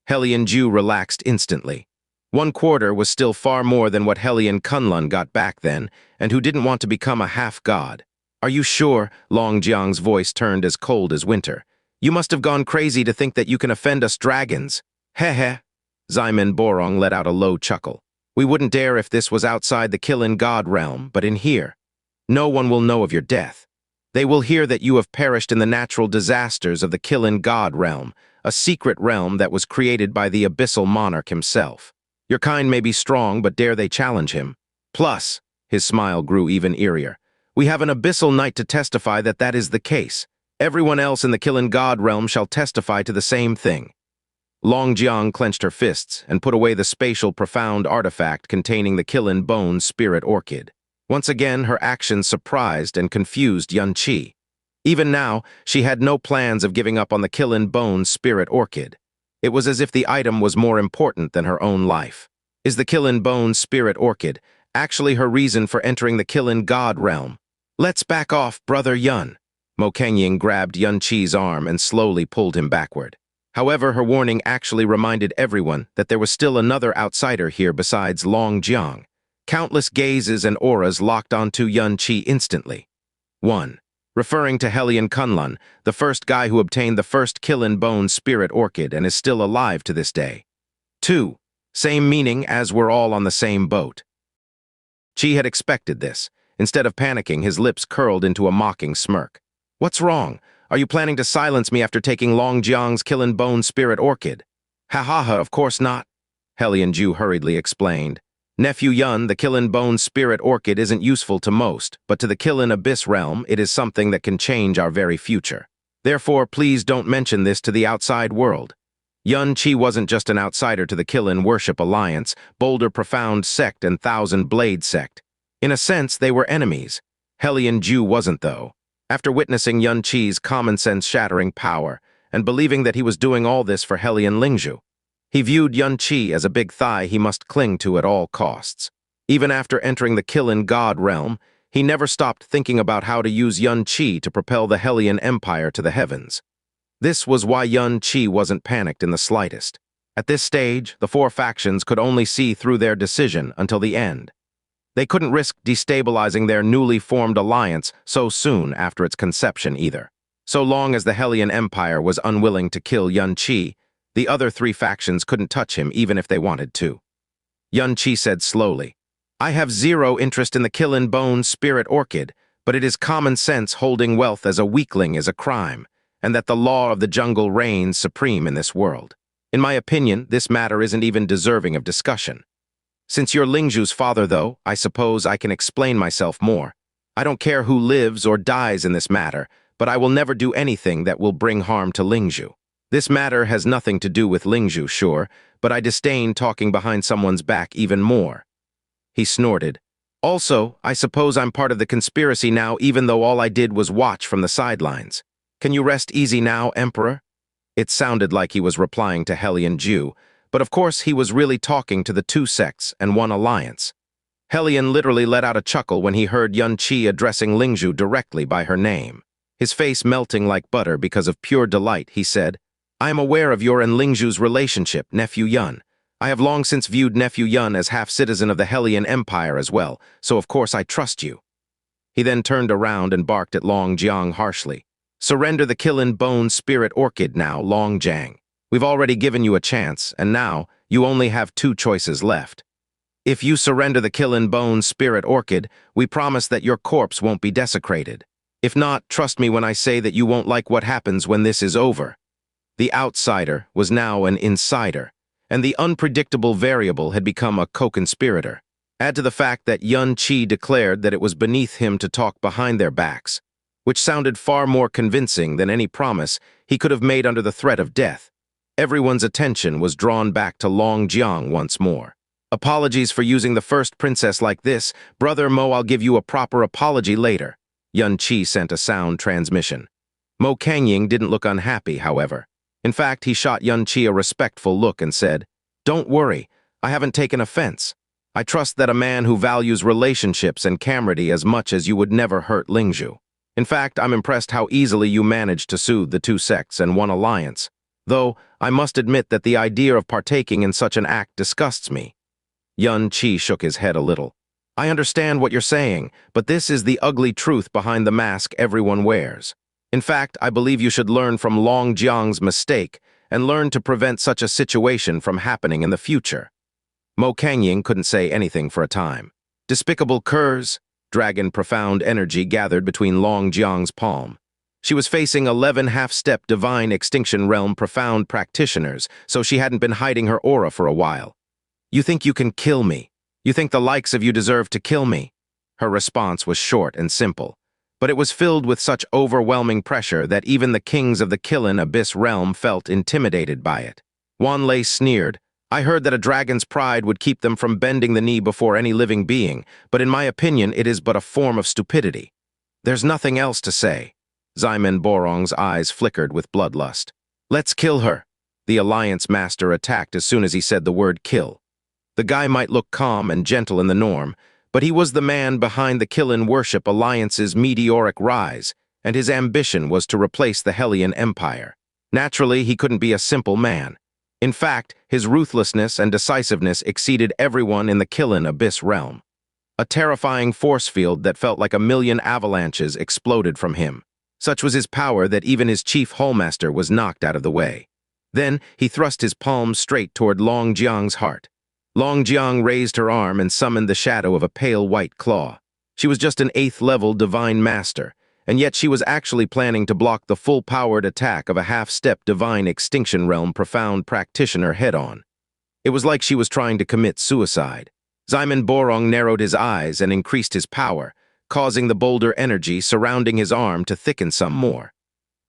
Speaker 1: Helian Ju relaxed instantly. 1/4 was still far more than what Helian Kunlun got back then, and who didn't want to become a half-god. "Are you sure?" Long Jiang's voice turned as cold as winter. "You must have gone crazy to think that you can offend us dragons." "Heh." Xianxia Borong let out a low chuckle. "We wouldn't dare if this was outside the Qilin God Realm, but in here. No one will know of your death. They will hear that you have perished in the natural disasters of the Qilin God Realm, a secret realm that was created by the abyssal monarch himself. Your kind may be strong, but dare they challenge him? Plus," his smile grew even eerier, "we have an abyssal knight to testify that that is the case. Everyone else in the Qilin God Realm shall testify to the same thing." Long Jiang clenched her fists and put away the spatial profound artifact containing the Qilin Bone Spirit Orchid. Once again, her actions surprised and confused Xianxia. Even now, she had no plans of giving up on the Qilin Bone Spirit Orchid. It was as if the item was more important than her own life. Is the Qilin Bone Spirit Orchid actually her reason for entering the Qilin God Realm? Let's back off, Brother Yun. Mo Kengying grabbed Xia's arm and slowly pulled him backward. However, her warning actually reminded everyone that there was still another outsider here besides Long Jiang. Countless gazes and auras locked onto Xianxia instantly. 1. Referring to Heaven-Defying, the first guy who obtained the first Qilin Bone Spirit Orchid and is still alive to this day. 2. Same meaning as we're all on the same boat. Qi had expected this. Instead of panicking, his lips curled into a mocking smirk. What's wrong? Are you planning to silence me after taking Long Jiang's Qilin Bone Spirit Orchid? Ha ha ha, of course not. Heaven-Defying hurriedly explained. Nephew Yun, the Qilin Bone Spirit Orchid isn't useful to most, but to the Qilin Abyss Realm, it is something that can change our very future. Therefore, please don't mention this to the outside world. Xianxia wasn't just an outsider to the Qilin Worship Alliance, Boulder Profound Sect and Thousand Blade Sect. In a sense, they were enemies. Heaven-Defying wasn't, though. After witnessing Xianxia's common-sense-shattering power, and believing that he was doing all this for Heaven-Defying, he viewed Xianxia as a big thigh he must cling to at all costs. Even after entering the Qilin God Realm, he never stopped thinking about how to use Xianxia to propel the Hellion Empire to the heavens. This was why Xianxia wasn't panicked in the slightest. At this stage, the four factions could only see through their decision until the end. They couldn't risk destabilizing their newly formed alliance so soon after its conception either. So long as the Hellion Empire was unwilling to kill Xianxia, the other three factions couldn't touch him even if they wanted to. Xianxia said slowly, I have zero interest in the Qilin Bone Spirit Orchid, but it is common sense holding wealth as a weakling is a crime, and that the law of the jungle reigns supreme in this world. In my opinion, this matter isn't even deserving of discussion. Since you're Lingzhu's father, though, I suppose I can explain myself more. I don't care who lives or dies in this matter, but I will never do anything that will bring harm to Lingzhu. This matter has nothing to do with Lingzhu, sure, but I disdain talking behind someone's back even more. He snorted. Also, I suppose I'm part of the conspiracy now, even though all I did was watch from the sidelines. Can you rest easy now, Emperor? It sounded like he was replying to Heaven-Defying, but of course he was really talking to the two sects and one alliance. Hellion literally let out a chuckle when he heard Xianxia addressing Lingzhu directly by her name. His face melting like butter because of pure delight, he said, I am aware of your and Lingzhu's relationship, Nephew Yun. I have long since viewed Nephew Yun as half-citizen of the Hellion Empire as well, so of course I trust you. He then turned around and barked at Long Jiang harshly. Surrender the Qilin Bone Spirit Orchid now, Long Jiang. We've already given you a chance, and now you only have two choices left. If you surrender the Qilin Bone Spirit Orchid, we promise that your corpse won't be desecrated. If not, trust me when I say that you won't like what happens when this is over. The outsider was now an insider, and the unpredictable variable had become a co-conspirator. Add to the fact that Xianxia declared that it was beneath him to talk behind their backs, which sounded far more convincing than any promise he could have made under the threat of death. Everyone's attention was drawn back to Long Jiang once more. Apologies for using the first princess like this. Brother Mo, I'll give you a proper apology later. Xianxia sent a sound transmission. Mo Kengying didn't look unhappy, however. In fact, he shot Xianxia a respectful look and said, Don't worry, I haven't taken offense. I trust that a man who values relationships and camaraderie as much as you would never hurt Lingzhu. In fact, I'm impressed how easily you managed to soothe the two sects and one alliance. Though, I must admit that the idea of partaking in such an act disgusts me. Xianxia shook his head a little. I understand what you're saying, but this is the ugly truth behind the mask everyone wears. In fact, I believe you should learn from Long Jiang's mistake and learn to prevent such a situation from happening in the future. Mo Kengying couldn't say anything for a time. Despicable curs! Dragon profound energy gathered between Long Jiang's palm. She was facing 11 half-step divine extinction realm profound practitioners, so she hadn't been hiding her aura for a while. You think you can kill me? You think the likes of you deserve to kill me? Her response was short and simple, but it was filled with such overwhelming pressure that even the kings of the Qilin Abyss Realm felt intimidated by it. Wanlei sneered, I heard that a dragon's pride would keep them from bending the knee before any living being, but in my opinion it is but a form of stupidity. There's nothing else to say. Ximen Borong's eyes flickered with bloodlust. Let's kill her. The Alliance Master attacked as soon as he said the word kill. The guy might look calm and gentle in the norm, but he was the man behind the Qilin Worship Alliance's meteoric rise, and his ambition was to replace the Hellion Empire. Naturally, he couldn't be a simple man. In fact, his ruthlessness and decisiveness exceeded everyone in the Qilin Abyss realm. A terrifying force field that felt like a million avalanches exploded from him. Such was his power that even his chief hallmaster was knocked out of the way. Then he thrust his palm straight toward Long Jiang's heart. Long Jiang raised her arm and summoned the shadow of a pale white claw. She was just an 8th-level divine master, and yet she was actually planning to block the full-powered attack of a half-step divine extinction realm profound practitioner head-on. It was like she was trying to commit suicide. Ximen Borong narrowed his eyes and increased his power, causing the boulder energy surrounding his arm to thicken some more.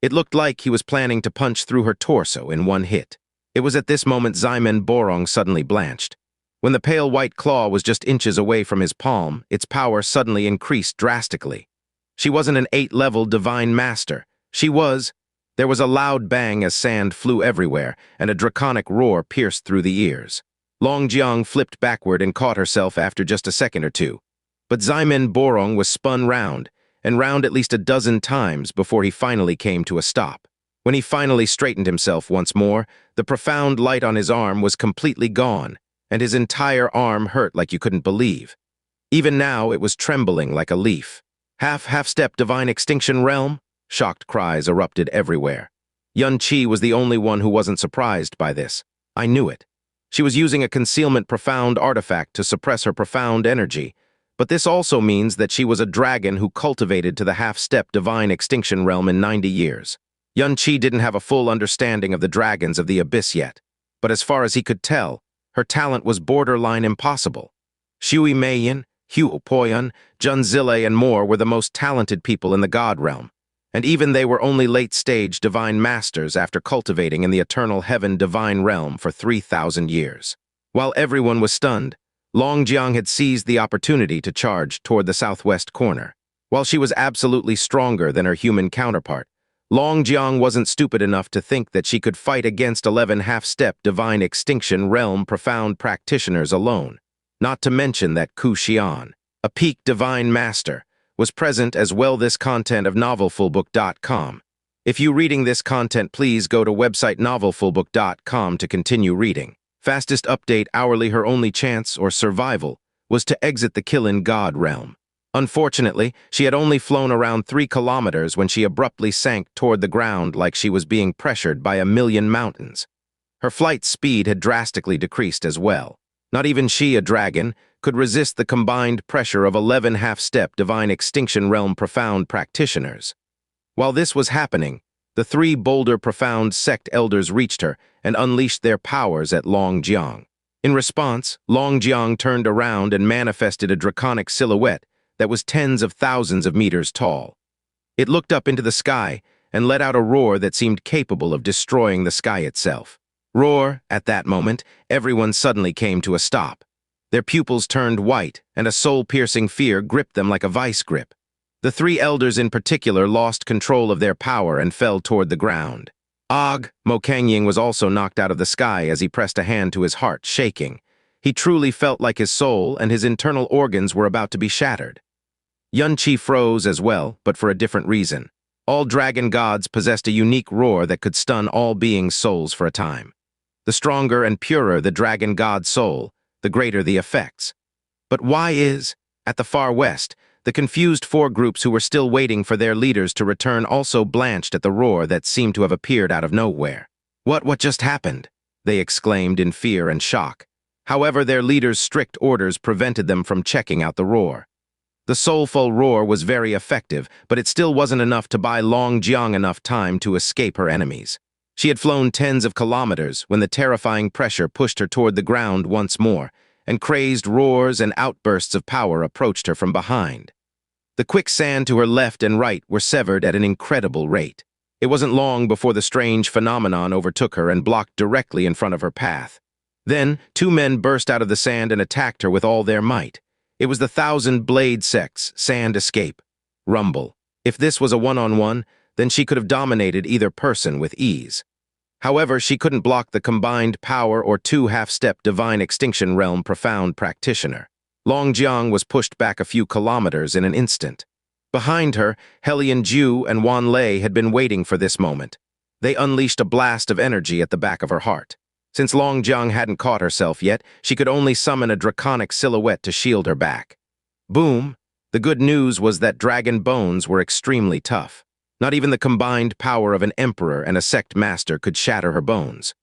Speaker 1: It looked like he was planning to punch through her torso in one hit. It was at this moment Ximen Borong suddenly blanched. When the pale white claw was just inches away from his palm, its power suddenly increased drastically. She wasn't an 8th-level divine master. There was a loud bang as sand flew everywhere, and a draconic roar pierced through the ears. Long Jiang flipped backward and caught herself after just a second or two. But Ximen Borong was spun round, and round at least a dozen times before he finally came to a stop. When he finally straightened himself once more, the profound light on his arm was completely gone, and his entire arm hurt like you couldn't believe. Even now, it was trembling like a leaf. Half-step divine extinction realm? Shocked cries erupted everywhere. Xianxia was the only one who wasn't surprised by this. I knew it. She was using a concealment profound artifact to suppress her profound energy, but this also means that she was a dragon who cultivated to the half-step divine extinction realm in 90 years. Xianxia didn't have a full understanding of the dragons of the abyss yet, but as far as he could tell, her talent was borderline impossible. Shui Meiyan, Hu Poyan, Jun Zile, and more were the most talented people in the God Realm, and even they were only late-stage divine masters after cultivating in the eternal Heaven-Defying realm for 3,000 years. While everyone was stunned, Long Jiang had seized the opportunity to charge toward the southwest corner. While she was absolutely stronger than her human counterpart, Long Jiang wasn't stupid enough to think that she could fight against 11 half-step divine extinction realm profound practitioners alone. Not to mention that Ku Xian, a peak divine master, was present as well. This content of novelfullbook.com. If you reading this content, please go to website novelfullbook.com to continue reading. Fastest update hourly. Her only chance or survival was to exit the Qilin God Realm. Unfortunately, she had only flown around 3 kilometers when she abruptly sank toward the ground like she was being pressured by a million mountains. Her flight speed had drastically decreased as well. Not even she, a dragon, could resist the combined pressure of 11 half-step divine extinction realm profound practitioners. While this was happening, the 3 Boulder Profound Sect elders reached her and unleashed their powers at Long Jiang. In response, Long Jiang turned around and manifested a draconic silhouette that was tens of thousands of meters tall. It looked up into the sky and let out a roar that seemed capable of destroying the sky itself. Roar, at that moment, everyone suddenly came to a stop. Their pupils turned white, and a soul-piercing fear gripped them like a vice grip. The 3 elders in particular lost control of their power and fell toward the ground. Og, Mo Kangying was also knocked out of the sky as he pressed a hand to his heart, shaking. He truly felt like his soul and his internal organs were about to be shattered. Xianxia froze as well, but for a different reason. All dragon gods possessed a unique roar that could stun all beings' souls for a time. The stronger and purer the dragon god soul, the greater the effects. But why is, at the far west, the confused 4 groups who were still waiting for their leaders to return also blanched at the roar that seemed to have appeared out of nowhere? What just happened? They exclaimed in fear and shock. However, their leaders' strict orders prevented them from checking out the roar. The soulful roar was very effective, but it still wasn't enough to buy Long Jiang enough time to escape her enemies. She had flown tens of kilometers when the terrifying pressure pushed her toward the ground once more, and crazed roars and outbursts of power approached her from behind. The quicksand to her left and right were severed at an incredible rate. It wasn't long before the strange phenomenon overtook her and blocked directly in front of her path. Then, two men burst out of the sand and attacked her with all their might. It was the thousand-blade sex, sand escape. Rumble. If this was a one-on-one, then she could have dominated either person with ease. However, she couldn't block the combined power or two half-step divine extinction realm profound practitioner. Long Jiang was pushed back a few kilometers in an instant. Behind her, Hellion Ju and Wan Lei had been waiting for this moment. They unleashed a blast of energy at the back of her heart. Since Long Jiang hadn't caught herself yet, she could only summon a draconic silhouette to shield her back. Boom! The good news was that dragon bones were extremely tough. Not even the combined power of an emperor and a sect master could shatter her bones.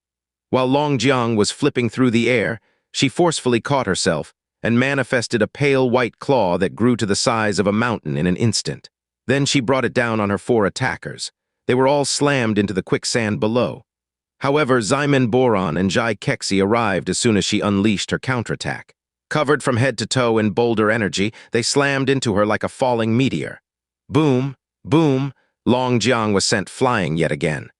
Speaker 1: While Long Jiang was flipping through the air, she forcefully caught herself and manifested a pale white claw that grew to the size of a mountain in an instant. Then she brought it down on her four attackers. They were all slammed into the quicksand below. However, Ximen Boron and Jai Kexi arrived as soon as she unleashed her counterattack. Covered from head to toe in boulder energy, they slammed into her like a falling meteor. Boom, boom, Long Jiang was sent flying yet again.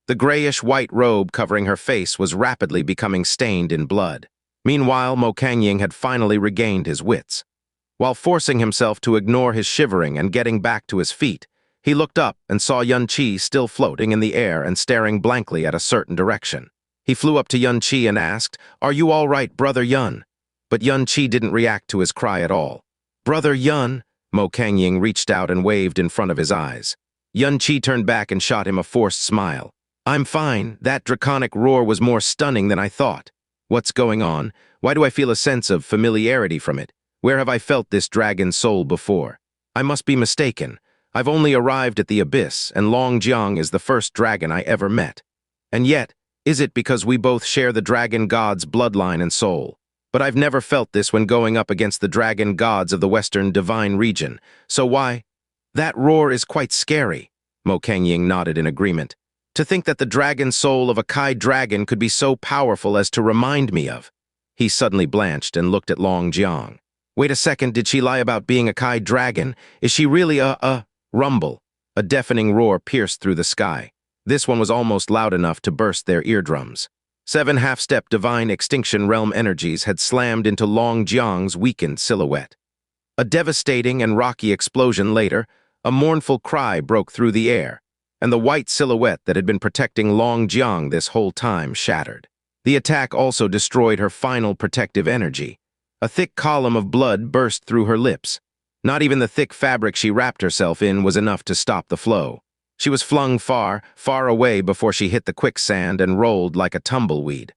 Speaker 1: The grayish-white robe covering her face was rapidly becoming stained in blood. Meanwhile, Mo Kangying had finally regained his wits. While forcing himself to ignore his shivering and getting back to his feet, he looked up and saw Yun Qi still floating in the air and staring blankly at a certain direction. He flew up to Yun Qi and asked, "Are you all right, Brother Yun?" But Yun Qi didn't react to his cry at all. "Brother Yun," Mo Kangying reached out and waved in front of his eyes. Yun Qi turned back and shot him a forced smile. "I'm fine. That draconic roar was more stunning than I thought. What's going on? Why do I feel a sense of familiarity from it? Where have I felt this dragon soul before? I must be mistaken. I've only arrived at the abyss, and Long Jiang is the first dragon I ever met. And yet, is it because we both share the dragon god's bloodline and soul? But I've never felt this when going up against the dragon gods of the Western Divine region. So why? That roar is quite scary." Mo Kangying nodded in agreement. "To think that the dragon soul of a Kai dragon could be so powerful as to remind me of." He suddenly blanched and looked at Long Jiang. "Wait a second, did she lie about being a Kai dragon? Is she really a rumble?" A deafening roar pierced through the sky. This one was almost loud enough to burst their eardrums. 7 half-step divine extinction realm energies had slammed into Long Jiang's weakened silhouette. A devastating and rocky explosion later, a mournful cry broke through the air, and the white silhouette that had been protecting Long Jiang this whole time shattered. The attack also destroyed her final protective energy. A thick column of blood burst through her lips. Not even the thick fabric she wrapped herself in was enough to stop the flow. She was flung far, far away before she hit the quicksand and rolled like a tumbleweed.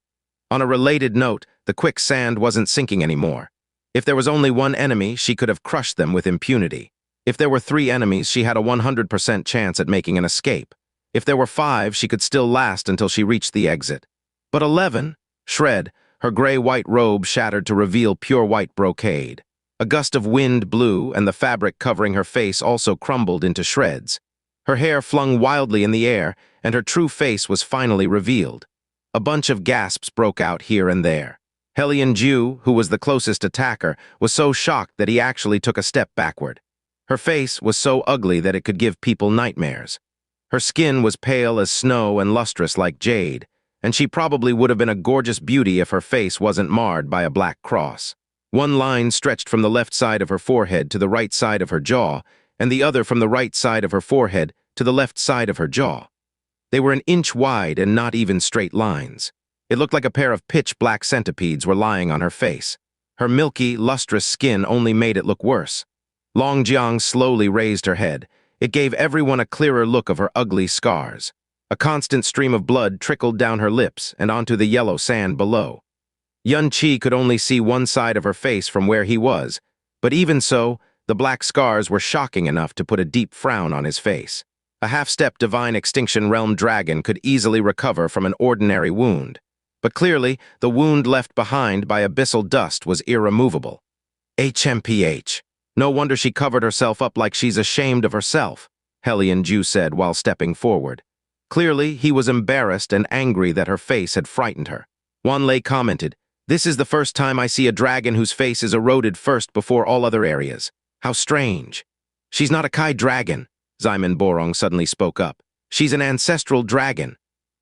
Speaker 1: On a related note, the quicksand wasn't sinking anymore. If there was only one enemy, she could have crushed them with impunity. If there were 3 enemies, she had a 100% chance at making an escape. If there were 5, she could still last until she reached the exit. But 11? Shred, her gray-white robe shattered to reveal pure white brocade. A gust of wind blew, and the fabric covering her face also crumbled into shreds. Her hair flung wildly in the air, and her true face was finally revealed. A bunch of gasps broke out here and there. Hellion Ju, who was the closest attacker, was so shocked that he actually took a step backward. Her face was so ugly that it could give people nightmares. Her skin was pale as snow and lustrous like jade, and she probably would have been a gorgeous beauty if her face wasn't marred by a black cross. One line stretched from the left side of her forehead to the right side of her jaw, and the other from the right side of her forehead to the left side of her jaw. They were an inch wide and not even straight lines. It looked like a pair of pitch-black centipedes were lying on her face. Her milky, lustrous skin only made it look worse. Long Jiang slowly raised her head. It gave everyone a clearer look of her ugly scars. A constant stream of blood trickled down her lips and onto the yellow sand below. Yun Qi could only see one side of her face from where he was, but even so, the black scars were shocking enough to put a deep frown on his face. A half-step divine extinction realm dragon could easily recover from an ordinary wound, but clearly the wound left behind by abyssal dust was irremovable. HMPH. No wonder she covered herself up like she's ashamed of herself, Hellion Ju said while stepping forward. Clearly, he was embarrassed and angry that her face had frightened her. Wan Lei commented, "This is the first time I see a dragon whose face is eroded first before all other areas. How strange." "She's not a Kai dragon," Ximen Borong suddenly spoke up. "She's an ancestral dragon."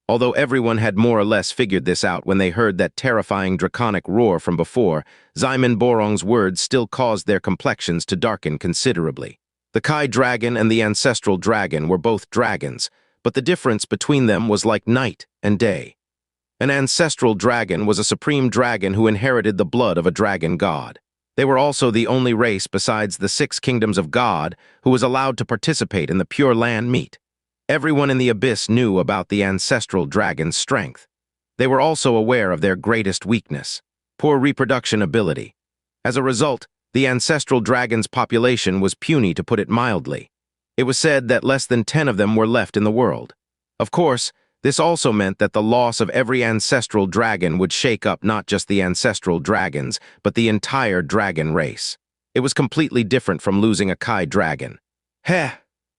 Speaker 1: Although everyone had more or less figured this out when they heard that terrifying draconic roar from before, Ximen Borong's words still caused their complexions to darken considerably. The Kai dragon and the ancestral dragon were both dragons, but the difference between them was like night and day. An ancestral dragon was a supreme dragon who inherited the blood of a dragon god. They were also the only race besides the 6 kingdoms of God who was allowed to participate in the Pure Land meet. Everyone in the Abyss knew about the ancestral dragon's strength. They were also aware of their greatest weakness, poor reproduction ability. As a result, the ancestral dragon's population was puny, to put it mildly. It was said that less than 10 of them were left in the world. Of course, this also meant that the loss of every ancestral dragon would shake up not just the ancestral dragons, but the entire dragon race. It was completely different from losing a Kai dragon. Heh!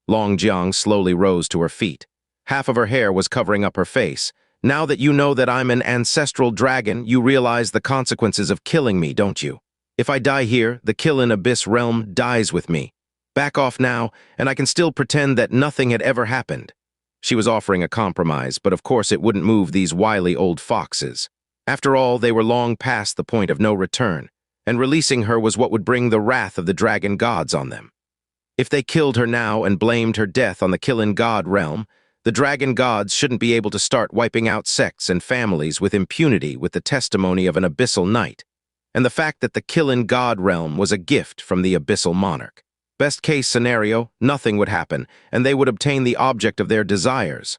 Speaker 1: Long Jiang slowly rose to her feet. Half of her hair was covering up her face. Now that you know that I'm an ancestral dragon, you realize the consequences of killing me, don't you? If I die here, the Qilin Abyss realm dies with me. Back off now, and I can still pretend that nothing had ever happened. She was offering a compromise, but of course it wouldn't move these wily old foxes. After all, they were long past the point of no return, and releasing her was what would bring the wrath of the dragon gods on them. If they killed her now and blamed her death on the Qilin God Realm, the dragon gods shouldn't be able to start wiping out sects and families with impunity with the testimony of an abyssal knight, and the fact that the Qilin God Realm was a gift from the abyssal monarch. Best case scenario, nothing would happen, and they would obtain the object of their desires.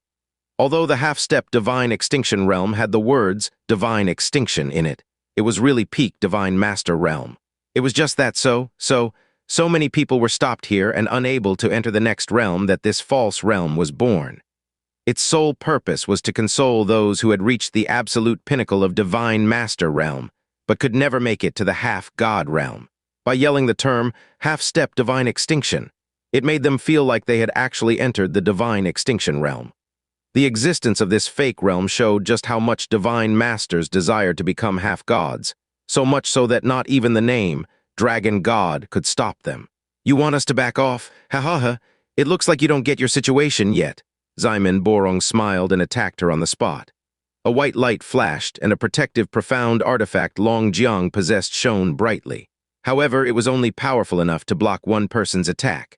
Speaker 1: Although the half-step Divine Extinction Realm had the words Divine Extinction in it, it was really peak Divine Master Realm. It was just that so many people were stopped here and unable to enter the next realm that this false realm was born. Its sole purpose was to console those who had reached the absolute pinnacle of Divine Master Realm, but could never make it to the half-God realm. By yelling the term, half-step divine extinction, it made them feel like they had actually entered the divine extinction realm. The existence of this fake realm showed just how much divine masters desired to become half-gods, so much so that not even the name, Dragon God, could stop them. You want us to back off? Ha ha ha, it looks like you don't get your situation yet. Ximen Borong smiled and attacked her on the spot. A white light flashed, and a protective profound artifact Long Jiang possessed shone brightly. However, it was only powerful enough to block one person's attack.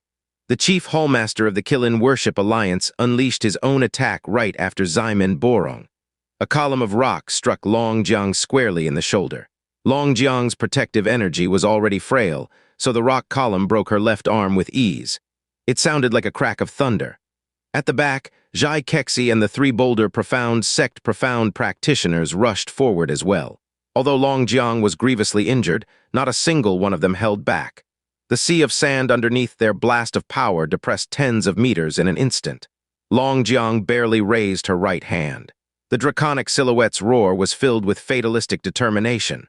Speaker 1: The chief hallmaster of the Qilin Worship Alliance unleashed his own attack right after Ximen Borong. A column of rock struck Long Jiang squarely in the shoulder. Long Jiang's protective energy was already frail, so the rock column broke her left arm with ease. It sounded like a crack of thunder. At the back, Xianxia and the 3 Boulder Profound Sect Profound practitioners rushed forward as well. Although Long Jiang was grievously injured, not a single one of them held back. The sea of sand underneath their blast of power depressed tens of meters in an instant. Long Jiang barely raised her right hand. The draconic silhouette's roar was filled with fatalistic determination.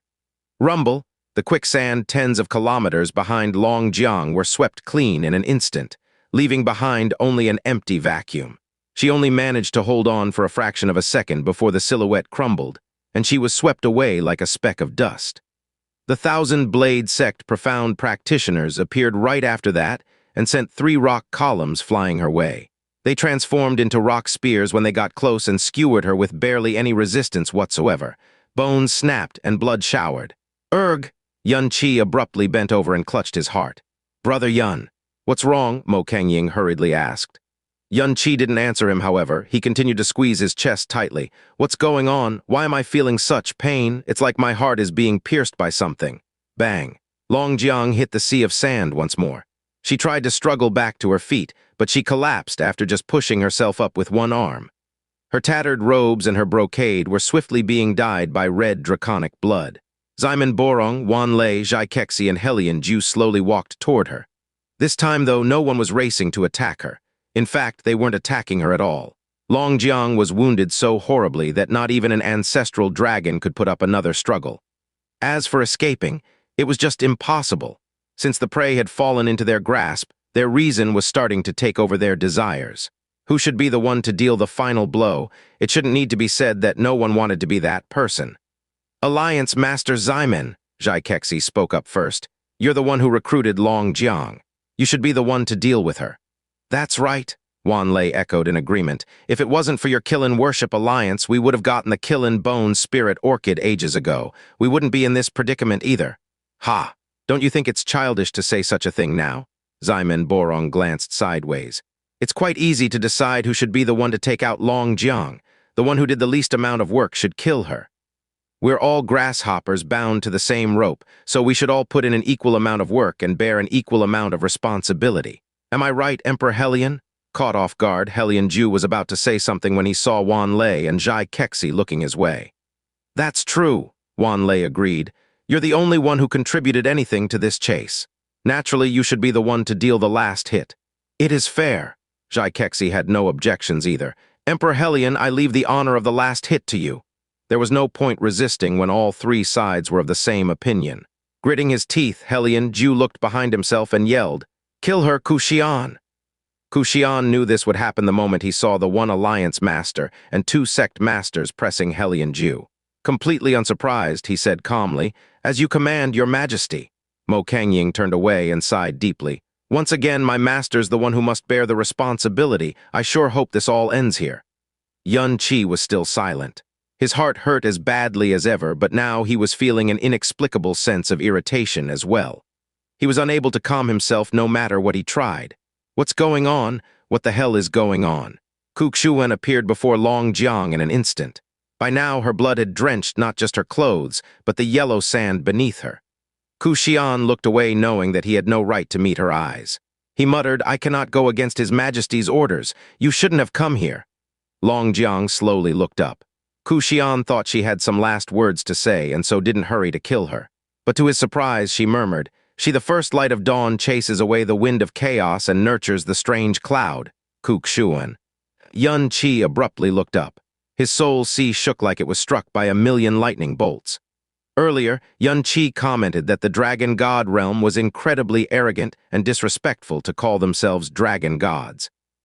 Speaker 1: Rumble, the quicksand tens of kilometers behind Long Jiang were swept clean in an instant, leaving behind only an empty vacuum. She only managed to hold on for a fraction of a second before the silhouette crumbled, and she was swept away like a speck of dust. The 1,000-blade sect Profound practitioners appeared right after that and sent 3 rock columns flying her way. They transformed into rock spears when they got close and skewered her with barely any resistance whatsoever. Bones snapped and blood showered. Erg! Yun Qi abruptly bent over and clutched his heart. Brother Yun, what's wrong? Mo Kengying hurriedly asked. Yun Qi didn't answer him, however. He continued to squeeze his chest tightly. What's going on? Why am I feeling such pain? It's like my heart is being pierced by something. Bang. Long Jiang hit the sea of sand once more. She tried to struggle back to her feet, but she collapsed after just pushing herself up with one arm. Her tattered robes and her brocade were swiftly being dyed by red draconic blood. Ximen Borong, Wanlei, Xianxia, and Helian Ju slowly walked toward her. This time, though, no one was racing to attack her. In fact, they weren't attacking her at all. Long Jiang was wounded so horribly that not even an ancestral dragon could put up another struggle. As for escaping, it was just impossible. Since the prey had fallen into their grasp, their reason was starting to take over their desires. Who should be the one to deal the final blow? It shouldn't need to be said that no one wanted to be that person. Alliance Master Ximen, Xianxia spoke up first. You're the one who recruited Long Jiang. You should be the one to deal with her. That's right, Wan Lei echoed in agreement. If it wasn't for your Qilin Worship Alliance, we would have gotten the Qilin Bone Spirit Orchid ages ago. We wouldn't be in this predicament either. Ha! Don't you think it's childish to say such a thing now? Ximen Borong glanced sideways. It's quite easy to decide who should be the one to take out Long Jiang. The one who did the least amount of work should kill her. We're all grasshoppers bound to the same rope, so we should all put in an equal amount of work and bear an equal amount of responsibility. Am I right, Emperor Helion? Caught off guard, Helion Ju was about to say something when he saw Wan Lei and Zhai Kexi looking his way. That's true, Wan Lei agreed. You're the only one who contributed anything to this chase. Naturally, you should be the one to deal the last hit. It is fair. Zhai Kexi had no objections either. Emperor Helion, I leave the honor of the last hit to you. There was no point resisting when all three sides were of the same opinion. Gritting his teeth, Helion Ju looked behind himself and yelled, "Kill her, Kuxian!" Kuxian knew this would happen the moment he saw the one alliance master and two sect masters pressing Helion Ju. Completely unsurprised, he said calmly, "As you command, your majesty." Mo Kangying turned away and sighed deeply. "Once again, my master's the one who must bear the responsibility. I sure hope this all ends here." Yun Qi was still silent. His heart hurt as badly as ever, but now he was feeling an inexplicable sense of irritation as well. He was unable to calm himself no matter what he tried. What's going on? What the hell is going on? Kuxian appeared before Long Jiang in an instant. By now, her blood had drenched not just her clothes, but the yellow sand beneath her. Kuxian looked away knowing that he had no right to meet her eyes. He muttered, "I cannot go against His Majesty's orders. You shouldn't have come here." Long Jiang slowly looked up. Kuxian thought she had some last words to say and so didn't hurry to kill her. But to his surprise, she murmured, "She the first light of dawn chases away the wind of chaos and nurtures the strange cloud." Kuxian. Yun Qi abruptly looked up. His soul sea shook like it was struck by a million lightning bolts. Earlier, Yun Qi commented that the Dragon God Realm was incredibly arrogant and disrespectful to call themselves dragon gods.